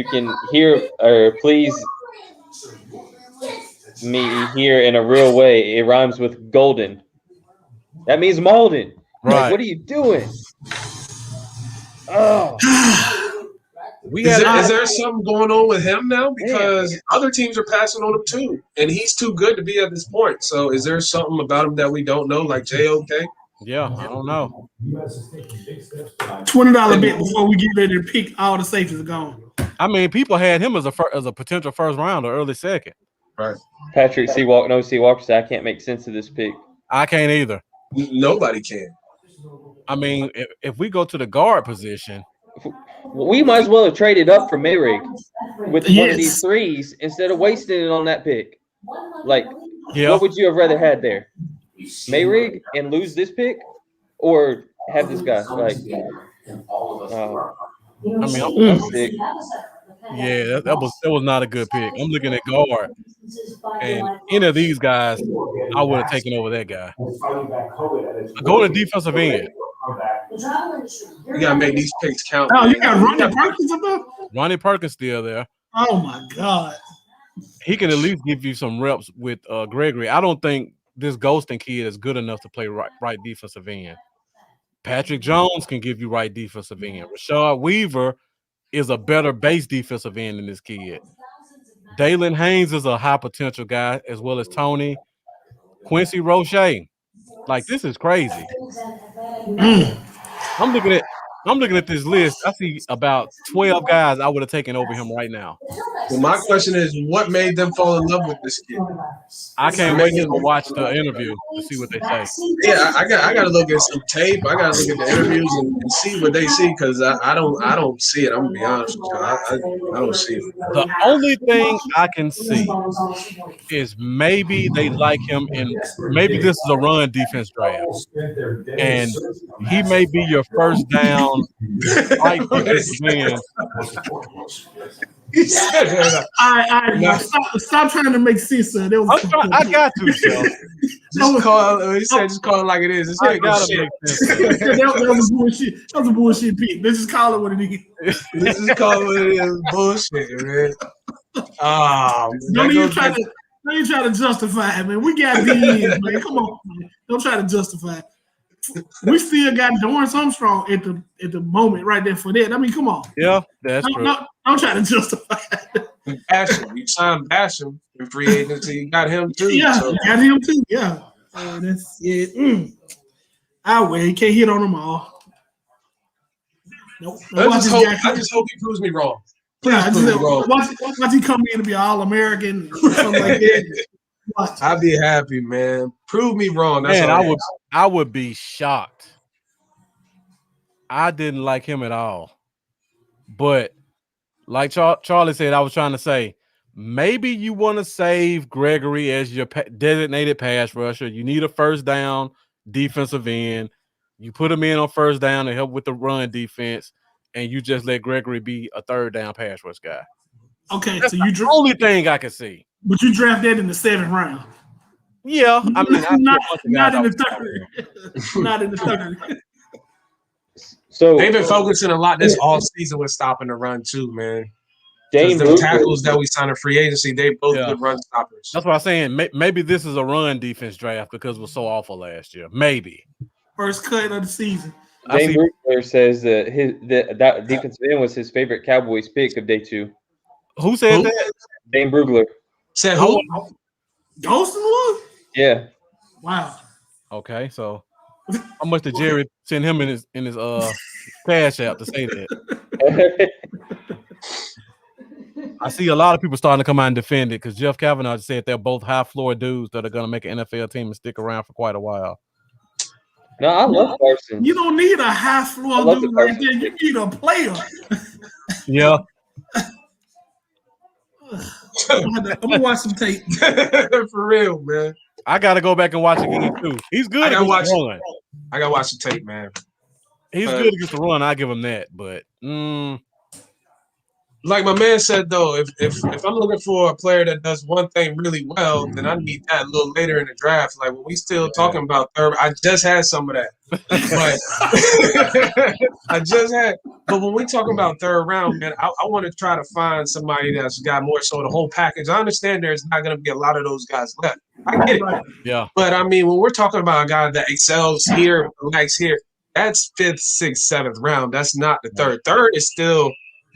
Speaker 7: can hear or please me here in a real way. It rhymes with golden. That means Molden.
Speaker 1: Right?
Speaker 7: Like, what are you doing? Oh."
Speaker 2: Is there something going on with him now? Because other teams are passing on him too, and he's too good to be at this point. So, is there something about him that we don't know, like JOK?
Speaker 1: Yeah, I don't know.
Speaker 9: $20 bet before we get ready to pick. All the safeties are gone.
Speaker 1: I mean, people had him as a potential first round or early second.
Speaker 2: Right.
Speaker 7: Patrick C. Walker said, "I can't make sense of this pick."
Speaker 1: I can't either.
Speaker 2: Nobody can.
Speaker 1: I mean, if we go to the guard position.
Speaker 7: We might as well have traded up for Mayrig with one of these threes instead of wasting it on that pick. Like, what would you have rather had there? Mayrig and lose this pick, or have this guy? Like,
Speaker 1: I'm sick. Yeah, that was not a good pick. I'm looking at guard, and any of these guys, I would have taken over that guy. Go to defensive end.
Speaker 2: You gotta make these picks count.
Speaker 9: Oh, you got Ronnie Perkins up there?
Speaker 1: Ronnie Perkins still there.
Speaker 9: Oh my God.
Speaker 1: He can at least give you some reps with Gregory. I don't think this ghosting kid is good enough to play right defensive end. Patrick Jones can give you right defensive end. Rashad Weaver is a better base defensive end than this kid. Dalen Haynes is a high potential guy, as well as Tony. Quincy Roche. Like, this is crazy. I'm looking at this list. I see about 12 guys I would have taken over him right now.
Speaker 2: Well, my question is, what made them fall in love with this kid?
Speaker 1: I can't wait to watch the interview to see what they say.
Speaker 2: Yeah, I got to look at some tape. I got to look at the interviews and see what they see, because I don't see it. I'm gonna be honest with you. I don't see it.
Speaker 1: The only thing I can see is maybe they like him, and maybe this is a run defense draft, and he may be your first down right defensive end.
Speaker 9: All right. Stop trying to make sense of it.
Speaker 1: I got to, Phil.
Speaker 2: Just call it like it is.
Speaker 1: I gotta make sense.
Speaker 9: That was a bullshit. That was a bullshit pick. Let's just call it what it is.
Speaker 2: Let's just call it what it is. Bullshit, man.
Speaker 9: Don't even try to justify it, man. We got DNs, man. Come on, man. Don't try to justify it. We still got Dorrance Armstrong at the moment right there for that. I mean, come on.
Speaker 1: Yeah, that's true.
Speaker 9: Don't try to justify it.
Speaker 2: Basham, you signed Basham in free agency. You got him too.
Speaker 9: Yeah, got him too. Yeah, that's it. I wait. Can't hit on them all. Nope.
Speaker 2: I just hope he proves me wrong.
Speaker 9: Once he come in to be All-American or something like that.
Speaker 2: I'd be happy, man. Prove me wrong. That's
Speaker 1: man, I would be shocked. I didn't like him at all. But like Charlie said, I was trying to say, maybe you want to save Gregory as your designated pass rusher. You need a first down defensive end. You put him in on first down to help with the run defense, and you just let Gregory be a third down pass rush guy.
Speaker 9: Okay,
Speaker 1: that's
Speaker 9: so
Speaker 1: the only thing I can see.
Speaker 9: But you draft that in the 7th round.
Speaker 1: Yeah, I mean,
Speaker 9: not in the 3rd. Not in the 3rd.
Speaker 7: So
Speaker 2: they've been focusing a lot this all season with stopping the run too, man. The tackles that we signed in free agency, they both good run stoppers.
Speaker 1: That's what I'm saying. Maybe this is a run defense draft because it was so awful last year. Maybe
Speaker 9: first cut of the season.
Speaker 7: Dane Brugler says that that defensive end was his favorite Cowboys pick of day 2.
Speaker 1: Who said that?
Speaker 7: Dane Brugler.
Speaker 2: Said who?
Speaker 9: Ghostin was?
Speaker 7: Yeah.
Speaker 9: Wow.
Speaker 1: Okay, so how much did Jerry send him in his cash app to say that? I see a lot of people starting to come out and defend it because Jeff Kavanaugh said they're both high floor dudes that are going to make an NFL team and stick around for quite a while.
Speaker 7: No, I love Parsons.
Speaker 9: You don't need a high floor dude right there. You need a player.
Speaker 1: Yeah.
Speaker 9: I'm gonna watch some tape.
Speaker 2: For real, man.
Speaker 1: I gotta go back and watch again too. He's good against the run.
Speaker 2: I gotta watch the tape, man.
Speaker 1: He's good against the run. I give him that, but
Speaker 2: like my man said though, if I'm looking for a player that does one thing really well, then I need that a little later in the draft. Like when we still talking about third, I just had some of that. But when we talk about third round, man, I want to try to find somebody that's got more so the whole package. I understand there's not going to be a lot of those guys left. I get it.
Speaker 1: Yeah.
Speaker 2: But I mean, when we're talking about a guy that excels here, likes here, that's 5th, 6th, 7th round. That's not the third. Third is still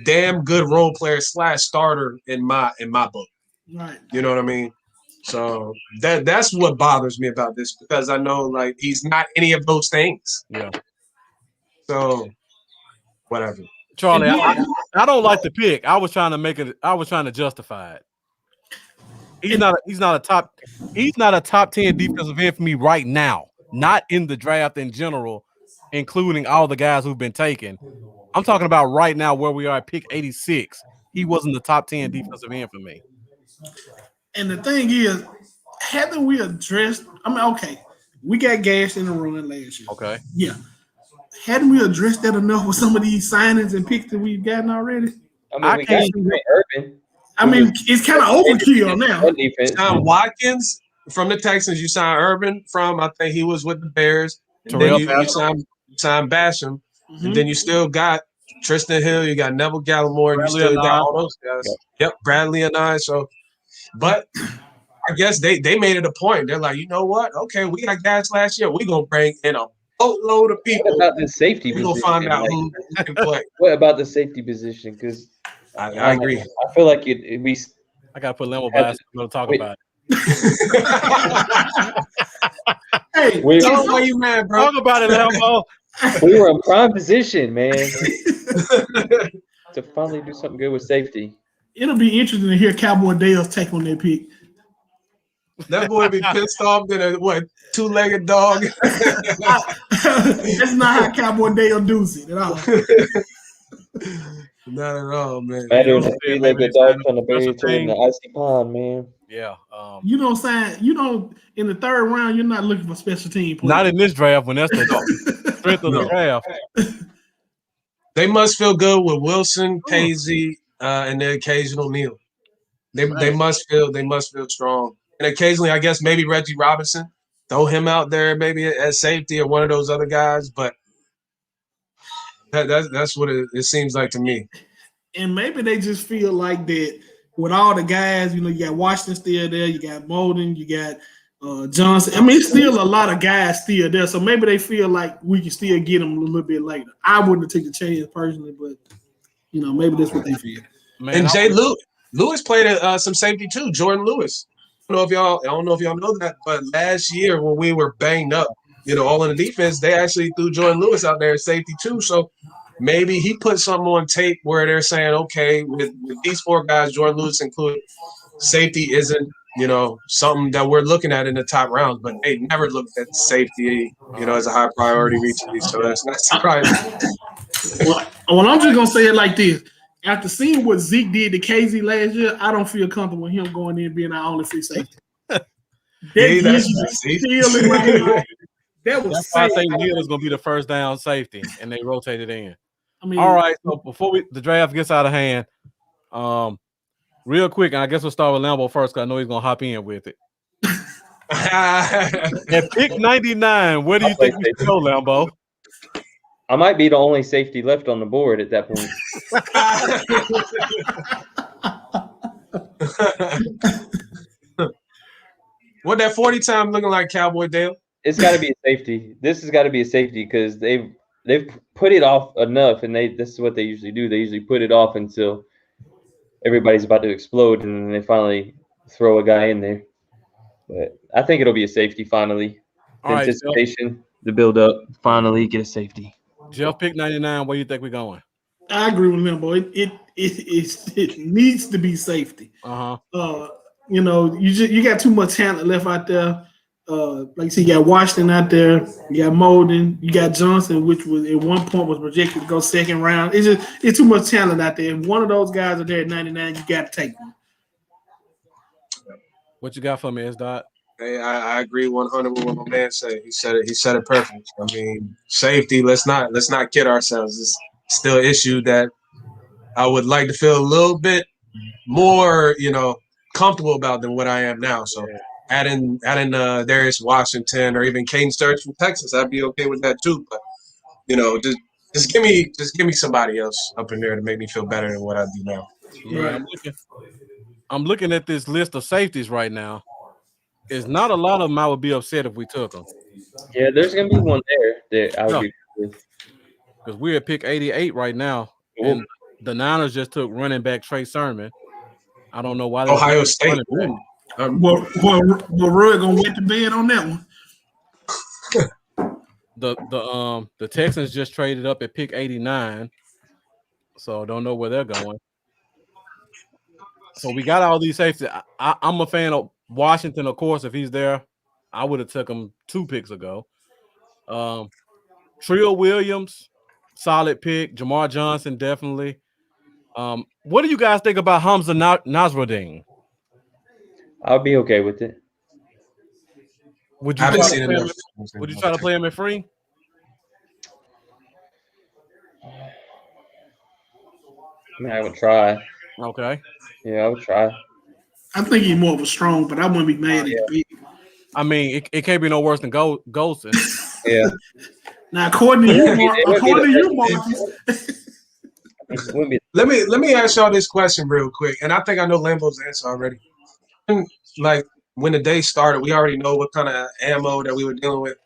Speaker 2: damn good role player / starter in my book.
Speaker 9: Right.
Speaker 2: You know what I mean? So that's what bothers me about this, because I know like he's not any of those things.
Speaker 1: Yeah. So
Speaker 2: whatever.
Speaker 1: Charlie, I don't like the pick. I was trying to justify it. He's not a top 10 defensive end for me right now. Not in the draft in general, including all the guys who've been taken. I'm talking about right now where we are at pick 86. He wasn't the top 10 defensive end for me.
Speaker 9: And the thing is, haven't we addressed? I mean, okay, we got gashed in the run last year.
Speaker 1: Okay.
Speaker 9: Yeah. Hadn't we addressed that enough with some of these signings and picks that we've gotten already?
Speaker 7: I can't. Urban.
Speaker 9: I mean, it's kind of overkill now.
Speaker 2: You signed Watkins from the Texans. You signed Urban from, I think he was with the Bears. And then you signed Basham. Mm-hmm. And then you still got Tristan Hill, you got Neville Gallimore, and you
Speaker 1: Bradley
Speaker 2: still
Speaker 1: and
Speaker 2: got
Speaker 1: I.
Speaker 2: all those guys. Yep, Bradley and I. So, but I guess they made it a point. They're like, you know what? Okay, we got guys last year. We're going to bring in a boatload of people.
Speaker 7: What about the safety
Speaker 2: We're going to
Speaker 7: position?
Speaker 2: find out
Speaker 7: Like,
Speaker 2: who can play.
Speaker 7: what about the safety position? Because
Speaker 2: I agree.
Speaker 7: I feel like we
Speaker 1: I got to put Lambo by. We're going to talk about it.
Speaker 9: Hey,
Speaker 7: we,
Speaker 2: Tell them why you mad, bro.
Speaker 1: Talk about it, Lambo.
Speaker 7: we were in prime position, man, to finally do something good with safety.
Speaker 9: it'll be interesting to hear Cowboy Dale's take on that pick.
Speaker 2: That boy be pissed off than a two-legged dog.
Speaker 9: That's not how Cowboy Dale does it at all.
Speaker 2: Not at all, man.
Speaker 7: Better
Speaker 1: Yeah,
Speaker 7: than a
Speaker 1: maybe
Speaker 7: three-legged
Speaker 1: it's
Speaker 7: dog
Speaker 1: time
Speaker 7: trying to bury
Speaker 1: to
Speaker 7: each other in the icy pond, man.
Speaker 1: Yeah.
Speaker 9: You know what I'm saying? You don't in the third round, you're not looking for special team players.
Speaker 1: Not in this draft when that's the strength of the draft.
Speaker 2: They must feel good with Wilson, Paisley, and the occasional Neal. They must feel strong. And occasionally, I guess maybe Reggie Robinson, throw him out there maybe at safety or one of those other guys. But that's what it seems like to me.
Speaker 9: And maybe they just feel like that with all the guys, you got Washington still there, you got Bolden, you got Johnson. I mean, it's still a lot of guys still there. So maybe they feel like we can still get them a little bit later. I wouldn't have taken the chance personally, but maybe that's what they feel.
Speaker 2: Man, and Jay Lewis played some safety too. Jordan Lewis. I don't know if y'all know that, but last year when we were banged up, all in the defense, they actually threw Jordan Lewis out there at safety too. So maybe he put something on tape where they're saying, okay, with these four guys, Jordan Lewis included, safety isn't, something that we're looking at in the top rounds, but they never looked at safety, as a high priority recently. So that's not surprising.
Speaker 9: Well, I'm just gonna say it like this. After seeing what Zeke did to KZ last year, I don't feel comfortable with him going in and being our only free safety. That was
Speaker 1: why I say Neal is going to be the first down safety, and they rotated in.
Speaker 9: I mean,
Speaker 1: all right. So before the draft gets out of hand, real quick, and I guess we'll start with Lambo first because I know he's going to hop in with it. At pick 99, where do you think we should go, Lambo?
Speaker 7: I might be the only safety left on the board at that point.
Speaker 2: What that 40 time looking like, Cowboy Dale?
Speaker 7: It's got to be a safety. This has got to be a safety because they've put it off enough, and this is what they usually do. They usually put it off until everybody's about to explode, and then they finally throw a guy in there. But I think it'll be a safety finally. The anticipation, the build up, finally get a safety.
Speaker 1: Jeff, pick 99. Where do you think we're going?
Speaker 9: I agree with Lambo. It needs to be safety. You got too much talent left out there. Like you said, you got Washington out there, you got Molden, you got Johnson, which was at one point was projected to go second round. It's too much talent out there. If one of those guys are there at 99, you got to take one.
Speaker 1: What you got for me, S-Dot?
Speaker 2: Hey, I agree 100 with what my man said. He said it perfect. I mean, safety. Let's not kid ourselves. It's still an issue that I would like to feel a little bit more, comfortable about than what I am now. So adding Darius Washington or even Caden Sturridge from Texas, I'd be okay with that too. But just give me somebody else up in there to make me feel better than what I do now.
Speaker 1: Yeah, I'm looking at this list of safeties right now. There's not a lot of them I would be upset if we took them.
Speaker 7: Yeah, there's gonna be one there that I would be with.
Speaker 1: Because we're at pick 88 right now, and the Niners just took running back Trey Sermon. I don't know why.
Speaker 2: Ohio State.
Speaker 9: Well, Roy gonna wet the bed on that
Speaker 1: one. The Texans just traded up at pick 89, so I don't know where they're going. So we got all these safeties. I'm a fan of Washington, of course. If he's there, I would have took him 2 picks ago. Trill Williams, solid pick. Jamar Johnson, definitely. What do you guys think about Hamza Nasruddin?
Speaker 7: I'll be okay with it.
Speaker 1: Would you try to play him at free?
Speaker 7: I mean, I would try.
Speaker 1: Okay.
Speaker 7: Yeah, I would try.
Speaker 9: I think he's more of a strong, but I wouldn't be mad at the
Speaker 1: I mean, it can't be no worse than Golson.
Speaker 7: Yeah.
Speaker 9: Now, according to you, Marcus.
Speaker 2: Let me ask y'all this question real quick, and I think I know Lambo's answer already. Like when the day started, we already know what kind of ammo that we were dealing with.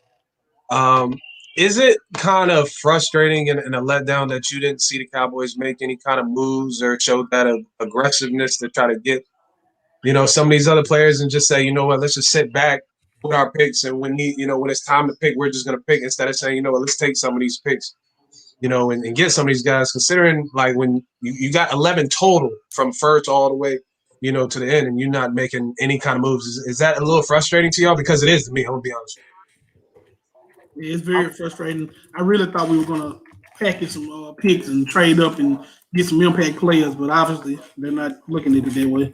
Speaker 2: Is it kind of frustrating and a letdown that you didn't see the Cowboys make any kind of moves or show that aggressiveness to try to get, some of these other players and just say, you know what, let's just sit back with our picks, and when it's time to pick, we're just going to pick instead of saying, you know what, let's take some of these picks, and get some of these guys, considering like when you got 11 total from first all the way, to the end, and you're not making any kind of moves. Is that a little frustrating to y'all? Because it is to me, I'm going to be honest.
Speaker 9: Yeah, it's very frustrating. I really thought we were gonna package some picks and trade up and get some impact players, but obviously they're not looking at it that way.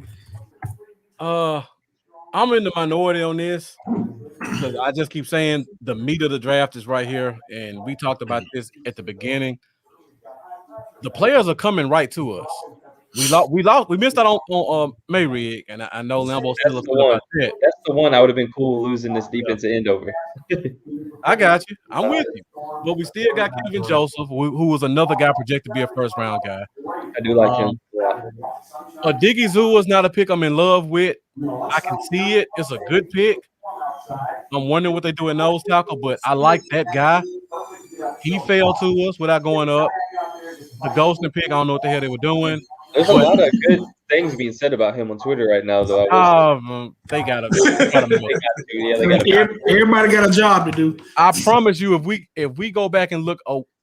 Speaker 1: I'm in the minority on this because I just keep saying the meat of the draft is right here, and we talked about this at the beginning. The players are coming right to us. We missed out on Mayrig, and I know Lambo's still upset about that.
Speaker 7: That's the one I would have been cool losing this defensive end over.
Speaker 1: I got you. I'm with you. But we still got Kevin Joseph, who was another guy projected to be a first-round guy.
Speaker 7: I do like him.
Speaker 1: A Diggy Zoo is not a pick I'm in love with. I can see it. It's a good pick. I'm wondering what they do in nose tackle, but I like that guy. He fell to us without going up. The ghosting pick, I don't know what the hell they were doing.
Speaker 7: There's a lot of good things being said about him on Twitter right now, though.
Speaker 1: They got to.
Speaker 9: Everybody got a job to do.
Speaker 1: I promise you, if we go back and look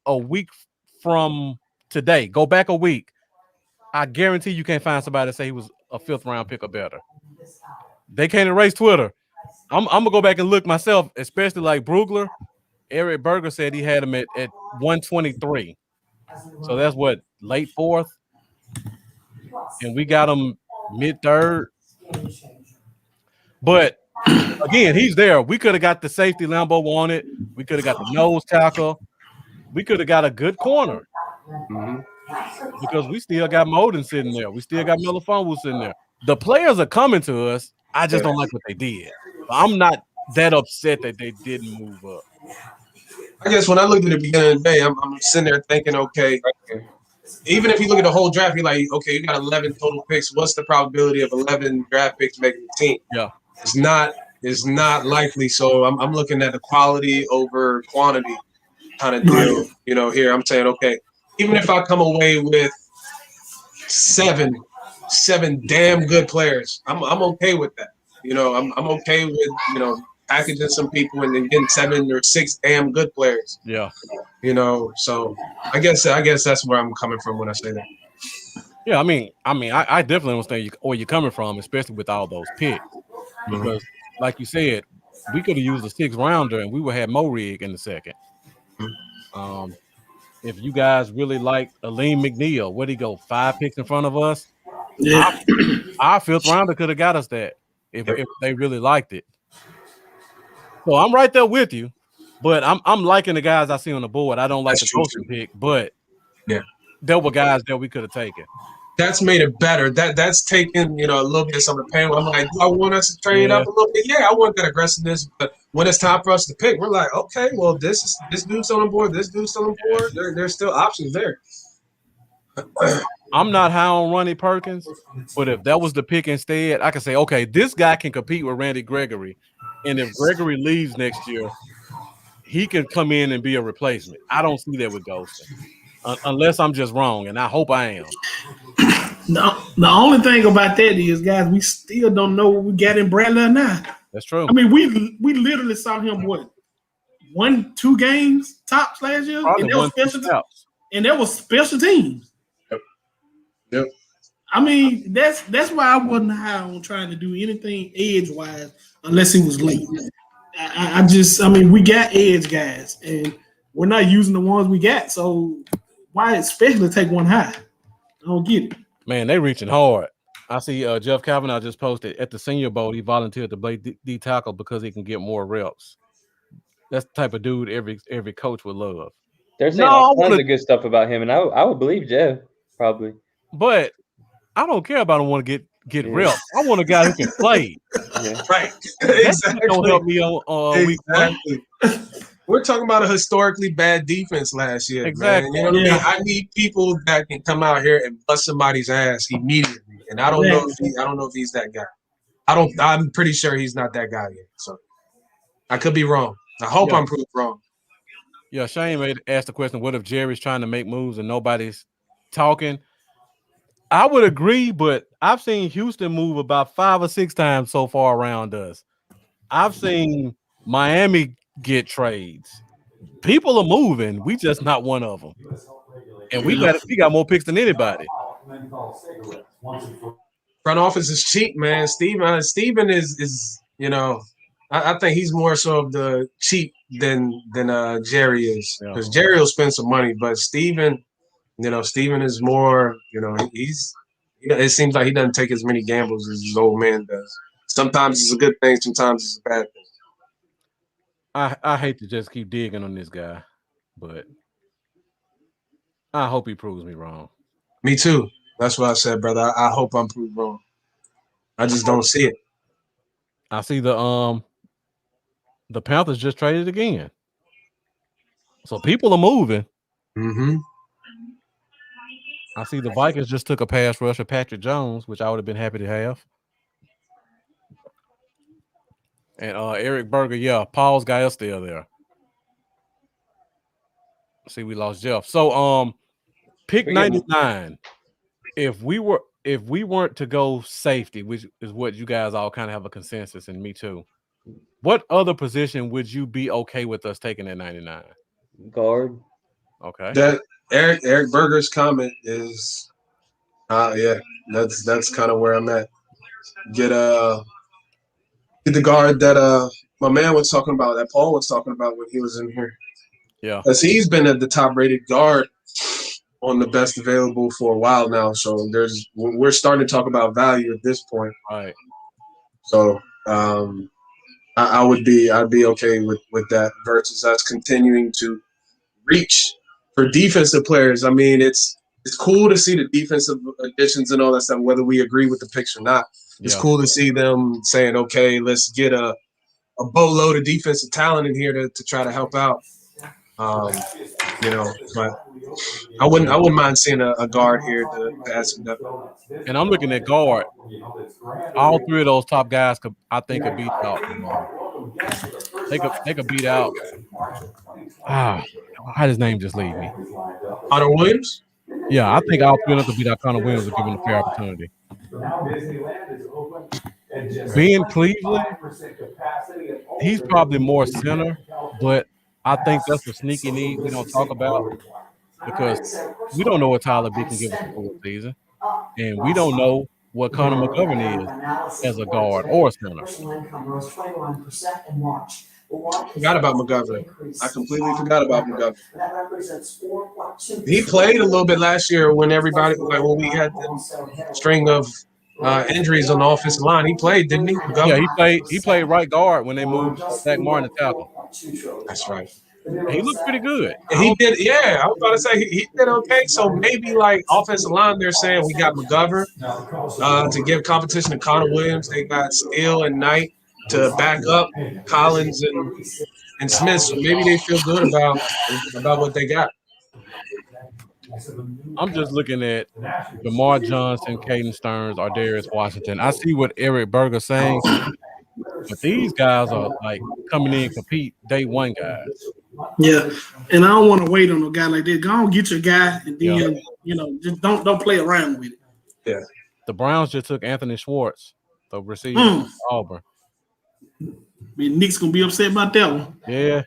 Speaker 1: a week from today, go back a week, I guarantee you can't find somebody to say he was a 5th round pick or better. They can't erase Twitter. I'm gonna go back and look myself, especially like Brugler. Eric Berger said he had him at 123. So that's what, late 4th? And we got him mid-3rd. But again, he's there. We could have got the safety Lambo wanted. We could have got the nose tackle. We could have got a good corner. Because we still got Molden sitting there. We still got Melifonwu sitting there. The players are coming to us. I just don't like what they did. I'm not that upset that they didn't move up.
Speaker 2: I guess when I looked at the beginning of the day, I'm sitting there thinking, okay, even if you look at the whole draft, you're like, okay, you got 11 total picks. What's the probability of 11 draft picks making the team?
Speaker 1: Yeah,
Speaker 2: it's not likely. So I'm looking at the quality over quantity kind of deal. Here I'm saying, okay, even if I come away with seven damn good players, I'm okay with that. I'm okay with packaging some people and then getting 7 or 6 damn good players.
Speaker 1: Yeah.
Speaker 2: So I guess that's where I'm coming from when I say that.
Speaker 1: Yeah, I mean, I definitely understand where you're coming from, especially with all those picks. Because, like you said, we could have used a 6th rounder and we would have Morig in the 2nd. If you guys really like Aleem McNeil, where'd he go? 5 picks in front of us?
Speaker 9: Yeah.
Speaker 1: Our 5th rounder could have got us that if they really liked it. So I'm right there with you, but I'm liking the guys I see on the board. I don't like the coaching pick, but there were guys that we could have taken.
Speaker 2: That's made it better. That's taken a little bit of some of the pain. I'm like, do I want us to trade up a little bit? Yeah, I want that aggressiveness. But when it's time for us to pick, we're like, okay, well, this dude's on the board. This dude's on the board. There's still options there.
Speaker 1: I'm not high on Ronnie Perkins, but if that was the pick instead, I could say, okay, this guy can compete with Randy Gregory. And if Gregory leaves next year, he can come in and be a replacement. I don't see that with Ghostin, unless I'm just wrong, and I hope I am.
Speaker 9: No, the only thing about that is, guys, we still don't know what we got in Bradley now.
Speaker 1: That's true.
Speaker 9: I mean, we literally saw him 1-2 games tops last year,
Speaker 1: Probably
Speaker 9: and that was special teams.
Speaker 2: Yep.
Speaker 9: I mean, that's why I wasn't high on trying to do anything edge wise unless he was late. I mean, we got edge guys, and we're not using the ones we got. So why especially take one high? I don't get it.
Speaker 1: Man, they reaching hard. I see Jeff Kavanaugh just posted at the Senior Bowl. He volunteered to play D tackle because he can get more reps. That's the type of dude every coach would love.
Speaker 7: They're saying all kinds of good stuff about him, and I would believe Jeff probably.
Speaker 1: But I don't care about him want to get reps. I want a guy who can play.
Speaker 2: Right.
Speaker 1: Exactly. Don't help me on week 1.
Speaker 2: We're talking about a historically bad defense last year,
Speaker 1: Exactly.
Speaker 2: man. You know what I mean? I need people that can come out here and bust somebody's ass immediately. And I don't know if he's that guy. I'm pretty sure he's not that guy yet. So I could be wrong. I hope I'm proved wrong.
Speaker 1: Yeah, Shane asked the question, what if Jerry's trying to make moves and nobody's talking? I would agree, but I've seen Houston move about 5 or 6 times so far around us. I've seen Miami get trades. People are moving. We just not one of them. And we got more picks than anybody.
Speaker 2: Front office is cheap, man. Steven is I think he's more so of the cheap than Jerry is, because Jerry will spend some money, but Steven is more, it seems like he doesn't take as many gambles as his old man does. Sometimes it's a good thing, sometimes it's a bad thing.
Speaker 1: I hate to just keep digging on this guy, but I hope he proves me wrong.
Speaker 2: Me too. That's what I said, brother. I hope I'm proved wrong. I just don't see it.
Speaker 1: I see the Panthers just traded again. So people are moving.
Speaker 2: Mm-hmm.
Speaker 1: I see the Vikings just took a pass rush of Patrick Jones, which I would have been happy to have. And Eric Berger, Paul's guy is still there. See, we lost Jeff. So pick 99. If we weren't to go safety, which is what you guys all kind of have a consensus, and me too, what other position would you be okay with us taking at 99?
Speaker 7: Guard.
Speaker 1: Okay.
Speaker 2: That Eric Berger's comment is that's kind of where I'm at. Get the guard that my man was talking about, that Paul was talking about when he was in here.
Speaker 1: Yeah.
Speaker 2: Because he's been at the top rated guard on the best available for a while now. So we're starting to talk about value at this point.
Speaker 1: Right.
Speaker 2: So I'd be okay with that versus us continuing to reach for defensive players. I mean, it's cool to see the defensive additions and all that stuff, whether we agree with the picks or not. It's cool to see them saying, okay, let's get a boatload of defensive talent in here to try to help out. But I wouldn't mind seeing a guard here to add some depth.
Speaker 1: And I'm looking at guard. All three of those top guys could beat out. They could beat out. How did his name just leave me?
Speaker 2: Connor Williams?
Speaker 1: Yeah, I think all three of them could beat out Connor Williams if given a fair opportunity. Ben Cleveland, he's probably more center, but I think that's a sneaky need we don't talk about because we don't know what Tyler B can give us for the season, and we don't know what Connor McGovern is as a guard or a center.
Speaker 2: Forgot about McGovern. I completely forgot about McGovern. He played a little bit last year when when we had the string of injuries on the offensive line. He played, didn't he? McGovern?
Speaker 1: Yeah, he played right guard when they moved Zach Martin to tackle.
Speaker 2: That's right.
Speaker 1: He looked pretty good.
Speaker 2: He did, yeah. I was about to say he did okay. So maybe like offensive line, they're saying we got McGovern to give competition to Connor Williams. They got Steele and Knight to back up Collins and Smith. So maybe they feel good about what they got.
Speaker 1: I'm just looking at Jamar Johnson, Caden Stearns, Ardarius Washington. I see what Eric Berger's saying, but these guys are like coming in compete day one guys.
Speaker 9: Yeah, and I don't want to wait on a guy like this. Go on, get your guy, and then just don't play around with it.
Speaker 2: Yeah,
Speaker 1: the Browns just took Anthony Schwartz, the receiver from Auburn.
Speaker 9: Man, Nick's gonna be upset about that one.
Speaker 1: Yeah.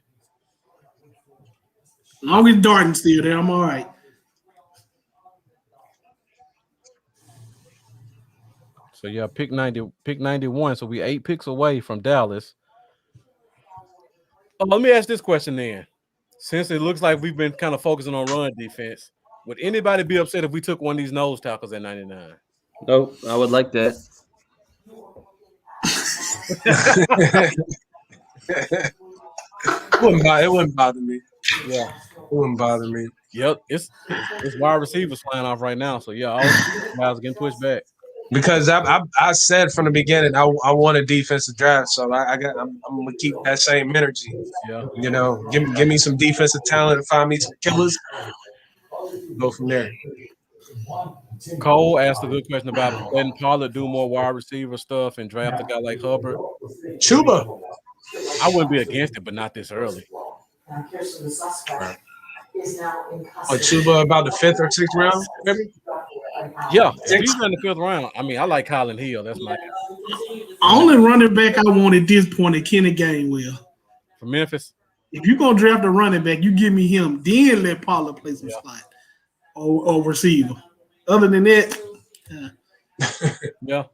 Speaker 9: As long as Darden's still there, I'm all right.
Speaker 1: So yeah, pick 91. So we 8 picks away from Dallas. Let me ask this question then. Since it looks like we've been kind of focusing on run defense, would anybody be upset if we took one of these nose tackles at 99?
Speaker 7: Nope, I would like that.
Speaker 2: It wouldn't bother me.
Speaker 1: Yeah,
Speaker 2: it wouldn't bother me.
Speaker 1: Yep, it's wide receivers flying off right now. So yeah, all guys are getting pushed back.
Speaker 2: Because I said from the beginning I want a defensive draft, so I'm gonna keep that same energy.
Speaker 1: Yeah.
Speaker 2: You know, give me some defensive talent and find me some killers. Go from there.
Speaker 1: Cole asked a good question about letting Pollard do more wide receiver stuff and draft a guy like Hubbard.
Speaker 2: Chuba.
Speaker 1: I wouldn't be against it, but not this early.
Speaker 2: Right. Or Chuba about the 5th or 6th round, maybe?
Speaker 1: Yeah, if he's in the 5th round, I mean, I like Colin Hill. That's my
Speaker 9: only running back I want at this point is Kenny Gainwell.
Speaker 1: from Memphis.
Speaker 9: If you're going to draft a running back, you give me him, then let Pollard play some slot or receiver. Other than that,
Speaker 1: yeah,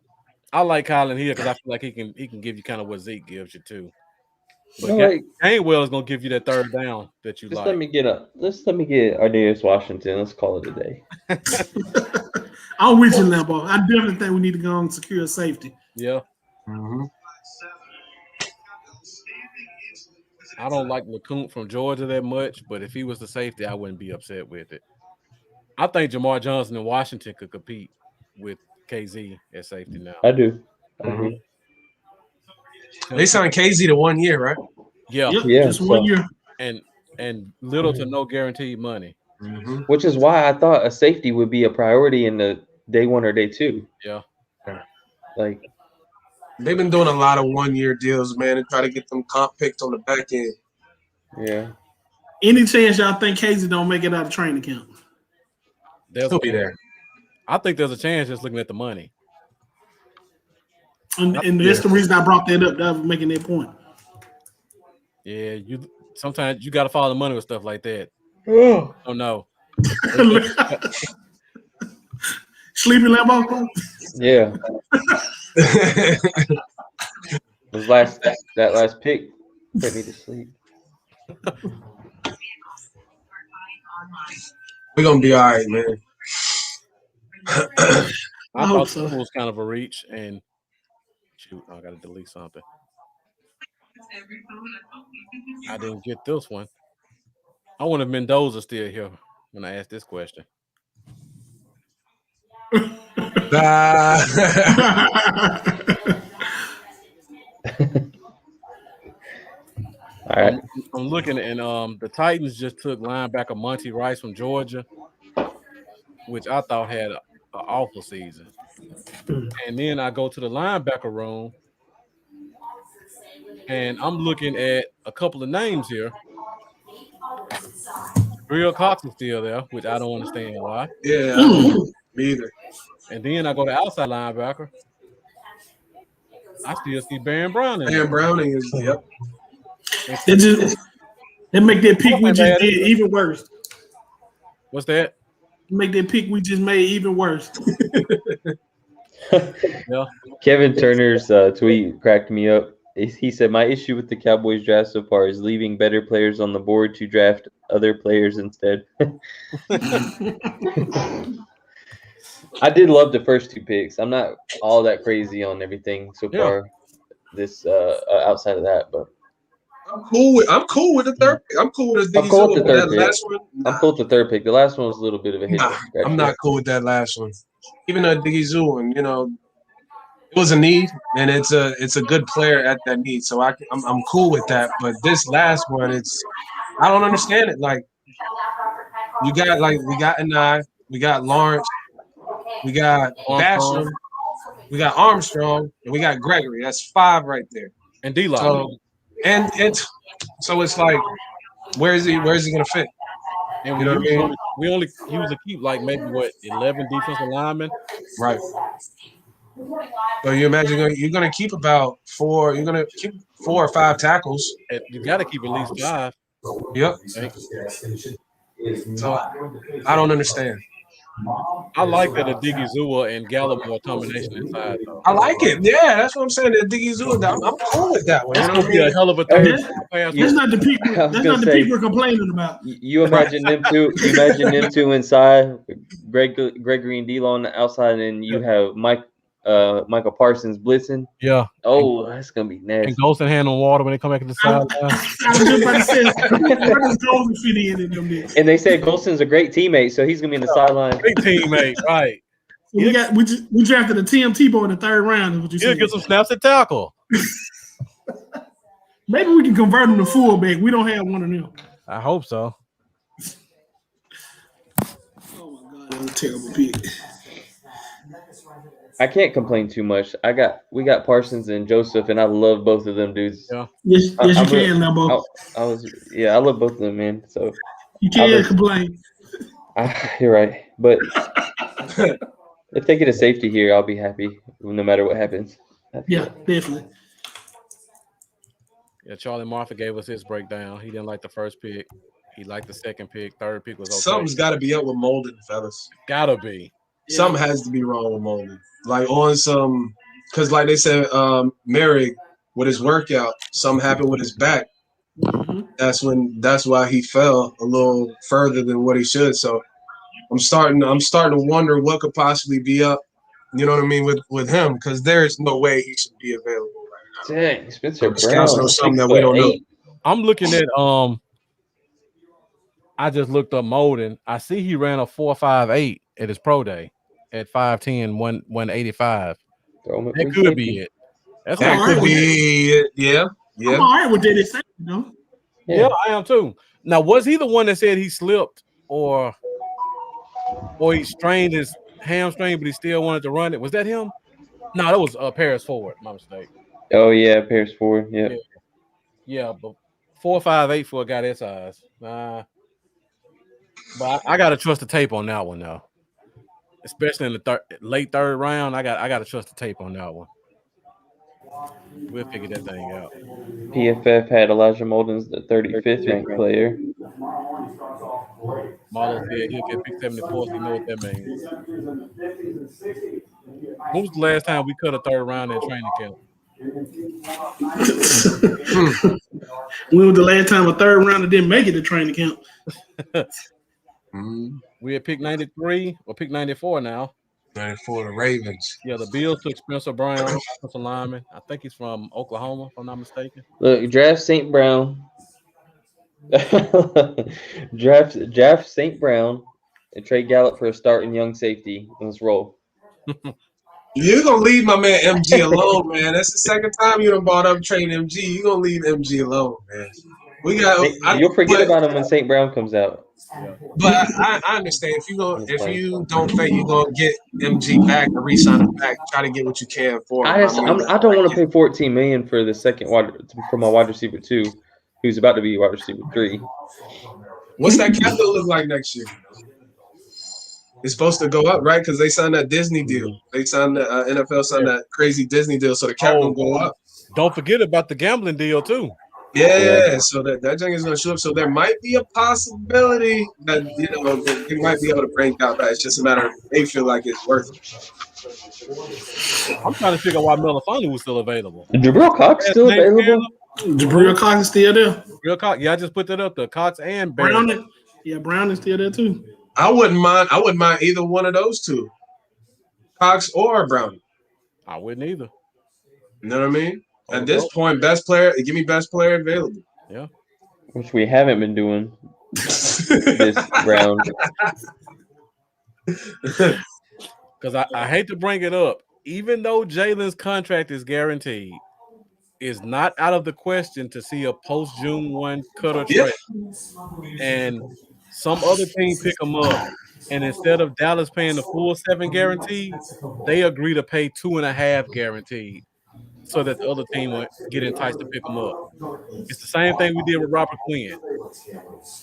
Speaker 1: I like Colin Hill because I feel like he can give you kind of what Zeke gives you too. But Gainwell is gonna give you that third down that you like.
Speaker 7: Let me get Ardaeus Washington. Let's call it a day.
Speaker 9: I'm with you, Lambo. I definitely think we need to go and secure safety.
Speaker 1: Yeah.
Speaker 2: Mm-hmm.
Speaker 1: I don't like LeCounte from Georgia that much, but if he was the safety, I wouldn't be upset with it. I think Jamar Johnson in Washington could compete with KZ at safety now.
Speaker 7: I do.
Speaker 2: Mm-hmm. They signed KZ to 1 year, right?
Speaker 1: Yeah.
Speaker 9: Just 1 year.
Speaker 1: And little to no guaranteed money.
Speaker 2: Mm-hmm.
Speaker 7: Which is why I thought a safety would be a priority in the day 1 or day 2.
Speaker 1: Yeah.
Speaker 7: Like
Speaker 2: they've been doing a lot of 1 year deals, man, to try to get them comp picks on the back end.
Speaker 7: Yeah.
Speaker 9: Any chance y'all think Casey don't make it out of training camp?
Speaker 2: He'll be there.
Speaker 1: I think there's a chance just looking at the money.
Speaker 9: And that's the reason I brought that up. That was making that point.
Speaker 1: Yeah, sometimes you got to follow the money with stuff like that.
Speaker 2: Oh
Speaker 1: no.
Speaker 9: Sleepy Lambo?
Speaker 7: Yeah. that last pick put me to sleep.
Speaker 2: We're gonna be all right, man.
Speaker 1: I thought so. It was kind of a reach, and shoot, I gotta delete something. I didn't get this one. I wonder if Mendoza's still here when I asked this question.
Speaker 7: All right.
Speaker 1: I'm looking, and the Titans just took linebacker Monty Rice from Georgia, which I thought had an awful season. And then I go to the linebacker room, and I'm looking at a couple of names here. Real Cox is still there, which I don't understand why.
Speaker 2: Yeah, me either.
Speaker 1: And then I go to outside linebacker. I still see Baron Browning.
Speaker 2: Baron Browning is
Speaker 9: They make that pick we just did even worse.
Speaker 1: What's that?
Speaker 9: Make that pick we just made even worse.
Speaker 1: Yeah.
Speaker 7: Kevin Turner's tweet cracked me up. He said, "My issue with the Cowboys draft so far is leaving better players on the board to draft other players instead." I did love the first 2 picks. I'm not all that crazy on everything so far. This outside of that, but
Speaker 2: I'm cool with the third pick. I'm cool with the third pick.
Speaker 7: I'm cool with the third pick. The last one was a little bit of a hit.
Speaker 2: I'm not cool with that last one. Even the Diggy Zoo one, it was a need, and it's a good player at that need. So I'm cool with that. But this last one, I don't understand it. Like we got Anai, we got Lawrence, we got Basham, we got Armstrong, and we got Gregory. That's 5 right there.
Speaker 1: And D-Lock.
Speaker 2: So it's like, where is he gonna fit?
Speaker 1: And we only usually keep like maybe 11 defensive linemen.
Speaker 2: Right. So you imagine you're gonna keep about 4. You're gonna keep 4 or 5 tackles.
Speaker 1: You got to keep at least 5.
Speaker 2: Yep. So I don't understand.
Speaker 1: I like that the Diggy Zua and Gallimore combination inside. Though.
Speaker 2: I like it. Yeah, that's what I'm saying. The Diggy Zua, I'm cool with that one.
Speaker 1: It's gonna be a hell of a thing.
Speaker 9: That's not the people. That's not the people we're complaining about.
Speaker 7: You imagine them two. You imagine them two inside, Gregory and D-Lo on the outside, and then you have Michael Parsons blitzing.
Speaker 1: Yeah.
Speaker 7: Oh, that's gonna be nasty.
Speaker 1: And Ghost and hand on water when they come back to the sideline.
Speaker 9: I was just about to say, where does Golden fit in them?
Speaker 7: And they said Golson's a great teammate, so he's gonna be in the sideline.
Speaker 1: Great teammate, right?
Speaker 9: We drafted a TMT boy in the third round. Is what you
Speaker 1: He'll
Speaker 9: said?
Speaker 1: get some snaps at tackle.
Speaker 9: Maybe we can convert him to fullback. We don't have one of them.
Speaker 1: I hope so.
Speaker 9: Oh my god, that was a terrible pick.
Speaker 7: I can't complain too much. We got Parsons and Joseph, and I love both of them dudes.
Speaker 1: Yeah.
Speaker 9: Yes, you can, Lambo.
Speaker 7: I love both of them, man. So
Speaker 9: you can't complain.
Speaker 7: You're right, but if they get a safety here, I'll be happy no matter what happens.
Speaker 9: Yeah, definitely.
Speaker 1: Yeah, Charlie Martha gave us his breakdown. He didn't like the first pick. He liked the second pick. Third pick was okay.
Speaker 2: Something's got to be up with Molden, fellas.
Speaker 1: Gotta be.
Speaker 2: Something has to be wrong with Molden. Like on some, because like they said, Merrick with his workout, something happened with his back.
Speaker 9: Mm-hmm.
Speaker 2: That's why he fell a little further than what he should. So I'm starting to wonder what could possibly be up. You know what I mean with him, because there's no way he should be available right now.
Speaker 7: Dang, Spencer
Speaker 2: Brown,
Speaker 7: something
Speaker 2: that we don't know.
Speaker 1: I'm looking at I just looked up Molden. I see he ran a 4.58 at his pro day at 5'10", 185. That could be it.
Speaker 2: That could be it. Yeah.
Speaker 9: I'm all right with that. It's safe, you know?
Speaker 1: Yeah, I am too. Now, was he the one that said he slipped or he strained his hamstring, but he still wanted to run it? Was that him? No, that was Paris Ford. My mistake.
Speaker 7: Oh yeah, Paris Ford. Yeah.
Speaker 1: Yeah, but 4.58 for a guy that size. But I gotta trust the tape on that one now, especially in the late third round. I gotta trust the tape on that one. We'll figure that thing out.
Speaker 7: PFF had Elijah Molden's the 35th ranked player.
Speaker 1: Marlo said he'll get pick 74, so you know what that means. When was the last time we cut a third round in training camp?
Speaker 9: When was the last time a third rounder didn't make it to training camp?
Speaker 1: We had pick 93 or pick 94 now.
Speaker 2: 94, the Ravens.
Speaker 1: Yeah, the Bills took Spencer Brown, offensive lineman. I think he's from Oklahoma, if I'm not mistaken.
Speaker 7: Look, draft St. Brown. draft St. Brown and trade Gallup for a starting young safety. Let's roll.
Speaker 2: You're gonna leave my man MG alone, man. That's the second time you done brought up trading MG. You're gonna leave MG alone, man.
Speaker 7: You'll forget about him when St. Brown comes out.
Speaker 2: But I understand if you don't think you're gonna get MG back or re-sign him back, try to get what you can for him.
Speaker 7: I don't want to pay $14 million for the second for my wide receiver 2, who's about to be wide receiver 3.
Speaker 2: What's that cap gonna look like next year? It's supposed to go up, right? Because they signed that Disney deal. They signed the NFL signed that crazy Disney deal, so the cap will go up.
Speaker 1: Don't forget about the gambling deal too.
Speaker 2: Yeah, so that thing is going to show up. So there might be a possibility that they might be able to bring out that. It's just a matter of they feel like it's worth it.
Speaker 1: I'm trying to figure out why Melifonu was still available.
Speaker 7: Jabril Cox still available?
Speaker 9: Jabril Cox is still there.
Speaker 1: Jabril Cox, yeah, I just put that up there. Cox and
Speaker 9: Brown. Yeah, Brown is still there too.
Speaker 2: I wouldn't mind either one of those two, Cox or Brown.
Speaker 1: I wouldn't either.
Speaker 2: You know what I mean? At this point, best player. Give me best player available.
Speaker 1: Yeah,
Speaker 7: which we haven't been doing this round.
Speaker 1: Because I hate to bring it up, even though Jalen's contract is guaranteed, it's not out of the question to see a post June 1 cut or trade, and some other team pick him up, and instead of Dallas paying the full 7 guaranteed, they agree to pay 2.5 guaranteed, so that the other team will get enticed to pick him up. It's the same thing we did with Robert Quinn.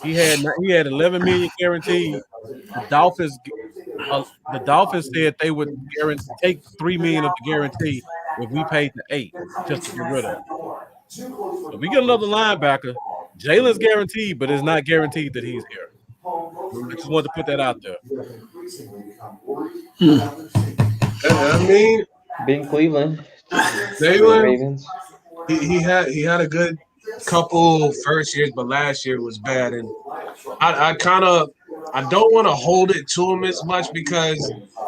Speaker 1: He had $11 million guaranteed. The Dolphins said they would take $3 million of the guarantee if we paid the 8 just to get rid of it. So we get another linebacker. Jalen's guaranteed, but it's not guaranteed that he's here. I just wanted to put that out there.
Speaker 2: I mean,
Speaker 7: being Cleveland.
Speaker 2: Ravens. He had a good couple first years, but last year was bad, and I don't want to hold it to him as much because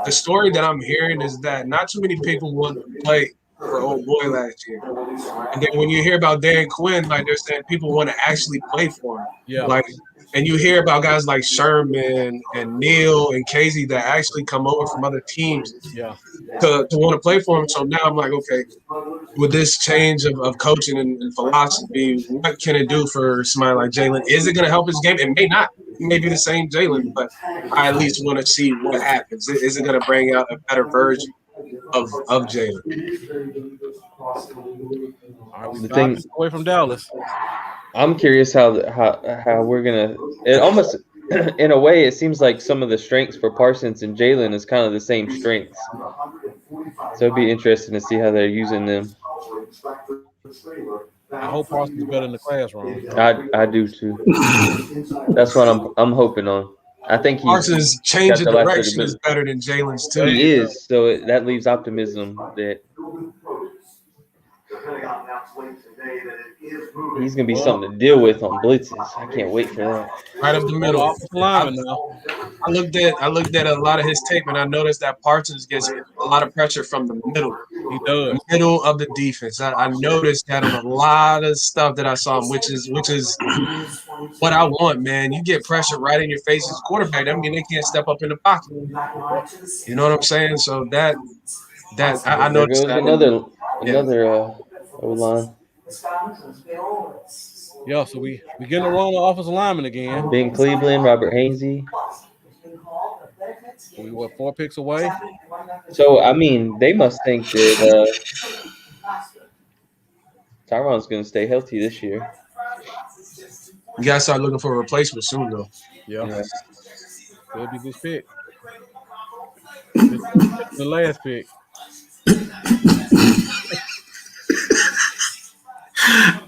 Speaker 2: the story that I'm hearing is that not too many people want to play for old boy last year, and then when you hear about Dan Quinn, like they're saying people want to actually play for him.
Speaker 1: Yeah,
Speaker 2: like And you hear about guys like Sherman and Neal and Casey that actually come over from other teams
Speaker 1: Yeah.
Speaker 2: to want to play for him. So now I'm like, okay, with this change of coaching and philosophy, what can it do for somebody like Jalen? Is it going to help his game? It may not. It may be the same Jalen, but I at least want to see what happens. Is it going to bring out a better version of Jalen?
Speaker 1: All right, we
Speaker 7: The
Speaker 1: 5
Speaker 7: thing-
Speaker 1: picks away from Dallas.
Speaker 7: I'm curious how we're gonna. It almost, in a way, it seems like some of the strengths for Parsons and Jalen is kind of the same strengths. So it'd be interesting to see how they're using them.
Speaker 1: I hope Parsons is better in the classroom.
Speaker 7: I do too. That's what I'm hoping on. I think
Speaker 2: Parsons' change of
Speaker 7: got the
Speaker 2: direction
Speaker 7: latter
Speaker 2: is better than Jalen's too.
Speaker 7: He is, so that leaves optimism that he's gonna be something to deal with on blitzes. I can't wait for that.
Speaker 2: Right up the middle.
Speaker 1: Offensive lineman now.
Speaker 2: I looked at a lot of his tape, and I noticed that Parsons gets a lot of pressure from the middle.
Speaker 1: He does.
Speaker 2: Middle of the defense. I noticed that on a lot of stuff that I saw him, which is what I want, man. You get pressure right in your face as a quarterback. That means they can't step up in the pocket. You know what I'm saying? So that I
Speaker 7: There
Speaker 2: noticed
Speaker 7: goes
Speaker 2: that
Speaker 7: another O-line.
Speaker 1: Yeah, so we getting a run on offensive lineman again.
Speaker 7: Ben Cleveland, Robert Hainsey.
Speaker 1: We were 4 picks away.
Speaker 7: So I mean, they must think that Tyron's going to stay healthy this year.
Speaker 2: you gotta start looking for a replacement soon, though.
Speaker 1: Yeah. Could be this pick. The last pick.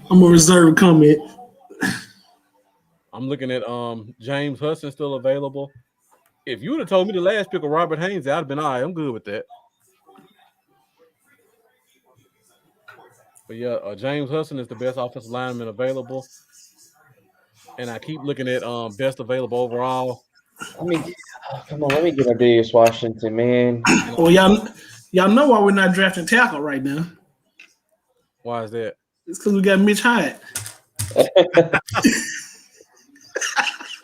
Speaker 9: I'm gonna reserve a comment.
Speaker 1: I'm looking at James Hudson still available. If you would have told me the last pick of Robert Haynes, I'd have been all right. I'm good with that. But yeah, James Hudson is the best offensive lineman available. And I keep looking at best available overall.
Speaker 7: Come on, let me get Darius Washington, man.
Speaker 9: Well, y'all know why we're not drafting tackle right now.
Speaker 1: Why is that?
Speaker 9: It's because we got Mitch Hyatt.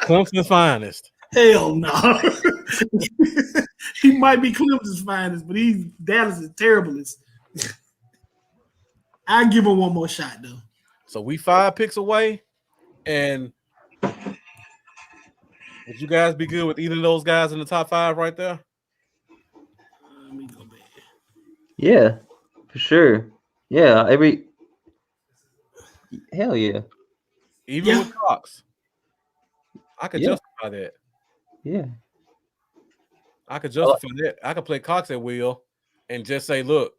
Speaker 1: Clemson's finest.
Speaker 9: Hell no. He might be Clemson's finest, but Dallas is terrible. I'll give him one more shot though.
Speaker 1: So we 5 picks away, and would you guys be good with either of those guys in the top 5 right there?
Speaker 9: Let me go back.
Speaker 7: Yeah, for sure. Yeah, hell yeah.
Speaker 1: Even with Cox. I could justify that.
Speaker 7: Yeah.
Speaker 1: I could justify that. I could play Cox at will and just say, look,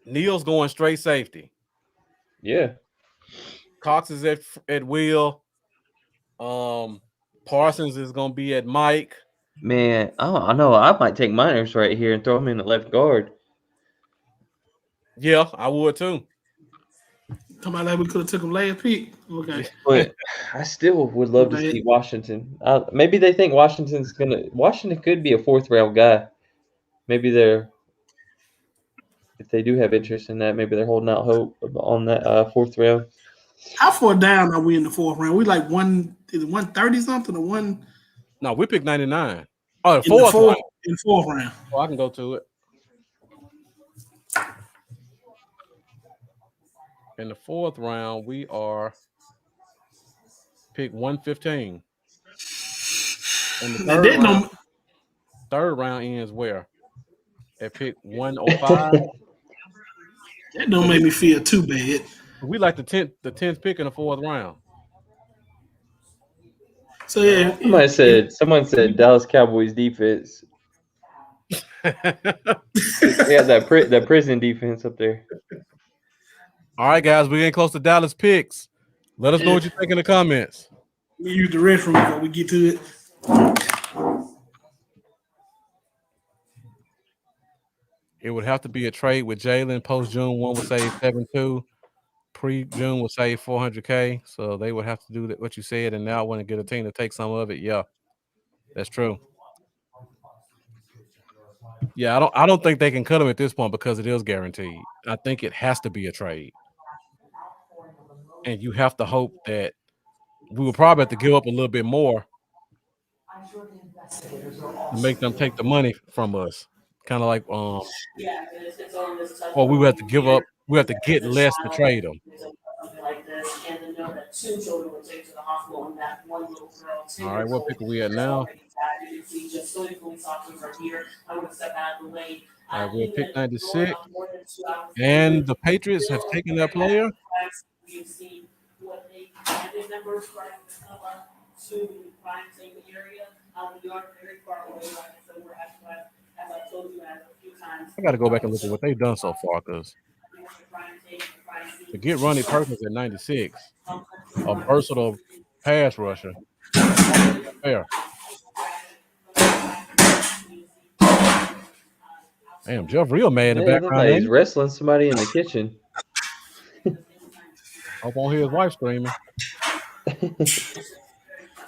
Speaker 1: Neal's going straight safety.
Speaker 7: Yeah.
Speaker 1: Cox is at will. Parsons is going to be at Mike.
Speaker 7: Man, I know. I might take Miners right here and throw him in the left guard.
Speaker 1: Yeah, I would too.
Speaker 9: Come on, like we could have took him last pick. Okay.
Speaker 7: But I still would love to see Washington. Maybe they think Washington could be a 4th round guy. Maybe if they do have interest in that, maybe they're holding out hope on that 4th round.
Speaker 9: How far down are we in the 4th round? We like 130 something or one?
Speaker 1: No, we picked 99. Oh, the 4th round.
Speaker 9: In 4th round.
Speaker 1: Oh, I can go to it. In the 4th round, we are pick 115. And the third round ends where? At pick 105.
Speaker 9: That don't make me feel too bad.
Speaker 1: We like the 10th pick in the 4th round.
Speaker 9: So yeah,
Speaker 7: someone said Dallas Cowboys defense. Yeah, that prison defense up there.
Speaker 1: All right, guys, we're getting close to Dallas picks. Let us know what you think in the comments.
Speaker 9: Let me use the restroom before we get to it.
Speaker 1: It would have to be a trade with Jalen. Post June 1 would say 7.2. Pre-June would say 400K. So they would have to do what you said, and now I want to get a team to take some of it. Yeah, that's true. Yeah, I don't think they can cut him at this point because it is guaranteed. I think it has to be a trade. And you have to hope that we would probably have to give up a little bit more to make them take the money from us. Kind of like or we would have to give up. We have to get less to trade them. All right, what pick are we at now? All right, we're pick 96, and the Patriots have taken their player. I got to go back and look at what they've done so far, because to get Ronnie Perkins at 96, a versatile pass rusher, fair. Damn, Jeff real mad in the
Speaker 7: Yeah, look
Speaker 1: background.
Speaker 7: like he's wrestling somebody in the kitchen.
Speaker 1: Hope on hear his wife screaming. Let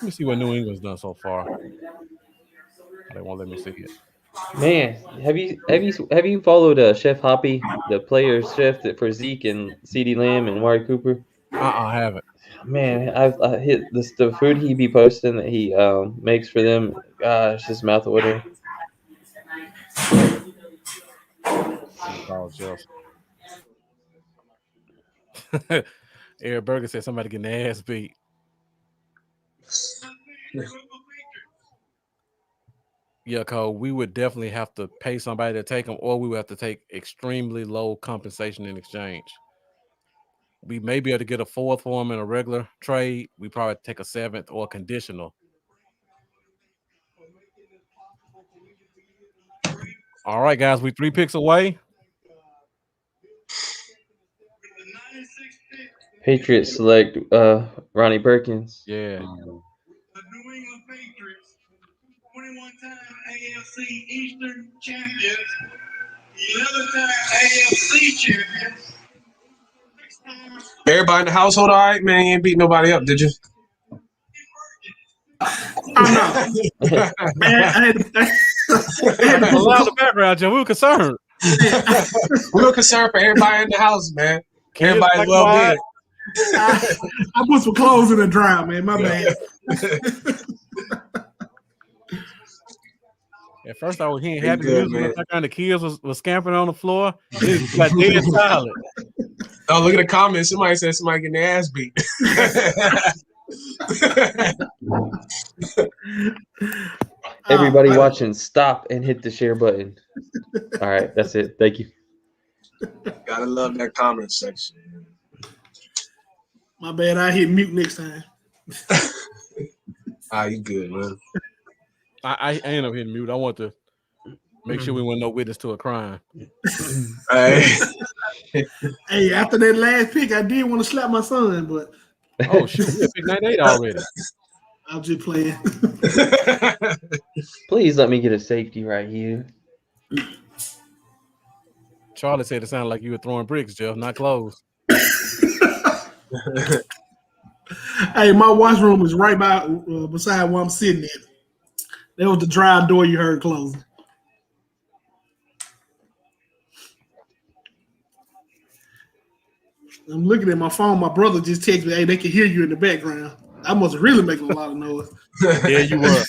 Speaker 1: me see what New England's done so far. They won't let me see it.
Speaker 7: Man, have you followed Chef Hoppy, the players chef for Zeke and CeeDee Lamb and Amari Cooper?
Speaker 1: I haven't.
Speaker 7: Man, I hit this the food he be posting that he makes for them. Gosh, his mouth watering.
Speaker 1: Oh, Jeff. Eric Berger said somebody getting their ass beat. Yeah, Cole, we would definitely have to pay somebody to take them, or we would have to take extremely low compensation in exchange. We may be able to get a fourth for him in a regular trade. We probably take a seventh or conditional. All right, guys, we 3 picks away.
Speaker 7: Patriots select Ronnie Perkins.
Speaker 1: Yeah.
Speaker 8: The New England Patriots, 21-time AFC Eastern champions, 11-time AFC champions.
Speaker 2: Everybody in the household, all right, man. You ain't beat nobody up, did you?
Speaker 9: Man, I had
Speaker 1: a lot of the background, Joe. We were concerned.
Speaker 2: We were concerned for everybody in the house, man. Everybody's well-being.
Speaker 9: I put some clothes in the dryer, man. My bad.
Speaker 1: At first, I was hearing happy music in the background. The kids was scampering on the floor. It got dead silent.
Speaker 2: Oh, look at the comments. Somebody said somebody getting their ass beat.
Speaker 7: Everybody watching, stop and hit the share button. All right, that's it. Thank you.
Speaker 2: Gotta love that comment section.
Speaker 9: My bad. I hit mute next time.
Speaker 2: You good, man.
Speaker 1: I end up hitting mute. I want to make sure we weren't no witness to a crime.
Speaker 2: Hey,
Speaker 9: after that last pick, I did want to slap my son, but
Speaker 1: oh shoot, we picked 98 already.
Speaker 9: I'm just playing.
Speaker 7: Please let me get a safety right here.
Speaker 1: Charlie said it sounded like you were throwing bricks, Jeff, not clothes.
Speaker 9: Hey, my washroom was right by beside where I'm sitting at. That was the drive door you heard closing. I'm looking at my phone. My brother just texted me, hey, they can hear you in the background. I must really making a lot of noise.
Speaker 1: Yeah, you were.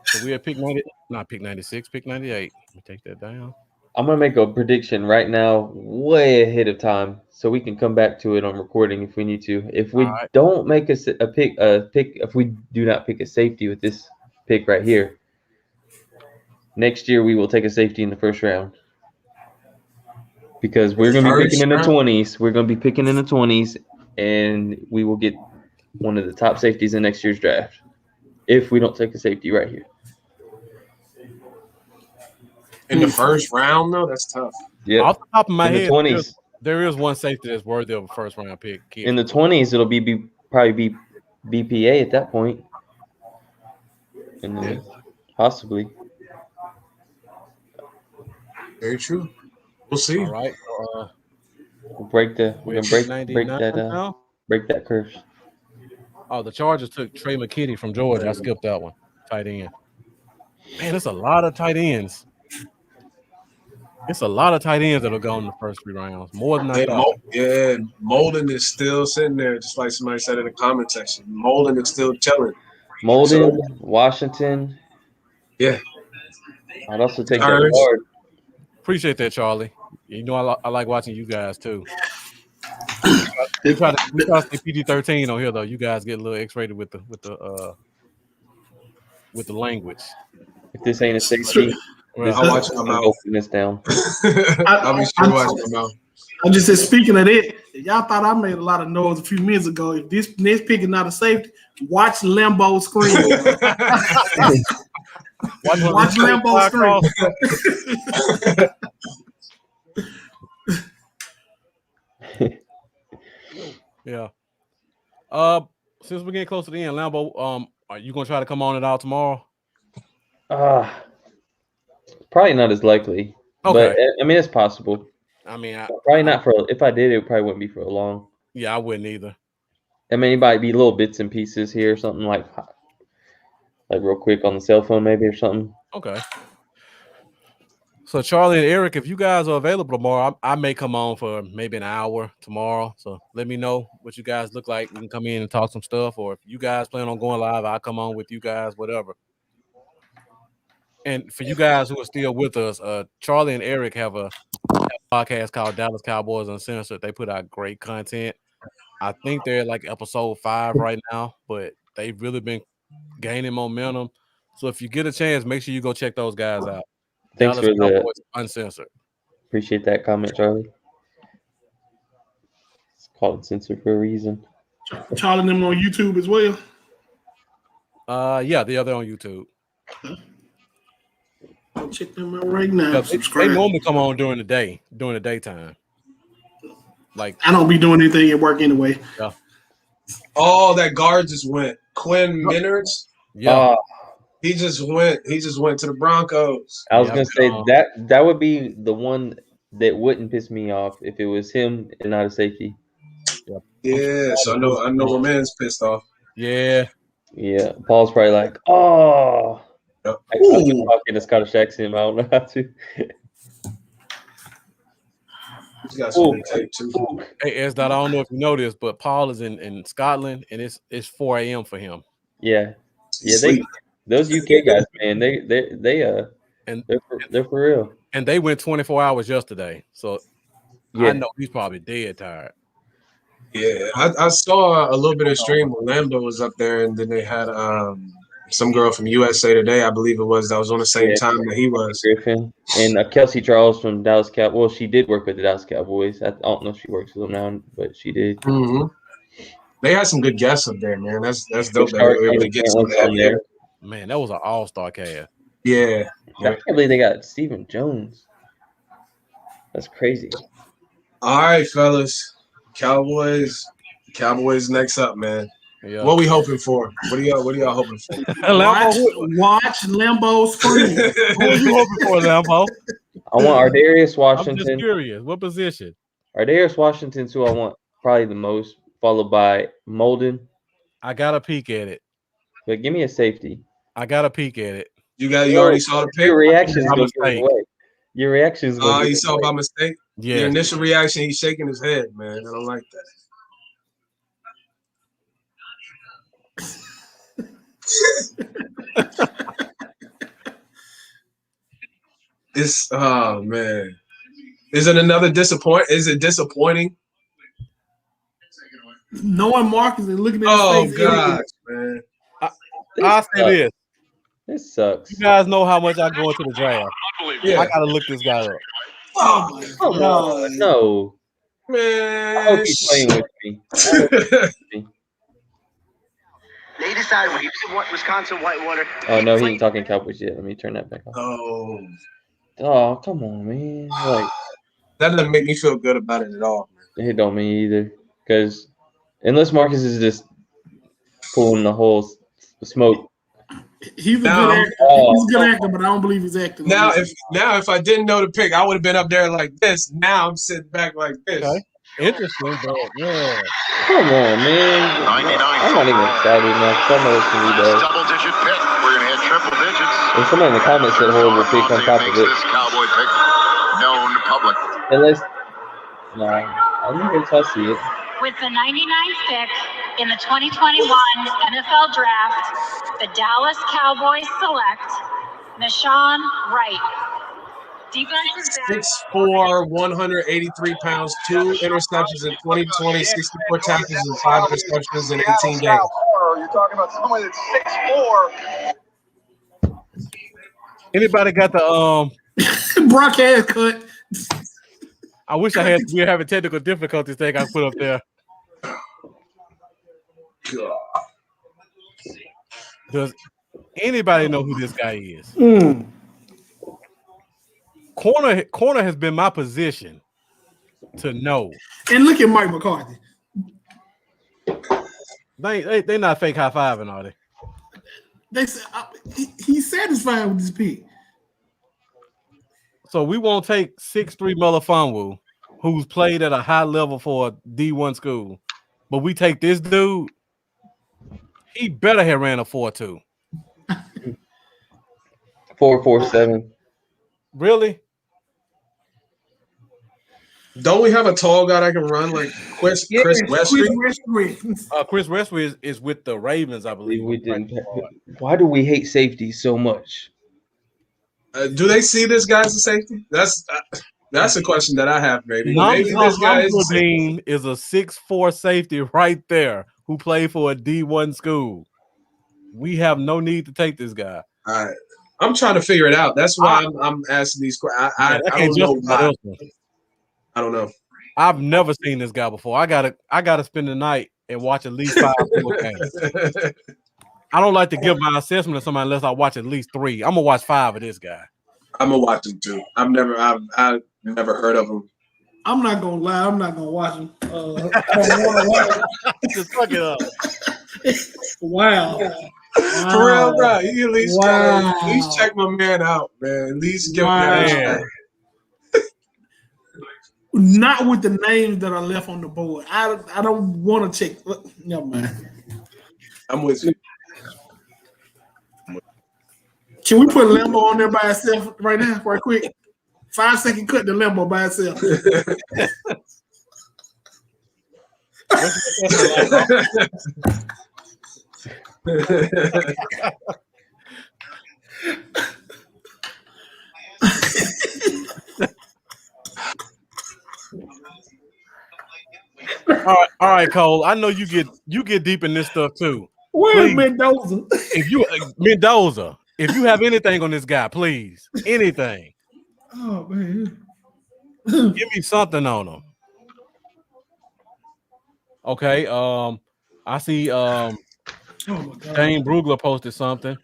Speaker 1: So we had pick 90, not pick 96, pick 98. Let me take that down.
Speaker 7: I'm gonna make a prediction right now, way ahead of time, so we can come back to it on recording if we need to. If we don't make a pick, if we do not pick a safety with this pick right here, next year we will take a safety in the first round. Because we're going to be picking in the 20s. We're going to be picking in the 20s, and we will get one of the top safeties in next year's draft if we don't take a safety right here.
Speaker 2: In the first round, though, that's tough.
Speaker 7: Yeah.
Speaker 1: Off the top of my
Speaker 7: in
Speaker 1: head,
Speaker 7: the 20s.
Speaker 1: There is one safety that's worthy of a first round pick.
Speaker 7: In the 20s, it'll probably be BPA at that point. And then possibly.
Speaker 2: Very true. We'll see.
Speaker 1: All right.
Speaker 7: We'll break that curse.
Speaker 1: Oh, the Chargers took Trey McKitty from Georgia. I skipped that one. Tight end. Man, there's a lot of tight ends. It's a lot of tight ends that'll go in the first 3 rounds, more than I thought.
Speaker 2: Molden is still sitting there, just like somebody said in the comment section. Molden is still chilling.
Speaker 7: Molden, Washington.
Speaker 2: Yeah.
Speaker 7: I'd also take
Speaker 2: All
Speaker 7: that
Speaker 2: right.
Speaker 7: guard.
Speaker 1: Appreciate that, Charlie. You know I like watching you guys too. We try to stay PG-13 on here though. You guys get a little X-rated with the language.
Speaker 7: If this ain't a safety,
Speaker 2: I'll watch my mouth.
Speaker 7: open this down.
Speaker 2: I'll be sure to watch my mouth.
Speaker 9: I just said, speaking of that, y'all thought I made a lot of noise a few minutes ago. If this next pick is not a safety, watch Lambo scream. Watch Lambo
Speaker 1: scream. Yeah. Since we're getting close to the end, Lambo, are you gonna try to come on it out tomorrow?
Speaker 7: Probably not as likely.
Speaker 1: Okay.
Speaker 7: But I mean, it's possible.
Speaker 1: I mean,
Speaker 7: probably not for. If I did, it probably wouldn't be for long.
Speaker 1: Yeah, I wouldn't either.
Speaker 7: I mean, it might be little bits and pieces here, something like real quick on the cell phone, maybe, or something.
Speaker 1: Okay. So Charlie and Eric, if you guys are available tomorrow, I may come on for maybe an hour tomorrow. So let me know what you guys look like. We can come in and talk some stuff, or if you guys plan on going live, I'll come on with you guys, whatever. And for you guys who are still with us, Charlie and Eric have a podcast called Dallas Cowboys Uncensored. They put out great content. I think they're like episode 5 right now, but they've really been gaining momentum. So if you get a chance, make sure you go check those guys out.
Speaker 7: Thanks
Speaker 1: Dallas
Speaker 7: for
Speaker 1: Cowboys Uncensored.
Speaker 7: Appreciate that comment, Charlie. It's called censored for a reason.
Speaker 9: Charlie and them on YouTube as well.
Speaker 1: Yeah, they're on YouTube.
Speaker 9: I'll check them out right now.
Speaker 1: Yeah, they normally come on during the day, during the daytime. Like
Speaker 9: I don't be doing anything at work anyway.
Speaker 1: Yeah.
Speaker 2: Oh, that guard just went. Quinn Minards.
Speaker 1: Yeah.
Speaker 2: He just went to the Broncos.
Speaker 7: I was gonna say that would be the one that wouldn't piss me off if it was him and not a safety.
Speaker 2: Yeah, so I know my man's pissed off.
Speaker 1: Yeah.
Speaker 7: Yeah. Paul's probably like, oh.
Speaker 2: Yep.
Speaker 7: I can talk in a Scottish accent. I don't know how to.
Speaker 2: He's got some good tape too.
Speaker 1: Hey, I don't know if you know this, but Paul is in Scotland, and it's 4 a.m. for him.
Speaker 7: Yeah. Those UK guys, man, they're for real.
Speaker 1: And they went 24 hours yesterday, so
Speaker 7: yeah.
Speaker 1: I know he's probably dead tired.
Speaker 2: Yeah, I saw a little bit of stream when Lambo was up there, and then they had some girl from USA Today, I believe it was, that was on the same time that he was.
Speaker 7: Griffin and Kelsey Charles from Dallas Cowboys. Well, she did work with the Dallas Cowboys. I don't know if she works with them now, but she did.
Speaker 2: Mm-hmm. They had some good guests up there, man. That's dope. That they were able to get some
Speaker 7: on there.
Speaker 1: Man, that was an all-star cast.
Speaker 2: Yeah.
Speaker 7: I can't believe they got Stephen Jones. That's crazy.
Speaker 2: All right, fellas. Cowboys next up, man.
Speaker 1: Yeah.
Speaker 2: What we hoping for? What are y'all hoping for?
Speaker 9: Watch Lambo scream.
Speaker 1: What are you hoping for, Lambo?
Speaker 7: I want Ardarius Washington.
Speaker 1: I'm just curious. What position?
Speaker 7: Ardarius Washington's who I want probably the most, followed by Molden.
Speaker 1: I got a peek at it.
Speaker 7: But give me a safety.
Speaker 1: I got a peek at it.
Speaker 2: You already saw the pick?
Speaker 7: Your reaction is going away. Your reaction is going
Speaker 2: you saw by mistake?
Speaker 1: Yeah.
Speaker 2: Your initial reaction, he's shaking his head, man. I don't like that. Oh man, is it disappointing?
Speaker 9: Knowing Marcus and looking at his face.
Speaker 2: Oh gosh, man.
Speaker 1: I'll say this.
Speaker 7: This sucks.
Speaker 1: You guys know how much I go into the draft.
Speaker 2: Yeah.
Speaker 1: I gotta look this guy up.
Speaker 2: Oh my
Speaker 7: God. No.
Speaker 2: Man.
Speaker 7: I hope he's playing with me.
Speaker 10: They decided when he was in Wisconsin Whitewater.
Speaker 7: Oh no, he ain't talking Cowboys yet. Let me turn that back on. Oh, come on, man. Like
Speaker 2: that doesn't make me feel good about it at all, man.
Speaker 7: It don't me either. Because unless Marcus is just pulling the whole smoke.
Speaker 9: He's a good actor. He's a good actor, but I don't believe he's acting.
Speaker 2: Now, if I didn't know the pick, I would have been up there like this. Now I'm sitting back like this.
Speaker 1: Okay. Interesting, but yeah.
Speaker 7: Come on, man. I'm not even excited enough. Some of us can be bad.
Speaker 4: Double-digit pick. We're gonna hit triple digits.
Speaker 7: And somebody in the comments said horrible pick on top of it.
Speaker 4: This Cowboy pick. No public.
Speaker 7: Unless, no, I don't think I see it.
Speaker 11: With the 99th pick in the 2021 NFL Draft, the Dallas Cowboys select Nashawn Wright. Defensive back.
Speaker 2: 6'4", 183 pounds, 2 interceptions in 2020, 64 tackles and 5 interceptions in 18 games.
Speaker 4: You're talking about someone that's 6'4".
Speaker 1: Anybody got the
Speaker 9: broadcast cut?
Speaker 1: I wish I had. We're having technical difficulties. Thing I put up there. Does anybody know who this guy is? Corner has been my position to know.
Speaker 9: And look at Mike McCarthy.
Speaker 1: They not fake high fiving, are they?
Speaker 9: They said he's satisfied with this pick.
Speaker 1: So we won't take 6'3" Melifonwu, who's played at a high level for a D1 school, but we take this dude. He better have ran a 4.2.
Speaker 7: 4.47.
Speaker 1: Really?
Speaker 2: Don't we have a tall guy that can run like Chris Westry?
Speaker 1: Chris Westry is with the Ravens, I believe.
Speaker 7: We didn't. Why do we hate safety so much?
Speaker 2: Do they see this guy as a safety? That's a question that I have, maybe. Maybe
Speaker 1: Namdi
Speaker 2: this guy is a safety.
Speaker 1: is a 6'4" safety right there who played for a D1 school. We have no need to take this guy.
Speaker 2: All right. I'm trying to figure it out. That's why I'm asking these questions. I don't know why. I don't know.
Speaker 1: I've never seen this guy before. I gotta spend the night and watch at least 5 more games. I don't like to give my assessment of somebody unless I watch at least 3. I'm gonna watch 5 of this guy.
Speaker 2: I'm gonna watch him too. I've never heard of him.
Speaker 9: I'm not gonna lie. I'm not gonna watch him.
Speaker 1: Just fuck it up.
Speaker 9: Wow.
Speaker 2: For real, bro. You at least check my man out, man. At least give him that.
Speaker 9: Not with the names that are left on the board. I don't want to check. Never mind.
Speaker 2: I'm with you.
Speaker 9: Can we put Lambo on there by itself right now, right quick? 5-second cut the Lambo by itself.
Speaker 1: All right, Cole. I know you get deep in this stuff too.
Speaker 9: Where's Mendoza?
Speaker 1: If you have anything on this guy, please, anything.
Speaker 9: Oh man,
Speaker 1: give me something on him. Okay. I see. Dane Brugler posted something.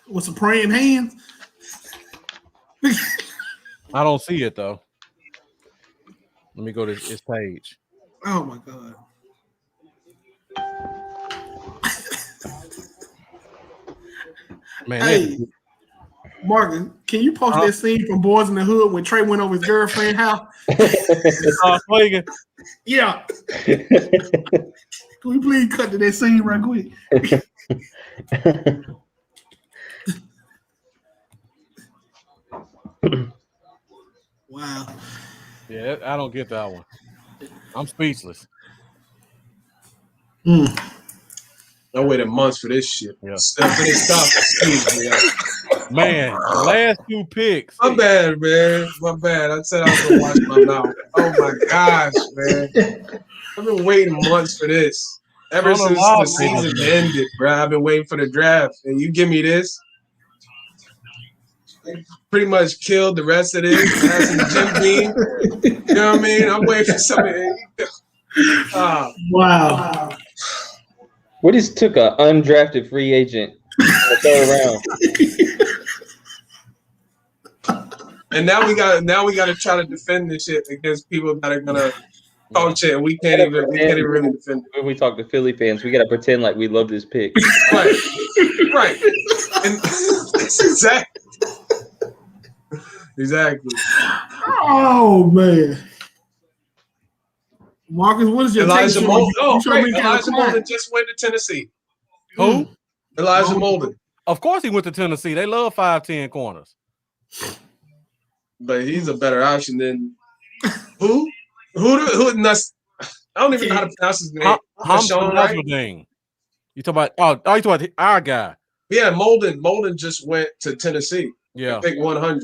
Speaker 9: With some praying hands.
Speaker 1: I don't see it though. Let me go to his page.
Speaker 9: Oh my god.
Speaker 1: Man,
Speaker 9: hey, Marcus, can you post that scene from Boys in the Hood when Trey went over his girlfriend's house? Yeah. Can we please cut to that scene right quick? Wow.
Speaker 1: Yeah, I don't get that one. I'm speechless.
Speaker 2: I waited months for this shit.
Speaker 1: Yeah. Man, last 2 picks.
Speaker 2: My bad, man. My bad. I said I was gonna watch my mouth. Oh my gosh, man. I've been waiting months for this. Ever since the season ended, bro. I've been waiting for the draft. And you give me this. Pretty much killed the rest of this. Had some Jim Beam. You know what I mean? I'm waiting for something.
Speaker 9: Wow.
Speaker 7: We just took an undrafted free agent in the third round.
Speaker 2: And now we got to try to defend this shit against people that are gonna talk shit, and we can't even really defend it.
Speaker 7: When we talk to Philly fans, we gotta pretend like we love this pick.
Speaker 2: Right. And that's exactly.
Speaker 9: Oh man. Marcus, what is your
Speaker 2: Elijah
Speaker 9: take?
Speaker 2: Molden? Elijah Molden just went to Tennessee.
Speaker 1: Who?
Speaker 2: Elijah Molden.
Speaker 1: Of course he went to Tennessee. They love 5'10" corners.
Speaker 2: but he's a better option than who? Who? I don't even know how to pronounce his name.
Speaker 1: Hamza
Speaker 2: Sean, right?
Speaker 1: Nasruddin. You talking about? Oh, you talking about our guy?
Speaker 2: Yeah, Molden. Molden just went to Tennessee.
Speaker 1: Yeah,
Speaker 2: pick 100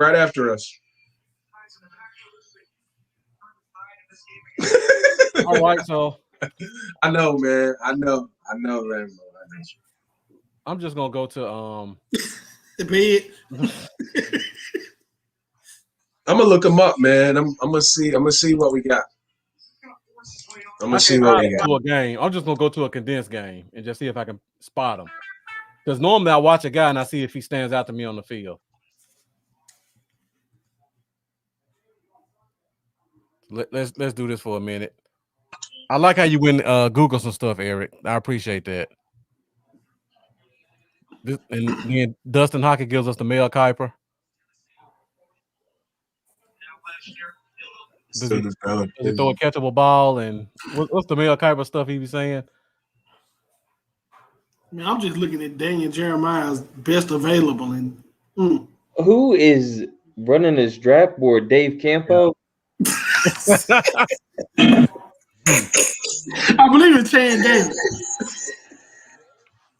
Speaker 2: right after us.
Speaker 1: All right, so
Speaker 2: I know, man. I know, Lambo.
Speaker 1: I'm just gonna go to
Speaker 9: the bed.
Speaker 2: I'm gonna look him up, man. I'm gonna see what we got. I'm gonna see what we got.
Speaker 1: To a game. I'm just gonna go to a condensed game and just see if I can spot him. Because normally I watch a guy and I see if he stands out to me on the field. Let's do this for a minute. I like how you went Google some stuff, Eric. I appreciate that. And then Dustin Hockey gives us the Mel Kiper. Does he throw a catchable ball? And what's the Mel Kiper stuff he be saying?
Speaker 9: Man, I'm just looking at Daniel Jeremiah's best available. And
Speaker 7: who is running this draft board? Dave Campo?
Speaker 9: I believe it's Chan Davis.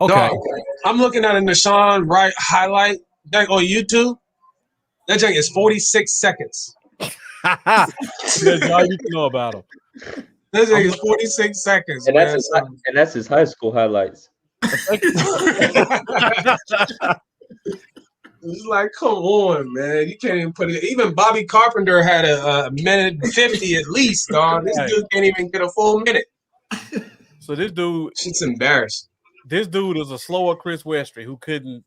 Speaker 2: Okay. Dog, I'm looking at a Nashawn Wright highlight on YouTube. That thing is 46 seconds.
Speaker 1: That's all you can know about him.
Speaker 2: That thing is 46 seconds,
Speaker 7: and
Speaker 2: man.
Speaker 7: That's his high school highlights.
Speaker 2: It's like, come on, man. You can't even put it. Even Bobby Carpenter had a minute 50 at least, dog. This dude can't even get a full minute.
Speaker 1: So this dude,
Speaker 2: it's embarrassing.
Speaker 1: This dude is a slower Chris Westry who couldn't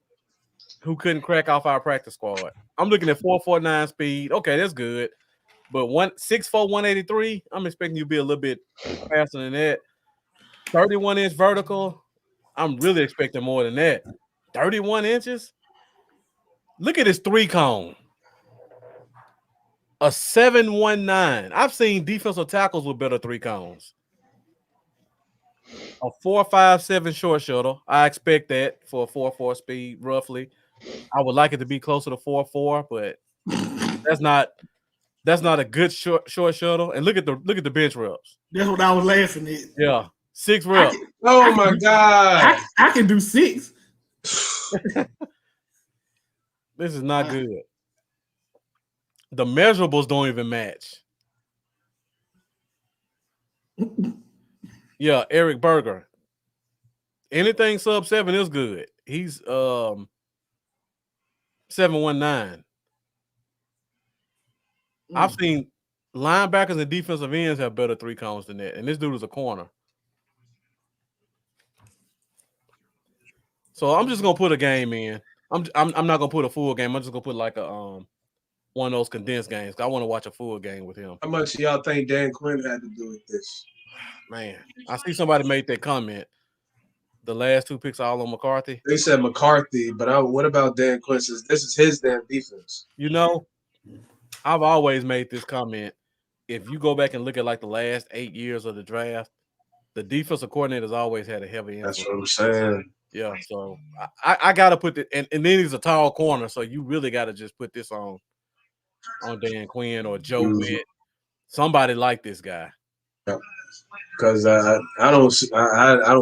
Speaker 1: crack off our practice squad. I'm looking at 4.49 speed. Okay, that's good. But 6'4", 183, I'm expecting you to be a little bit faster than that. 31-inch vertical, I'm really expecting more than that. 31 inches? Look at his 3-cone. A 7.19. I've seen defensive tackles with better 3-cones. A 4.57 short shuttle. I expect that for a 4.4 speed, roughly. I would like it to be closer to 4.4, but that's not a good short shuttle. And look at the bench reps.
Speaker 9: That's what I was laughing at.
Speaker 1: Yeah, 6 reps.
Speaker 2: Oh my God!
Speaker 9: I can do 6.
Speaker 1: This is not good. The measurables don't even match. Yeah, Eric Berger. Anything sub 7 is good. He's 7.19. I've seen linebackers and defensive ends have better 3-cones than that, and this dude is a corner. So I'm just gonna put a game in. I'm not gonna put a full game. I'm just gonna put like a one of those condensed games. I want to watch a full game with him.
Speaker 2: How much do y'all think Dan Quinn had to do with this?
Speaker 1: Man, I see somebody made that comment. The last 2 picks are all on McCarthy.
Speaker 2: They said McCarthy, but what about Dan Quinn? Says this is his damn defense.
Speaker 1: You know, I've always made this comment. If you go back and look at like the last 8 years of the draft, the defensive coordinator's always had a heavy influence.
Speaker 2: That's what I'm saying.
Speaker 1: Yeah, so I gotta put it, and then he's a tall corner, so you really gotta just put this on Dan Quinn or Joe Witt. Somebody like this guy.
Speaker 2: Yeah. Because I don't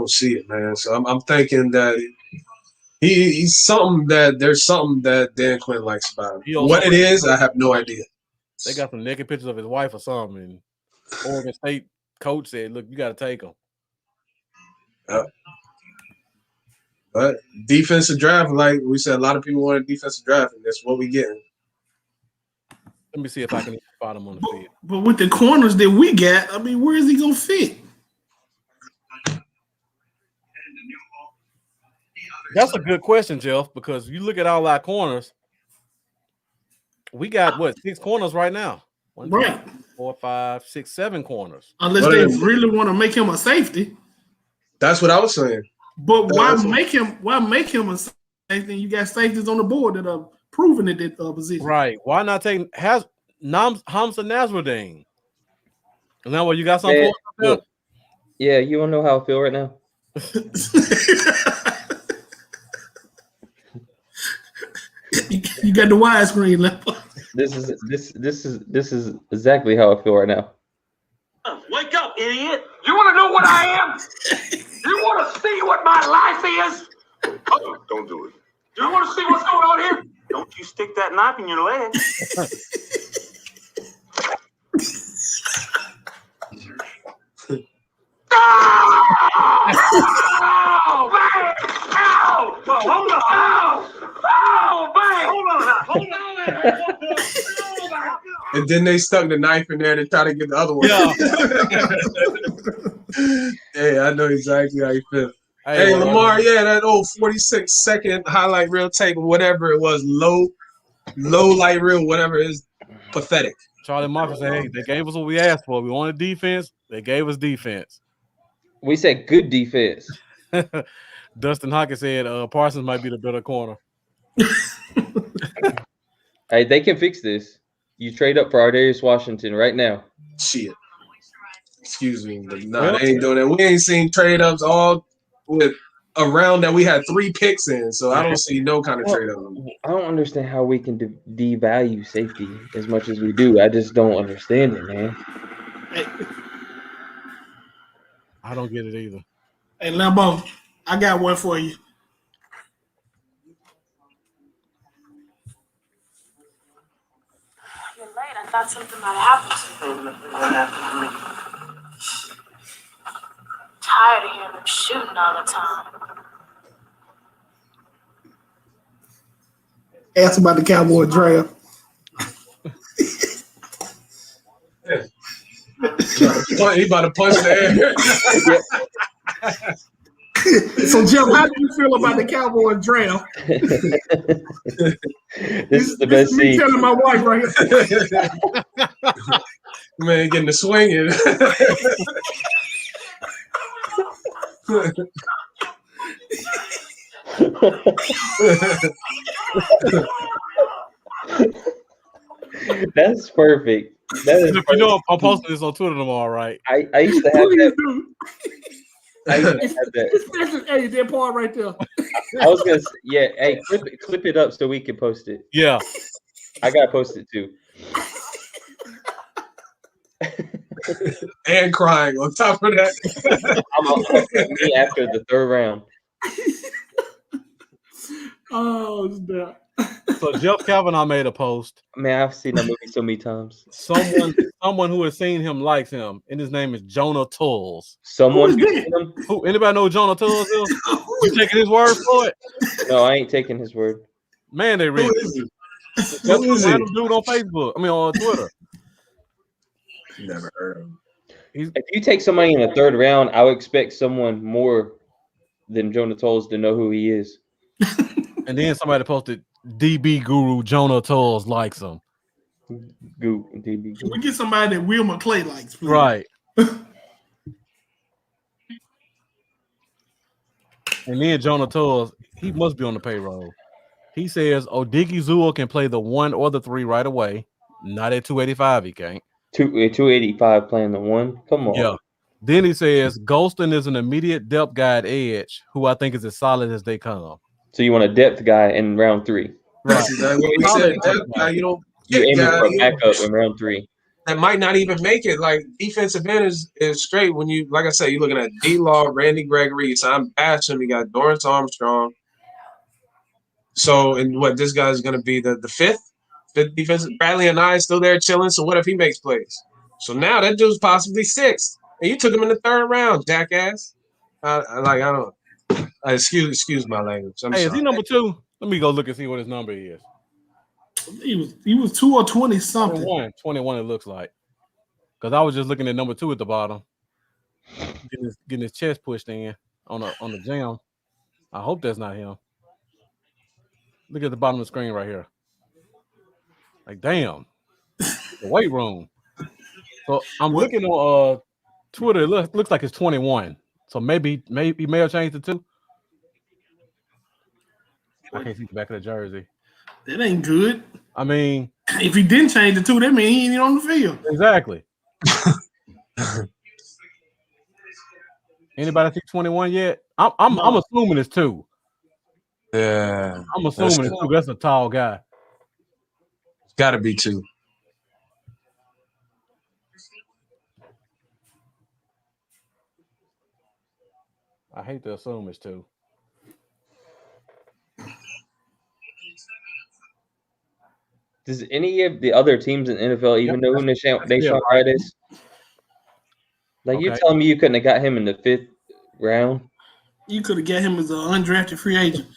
Speaker 2: see it, man. So I'm thinking that he's something that there's something that Dan Quinn likes about him. What it is, I have no idea.
Speaker 1: They got some naked pictures of his wife or something. And Oregon State coach said, "Look, you got to take him."
Speaker 2: But defensive draft, like we said, a lot of people want a defensive draft, and that's what we getting.
Speaker 1: Let me see if I can spot him on the field.
Speaker 9: But with the corners that we got, I mean, where is he gonna fit?
Speaker 1: That's a good question, Jeff, because you look at all our corners. We got 6 corners right now? 1, 2, 3, 4, 5, 6, 7 corners.
Speaker 9: Unless they really want to make him a safety.
Speaker 2: That's what I was saying.
Speaker 9: But why make him a safety? You got safeties on the board that are proven at that position.
Speaker 1: Right. Why not take Hamza Nasruddin? And now, you got something for him?
Speaker 7: Yeah, you want to know how I feel right now?
Speaker 9: You You got the widescreen left.
Speaker 7: This is exactly how I feel right now.
Speaker 10: Wake up, idiot! You want to know what I am? You want to see what my life is? Oh, don't do it. Do you want to see what's going on here? Don't you stick that knife in your leg. Ow! Bang! Ow! Well, hold on. Ow! Ow! Bang! Hold on.
Speaker 2: And then they stuck the knife in there to try to get the other one.
Speaker 1: Yeah.
Speaker 2: Hey, I know exactly how you feel.
Speaker 1: Hey,
Speaker 2: Hey, Lamar, yeah, that old 46-second highlight reel tape or whatever it was, low light reel, whatever it is, pathetic.
Speaker 1: Charlie Murphy said, hey, they gave us what we asked for. We wanted defense. They gave us defense.
Speaker 7: We said good defense.
Speaker 1: Dustin Hawkins said Parsons might be the better corner.
Speaker 7: Hey, they can fix this. You trade up for Ardarius Washington right now.
Speaker 2: Shit. Excuse me, but no, they ain't doing that. We ain't seen trade ups all with a round that we had 3 picks in, so I don't see no kind of trade up.
Speaker 7: I don't understand how we can devalue safety as much as we do. I just don't understand it, man.
Speaker 1: I don't get it either.
Speaker 9: Hey, Lambo, I got one for you.
Speaker 11: You're late. I thought something might happen to you.
Speaker 10: What happened to me?
Speaker 11: Tired of hearing them shooting all the time.
Speaker 9: Ask about the Cowboy draft.
Speaker 2: He about to punch the air.
Speaker 9: So, Jeff, how do you feel about the Cowboy draft?
Speaker 7: This is the best
Speaker 9: me
Speaker 7: scene.
Speaker 9: telling my wife right
Speaker 2: here. Man, getting the swinging.
Speaker 7: That's perfect. That is
Speaker 1: if you know, I'm posting this on Twitter tomorrow, right?
Speaker 7: I used to have that. I used to have that.
Speaker 9: Hey, that part right there.
Speaker 7: I was gonna say, yeah. Hey, clip it up so we can post it.
Speaker 1: Yeah,
Speaker 7: I gotta post it too.
Speaker 2: And crying on top of that.
Speaker 7: I'm me after the 3rd round.
Speaker 9: Oh, snap.
Speaker 1: So Jeff Kavanaugh made a post.
Speaker 7: Man, I've seen that movie so many times.
Speaker 1: Someone who has seen him likes him, and his name is Jonah Tulls.
Speaker 7: Someone
Speaker 1: who anybody know who Jonah Tulls is? You taking his word for it?
Speaker 7: No, I ain't taking his word.
Speaker 1: Man, they read.
Speaker 2: Who is it?
Speaker 1: That's a random dude on Facebook. I mean on Twitter.
Speaker 2: Never heard of him.
Speaker 7: If you take somebody in the 3rd round, I would expect someone more than Jonah Tulls to know who he is.
Speaker 1: And then somebody posted DB Guru Jonah Tulls likes him.
Speaker 7: DB.
Speaker 9: Can we get somebody that Will McClay likes, please?
Speaker 1: Right. And then Jonah Tulls, he must be on the payroll. He says Odighi Zuo can play the 1 or the 3 right away. Not at 285, he can't.
Speaker 7: 285 playing the 1. Come on.
Speaker 1: Yeah. Then he says Golston is an immediate depth guy at edge, who I think is as solid as they come.
Speaker 7: So you want a depth guy in round 3?
Speaker 1: Right.
Speaker 2: We said depth guy, you don't
Speaker 7: You
Speaker 2: get
Speaker 7: aiming
Speaker 2: guy,
Speaker 7: for a backup in round 3.
Speaker 2: that might not even make it. Like defensive end is straight when you, like I said, you're looking at D-Law, Randy Gregory, Sam Basham, you got Dorrance Armstrong. So, and what, this guy's going to be the fifth defensive. Bradley and I still there chilling. So what if he makes plays? So now that dude's possibly 6th, and you took him in the 3rd round, jackass. I don't. Excuse my language. I'm
Speaker 1: hey,
Speaker 2: sorry.
Speaker 1: is he number 2? Let me go look and see what his number is.
Speaker 9: He was 2 or 20 something.
Speaker 1: 21 it looks like. Because I was just looking at number 2 at the bottom, getting his chest pushed in on the jam. I hope that's not him. Look at the bottom of the screen right here. Like, damn, the weight room. So I'm looking on Twitter. It looks like it's 21. So maybe he may have changed it to 2. I can't see the back of the jersey.
Speaker 9: That ain't good.
Speaker 1: I mean,
Speaker 9: if he didn't change it to, that means he ain't even on the field.
Speaker 1: Exactly. Anybody see 21 yet? I'm assuming it's 2.
Speaker 2: Yeah.
Speaker 1: I'm assuming it's 2. That's a tall guy.
Speaker 2: Got to be 2.
Speaker 1: I hate to assume it's 2.
Speaker 7: Does any of the other teams in the NFL even know who Deshaun Wright is? Like, you telling me you couldn't have got him in the 5th round?
Speaker 9: You could have got him as an undrafted free agent.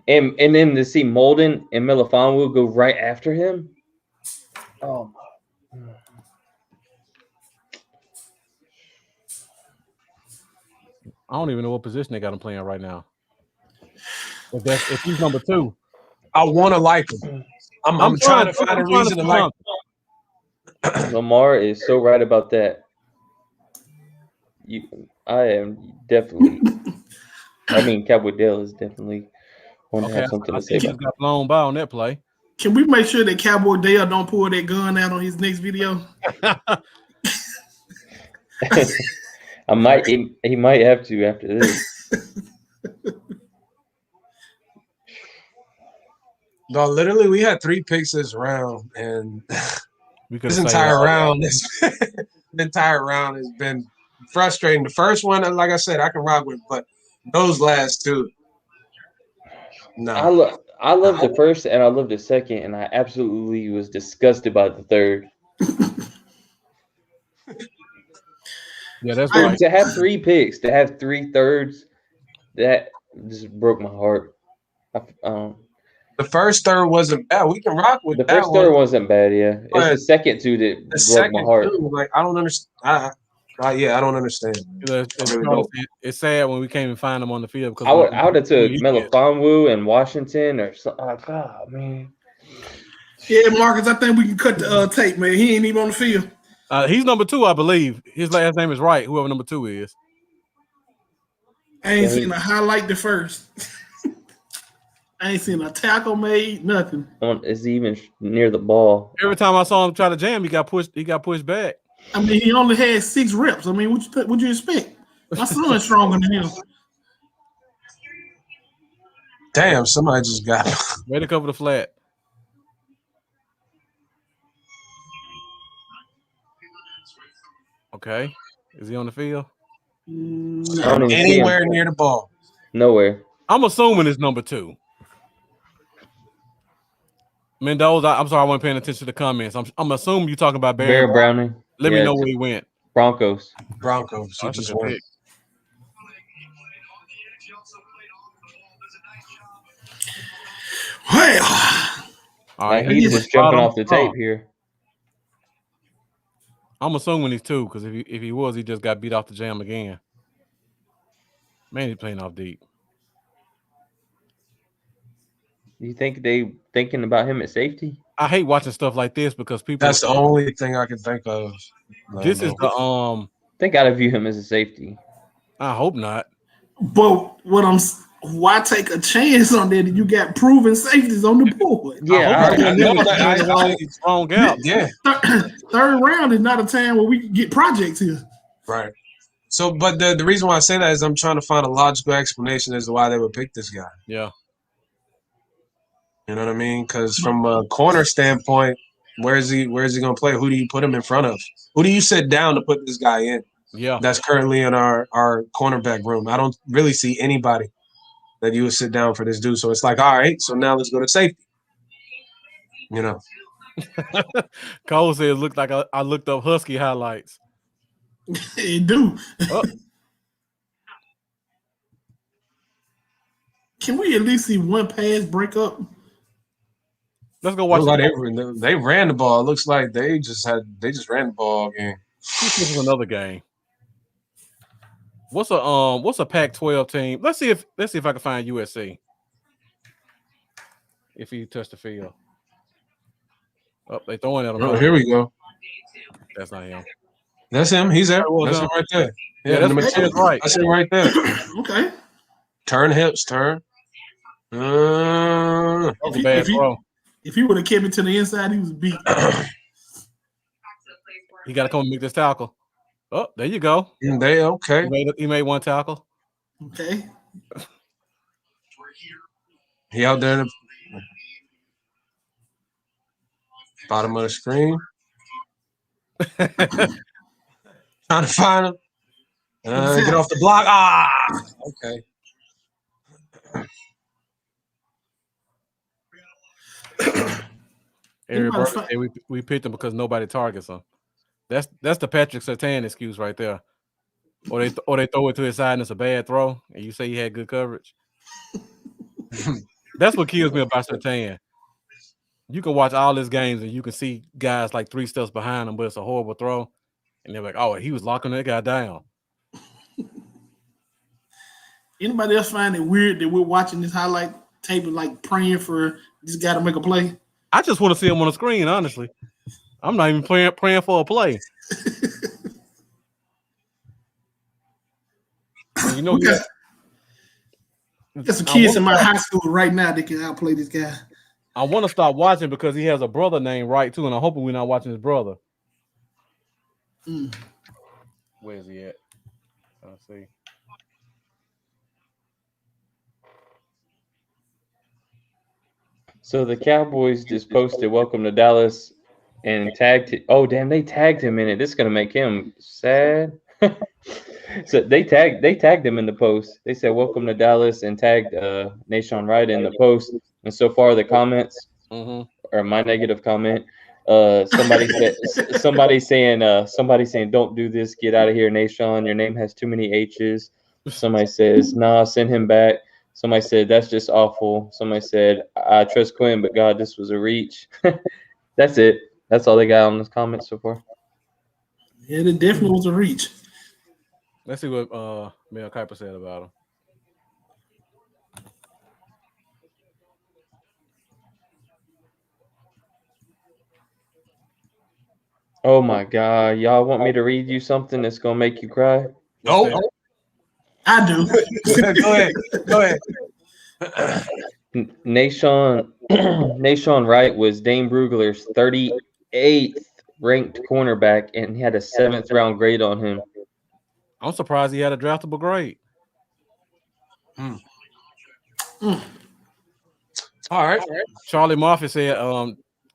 Speaker 7: And then to see Molden and Melifonwu go right after him? Oh,
Speaker 1: I don't even know what position they got him playing right now. If he's number 2,
Speaker 2: I want to like him. I'm trying to find a reason to like
Speaker 7: him. Lamar is so right about that. I am definitely. I mean, Cowboy Dale is definitely want to have something to say about.
Speaker 1: He just got blown by on that play.
Speaker 9: Can we make sure that Cowboy Dale don't pull that gun out on his next video?
Speaker 7: I might. He might have to after this.
Speaker 2: No, literally, we had 3 picks this round, and this entire round has been frustrating. The first one, like I said, I can rock with, but those last 2, no.
Speaker 7: I love the first and I love the second, and I absolutely was disgusted by the third.
Speaker 1: Yeah, that's right.
Speaker 7: To have 3 picks, to have 3 thirds, that just broke my heart.
Speaker 2: The first third wasn't bad. We can rock with
Speaker 7: the
Speaker 2: that.
Speaker 7: The first third wasn't bad, yeah. It's the second 2 that broke my heart.
Speaker 2: Like, I don't understand. I don't understand.
Speaker 1: It's sad when we can't even find them on the field. Because
Speaker 7: I would have took Melifonwu and Washington or something. Oh, God, man.
Speaker 9: Yeah, Marcus, I think we can cut the tape, man. He ain't even on the field.
Speaker 1: He's number 2, I believe. His last name is Wright, whoever number 2 is.
Speaker 9: I ain't seen a highlight the first. I ain't seen a tackle made, nothing.
Speaker 7: Is he even near the ball?
Speaker 1: Every time I saw him try to jam, he got pushed back.
Speaker 9: I mean, he only had 6 reps. I mean, what you expect? My son's stronger than him.
Speaker 2: Damn, somebody just got
Speaker 1: way to cover the flat. Okay. Is he on the field?
Speaker 2: Anywhere near the ball.
Speaker 7: Nowhere.
Speaker 1: I'm assuming it's number 2. Mendoza, I'm sorry I wasn't paying attention to the comments. I'm assuming you're talking about
Speaker 7: Barry Browning.
Speaker 1: Let me know where he went.
Speaker 7: Broncos.
Speaker 2: He just went.
Speaker 9: Well,
Speaker 1: all right,
Speaker 7: he's just jumping off the tape here.
Speaker 1: I'm assuming he's 2 because if he was, he just got beat off the jam again. Man, he's playing off deep.
Speaker 7: You think they thinking about him at safety?
Speaker 1: I hate watching stuff like this because people.
Speaker 2: That's the only thing I can think of.
Speaker 1: This is the
Speaker 7: They gotta view him as a safety.
Speaker 1: I hope not.
Speaker 9: But why take a chance on that? You got proven safeties on the board.
Speaker 7: Yeah,
Speaker 1: wrong gap.
Speaker 2: Yeah.
Speaker 9: Third round is not a time where we can get projects here.
Speaker 2: Right. So, but the reason why I say that is I'm trying to find a logical explanation as to why they would pick this guy.
Speaker 1: Yeah.
Speaker 2: You know what I mean? Because from a corner standpoint, where is he going to play? Who do you put him in front of? Who do you sit down to put this guy in?
Speaker 1: Yeah.
Speaker 2: That's currently in our cornerback room. I don't really see anybody that you would sit down for this dude. So it's like, all right, so now let's go to safety. You know.
Speaker 1: Cole said it looked like I looked up Husky highlights.
Speaker 9: It do.
Speaker 1: Oh.
Speaker 9: Can we at least see one pass break up?
Speaker 1: Let's go watch.
Speaker 2: They ran the ball. It looks like they just ran the ball again.
Speaker 1: This is another game. What's a Pac-12 team? Let's see if I can find USC. If he touched the field. Oh, they throwing at him.
Speaker 2: Oh, here we go.
Speaker 1: That's not him.
Speaker 2: That's him. He's there. That's him right there.
Speaker 1: Yeah, that's right.
Speaker 2: That's him right there.
Speaker 9: Okay.
Speaker 2: Turn hips, turn.
Speaker 1: That's a bad throw.
Speaker 9: If he would have kept it to the inside, he was beat.
Speaker 1: He got to come and make this tackle. Oh, there you go.
Speaker 2: Okay.
Speaker 1: He made one tackle.
Speaker 9: Okay.
Speaker 2: He out there. Bottom of the screen. Trying to find him. Get off the block. Okay.
Speaker 1: Everybody say we picked him because nobody targets him. That's the Patrick Surtain excuse right there. Or they throw it to his side and it's a bad throw, and you say he had good coverage. That's what kills me about Surtain. You can watch all his games and you can see guys like 3 steps behind him, but it's a horrible throw, and they're like, "Oh, he was locking that guy down."
Speaker 9: Anybody else find it weird that we're watching this highlight tape and like praying for this guy to make a play?
Speaker 1: I just want to see him on the screen. Honestly, I'm not even praying for a play. And you know,
Speaker 9: there's some kids in my high school right now that can outplay this guy.
Speaker 1: I want to stop watching because he has a brother named Wright too, and I'm hoping we're not watching his brother. Where is he at? Let's see.
Speaker 7: So the Cowboys just posted "Welcome to Dallas" and tagged it. Oh damn, they tagged him in it. This is gonna make him sad. So they tagged him in the post. They said "Welcome to Dallas" and tagged Nahshon Wright in the post. And so far the comments or my negative comment. Somebody saying "Don't do this. Get out of here, Nahshon. Your name has too many H's." Somebody says, "Nah, send him back." Somebody said, "That's just awful." Somebody said, "I trust Quinn, but God, this was a reach." That's it. That's all they got on this comment so far.
Speaker 9: Yeah, it definitely was a reach.
Speaker 1: Let's see what Mel Kiper said about him.
Speaker 7: Oh my God. Y'all want me to read you something that's going to make you cry?
Speaker 2: No.
Speaker 9: I do.
Speaker 2: Go ahead.
Speaker 7: Nahshon Wright was Dane Brugler's 38th ranked cornerback, and he had a 7th round grade on him.
Speaker 1: I'm surprised he had a draftable grade.
Speaker 2: All right.
Speaker 1: Charlie Murphy said,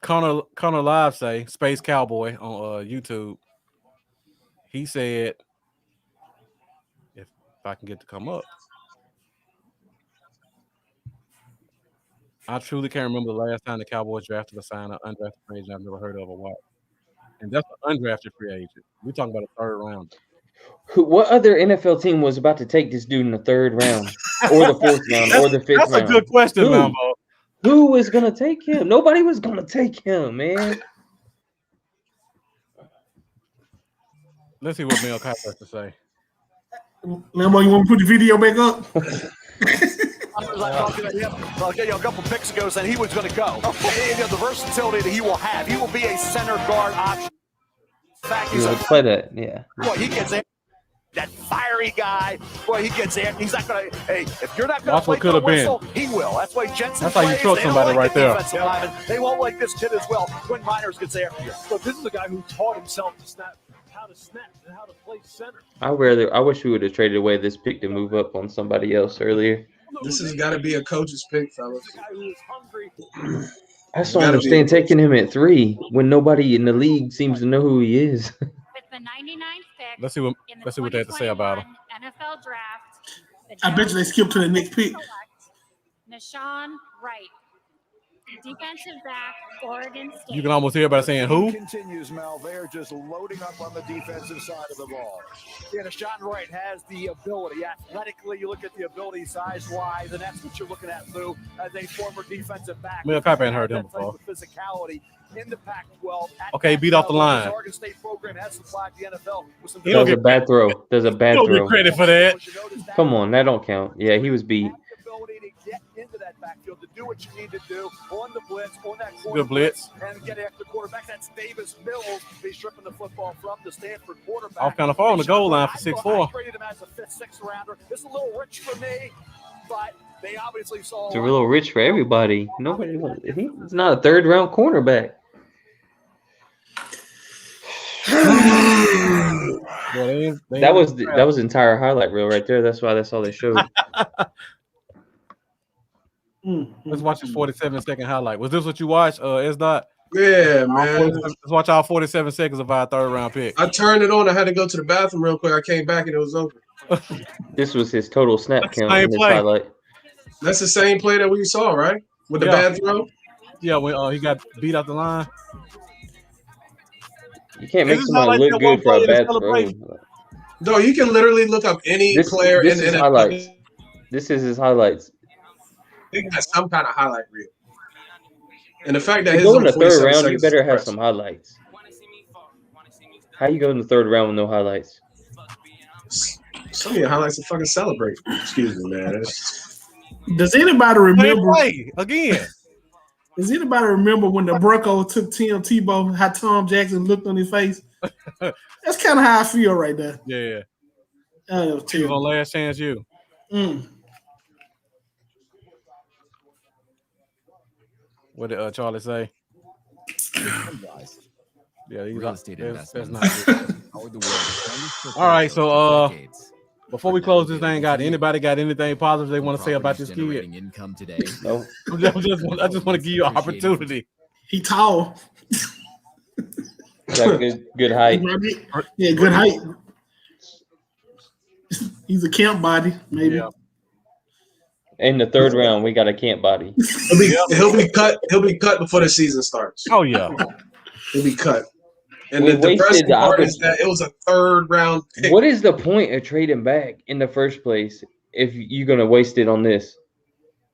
Speaker 1: Connor Live say Space Cowboy on YouTube. He said, if I can get to come up, I truly can't remember the last time the Cowboys drafted a sign an undrafted free agent I've never heard of or what. And that's an undrafted free agent. We're talking about a 3rd round.
Speaker 7: What other NFL team was about to take this dude in the 3rd round, or the 4th round, or the 5th round?
Speaker 1: That's a good question, Lambo.
Speaker 7: Who was gonna take him? Nobody was gonna take him, man.
Speaker 1: Let's see what Mel Kiper has to say.
Speaker 9: Lambo, you want to put the video back up?
Speaker 12: I was talking to him a couple picks ago, saying he was going to go. And the versatility that he will have, he will be a center guard option. In fact, he's
Speaker 7: play that, yeah.
Speaker 12: Boy, he gets in. That fiery guy, boy, he gets in. He's not going to. Hey, if you're not going to play the whistle, he will. That's why Jensen.
Speaker 1: That's how you trust somebody right there.
Speaker 12: They won't like this kid as well. Quinn Miners gets there. So this is a guy who taught himself to snap. How to snap and how to play center.
Speaker 7: I wish we would have traded away this pick to move up on somebody else earlier.
Speaker 2: This has got to be a coach's pick, fellas.
Speaker 7: I just don't understand taking him at 3 when nobody in the league seems to know who he is.
Speaker 11: With the 99th pick,
Speaker 1: Let's see what they have to say about him.
Speaker 11: NFL draft.
Speaker 9: I bet you they skip to the next pick.
Speaker 11: Nahshon Wright, defensive back, Oregon State.
Speaker 1: You can almost hear everybody saying who.
Speaker 12: Continues, Mel. They're just loading up on the defensive side of the ball. Yeah, Nahshon Wright has the ability. Athletically, you look at the ability size-wise, and that's what you're looking at, Lou, as a former defensive back.
Speaker 1: Mel Kiper ain't heard him before.
Speaker 12: Physicality in the Pac-12.
Speaker 1: Okay, beat off the line.
Speaker 12: Oregon State program has supplied the NFL with some.
Speaker 7: That was a bad throw. There's a bad
Speaker 1: Don't
Speaker 7: throw.
Speaker 1: get credit for that.
Speaker 7: Come on, that don't count. Yeah, he was beat.
Speaker 12: Ability to get into that backfield, to do what you need to do on the blitz, on that
Speaker 1: good blitz,
Speaker 12: and get after the quarterback. That's Davis Mills. He's stripping the football from the Stanford quarterback.
Speaker 1: Off kind of far on the goal line for 6'4".
Speaker 12: I traded him as a 5th, 6th rounder. It's a little rich for me, but they obviously saw.
Speaker 7: It's a little rich for everybody. Nobody wants. He's not a 3rd round cornerback. That was the entire highlight reel right there. That's why that's all they showed.
Speaker 1: Let's watch this 47-second highlight. Was this what you watched, S. Dot?
Speaker 2: Yeah, man.
Speaker 1: Let's watch our 47 seconds of our third round pick.
Speaker 2: I turned it on. I had to go to the bathroom real quick. I came back and it was over.
Speaker 7: This was his total snap count in this
Speaker 1: play.
Speaker 7: highlight.
Speaker 2: That's the same play that we saw, right? With the bad throw.
Speaker 1: Yeah, when he got beat out the line.
Speaker 7: You can't make somebody look good for a bad throw.
Speaker 2: No, you can literally look up any player
Speaker 7: this
Speaker 2: in
Speaker 7: is highlights. This is his highlights.
Speaker 2: He got some kind of highlight reel. And the fact that
Speaker 7: you
Speaker 2: his
Speaker 7: go in the third round, you
Speaker 2: seconds
Speaker 7: better
Speaker 2: is
Speaker 7: have some highlights. How you go in the third round with no highlights?
Speaker 2: Some of your highlights are fucking celebrate. Excuse me, man.
Speaker 9: Does anybody remember
Speaker 1: again?
Speaker 9: Does anybody remember when the Bronco took Tim Tebow? How Tom Jackson looked on his face? That's kind of how I feel right there.
Speaker 1: Yeah.
Speaker 9: That was
Speaker 1: He was on Last Chance U. What did Charlie say? Yeah, real estate investment. That's not good. All right, so before we close this thing, anybody got anything positive they want to say about this kid?
Speaker 13: Income today.
Speaker 7: No.
Speaker 1: I just want to give you an opportunity.
Speaker 9: He tall.
Speaker 7: Got good height.
Speaker 9: Yeah, good height. He's a camp body, maybe.
Speaker 1: Yeah.
Speaker 7: In the third round, we got a camp body.
Speaker 2: He'll be cut. He'll be cut before the season starts.
Speaker 1: Oh yeah,
Speaker 2: he'll be cut. And
Speaker 7: We
Speaker 2: the depressing
Speaker 7: wasted the
Speaker 2: part is that it was a third round pick.
Speaker 7: What is the point of trading back in the first place if you're gonna waste it on this?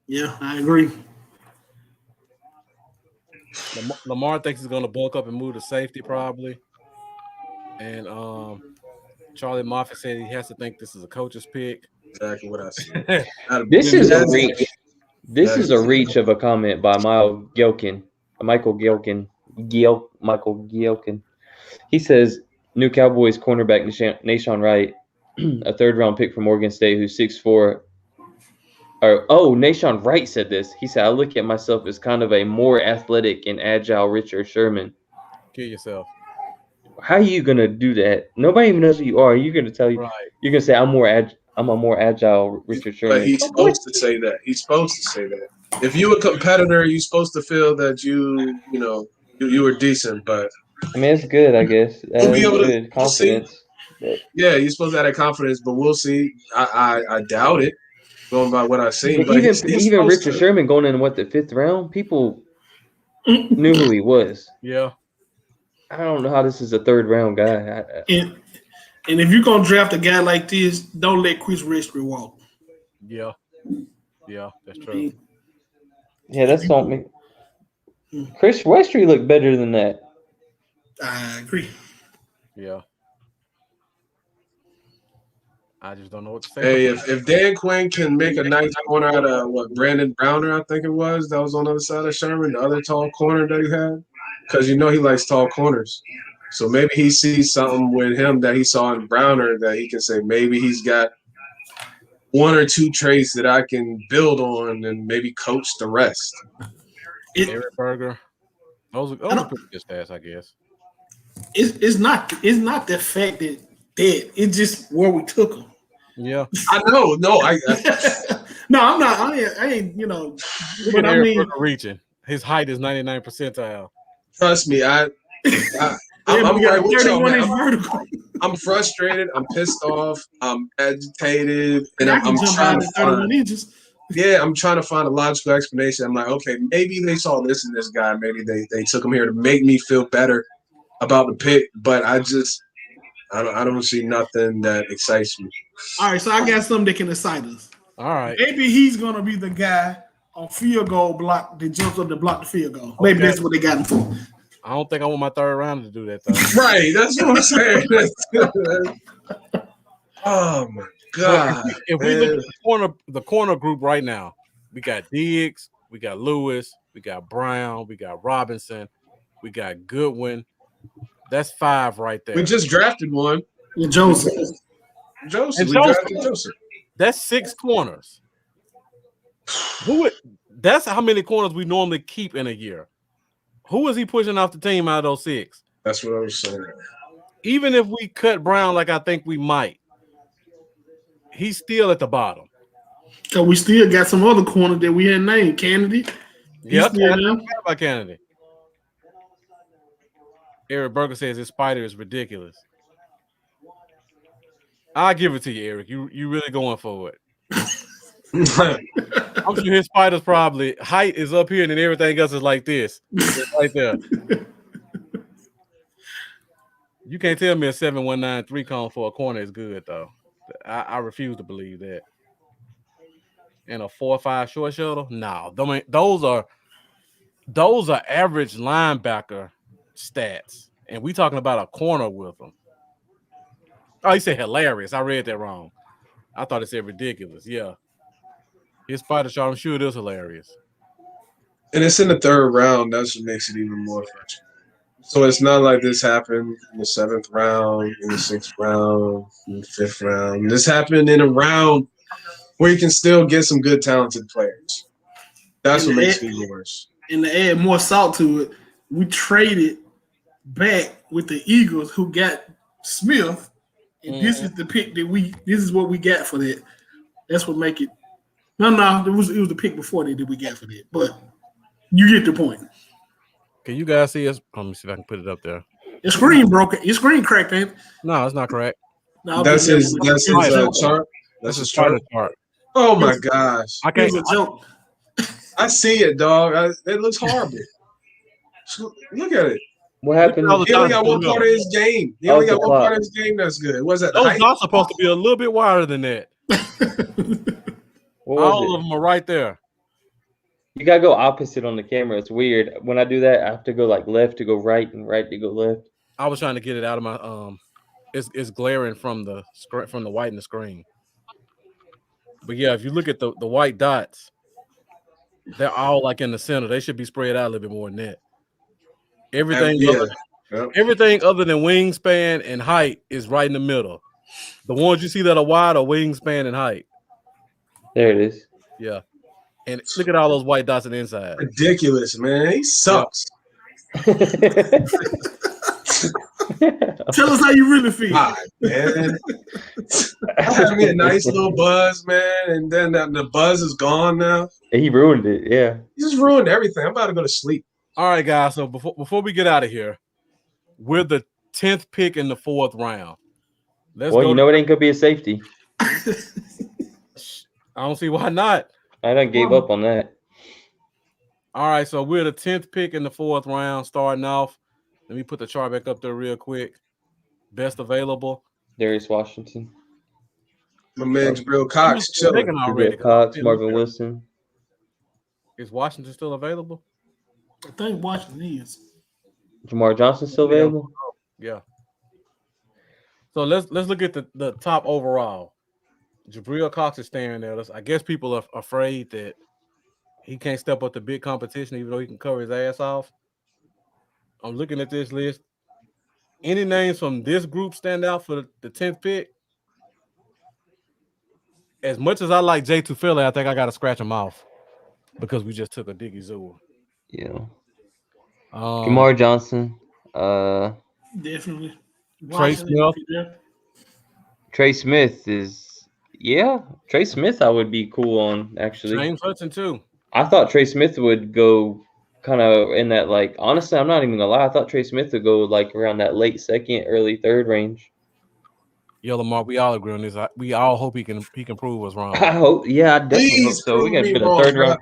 Speaker 9: Yeah, I agree.
Speaker 1: Lamar thinks he's gonna bulk up and move to safety probably, and Charlie Moffitt said he has to think this is a coach's pick.
Speaker 2: Exactly what I said.
Speaker 7: This is a reach. This is a reach of a comment by Michael Gilkin. He says, new Cowboys cornerback Nahshon Wright, a third-round pick from Oregon State who's 6'4". Nahshon Wright said this. He said, I look at myself as kind of a more athletic and agile Richard Sherman.
Speaker 1: Kill yourself.
Speaker 7: How are you going to do that? Nobody even knows who you are. You're going to tell you. Right. You're going to say, I'm a more agile Richard Sherman.
Speaker 2: But he's supposed to say that. He's supposed to say that. If you're a competitor, you're supposed to feel that you were decent, but
Speaker 7: I mean, it's good, I guess.
Speaker 2: We'll be able
Speaker 7: to confidence.
Speaker 2: Yeah, you're supposed to have that confidence, but we'll see. I doubt it, going by what I've seen.
Speaker 7: But even Richard Sherman going in the fifth round, people knew who he was.
Speaker 1: Yeah.
Speaker 7: I don't know how this is a third round guy.
Speaker 9: And if you're gonna draft a guy like this, don't let Chris Westry walk.
Speaker 1: Yeah, that's true.
Speaker 7: Yeah, that's something. Chris Westry looked better than that.
Speaker 9: I agree.
Speaker 1: Yeah. I just don't know what to say.
Speaker 2: Hey, if Dan Quinn can make a nice corner out of Brandon Browner, I think it was, that was on the other side of Sherman, the other tall corner that he had, because he likes tall corners. So maybe he sees something with him that he saw in Browner that he can say maybe he's got one or two traits that I can build on and maybe coach the rest.
Speaker 1: Eric Berger. Those are pretty good stats, I guess.
Speaker 9: It's not the fact that it's just where we took him.
Speaker 1: Yeah,
Speaker 2: I know. No,
Speaker 9: no, I'm not. I ain't. But I mean,
Speaker 1: reaching. His height is 99 percentile.
Speaker 2: Trust me, I'm right with y'all, man. I'm frustrated. I'm pissed off. I'm agitated, and I'm trying to find. Yeah, I'm trying to find a logical explanation. I'm like, okay, maybe they saw this in this guy. Maybe they took him here to make me feel better about the pick. But I don't see nothing that excites me.
Speaker 9: All right, so I got something that can excite us.
Speaker 1: All right,
Speaker 9: maybe he's gonna be the guy on field goal block that jumps up to block the field goal. Maybe that's what they got him for.
Speaker 1: I don't think I want my third round to do that though.
Speaker 2: Right, that's what I'm saying. Oh my God!
Speaker 1: If we look at the corner group right now, we got Diggs, we got Lewis, we got Brown, we got Robinson, we got Goodwin. That's 5 right there.
Speaker 2: We just drafted one.
Speaker 9: Joseph.
Speaker 2: We drafted Joseph.
Speaker 1: That's 6 corners. That's how many corners we normally keep in a year. Who is he pushing off the team out of those 6?
Speaker 2: That's what I was saying.
Speaker 1: Even if we cut Brown like I think we might, he's still at the bottom.
Speaker 9: So we still got some other corner that we hadn't named. Kennedy.
Speaker 1: Yep. About Kennedy. Eric Berger says his spider is ridiculous. I'll give it to you, Eric. You really going for it. I'm sure his spider's probably height is up here and then everything else is like this. It's right there. You can't tell me a 719 3-cone for a corner is good though. I refuse to believe that. And a 4.5 short shuttle? No, those are average linebacker stats. And we talking about a corner with them. Oh, he said hilarious. I read that wrong. I thought it said ridiculous. Yeah. His spider shot, I'm sure it is hilarious.
Speaker 2: And it's in the 3rd round. That's what makes it even more frustrating. So it's not like this happened in the 7th round, in the 6th round, in the 5th round. This happened in a round where you can still get some good, talented players. That's what makes it even worse.
Speaker 9: And to add more salt to it, we traded back with the Eagles who got Smith, and this is the pick that this is what we got for that. That's what make it. No, it was the pick before that we got for that. But you get the point.
Speaker 1: Can you guys see us? Let me see if I can put it up there.
Speaker 9: Your screen broke. Your screen cracked, ain't it?
Speaker 1: No, it's not correct.
Speaker 9: No,
Speaker 2: that's his chart. That's his chart. Oh my gosh!
Speaker 1: I can't.
Speaker 9: It's a joke.
Speaker 2: I see it, dog. It looks horrible. Look at it.
Speaker 7: What happened?
Speaker 2: He only got one part of his game. He only got one part of his game that's good. Was that
Speaker 1: those dots supposed to be a little bit wider than that? All of them are right there.
Speaker 7: You gotta go opposite on the camera. It's weird. When I do that, I have to go like left to go right and right to go left.
Speaker 1: I was trying to get it out of my it's glaring from the white in the screen. But yeah, if you look at the white dots, they're all like in the center. They should be spread out a little bit more than that. Everything other than wingspan and height is right in the middle. The ones you see that are wide are wingspan and height.
Speaker 7: There it is.
Speaker 1: Yeah. And look at all those white dots on the inside.
Speaker 2: Ridiculous, man. He sucks.
Speaker 9: Tell us how you really feel.
Speaker 2: God, man. I had me a nice little buzz, man, and then the buzz is gone now.
Speaker 7: He ruined it, yeah.
Speaker 2: He just ruined everything. I'm about to go to sleep.
Speaker 1: All right, guys. So before we get out of here, we're the 10th pick in the 4th round.
Speaker 7: Well, you know it ain't gonna be a safety.
Speaker 1: I don't see why not.
Speaker 7: I done gave up on that.
Speaker 1: All right, so we're the 10th pick in the 4th round, starting off. Let me put the chart back up there real quick. Best available.
Speaker 7: Darius Washington.
Speaker 2: My man Jabril Cox chilling.
Speaker 7: Jabril Cox, Marvin Wilson.
Speaker 1: Is Washington still available?
Speaker 9: I think Washington is.
Speaker 7: Jamar Johnson still available?
Speaker 1: Yeah. So let's look at the top overall. Jabril Cox is staring at us. I guess people are afraid that he can't step up to big competition, even though he can cover his ass off. I'm looking at this list. Any names from this group stand out for the 10th pick? As much as I like Jay Tufele, I think I got to scratch him off because we just took a Diggy Zoo.
Speaker 7: Yeah. Jamar Johnson.
Speaker 9: Definitely.
Speaker 1: Trey Smith.
Speaker 7: Trey Smith is. Yeah, Trey Smith I would be cool on, actually.
Speaker 1: James Hudson, too.
Speaker 7: I thought Trey Smith would go kind of in that, like, honestly, I'm not even going to lie. I thought Trey Smith would go, like, around that late 2nd, early 3rd range.
Speaker 1: Yo, Lamar, we all agree on this. We all hope he can prove us wrong.
Speaker 7: I hope. Yeah, I definitely hope so. We're going to get a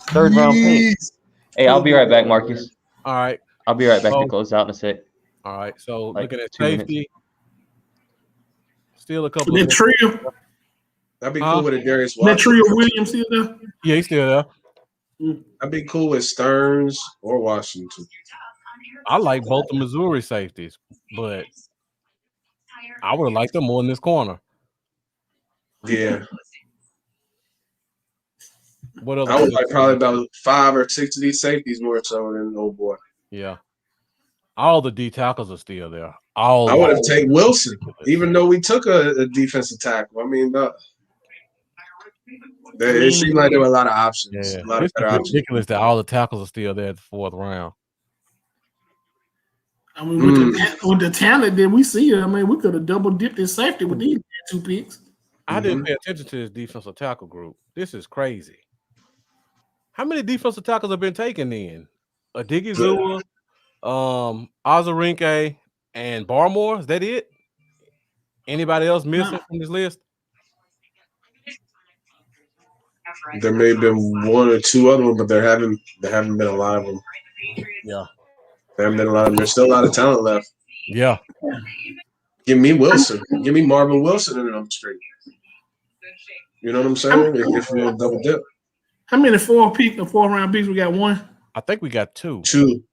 Speaker 7: third round pick. Hey, I'll be right back, Marcus.
Speaker 1: All right.
Speaker 7: I'll be right back to close out in a sec.
Speaker 1: All right. So,
Speaker 7: like
Speaker 1: looking at safety.
Speaker 7: Minutes.
Speaker 1: Still a couple
Speaker 9: of
Speaker 1: trio.
Speaker 2: That'd be cool with a Darius
Speaker 9: Washington. That trio Williams still there?
Speaker 1: Yeah, he's still there.
Speaker 2: I'd be cool with Stearns or Washington.
Speaker 1: I like both the Missouri safeties, but I would have liked them more in this corner.
Speaker 2: Yeah.
Speaker 1: What else?
Speaker 2: I would like probably about 5 or 6 of these safeties more so than old boy.
Speaker 1: Yeah. All the D tackles are still there.
Speaker 2: I would have taken Wilson, even though we took a defensive tackle. I mean, it seemed like there were a lot of options.
Speaker 1: Yeah.
Speaker 2: A lot of better options.
Speaker 1: Ridiculous that all the tackles are still there at the 4th round.
Speaker 9: I mean, with the talent that we see, I mean, we could have double dipped in safety with these 2 picks.
Speaker 1: I didn't pay attention to this defensive tackle group. This is crazy. How many defensive tackles have been taken in? A Diggy Zua, Azarenka and Barmore. Is that it? Anybody else missing from this list?
Speaker 2: There may have been one or two other ones, but there haven't been a lot of them.
Speaker 1: Yeah.
Speaker 2: There haven't been a lot of them. There's still a lot of talent left.
Speaker 1: Yeah.
Speaker 2: Give me Wilson. Give me Marvin Wilson in the street. You know what I'm saying? If we'll double dip.
Speaker 9: How many fourth round picks? We got one.
Speaker 1: I think we got two.
Speaker 2: Two.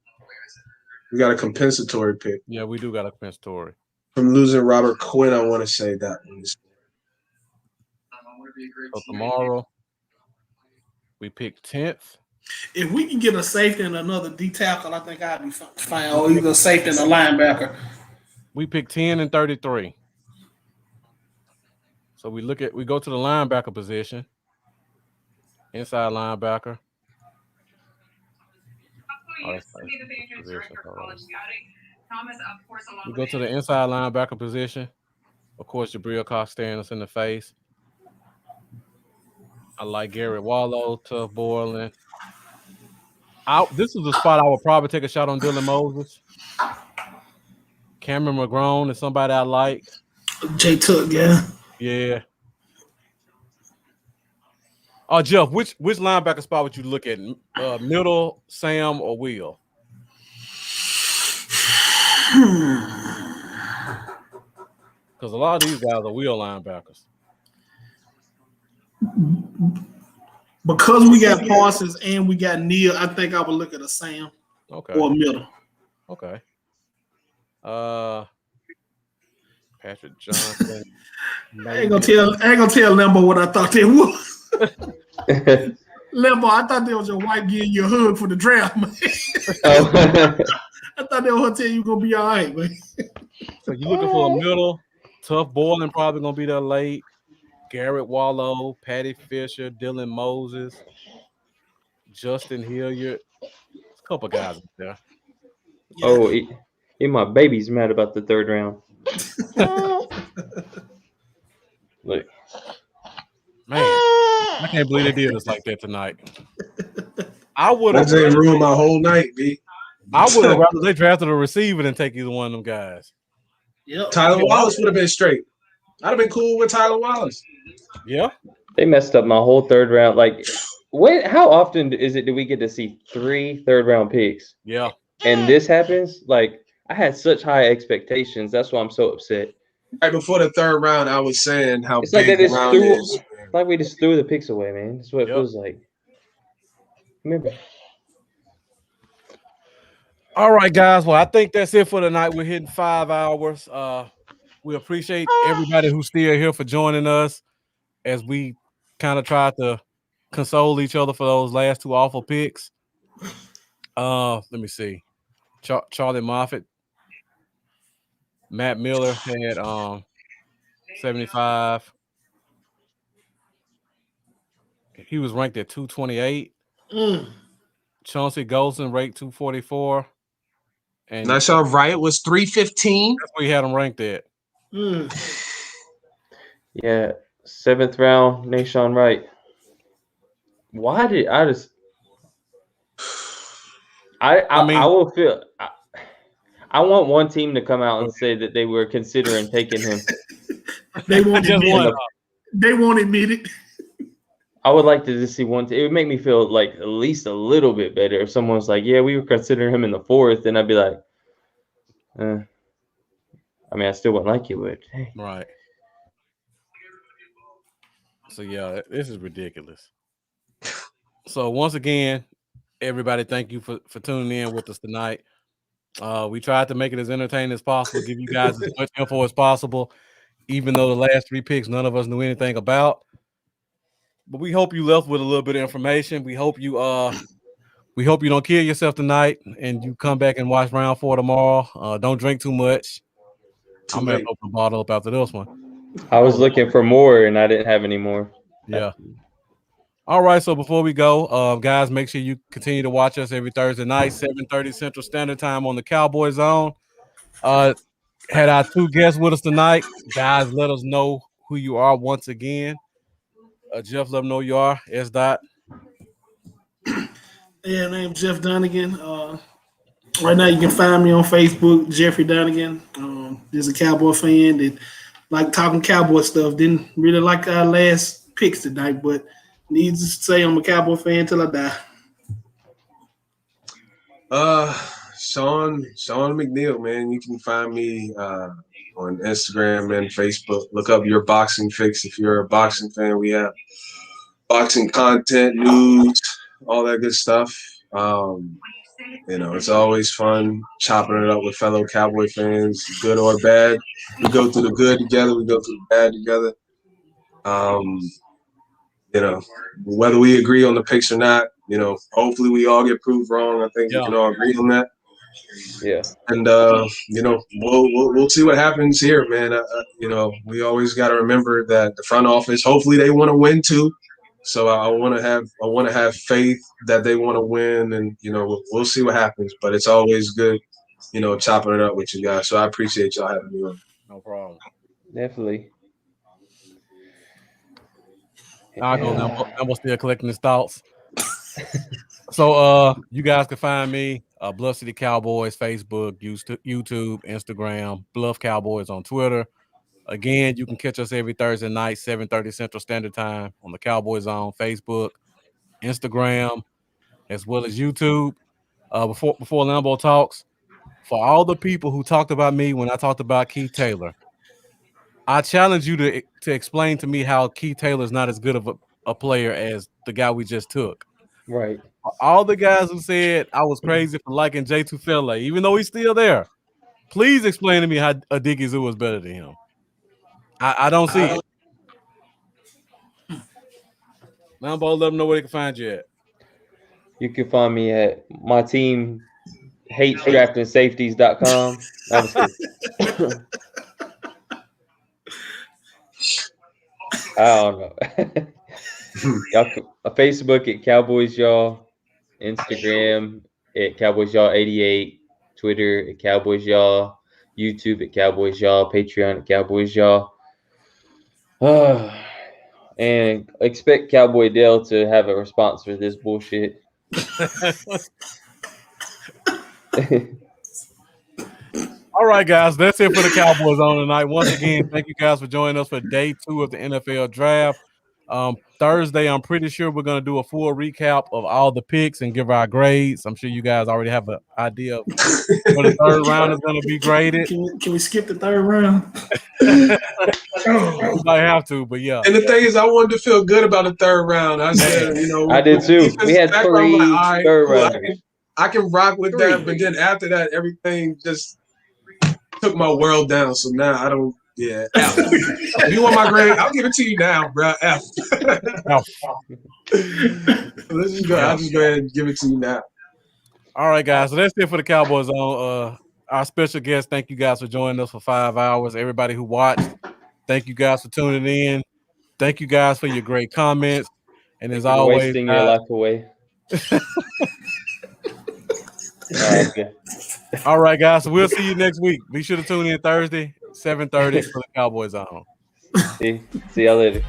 Speaker 2: We got a compensatory pick.
Speaker 1: Yeah, we do got a compensatory.
Speaker 2: From losing Robert Quinn, I want to say that one is.
Speaker 1: So tomorrow, we pick 10th.
Speaker 9: If we can get a safety and another D tackle, I think I'd be fine. Or either a safety and a linebacker.
Speaker 1: We pick 10 and 33. So we go to the linebacker position. Inside linebacker. We go to the inside linebacker position. Of course, Jabril Cox staring us in the face. I like Garrett Wallow, Tough Borland. This is the spot I would probably take a shot on Dylan Moses. Cameron McGrone is somebody I like.
Speaker 9: Jay Tuck, yeah.
Speaker 1: Yeah. Oh, Jeff, which linebacker spot would you look at? Middle, Sam, or Will? Because a lot of these guys are Will linebackers.
Speaker 9: Because we got Parsons and we got Neal, I think I would look at a Sam or a middle.
Speaker 1: Okay. Patrick Johnson.
Speaker 9: I ain't gonna tell Lambo what I thought they was. Lambo, I thought that was your wife giving you a hug for the draft, man. I thought they were gonna tell you gonna be all right, man.
Speaker 1: So you looking for a middle? Tough Borland probably gonna be there late. Garrett Wallow, Patty Fisher, Dylan Moses, Justin Hilliard. There's a couple guys up there.
Speaker 7: Yeah. Oh, even my baby's mad about the third round. Look.
Speaker 1: Man, I can't believe they did us like that tonight. I would have
Speaker 2: ruined my whole night, B.
Speaker 1: I would have rather they drafted a receiver than take either one of them guys.
Speaker 9: Yep.
Speaker 2: Tyler Wallace would have been straight. I'd have been cool with Tyler Wallace.
Speaker 1: Yeah.
Speaker 7: They messed up my whole third round. Like, how often do we get to see 3 third-round picks?
Speaker 1: Yeah.
Speaker 7: And this happens? Like, I had such high expectations. That's why I'm so upset.
Speaker 2: Right before the third round, I was saying how
Speaker 7: it's
Speaker 2: big
Speaker 7: like
Speaker 2: the round is.
Speaker 7: It's like we just threw the picks away, man. That's what it feels like. Remember.
Speaker 1: All right, guys. Well, I think that's it for tonight. We're hitting 5 hours. We appreciate everybody who's still here for joining us as we kind of try to console each other for those last 2 awful picks. Let me see. Charlie Moffitt. Matt Miller had 75. He was ranked at 228. Chauncey Golson ranked 244. And
Speaker 2: that's all right. It was 315.
Speaker 1: That's where he had him ranked at.
Speaker 7: Yeah, 7th round, Nashawn Wright. Why did I just? I mean, I will feel. I want one team to come out and say that they were considering taking him.
Speaker 9: They won't admit it. They won't admit it.
Speaker 7: I would like to just see one. It would make me feel like at least a little bit better if someone's like, "Yeah, we were considering him in the 4th," and I'd be like, I mean, I still wouldn't like it, but hey.
Speaker 1: Right. So yeah, this is ridiculous. So once again, everybody, thank you for tuning in with us tonight. We tried to make it as entertaining as possible, give you guys as much info as possible, even though the last 3 picks none of us knew anything about. But we hope you left with a little bit of information. We hope you don't kill yourself tonight and you come back and watch round 4 tomorrow. Don't drink too much. I'm gonna open the bottle up after this one.
Speaker 7: I was looking for more and I didn't have any more.
Speaker 1: Yeah. All right. So before we go, guys, make sure you continue to watch us every Thursday night, 7:30 Central Standard Time on the Cowboy Zone. Had our 2 guests with us tonight. Guys, let us know who you are once again. Jeff, let them know you are. S. Dot.
Speaker 9: Yeah, name's Jeff Dunnigan. Right now, you can find me on Facebook, Jeffrey Dunnigan. There's a Cowboy fan that like talking Cowboy stuff. Didn't really like our last picks tonight, but needs to say I'm a Cowboy fan till I die.
Speaker 2: Sean McNeil, man. You can find me on Instagram and Facebook. Look up Your Boxing Fix if you're a boxing fan. We have boxing content, news, all that good stuff. It's always fun chopping it up with fellow Cowboy fans, good or bad. We go through the good together. We go through the bad together. Whether we agree on the picks or not, hopefully we all get proved wrong. I think we can all agree on that.
Speaker 7: Yeah.
Speaker 2: And we'll see what happens here, man. We always got to remember that the front office, hopefully they want to win too. So I want to have faith that they want to win, and we'll see what happens. But it's always good, chopping it up with you guys. So I appreciate y'all having me on.
Speaker 1: No problem.
Speaker 7: Definitely.
Speaker 1: I'll go. Lambo still collecting his thoughts. So you guys can find me Bluff City Cowboys Facebook, YouTube, Instagram, Bluff Cowboys on Twitter. Again, you can catch us every Thursday night, 7:30 Central Standard Time on the Cowboy Zone Facebook, Instagram, as well as YouTube. Before Lambo talks, for all the people who talked about me when I talked about Keith Taylor, I challenge you to explain to me how Keith Taylor is not as good of a player as the guy we just took.
Speaker 7: Right.
Speaker 1: All the guys who said I was crazy for liking J2 Fele, even though he's still there, please explain to me how Adiki Zoo is better than him. I don't see it. Lambo, let them know where they can find you at.
Speaker 7: You can find me at my team hatesdraftingsafeties.com. I was kidding. I don't know. Y'all, Facebook at Cowboys Y'all, Instagram at Cowboys Y'all 88, Twitter at Cowboys Y'all, YouTube at Cowboys Y'all, Patreon at Cowboys Y'all. And expect Cowboy Dale to have a response for this bullshit.
Speaker 1: All right, guys, that's it for the Cowboys on tonight. Once again, thank you guys for joining us for day 2 of the NFL draft. Thursday, I'm pretty sure we're going to do a full recap of all the picks and give our grades. I'm sure you guys already have an idea of where the third round is going to be graded.
Speaker 9: Can we skip the third round?
Speaker 1: We might have to, but yeah.
Speaker 2: And the thing is, I wanted to feel good about the third round. I said,
Speaker 7: I did too. We had 3 third rounders.
Speaker 2: I can rock with that, but then after that, everything just took my world down. So now I don't. Yeah, F. If you want my grade, I'll give it to you now, bro. F. Let's just go. I'll just go ahead and give it to you now.
Speaker 1: All right, guys. So that's it for the Cowboys on. Our special guest, thank you guys for joining us for 5 hours. Everybody who watched, thank you guys for tuning in. Thank you guys for your great comments. And as always,
Speaker 7: wasting your life away. Okay.
Speaker 1: All right, guys. So we'll see you next week. Be sure to tune in Thursday, 7:30 for the Cowboys on.
Speaker 7: See y'all later.